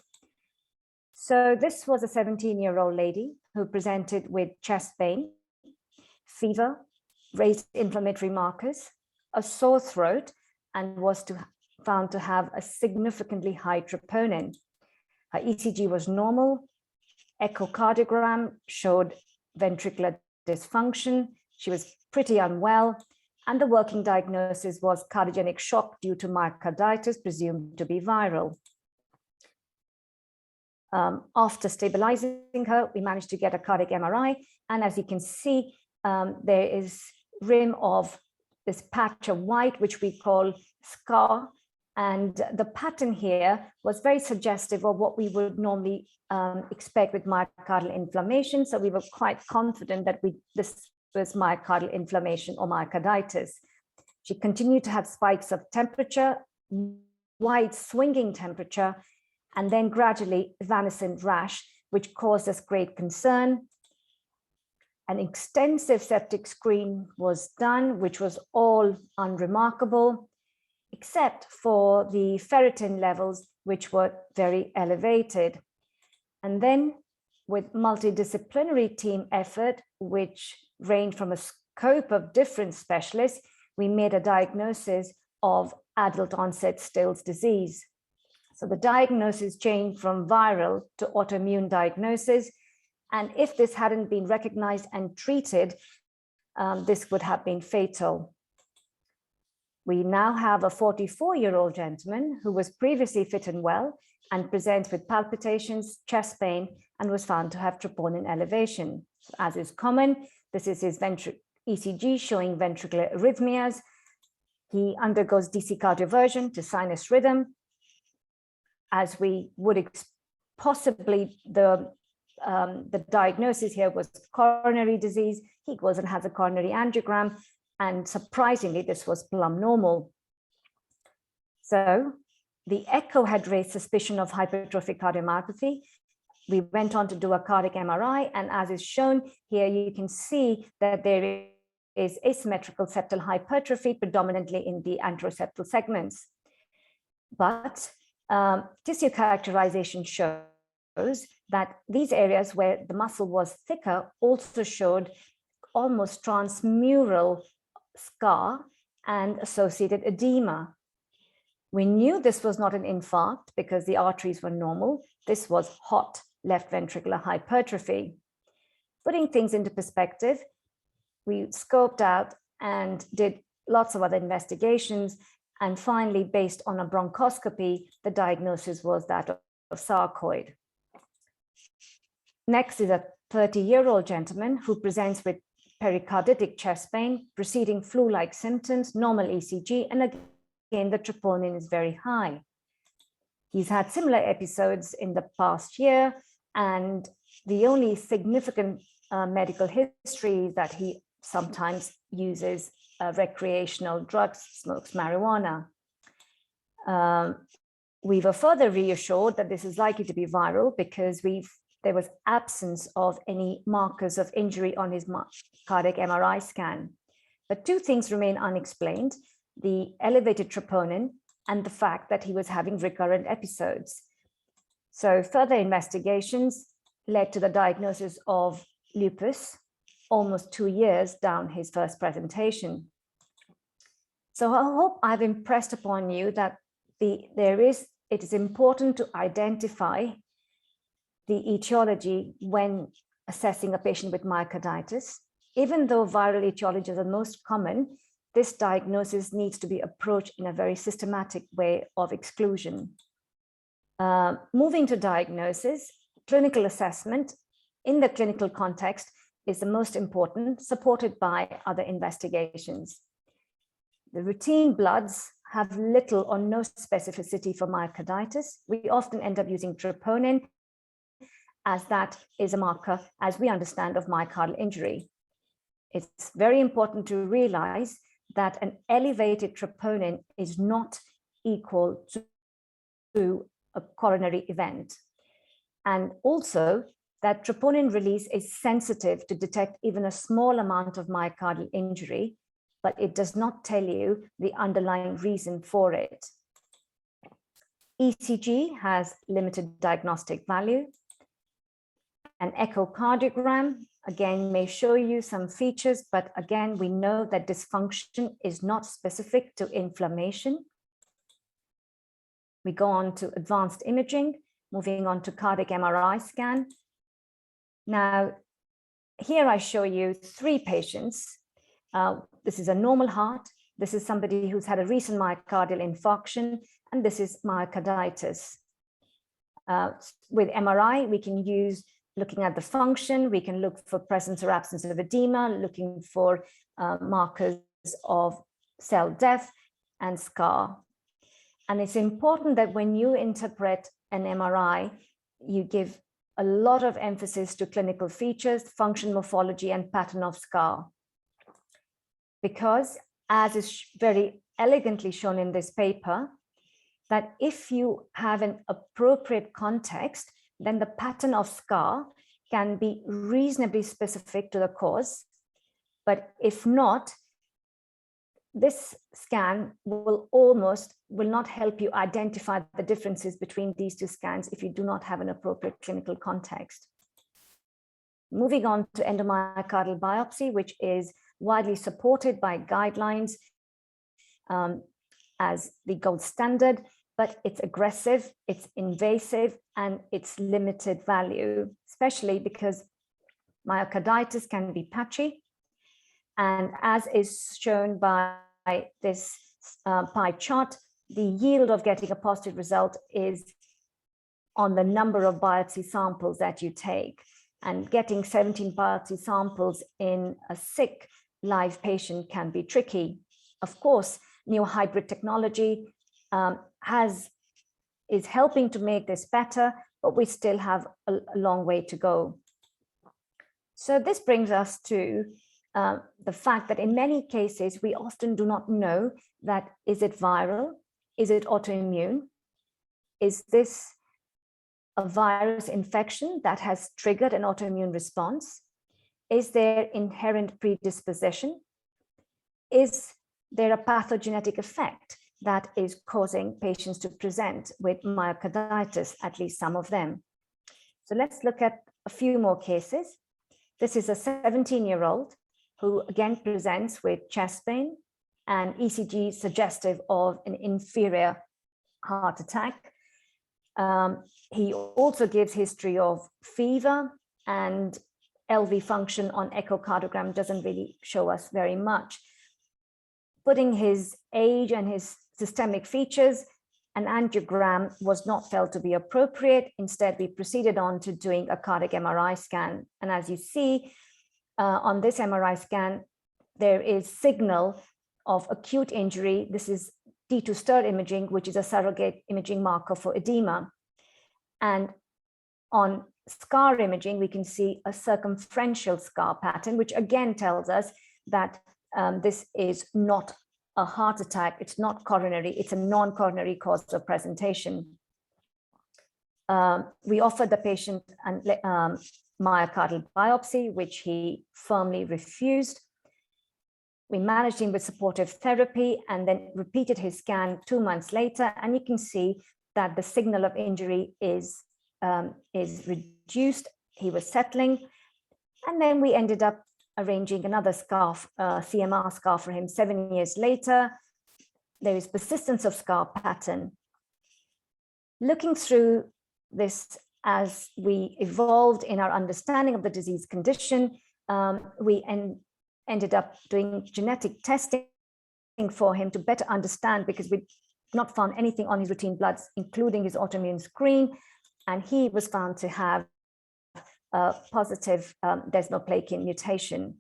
So this was a 17-year-old lady who presented with chest pain, fever, raised inflammatory markers, a sore throat, and was found to have a significantly high troponin. Her ECG was normal, echocardiogram showed ventricular dysfunction, she was pretty unwell, and the working diagnosis was cardiogenic shock due to myocarditis, presumed to be viral. After stabilizing her, we managed to get a cardiac MRI, and as you can see, there is rim of this patch of white, which we call scar, and the pattern here was very suggestive of what we would normally expect with myocardial inflammation. So we were quite confident that this was myocardial inflammation or myocarditis. She continued to have spikes of temperature, wide swinging temperature, and then gradually evanescent rash, which caused us great concern. An extensive septic screen was done, which was all unremarkable, except for the ferritin levels, which were very elevated. And then with multidisciplinary team effort, which ranged from a scope of different specialists, we made a diagnosis of adult onset Still's disease. So the diagnosis changed from viral to autoimmune diagnosis. And if this hadn't been recognized and treated, this would have been fatal. We now have a 44-year-old gentleman who was previously fit and well and presents with palpitations, chest pain, and was found to have troponin elevation. So as is common, this is his ECG showing ventricular arrhythmias. He undergoes DC cardioversion to sinus rhythm. As we would possibly, the diagnosis here was coronary disease. He goes and has a coronary angiogram, and surprisingly, this was plumb normal. So the echo had raised suspicion of hypertrophic cardiomyopathy. We went on to do a cardiac MRI, and as is shown here, you can see that there is asymmetrical septal hypertrophy, predominantly in the anteroseptal segments. But tissue characterization shows that these areas where the muscle was thicker also showed almost transmural scar and associated edema. We knew this was not an infarct because the arteries were normal. This was hot left ventricular hypertrophy. Putting things into perspective, we scoped out and did lots of other investigations. And finally, based on a bronchoscopy, the diagnosis was that of sarcoid. Next is a 30-year-old gentleman who presents with pericarditic chest pain, preceding flu-like symptoms, normal ECG, and again, the troponin is very high. He's had similar episodes in the past year, and the only significant medical history is that he sometimes uses recreational drugs, smokes marijuana. We were further reassured that this is likely to be viral because there was absence of any markers of injury on his cardiac MRI scan. But two things remain unexplained: the elevated troponin and the fact that he was having recurrent episodes. So further investigations led to the diagnosis of lupus almost 2 years down his first presentation. So I hope I've impressed upon you that it is important to identify the etiology when assessing a patient with myocarditis. Even though viral etiologies are most common, this diagnosis needs to be approached in a very systematic way of exclusion. Moving to diagnosis, clinical assessment in the clinical context is the most important, supported by other investigations. The routine bloods have little or no specificity for myocarditis. We often end up using troponin, as that is a marker, as we understand, of myocardial injury. It's very important to realize that an elevated troponin is not equal to a coronary event. And also that troponin release is sensitive to detect even a small amount of myocardial injury, but it does not tell you the underlying reason for it. ECG has limited diagnostic value. An echocardiogram, again, may show you some features, but again, we know that dysfunction is not specific to inflammation. We go on to advanced imaging, moving on to cardiac MRI scan. Now, here I show you 3 patients. This is a normal heart. This is somebody who's had a recent myocardial infarction, and this is myocarditis. With MRI, we can use looking at the function, we can look for presence or absence of edema, looking for markers of cell death and scar. And it's important that when you interpret an MRI, you give a lot of emphasis to clinical features, function morphology, and pattern of scar. Because, as is very elegantly shown in this paper, that if you have an appropriate context, then the pattern of scar can be reasonably specific to the cause. But if not, this scan will not help you identify the differences between these 2 scans if you do not have an appropriate clinical context. Moving on to endomyocardial biopsy, which is widely supported by guidelines as the gold standard, but it's aggressive, it's invasive, and it's limited value, especially because myocarditis can be patchy. And as is shown by this pie chart, the yield of getting a positive result is on the number of biopsy samples that you take. And getting 17 biopsy samples in a sick live patient can be tricky. Of course, neohybrid technology is helping to make this better, but we still have a long way to go. So this brings us to the fact that in many cases, we often do not know that, is it viral? Is it autoimmune? Is this a virus infection that has triggered an autoimmune response? Is there inherent predisposition? Is there a pathogenetic effect that is causing patients to present with myocarditis, at least some of them? So let's look at a few more cases. This is a 17-year-old who again presents with chest pain and ECG suggestive of an inferior heart attack. He also gives history of fever, and LV function on echocardiogram doesn't really show us very much. Putting his age and his systemic features, an angiogram was not felt to be appropriate. Instead, we proceeded on to doing a cardiac MRI scan. And as you see on this MRI scan, there is signal of acute injury. This is T2 stir imaging, which is a surrogate imaging marker for edema. And on scar imaging, we can see a circumferential scar pattern, which again tells us that this is not a heart attack, it's not coronary, it's a non-coronary cause of presentation. We offered the patient a myocardial biopsy, which he firmly refused. We managed him with supportive therapy and then repeated his scan 2 months later, and you can see that the signal of injury is reduced. He was settling, and then we ended up arranging another scar, CMR scar for him 7 years later. There is persistence of scar pattern. Looking through this as we evolved in our understanding of the disease condition, we ended up doing genetic testing for him to better understand, because we'd not found anything on his routine bloods, including his autoimmune screen, and he was found to have a positive desmoplakin mutation.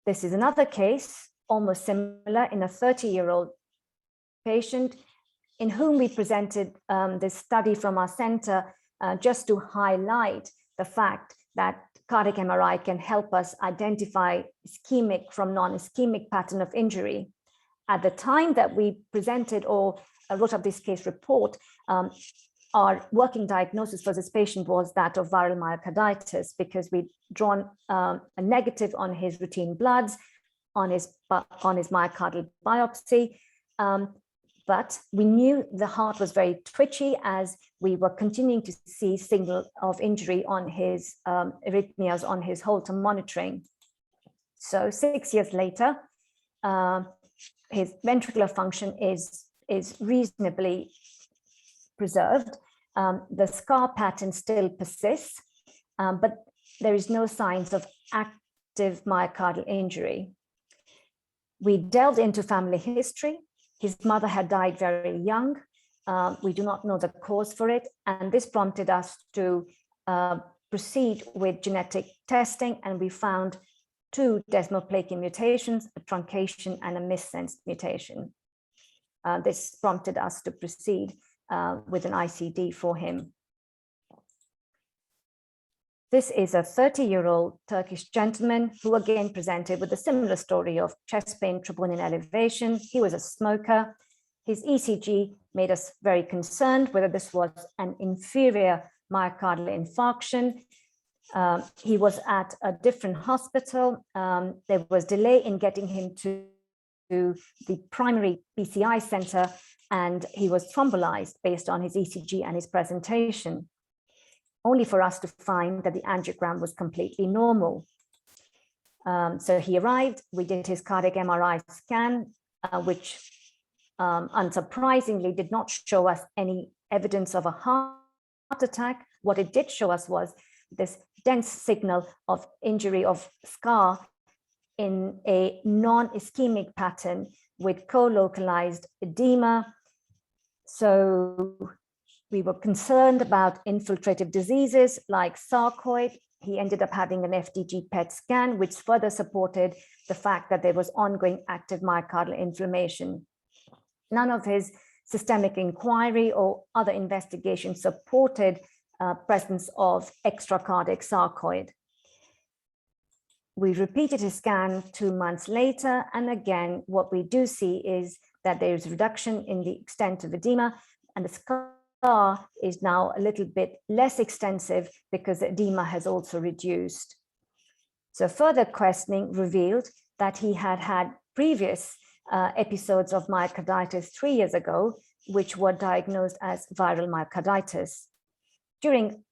This is another case, almost similar, in a 30-year-old patient in whom we presented this study from our center just to highlight the fact that cardiac MRI can help us identify ischemic from non-ischemic pattern of injury. At the time that we presented or wrote up this case report, our working diagnosis for this patient was that of viral myocarditis, because we'd drawn a negative on his routine bloods, on his myocardial biopsy. But we knew the heart was very twitchy as we were continuing to see signal of injury on his arrhythmias on his Holter monitoring. So 6 years later, his ventricular function is reasonably preserved. The scar pattern still persists, but there is no signs of active myocardial injury. We delved into family history. His mother had died very young. We do not know the cause for it, and this prompted us to proceed with genetic testing, and we found 2 desmoplakin mutations, a truncation and a missense mutation. This prompted us to proceed with an ICD for him. This is a 30-year-old Turkish gentleman who again presented with a similar story of chest pain, troponin elevation. He was a smoker. His ECG made us very concerned whether this was an inferior myocardial infarction. He was at a different hospital. There was delay in getting him to the primary PCI center, and he was thrombolized based on his ECG and his presentation, only for us to find that the angiogram was completely normal. So he arrived, we did his cardiac MRI scan, which unsurprisingly did not show us any evidence of a heart attack. What it did show us was this dense signal of injury of scar in a non-ischemic pattern with co-localized edema. So we were concerned about infiltrative diseases like sarcoid. He ended up having an FDG PET scan, which further supported the fact that there was ongoing active myocardial inflammation. None of his systemic inquiry or other investigation supported presence of extracardiac sarcoid. We repeated his scan 2 months later, and again, what we do see is that there is reduction in the extent of edema, and the scar is now a little bit less extensive because the edema has also reduced. So further questioning revealed that he had had previous episodes of myocarditis 3 years ago, which were diagnosed as viral myocarditis. During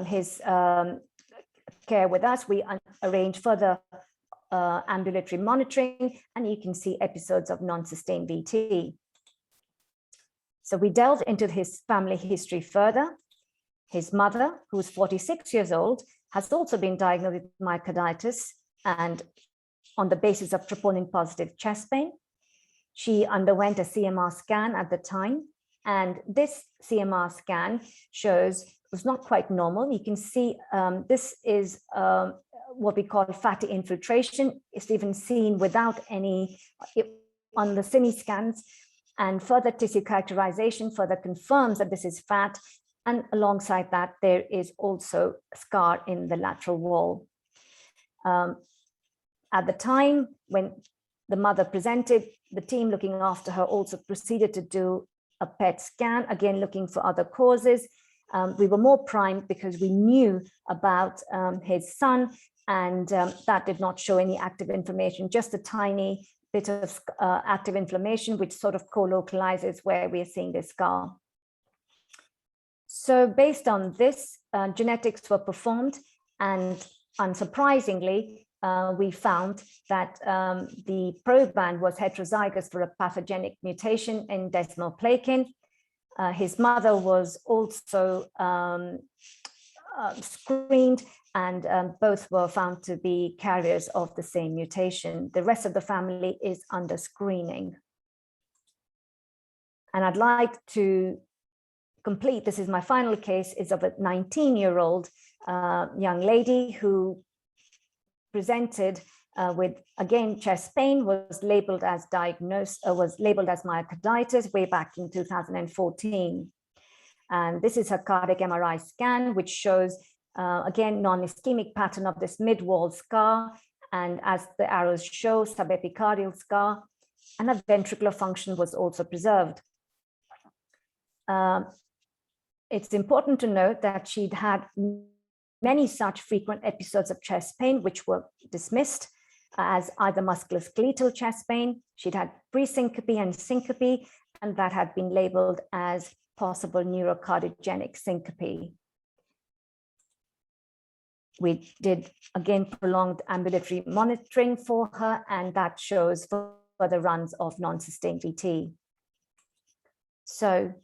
his care with us, we arranged further ambulatory monitoring, and you can see episodes of non-sustained VT. So we delved into his family history further. His mother, who is 46 years old, has also been diagnosed with myocarditis, and on the basis of troponin positive chest pain. She underwent a CMR scan at the time, and this CMR scan shows it was not quite normal. You can see this is what we call fatty infiltration. It's even seen without any on the CIMI scans, and further tissue characterization further confirms that this is fat, and alongside that there is also a scar in the lateral wall. At the time when the mother presented, the team looking after her also proceeded to do a PET scan, again looking for other causes. We were more primed because we knew about his son, and that did not show any active inflammation, just a tiny bit of active inflammation, which sort of co-localizes where we are seeing this scar. So based on this, genetics were performed, and unsurprisingly, we found that the proband was heterozygous for a pathogenic mutation in desmoplakin. His mother was also screened, and both were found to be carriers of the same mutation. The rest of the family is under screening. And I'd like to complete, this is my final case, is of a 19-year-old young lady who presented with, again, chest pain, was labeled as myocarditis way back in 2014. And this is her cardiac MRI scan, which shows, again, non-ischemic pattern of this mid-wall scar. And as the arrows show, subepicardial scar, and her ventricular function was also preserved. It's important to note that she'd had many such frequent episodes of chest pain, which were dismissed as either musculoskeletal chest pain. She'd had pre-syncope and syncope, and that had been labeled as possible neurocardiogenic syncope. We did, again, prolonged ambulatory monitoring for her, and that shows further runs of non-sustained VT. So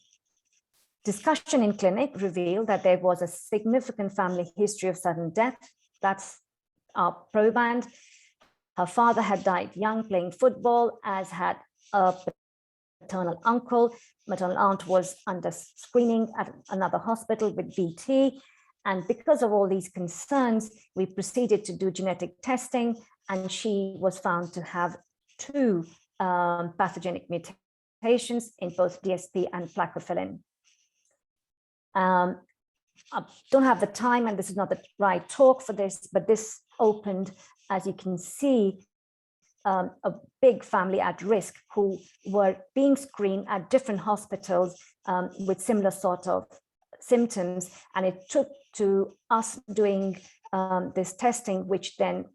discussion in clinic revealed that there was a significant family history of sudden death. That's our proband. Her father had died young playing football, as had a paternal uncle. Maternal aunt was under screening at another hospital with VT. And because of all these concerns, we proceeded to do genetic testing, and she was found to have 2 pathogenic mutations in both DSP and plakophilin. I don't have the time, and this is not the right talk for this, but this opened, as you can see, a big family at risk who were being screened at different hospitals with similar sort of symptoms. And it took to us doing this testing, which then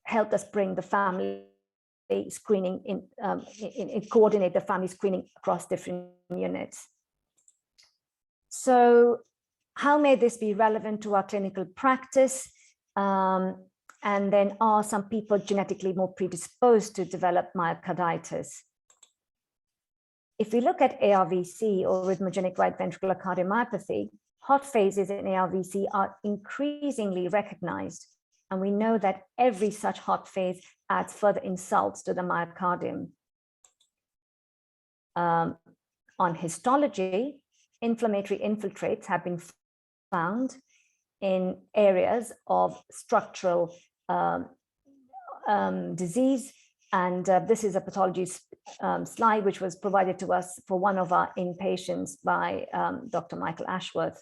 helped us bring the family screening in coordinate the family screening across different units. So how may this be relevant to our clinical practice? And then, are some people genetically more predisposed to develop myocarditis? If we look at ARVC, or arrhythmogenic right ventricular cardiomyopathy, hot phases in ARVC are increasingly recognized. And we know that every such hot phase adds further insults to the myocardium. On histology, inflammatory infiltrates have been found in areas of structural disease. And this is a pathology slide which was provided to us for one of our inpatients by Dr. Michael Ashworth.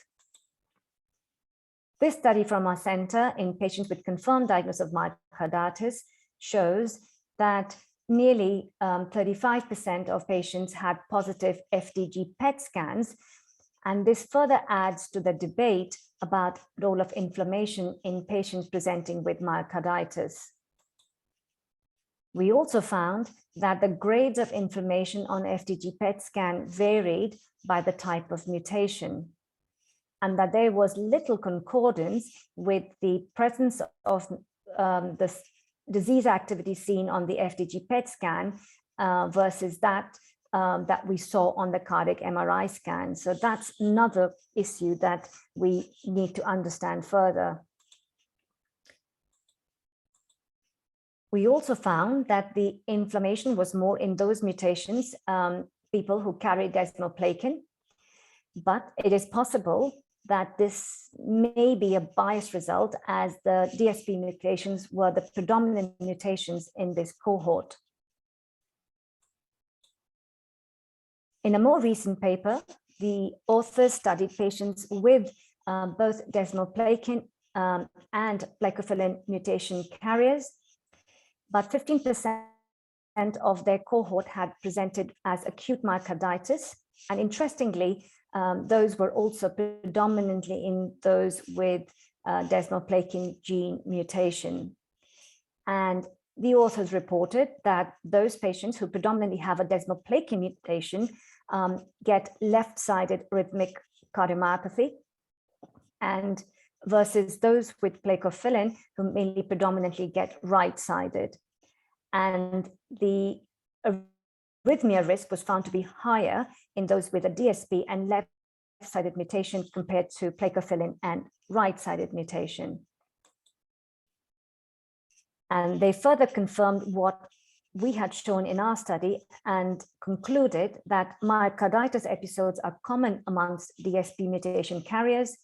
This study from our center in patients with confirmed diagnosis of myocarditis shows that nearly 35% of patients had positive FDG PET scans. And this further adds to the debate about the role of inflammation in patients presenting with myocarditis. We also found that the grades of inflammation on FDG PET scan varied by the type of mutation, and that there was little concordance with the presence of the disease activity seen on the FDG PET scan versus that that we saw on the cardiac MRI scan. So that's another issue that we need to understand further. We also found that the inflammation was more in those mutations, people who carry desmoplakin, but it is possible that this may be a biased result as the DSP mutations were the predominant mutations in this cohort. In a more recent paper, the authors studied patients with both desmoplakin and plakophilin mutation carriers, but 15% of their cohort had presented as acute myocarditis. And interestingly, those were also predominantly in those with desmoplakin gene mutation. And the authors reported that those patients who predominantly have a desmoplakin mutation get left-sided rhythmic cardiomyopathy, and versus those with plakophilin who mainly predominantly get right-sided. And the arrhythmia risk was found to be higher in those with a DSP and left-sided mutation compared to plakophilin and right-sided mutation. And they further confirmed what we had shown in our study and concluded that myocarditis episodes are common amongst DSP mutation carriers.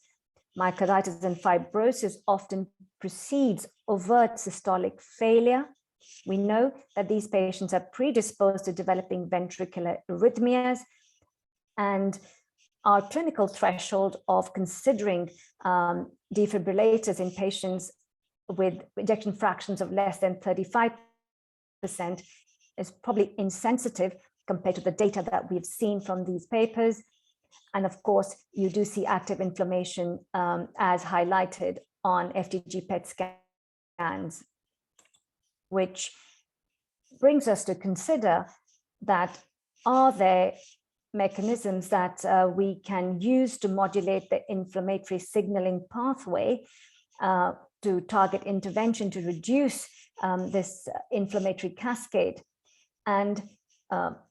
Myocarditis and fibrosis often precedes overt systolic failure. We know that these patients are predisposed to developing ventricular arrhythmias, and our clinical threshold of considering defibrillators in patients with ejection fractions of less than 35% is probably insensitive compared to the data that we've seen from these papers. And of course, you do see active inflammation as highlighted on FDG PET scans, which brings us to consider that are there mechanisms that we can use to modulate the inflammatory signaling pathway to target intervention to reduce this inflammatory cascade, and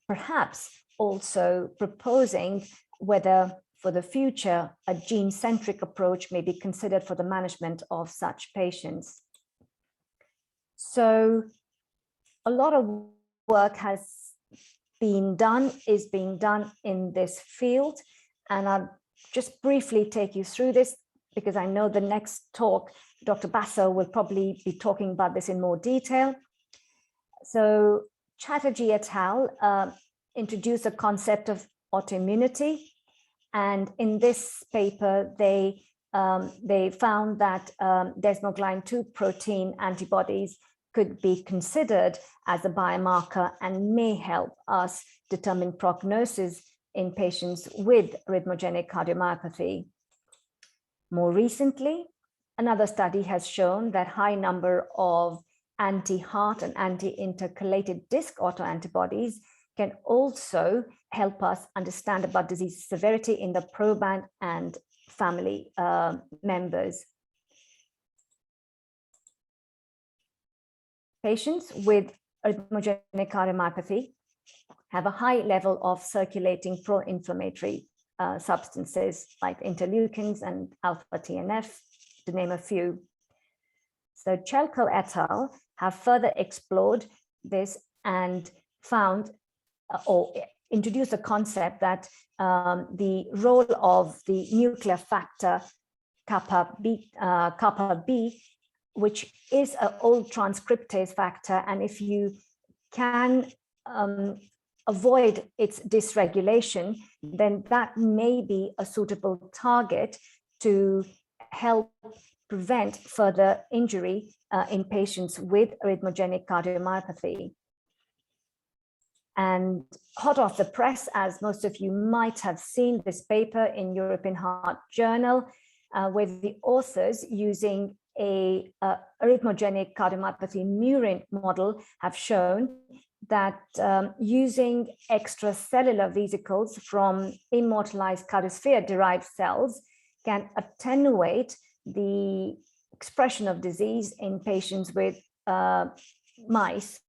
perhaps also proposing whether for the future a gene-centric approach may be considered for the management of such patients. So a lot of work is being done in this field, and I'll just briefly take you through this because I know the next talk, Dr. Basso will probably be talking about this in more detail. So Chatterjee et al. Introduced a concept of autoimmunity, and in this paper they found that desmoglein 2 protein antibodies could be considered as a biomarker and may help us determine prognosis in patients with rhythmogenic cardiomyopathy. More recently, another study has shown that high number of anti-heart and anti-intercalated disc autoantibodies can also help us understand about disease severity in the proband and family members. Patients with rhythmogenic cardiomyopathy have a high level of circulating pro-inflammatory substances like interleukins and alpha TNF, to name a few. So Chelkel et al. Have further explored this and found or introduced a concept that the role of the nuclear factor kappa B, which is an old transcriptase factor, and if you can avoid its dysregulation, then that may be a suitable target to help prevent further injury in patients with arrhythmogenic cardiomyopathy. And hot off the press, as most of you might have seen this paper in European Heart Journal, with the authors using a arrhythmogenic cardiomyopathy murine model have shown that using extracellular vesicles from immortalized cardiosphere-derived cells can attenuate the expression of disease in patients with mice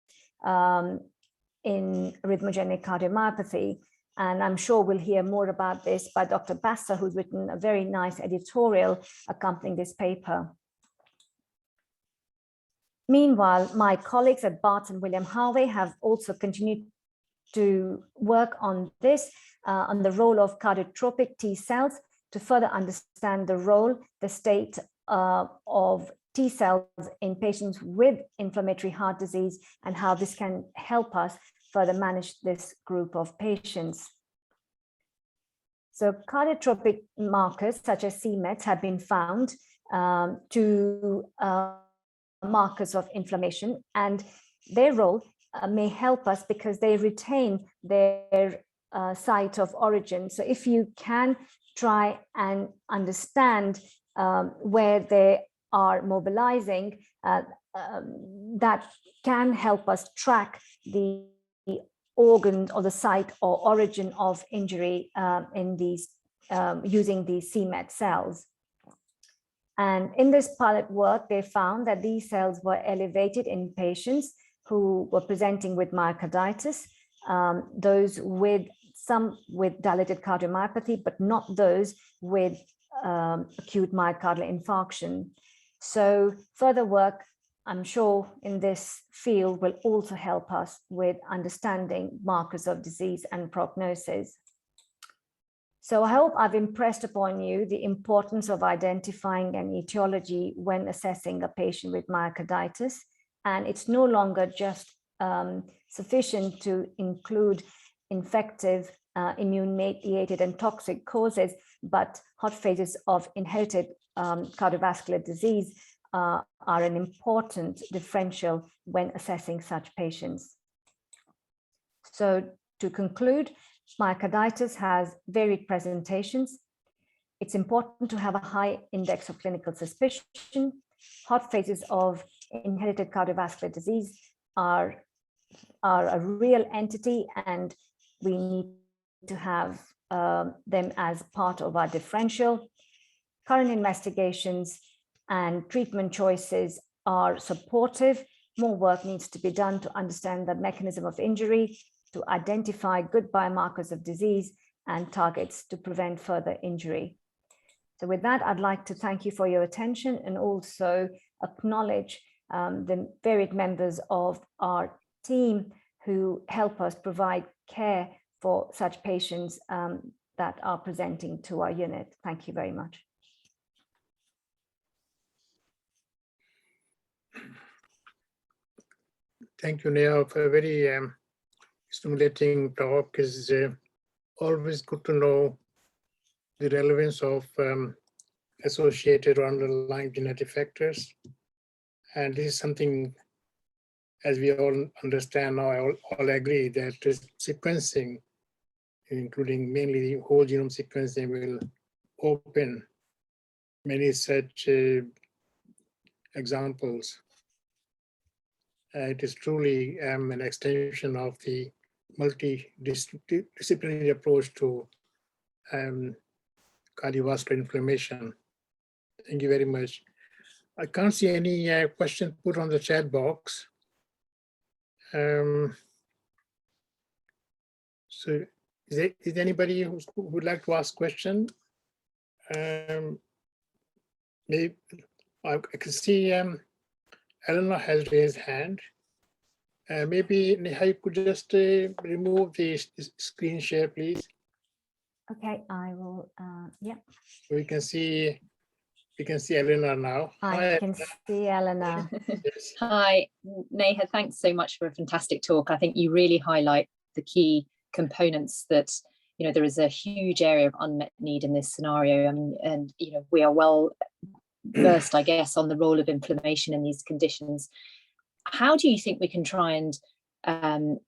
in arrhythmogenic cardiomyopathy. And I'm sure we'll hear more about this by Dr. Bassa, who's written a very nice editorial accompanying this paper. Meanwhile, my colleagues at Second William Harvey have also continued to work on this, on the role of cardiotropic T cells to further understand the role, the state of T cells in patients with inflammatory heart disease and how this can help us further manage this group of patients. So cardiotropic markers such as c-METs have been found to markers of inflammation, and their role may help us because they retain their site of origin. So if you can try and understand where they are mobilizing, that can help us track the organ or the site or origin of injury in these using these c-MET cells. And in this pilot work, they found that these cells were elevated in patients who were presenting with myocarditis, those with some with dilated cardiomyopathy, but not those with acute myocardial infarction. So further work, I'm sure, in this field will also help us with understanding markers of disease and prognosis. So I hope I've impressed upon you the importance of identifying an etiology when assessing a patient with myocarditis. And it's no longer just sufficient to include infective, immune-mediated and toxic causes, but hot phases of inherited cardiovascular disease are an important differential when assessing such patients. So to conclude, myocarditis has varied presentations. It's important to have a high index of clinical suspicion. Hot phases of inherited cardiovascular disease are a real entity, and we need to have them as part of our differential. Current investigations and treatment choices are supportive. More work needs to be done to understand the mechanism of injury, to identify good biomarkers of disease and targets to prevent further injury. So with that, I'd like to thank you for your attention and also acknowledge the varied members of our team who help us provide care for such patients that are presenting to our unit. Thank you very much. Thank you, Neha, for a very stimulating talk. It's always good to know the relevance of associated or underlying genetic factors. And this is something, as we all understand now, all agree that sequencing, including mainly the whole genome sequencing, will open many such examples. It is truly an extension of the multidisciplinary approach to cardiovascular inflammation. Thank you very much. I can't see any questions put on the chat box. So is there anybody who would like to ask a question? Maybe I can see Eleanor has raised hand. Maybe Neha, you could just remove the screen share, please. Okay, I will. Yeah. We can see Eleanor now. I can see Eleanor. Yes. Hi, Neha, thanks so much for a fantastic talk. I think you really highlight the key components that, you know, there is a huge area of unmet need in this scenario. I mean, and, you know, we are well versed, I guess, on the role of inflammation in these conditions. How do you think we can try and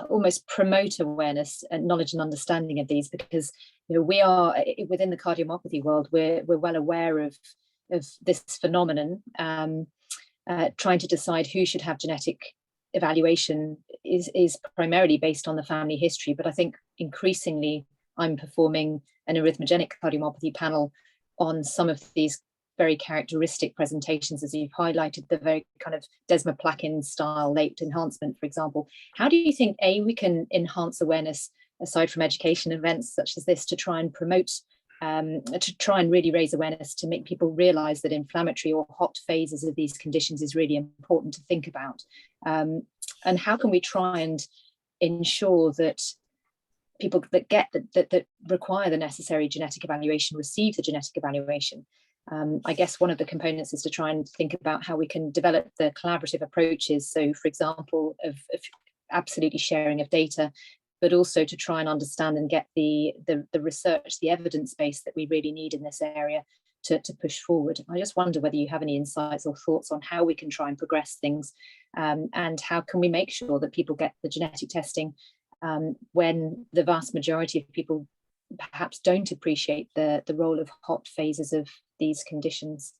almost promote awareness and knowledge and understanding of these? Because, you know, we are within the cardiomyopathy world, we're well aware of this phenomenon. Trying to decide who should have genetic evaluation is primarily based on the family history, but I think increasingly I'm performing an arrhythmogenic cardiomyopathy panel on some of these very characteristic presentations, as you've highlighted, the very kind of desmoplakin style late enhancement, for example. How do you think, A, we can enhance awareness aside from education events such as this to try and promote, to try and really raise awareness to make people realize that inflammatory or hot phases of these conditions is really important to think about? And how can we try and ensure that people that that require the necessary genetic evaluation receive the genetic evaluation? I guess one of the components is to try and think about how we can develop the collaborative approaches. So, for example, of absolutely sharing of data, but also to try and understand and get the research, the evidence base that we really need in this area to push forward. I just wonder whether you have any insights or thoughts on how we can try and progress things, and how can we make sure that people get the genetic testing when the vast majority of people perhaps don't appreciate the role of hot phases of these conditions.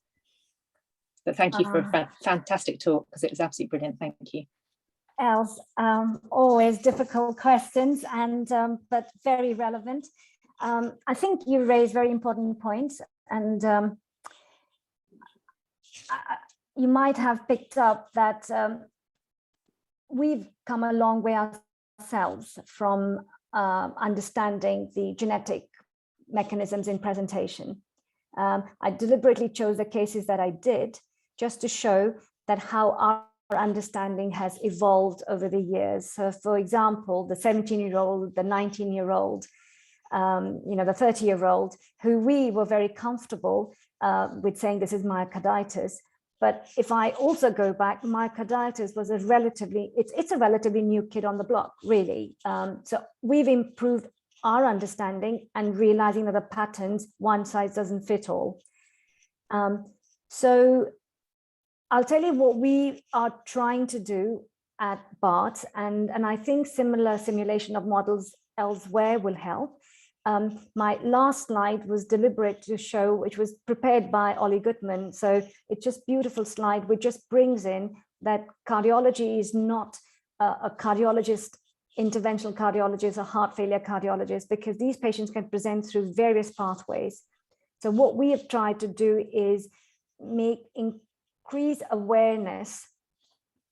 But thank you for a fantastic talk, because it was absolutely brilliant. Thank you. Els, always difficult questions, and but very relevant. I think you raise very important points, and you might have picked up that we've come a long way ourselves from understanding the genetic mechanisms in presentation. I deliberately chose the cases that I did just to show that how our understanding has evolved over the years. So, for example, the 17-year-old, the 19-year-old, you know, the 30-year-old, who we were very comfortable with saying this is myocarditis. But if I also go back, myocarditis was it's a relatively new kid on the block, really. So we've improved our understanding and realizing that the patterns, one size doesn't fit all. So I'll tell you what we are trying to do at BART, and I think similar simulation of models elsewhere will help. My last slide was deliberate to show, which was prepared by Ollie Goodman. So it's just beautiful slide, which just brings in that cardiology is not a cardiologist, interventional cardiologist, or heart failure cardiologist, because these patients can present through various pathways. So what we have tried to do is increase awareness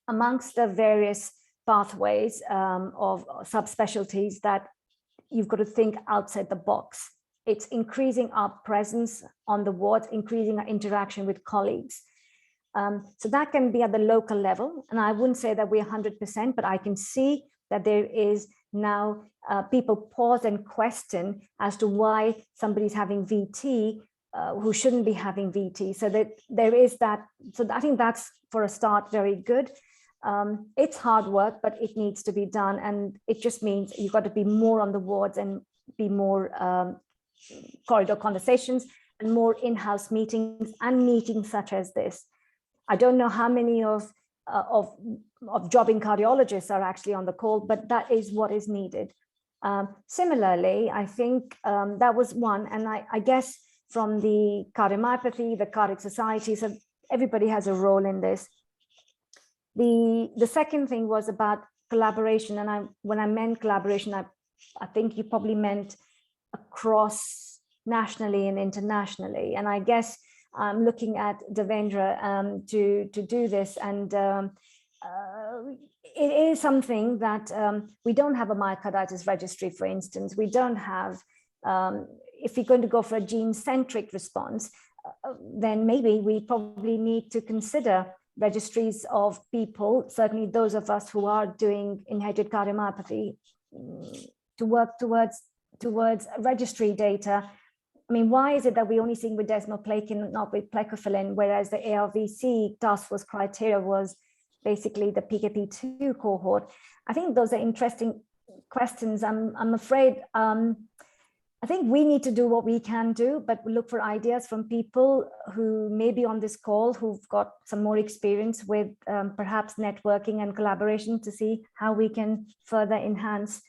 amongst the various pathways of subspecialties, that you've got to think outside the box. It's increasing our presence on the wards, increasing our interaction with colleagues. So that can be at the local level. And I wouldn't say that we're 100%, but I can see that there is now people pause and question as to why somebody's having VT who shouldn't be having VT. So that there is that. So I think that's, for a start, very good. It's hard work, but it needs to be done. And it just means you've got to be more on the wards and be more corridor conversations and more in-house meetings and meetings such as this. I don't know how many of jobbing cardiologists are actually on the call, but that is what is needed. Similarly, I think that was one, and I guess from the cardiomyopathy, the cardiac society, so everybody has a role in this. The second thing was about collaboration, and when I meant collaboration, I think you probably meant across nationally and internationally, and I guess I'm looking at Devendra to do this, and it is something that we don't have a myocarditis registry, for instance. We don't have, if we're going to go for a gene-centric response, then maybe we probably need to consider registries of people, certainly those of us who are doing inherited cardiomyopathy, to work towards registry data. I mean, why is it that we're only seeing with desmoplakin, not with plecofilin, whereas the ARVC task force criteria was basically the PKP2 cohort? I think those are interesting questions. I'm afraid, I think we need to do what we can do, but we look for ideas from people who may be on this call, who've got some more experience with perhaps networking and collaboration, to see how we can further enhance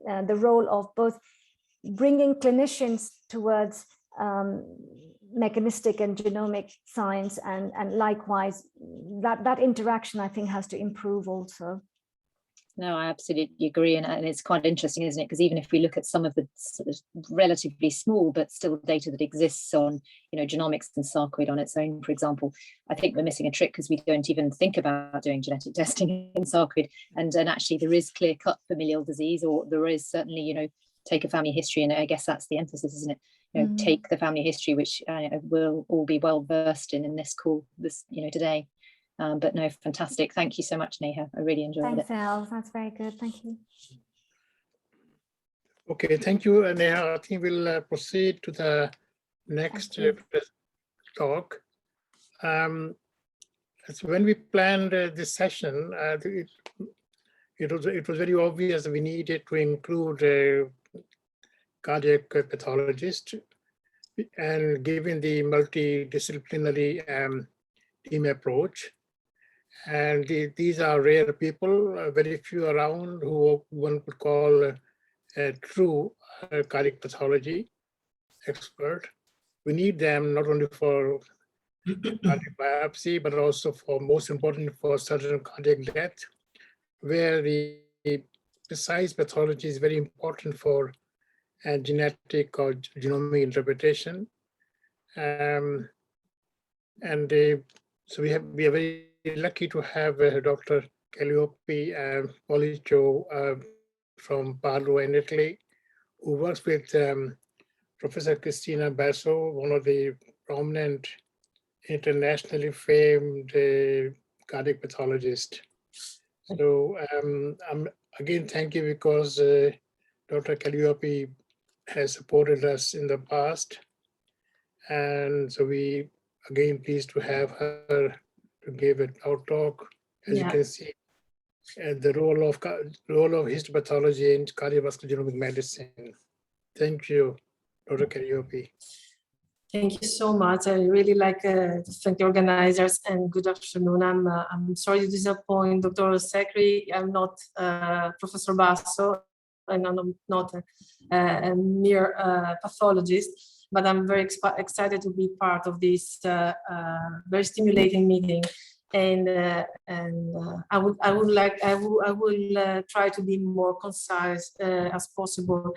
the role of both bringing clinicians towards mechanistic and genomic science, and likewise that interaction, I think, has to improve also. No, I absolutely agree, and it's quite interesting, isn't it? Because even if we look at some of the sort of relatively small but still data that exists on, genomics and sarcoid on its own, for example, I think we're missing a trick because we don't even think about doing genetic testing in sarcoid, and actually there is clear-cut familial disease, or there is certainly, take a family history, and I guess that's the emphasis, isn't it? Take the family history, which we'll all be well versed in this call today. But no, fantastic. Thank you so much, Neha. I really enjoyed it. Thanks, Elle. That's very good. Thank you. Okay, thank you, Neha. I think we'll proceed to the next talk. So when we planned this session, it was very obvious that we needed to include a cardiac pathologist, and given the multidisciplinary team approach. And these are rare people, very few around, who one could call a true cardiac pathology expert. We need them not only for cardiac biopsy, but also for, most importantly, for sudden cardiac death, where the precise pathology is very important for genetic or genomic interpretation. So we are very lucky to have Dr. Calliope Policho from Padua in Italy, who works with Professor Cristina Basso, one of the prominent internationally famed cardiac pathologists. So again, thank you, because Dr. Calliope has supported us in the past. And so we, again, pleased to have her to give our talk. As you can see, the role of histopathology in cardiovascular genomic medicine. Thank you, Dr. Calliope. Thank you so much. I really like to thank the organizers, and good afternoon. I'm sorry to disappoint Dr. Secri. I'm not Professor Basso, and I'm not a mere pathologist, but I'm very excited to be part of this very stimulating meeting. And I will try to be more concise as possible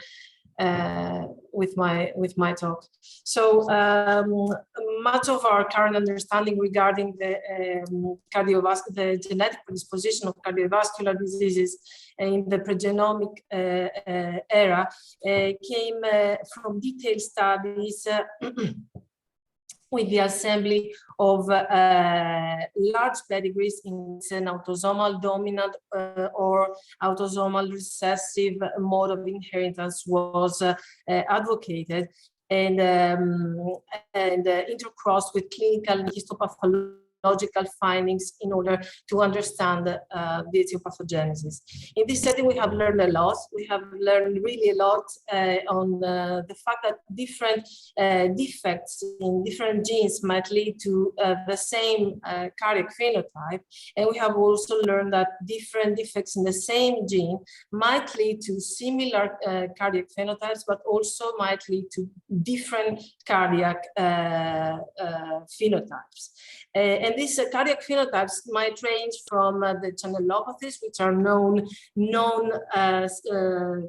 with my talk. So much of our current understanding regarding the genetic predisposition of cardiovascular diseases in the pre-genomic era came from detailed studies with the assembly of large pedigrees in an autosomal dominant or autosomal recessive mode of inheritance was advocated, and intercrossed with clinical and histopathological findings in order to understand the etiopathogenesis. In this setting, we have learned a lot. We have learned really a lot on the fact that different defects in different genes might lead to the same cardiac phenotype. And we have also learned that different defects in the same gene might lead to similar cardiac phenotypes, but also might lead to different cardiac phenotypes. And these cardiac phenotypes might range from the channelopathies, which are known as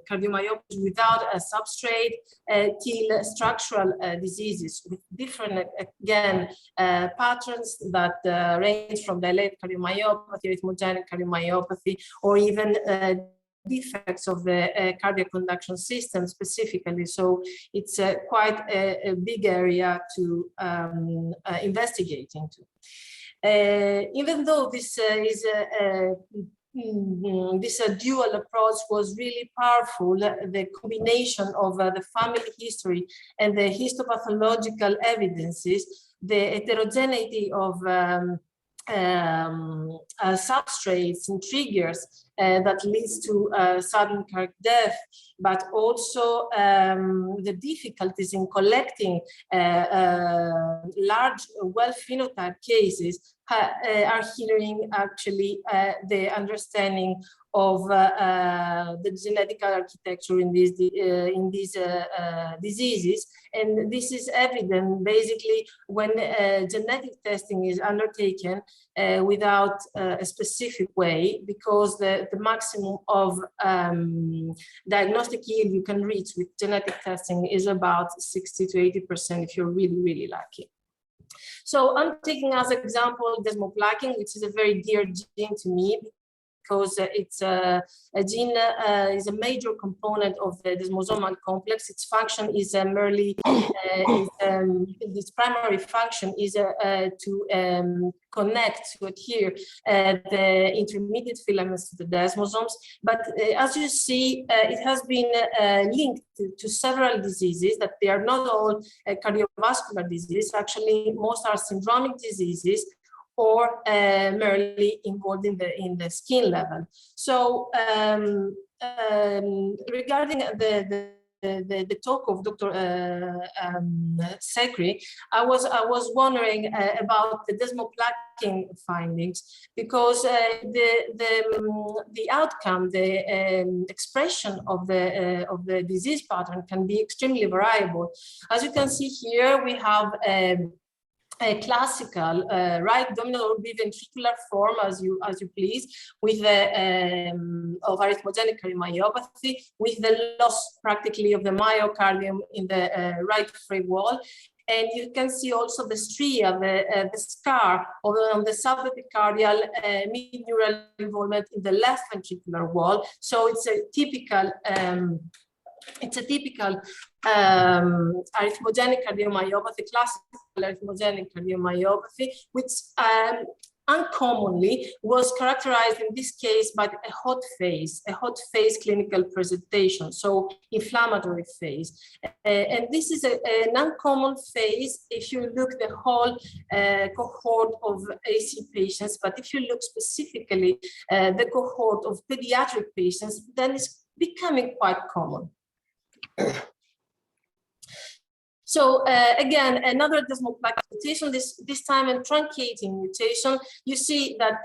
cardiomyopathy without a substrate, till structural diseases with different, again, patterns that range from dilated cardiomyopathy, arrhythmogenic cardiomyopathy, or even defects of the cardiac conduction system specifically. So it's quite a big area to investigate into. Even though this this dual approach was really powerful, the combination of the family history and the histopathological evidences, the heterogeneity of substrates and triggers that leads to sudden cardiac death, but also the difficulties in collecting large, well-phenotyped cases are hindering actually the understanding of the genetic architecture in these diseases. And this is evident basically when genetic testing is undertaken without a specific way, because the maximum of diagnostic yield you can reach with genetic testing is about 60 to 80% if you're really, really lucky. So I'm taking as example desmoplakin, which is a very dear gene to me, because it's a gene is a major component of the desmosomal complex. Its function is merely, its primary function is to connect, to adhere the intermediate filaments to the desmosomes. But as you see, it has been linked to several diseases, that they are not all cardiovascular diseases. Actually, most are syndromic diseases, or merely involved in the skin level. So regarding the talk of Dr. Sekri, I was wondering about the desmoplakin findings, because the outcome, the expression of the disease pattern can be extremely variable. As you can see here, we have a classical right dominant or biventricular form, as you please, with the of arrhythmogenic cardiomyopathy, with the loss practically of the myocardium in the right free wall. And you can see also the stria, the scar on the subepicardial mid-neural involvement in the left ventricular wall. So it's a typical arrhythmogenic cardiomyopathy, classical arrhythmogenic cardiomyopathy, which uncommonly was characterized in this case by a hot phase clinical presentation, so inflammatory phase. And this is an uncommon phase if you look the whole cohort of AC patients, but if you look specifically the cohort of pediatric patients, then it's becoming quite common. So again, another desmoplakin mutation, this time a truncating mutation. You see that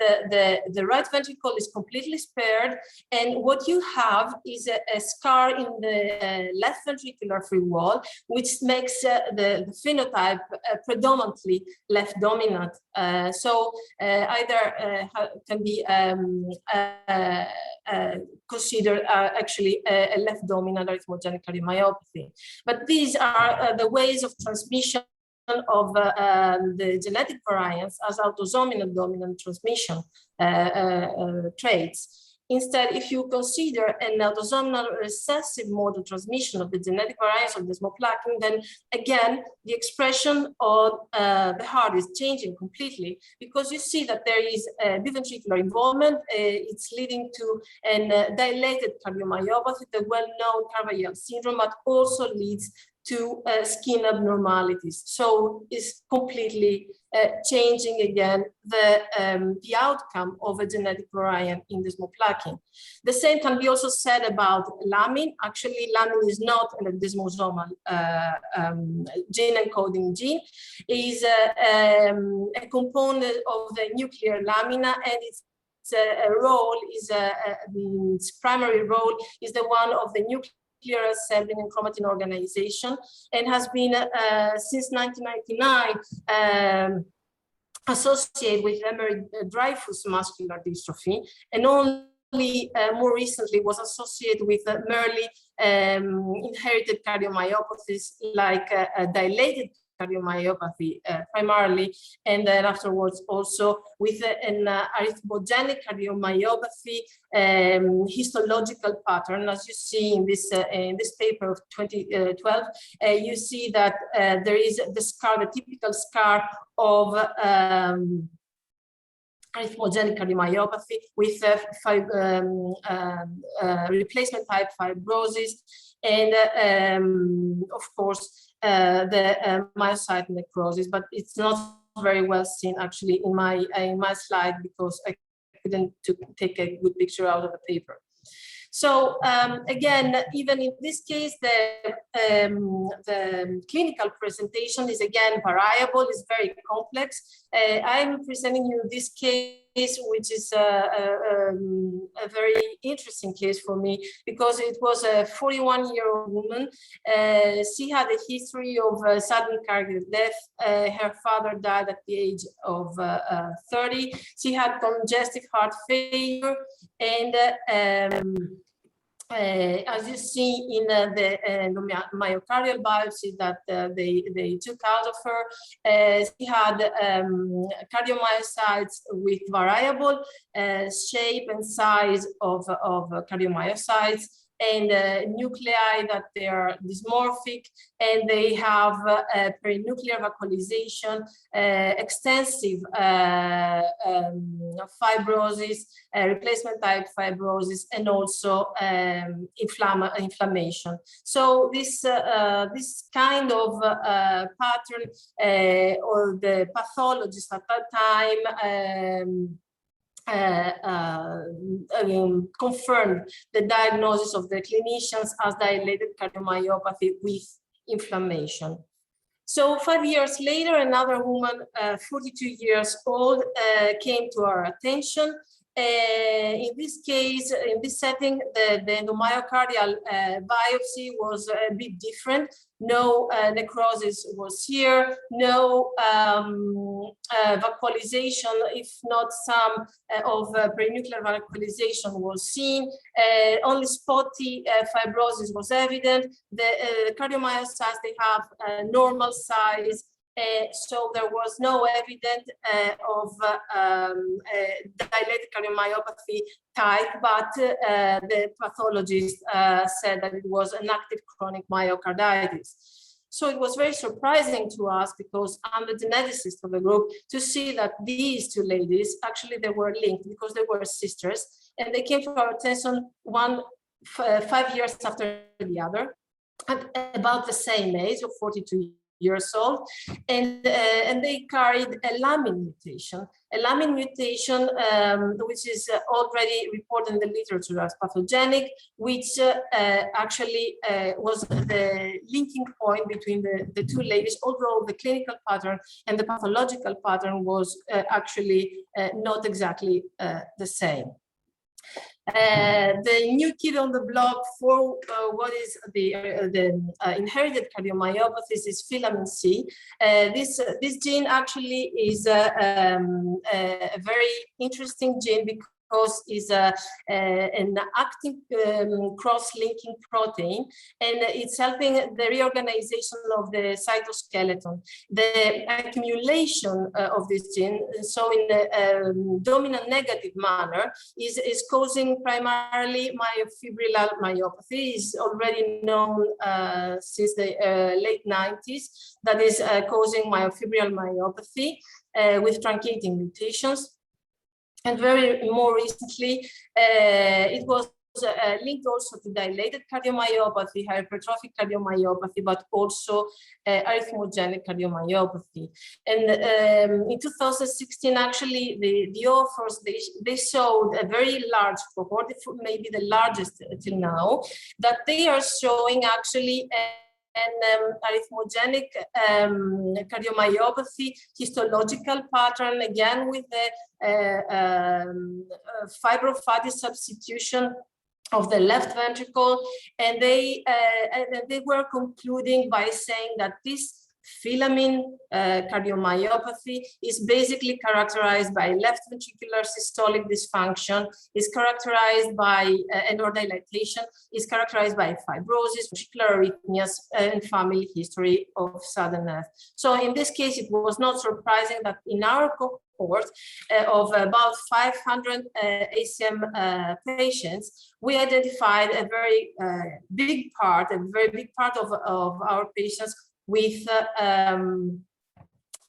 the right ventricle is completely spared, and what you have is a scar in the left ventricular free wall, which makes the phenotype predominantly left dominant. So either can be considered actually a left dominant arrhythmogenic cardiomyopathy. But these are the ways of transmission of the genetic variants as autosomal dominant transmission traits. Instead, if you consider an autosomal recessive mode of transmission of the genetic variants of desmoplakin, then again, the expression of the heart is changing completely, because you see that there is biventricular involvement. It's leading to a dilated cardiomyopathy, the well-known Carvajal syndrome, but also leads to skin abnormalities. So it's completely changing again the outcome of a genetic variant in desmoplakin. The same can be also said about lamin. Actually, lamin is not a desmosomal gene encoding gene. It is a component of the nuclear lamina, and its role is its primary role is the one of the nuclear assembly and chromatin organization, and has been since 1999 associated with Emery-Dreifuss muscular dystrophy, and only more recently was associated with merely inherited cardiomyopathies like dilated cardiomyopathy primarily, and then afterwards also with an arrhythmogenic cardiomyopathy histological pattern. As you see in this paper of 2012, you see that there is the scar, the typical scar of arrhythmogenic cardiomyopathy with replacement type fibrosis, and of course the myocyte necrosis, but it's not very well seen actually in my slide because I couldn't take a good picture out of the paper. So again, even in this case, the clinical presentation is again variable, is very complex. I'm presenting you this case, which is a very interesting case for me because it was a 41-year-old woman. She had a history of sudden cardiac death. Her father died at the age of 30. She had congestive heart failure, and as you see in the myocardial biopsy that they took out of her, she had cardiomyocytes with variable shape and size of cardiomyocytes, and nuclei that they are dysmorphic, and they have perinuclear vacuolization, extensive fibrosis, replacement type fibrosis, and also inflammation. So this kind of pattern, or the pathologist at that time confirmed the diagnosis of the clinicians as dilated cardiomyopathy with inflammation. So 5 years later, another woman, 42 years old, came to our attention. In this case, in this setting, the endomyocardial biopsy was a bit different. No necrosis was here, no vacuolization, if not some of perinuclear vacuolization was seen. Only spotty fibrosis was evident. The cardiomyocytes, they have normal size. So there was no evidence of dilated cardiomyopathy type, but the pathologist said that it was an active chronic myocarditis. So it was very surprising to us, because I'm the geneticist of the group, to see that these two ladies, actually they were linked because they were sisters, and they came to our attention 5 years after the other, at about the same age of 42 years old, and they carried a lamin mutation. A lamin mutation, which is already reported in the literature as pathogenic, which actually was the linking point between the two ladies, although the clinical pattern and the pathological pattern was actually not exactly the same. The new kid on the block for what is the inherited cardiomyopathies is filamin C. This gene actually is a very interesting gene because it's an active cross-linking protein, and it's helping the reorganization of the cytoskeleton. The accumulation of this gene, so in a dominant negative manner, is causing primarily myofibrillar myopathy. Is already known since the late 90s, that is causing myofibrillar myopathy with truncating mutations. And very more recently, it was linked also to dilated cardiomyopathy, hypertrophic cardiomyopathy, but also arrhythmogenic cardiomyopathy. And in 2016, actually, the authors, they showed a very large cohort, maybe the largest till now, that they are showing actually an arrhythmogenic cardiomyopathy histological pattern, again with the fibrofatty substitution of the left ventricle, and they were concluding by saying that this filamin cardiomyopathy is basically characterized by left ventricular systolic dysfunction, is characterized by endodilatation, is characterized by fibrosis, ventricular arrhythmias, and family history of sudden death. So in this case, it was not surprising that in our cohort of about 500 ACM patients, we identified a very big part of our patients with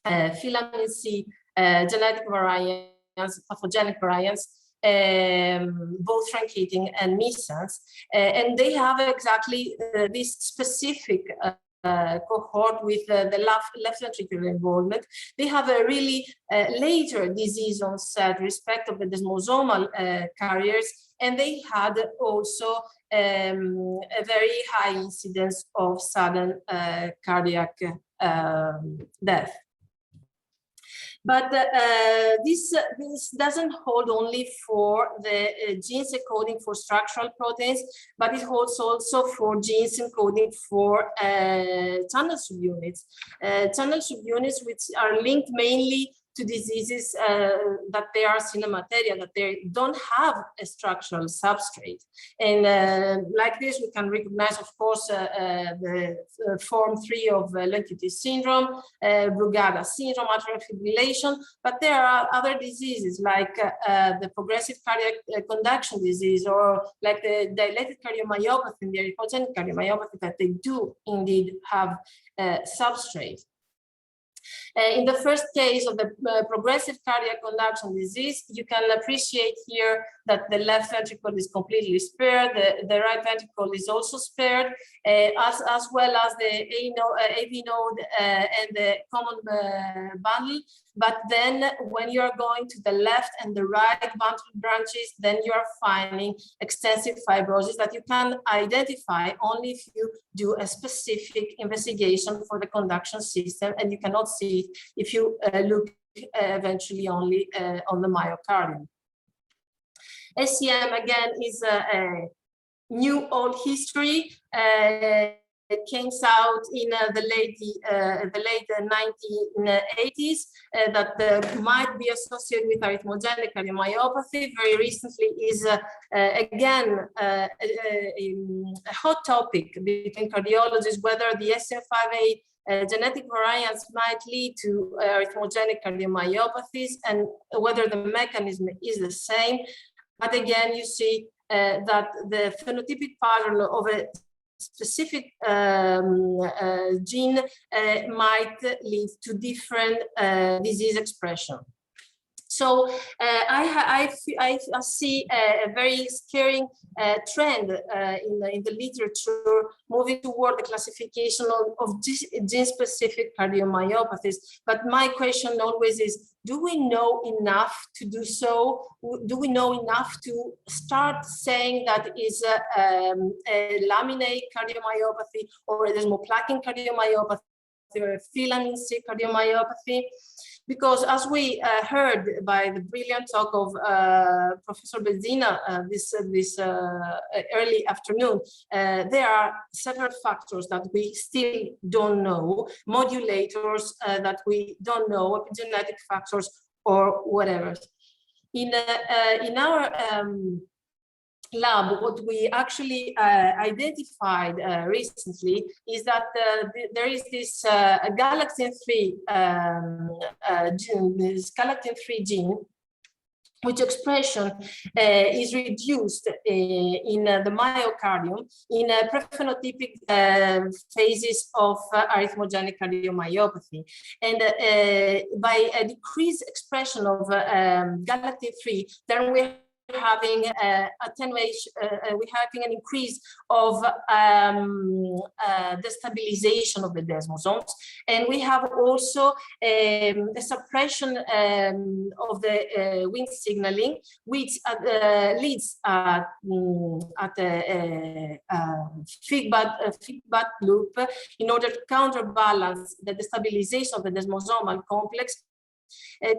filamin C genetic variant pathogenic variants, both truncating and missense, and they have exactly this specific cohort with the left ventricular involvement. They have a really later disease onset respect of the desmosomal carriers, and they had also a very high incidence of sudden cardiac death. But this doesn't hold only for the genes encoding for structural proteins, but it holds also for genes encoding for channel subunits. Channel subunits which are linked mainly to diseases that they are cinemateria, that they don't have a structural substrate. And like this, we can recognize, of course, the form 3 of Lencutis syndrome, Brugada syndrome, atrial fibrillation, but there are other diseases like the progressive cardiac conduction disease, or like the dilated cardiomyopathy, the arrhythmogenic cardiomyopathy, that they do indeed have substrate. In the first case of the progressive cardiac conduction disease, you can appreciate here that the left ventricle is completely spared, the right ventricle is also spared, as well as the AV node and the common bundle. But then when you are going to the left and the right bundle branches, then you are finding extensive fibrosis that you can identify only if you do a specific investigation for the conduction system, and you cannot see it if you look eventually only on the myocardium. SCM again is a new old history. It came out in the late 1980s that might be associated with arrhythmogenic cardiomyopathy. Very recently is again a hot topic between cardiologists, whether the SCM5A genetic variants might lead to arrhythmogenic cardiomyopathies and whether the mechanism is the same. But again, you see that the phenotypic pattern of a specific gene might lead to different disease expression. So I see a very scary trend in the literature moving toward the classification of gene-specific cardiomyopathies. But my question always is, do we know enough to do so? Do we know enough to start saying that is a laminate cardiomyopathy or a desmoplakin cardiomyopathy or a filamin C cardiomyopathy? Because as we heard by the brilliant talk of Professor Bezzina this early afternoon, there are several factors that we still don't know, modulators that we don't know, epigenetic factors or whatever. In our lab, what we actually identified recently is that there is this galactin-3 gene, which expression is reduced in the myocardium in prephenotypic phases of arrhythmogenic cardiomyopathy. And by a decreased expression of galactin-3, then we're having attenuation, we're having an increase of destabilization of the desmosomes, and we have also a suppression of the Wnt signaling, which leads at a feedback loop in order to counterbalance the destabilization of the desmosomal complex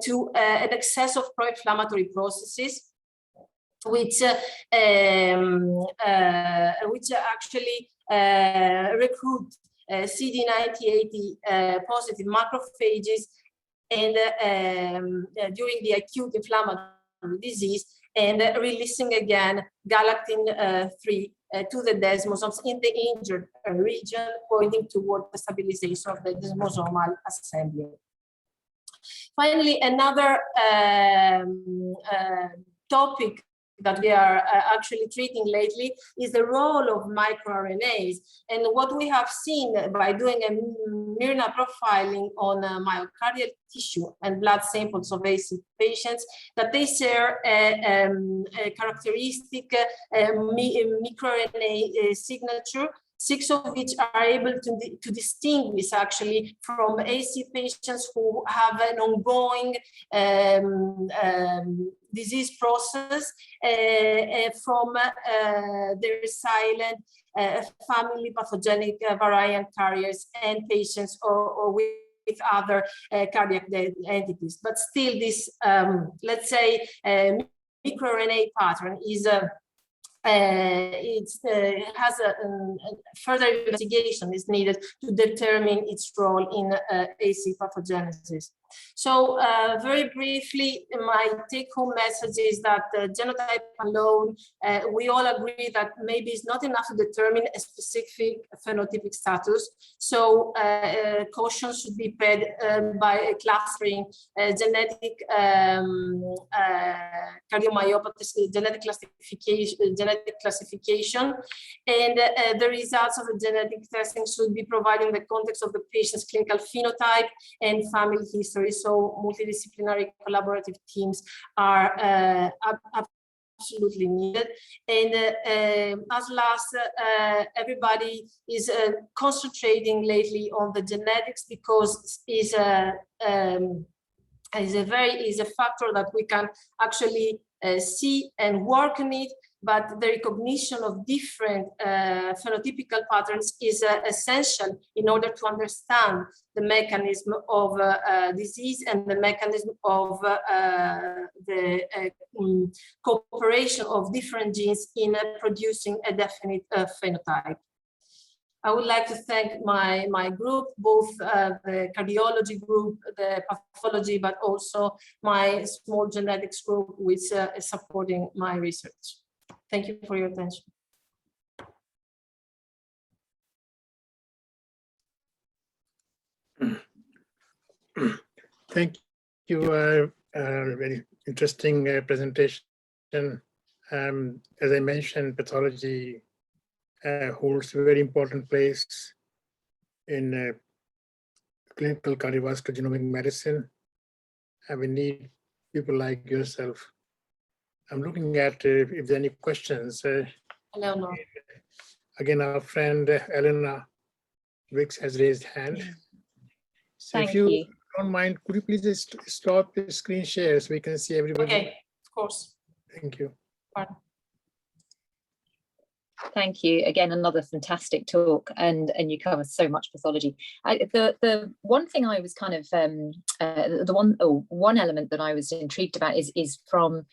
to an excess of pro-inflammatory processes, which actually recruit CD90-80 positive macrophages and during the acute inflammatory disease, and releasing again galactin-3 to the desmosomes in the injured region, pointing toward the stabilization of the desmosomal assembly. Finally, another topic that we are actually treating lately is the role of microRNAs. And what we have seen by doing a Mirna profiling on myocardial tissue and blood samples of AC patients, that they share a characteristic microRNA signature, 6 of which are able to distinguish actually from AC patients who have an ongoing disease process from their silent family pathogenic variant carriers and patients or with other cardiac entities. But still this, let's say, microRNA pattern is has a further investigation is needed to determine its role in AC pathogenesis. So very briefly, my take-home message is that genotype alone, we all agree that maybe it's not enough to determine a specific phenotypic status. So caution should be paid by clustering genetic cardiomyopathy, genetic classification, and the results of the genetic testing should be providing the context of the patient's clinical phenotype and family history. So multidisciplinary collaborative teams are absolutely needed. And as last, everybody is concentrating lately on the genetics because is a factor that we can actually see and work on it, but the recognition of different phenotypical patterns is essential in order to understand the mechanism of disease and the mechanism of the cooperation of different genes in producing a definite phenotype. I would like to thank my group, both the cardiology group, the pathology, but also my small genetics group, which is supporting my research. Thank you for your attention. Thank you. Very interesting presentation. As I mentioned, pathology holds a very important place in clinical cardiovascular genomic medicine, and we need people like yourself. I'm looking at if there's any questions. Eleanor. Again, our friend Elena Wicks has raised hand. So Thank if you you. don't mind, could you please just stop the screen share so we can see everybody? Okay, of course. Thank you. Pardon. Thank you. Again, another fantastic talk, and you cover so much pathology. The one thing I was kind of one element that I was intrigued about is from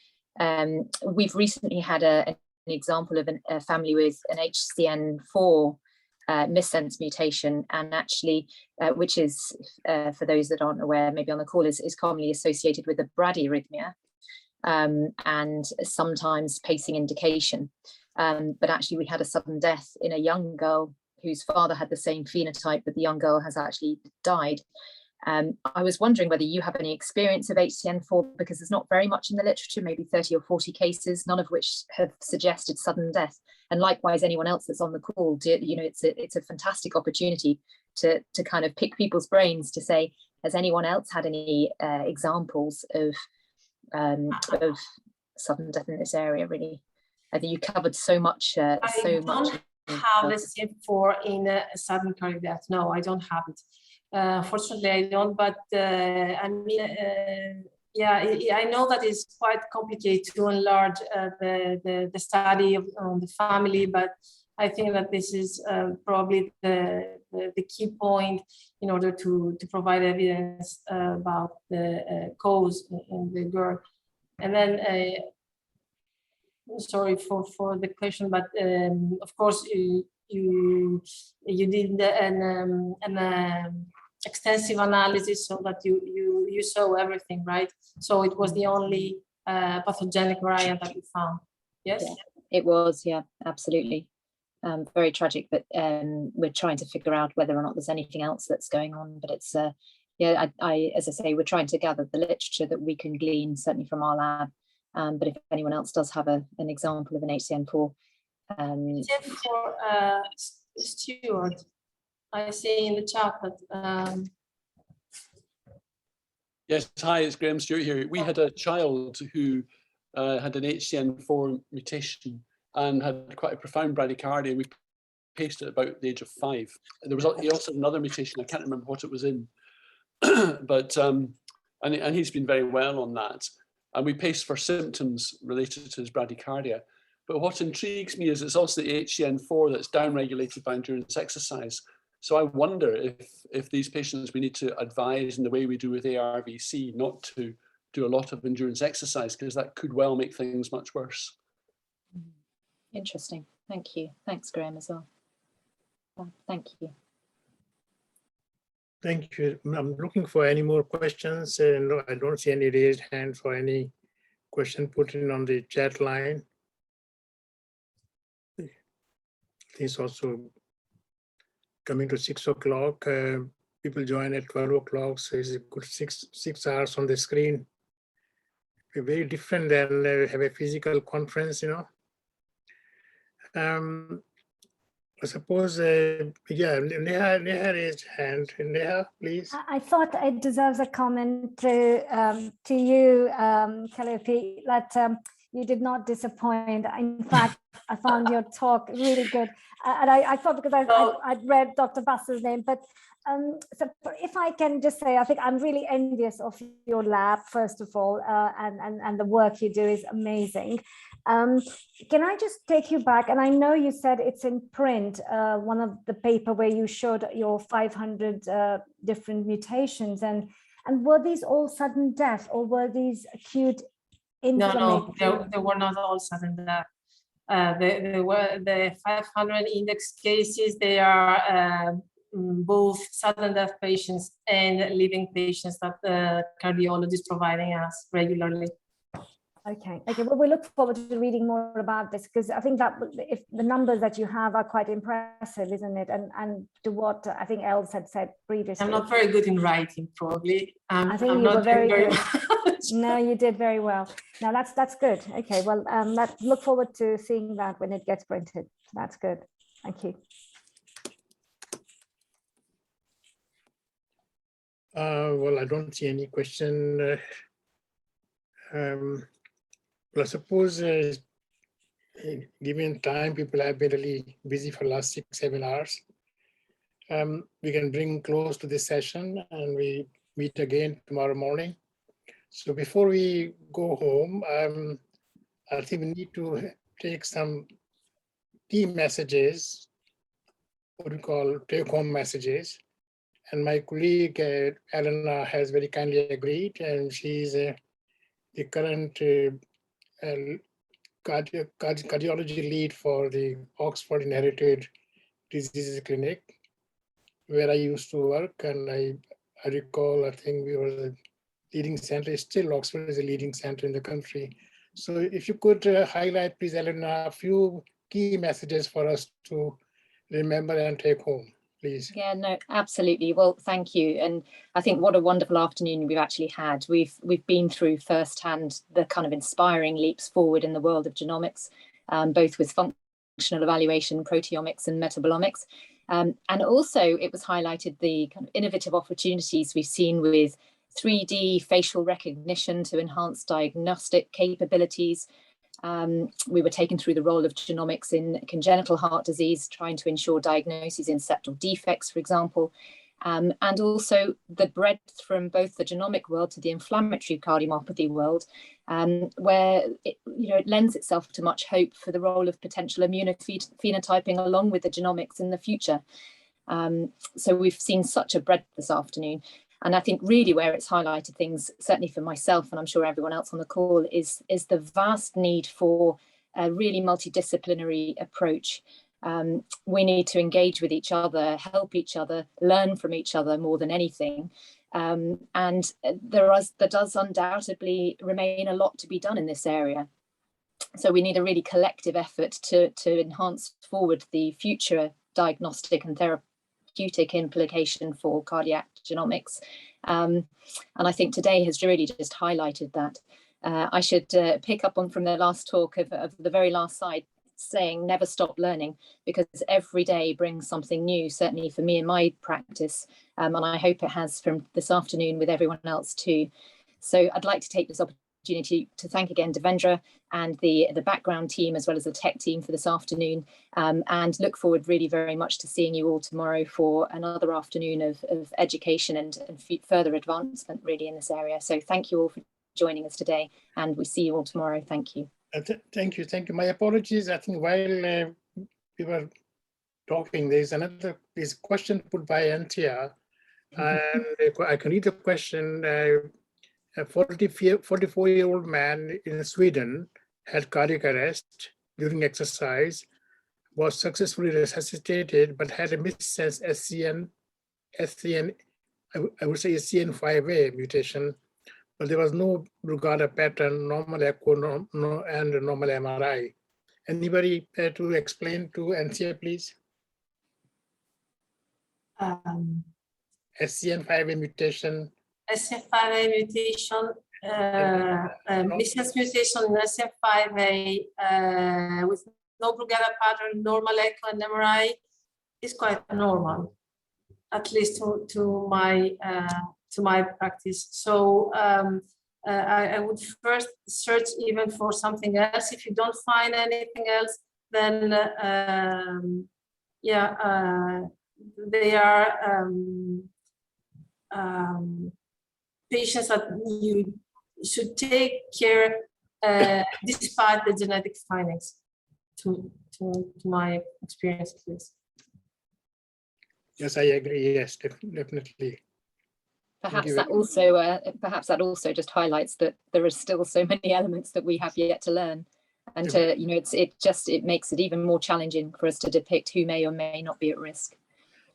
we've recently had an example of a family with an HCN4 missense mutation, and actually, which is for those that aren't aware, maybe on the call, is commonly associated with a bradyarrhythmia and sometimes pacing indication. But actually we had a sudden death in a young girl whose father had the same phenotype, but the young girl has actually died. I was wondering whether you have any experience of HCN4, because there's not very much in the literature, maybe 30 or 40 cases, none of which have suggested sudden death. And likewise, anyone else that's on the call, you know, it's a fantastic opportunity to kind of pick people's brains to say, has anyone else had any examples of sudden death in this area, really? I think you covered so much. I don't have a CN4 in a sudden cardiac death. No, I don't have it. Fortunately, I don't. But I mean, yeah, I know that it's quite complicated to enlarge the study on the family. But I think that this is probably the key point in order to provide evidence about the cause in the girl. And then. Sorry for the question, but of course you did an extensive analysis so that you saw everything, right? So it was the only pathogenic variant that you found. Yes, yeah, it was. Yeah, absolutely. Very tragic, but we're trying to figure out whether or not there's anything else that's going on. But it's yeah, I as I say, we're trying to gather the literature that we can glean, certainly from our lab, But if anyone else does have an example of an HCN4. HCN4, Stuart, I see in the chat, but yes, hi, it's Graham Stewart here. We had a child who had an HCN4 mutation and had quite a profound bradycardia. We paced at about the age of 5. There was he also had another mutation. I can't remember what it was in, but and he's been very well on that. And we paced for symptoms related to his bradycardia. But what intrigues me is it's also the HCN4 that's downregulated by endurance exercise. So I wonder if these patients, we need to advise in the way we do with ARVC not to do a lot of endurance exercise, because that could well make things much worse. Interesting. Thank you. Thanks, Graham, as well. Thank you. Thank you. I'm looking for any more questions, and I don't see any raised hands for any question put in on the chat line. It's also coming to 6 o'clock. People join at 12 o'clock, so it's a good six hours on the screen. It's very different than have a physical conference, you know. I suppose, yeah, Neha raised hand. Neha, please. I thought it deserves a comment to you, Calliope, that you did not disappoint. In fact, I found your talk really good. And I thought, because I'd read Dr. Bass's name, but so if I can just say, I think I'm really envious of your lab, first of all, and the work you do is amazing. Can I just take you back? And I know you said it's in print, one of the paper where you showed your 500 different mutations, and were these all sudden death, or were these acute inflammation? No, they were not all sudden death. They were the 500 index cases. They are both sudden death patients and living patients that the cardiologist is providing us regularly. Okay. Well, we look forward to reading more about this, because I think that if the numbers that you have are quite impressive, isn't it? And to what I think Els had said previously. I'm not very good in writing, probably. I think you were very good. No, you did very well. Now that's good. Okay. Well, look forward to seeing that when it gets printed. That's good. Thank you. Well, I don't see any question. Well, I suppose given time, people have been really busy for the last 6-7 hours. We can bring close to this session, and we meet again tomorrow morning. So before we go home, I think we need to take some key messages, what we call take-home messages. And my colleague, Elena, has very kindly agreed, and she's the current cardiology lead for the Oxford Inherited Diseases Clinic, where I used to work. And I recall, I think we were the leading center. Still, Oxford is a leading center in the country. So if you could highlight, please, Elena, a few key messages for us to remember and take home, please. Yeah, no, absolutely. Well, thank you. And I think what a wonderful afternoon we've actually had. We've been through firsthand the kind of inspiring leaps forward in the world of genomics, both with functional evaluation, proteomics and metabolomics. And also it was highlighted the kind of innovative opportunities we've seen with 3D facial recognition to enhance diagnostic capabilities. We were taken through the role of genomics in congenital heart disease, trying to ensure diagnoses in septal defects, for example, and also the breadth from both the genomic world to the inflammatory cardiomyopathy world, where it lends itself to much hope for the role of potential immunophenotyping along with the genomics in the future. So we've seen such a breadth this afternoon. And I think really where it's highlighted things, certainly for myself, and I'm sure everyone else on the call, is the vast need for a really multidisciplinary approach. We need to engage with each other, help each other, learn from each other more than anything. And there does undoubtedly remain a lot to be done in this area. So we need a really collective effort to enhance forward the future diagnostic and therapeutic implication for cardiac genomics. And I think today has really just highlighted that. I should pick up on from the last talk of the very last slide, saying never stop learning, because every day brings something new, certainly for me in my practice, and I hope it has from this afternoon with everyone else too. So I'd like to take this opportunity to thank again Devendra and the background team as well as the tech team for this afternoon, and look forward really very much to seeing you all tomorrow for another afternoon of education and further advancement really in this area. So thank you all for joining us today, and we see you all tomorrow. Thank you. Thank you. My apologies. I think while we were talking, there's a question put by Antia, and I can read the question. A 44-year-old man in Sweden had cardiac arrest during exercise, was successfully resuscitated, but had a missense SCN, I would say SCN5A mutation, but there was no Brugada pattern, normal echo, and normal MRI. Anybody to explain to Antia, please? SCN5A mutation. SCN5A mutation, missense mutation in SCN5A with no Brugada pattern, normal echo and MRI is quite normal, at least to my practice. So I would first search even for something else. If you don't find anything else, then they are patients that you should take care despite the genetic findings, to my experience at least. Yes, I agree. Yes, definitely. Perhaps that also just highlights that there are still so many elements that we have yet to learn, and it makes it even more challenging for us to depict who may or may not be at risk.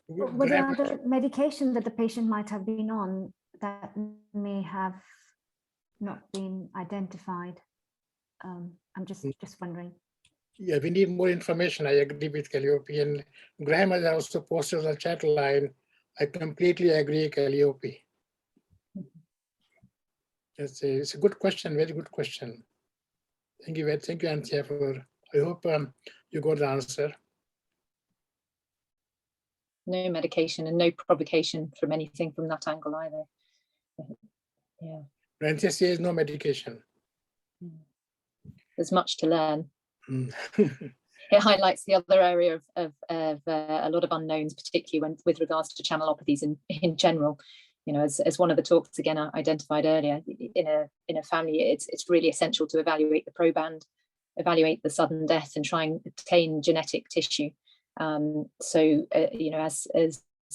Were there other medication that the patient might have been on that may have not been identified? I'm just wondering. Yeah, we need more information. I agree with Calliope, and Graham has also posted on the chat line. I completely agree, Calliope. It's a good question, very good question. Thank you, Antia, I hope you got the answer. No medication and no provocation from anything from that angle either. Yeah. Antia says no medication. There's much to learn. It highlights the other area of a lot of unknowns, particularly with regards to channelopathies in general. As one of the talks again identified earlier, in a family, it's really essential to evaluate the proband, evaluate the sudden death, and try and obtain genetic tissue. As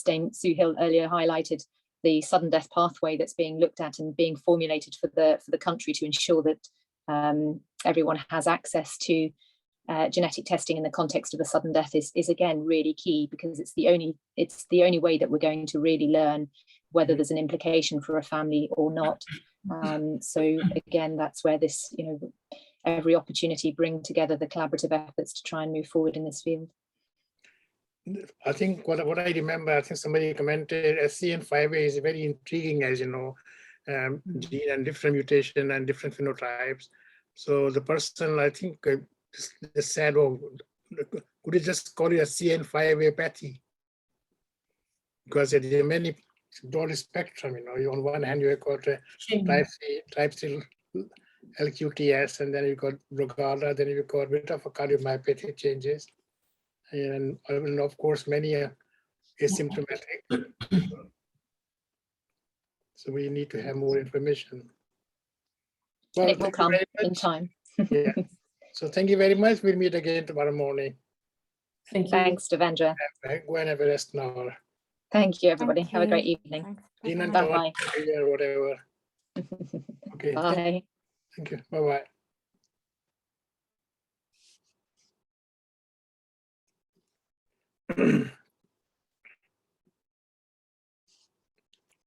Dame Suhail earlier highlighted, the sudden death pathway that's being looked at and being formulated for the country to ensure that everyone has access to genetic testing in the context of a sudden death is again really key, because it's the only way that we're going to really learn whether there's an implication for a family or not. So again, that's where this, every opportunity bring together the collaborative efforts to try and move forward in this field. I think what I remember, I think somebody commented, SCN5A is very intriguing, as you know, gene and different mutation and different phenotypes. So the person, I think, just said, "Oh, could you just call it a CN5A-pathy?" Because there are many broad spectrum. On one hand, you've got type C LQTS, and then you've got Brugada, then you've got a bit of a cardiomyopathy changes. And of course, many are asymptomatic. So we need to have more information. Well, it will come in time. Yeah. So thank you very much. We'll meet again tomorrow morning. Thank you. Thanks, Devendra. Go and have a rest now. Thank you, everybody. Have a great evening. Bye-bye. Or whatever. Okay. Bye. Thank you. Bye-bye.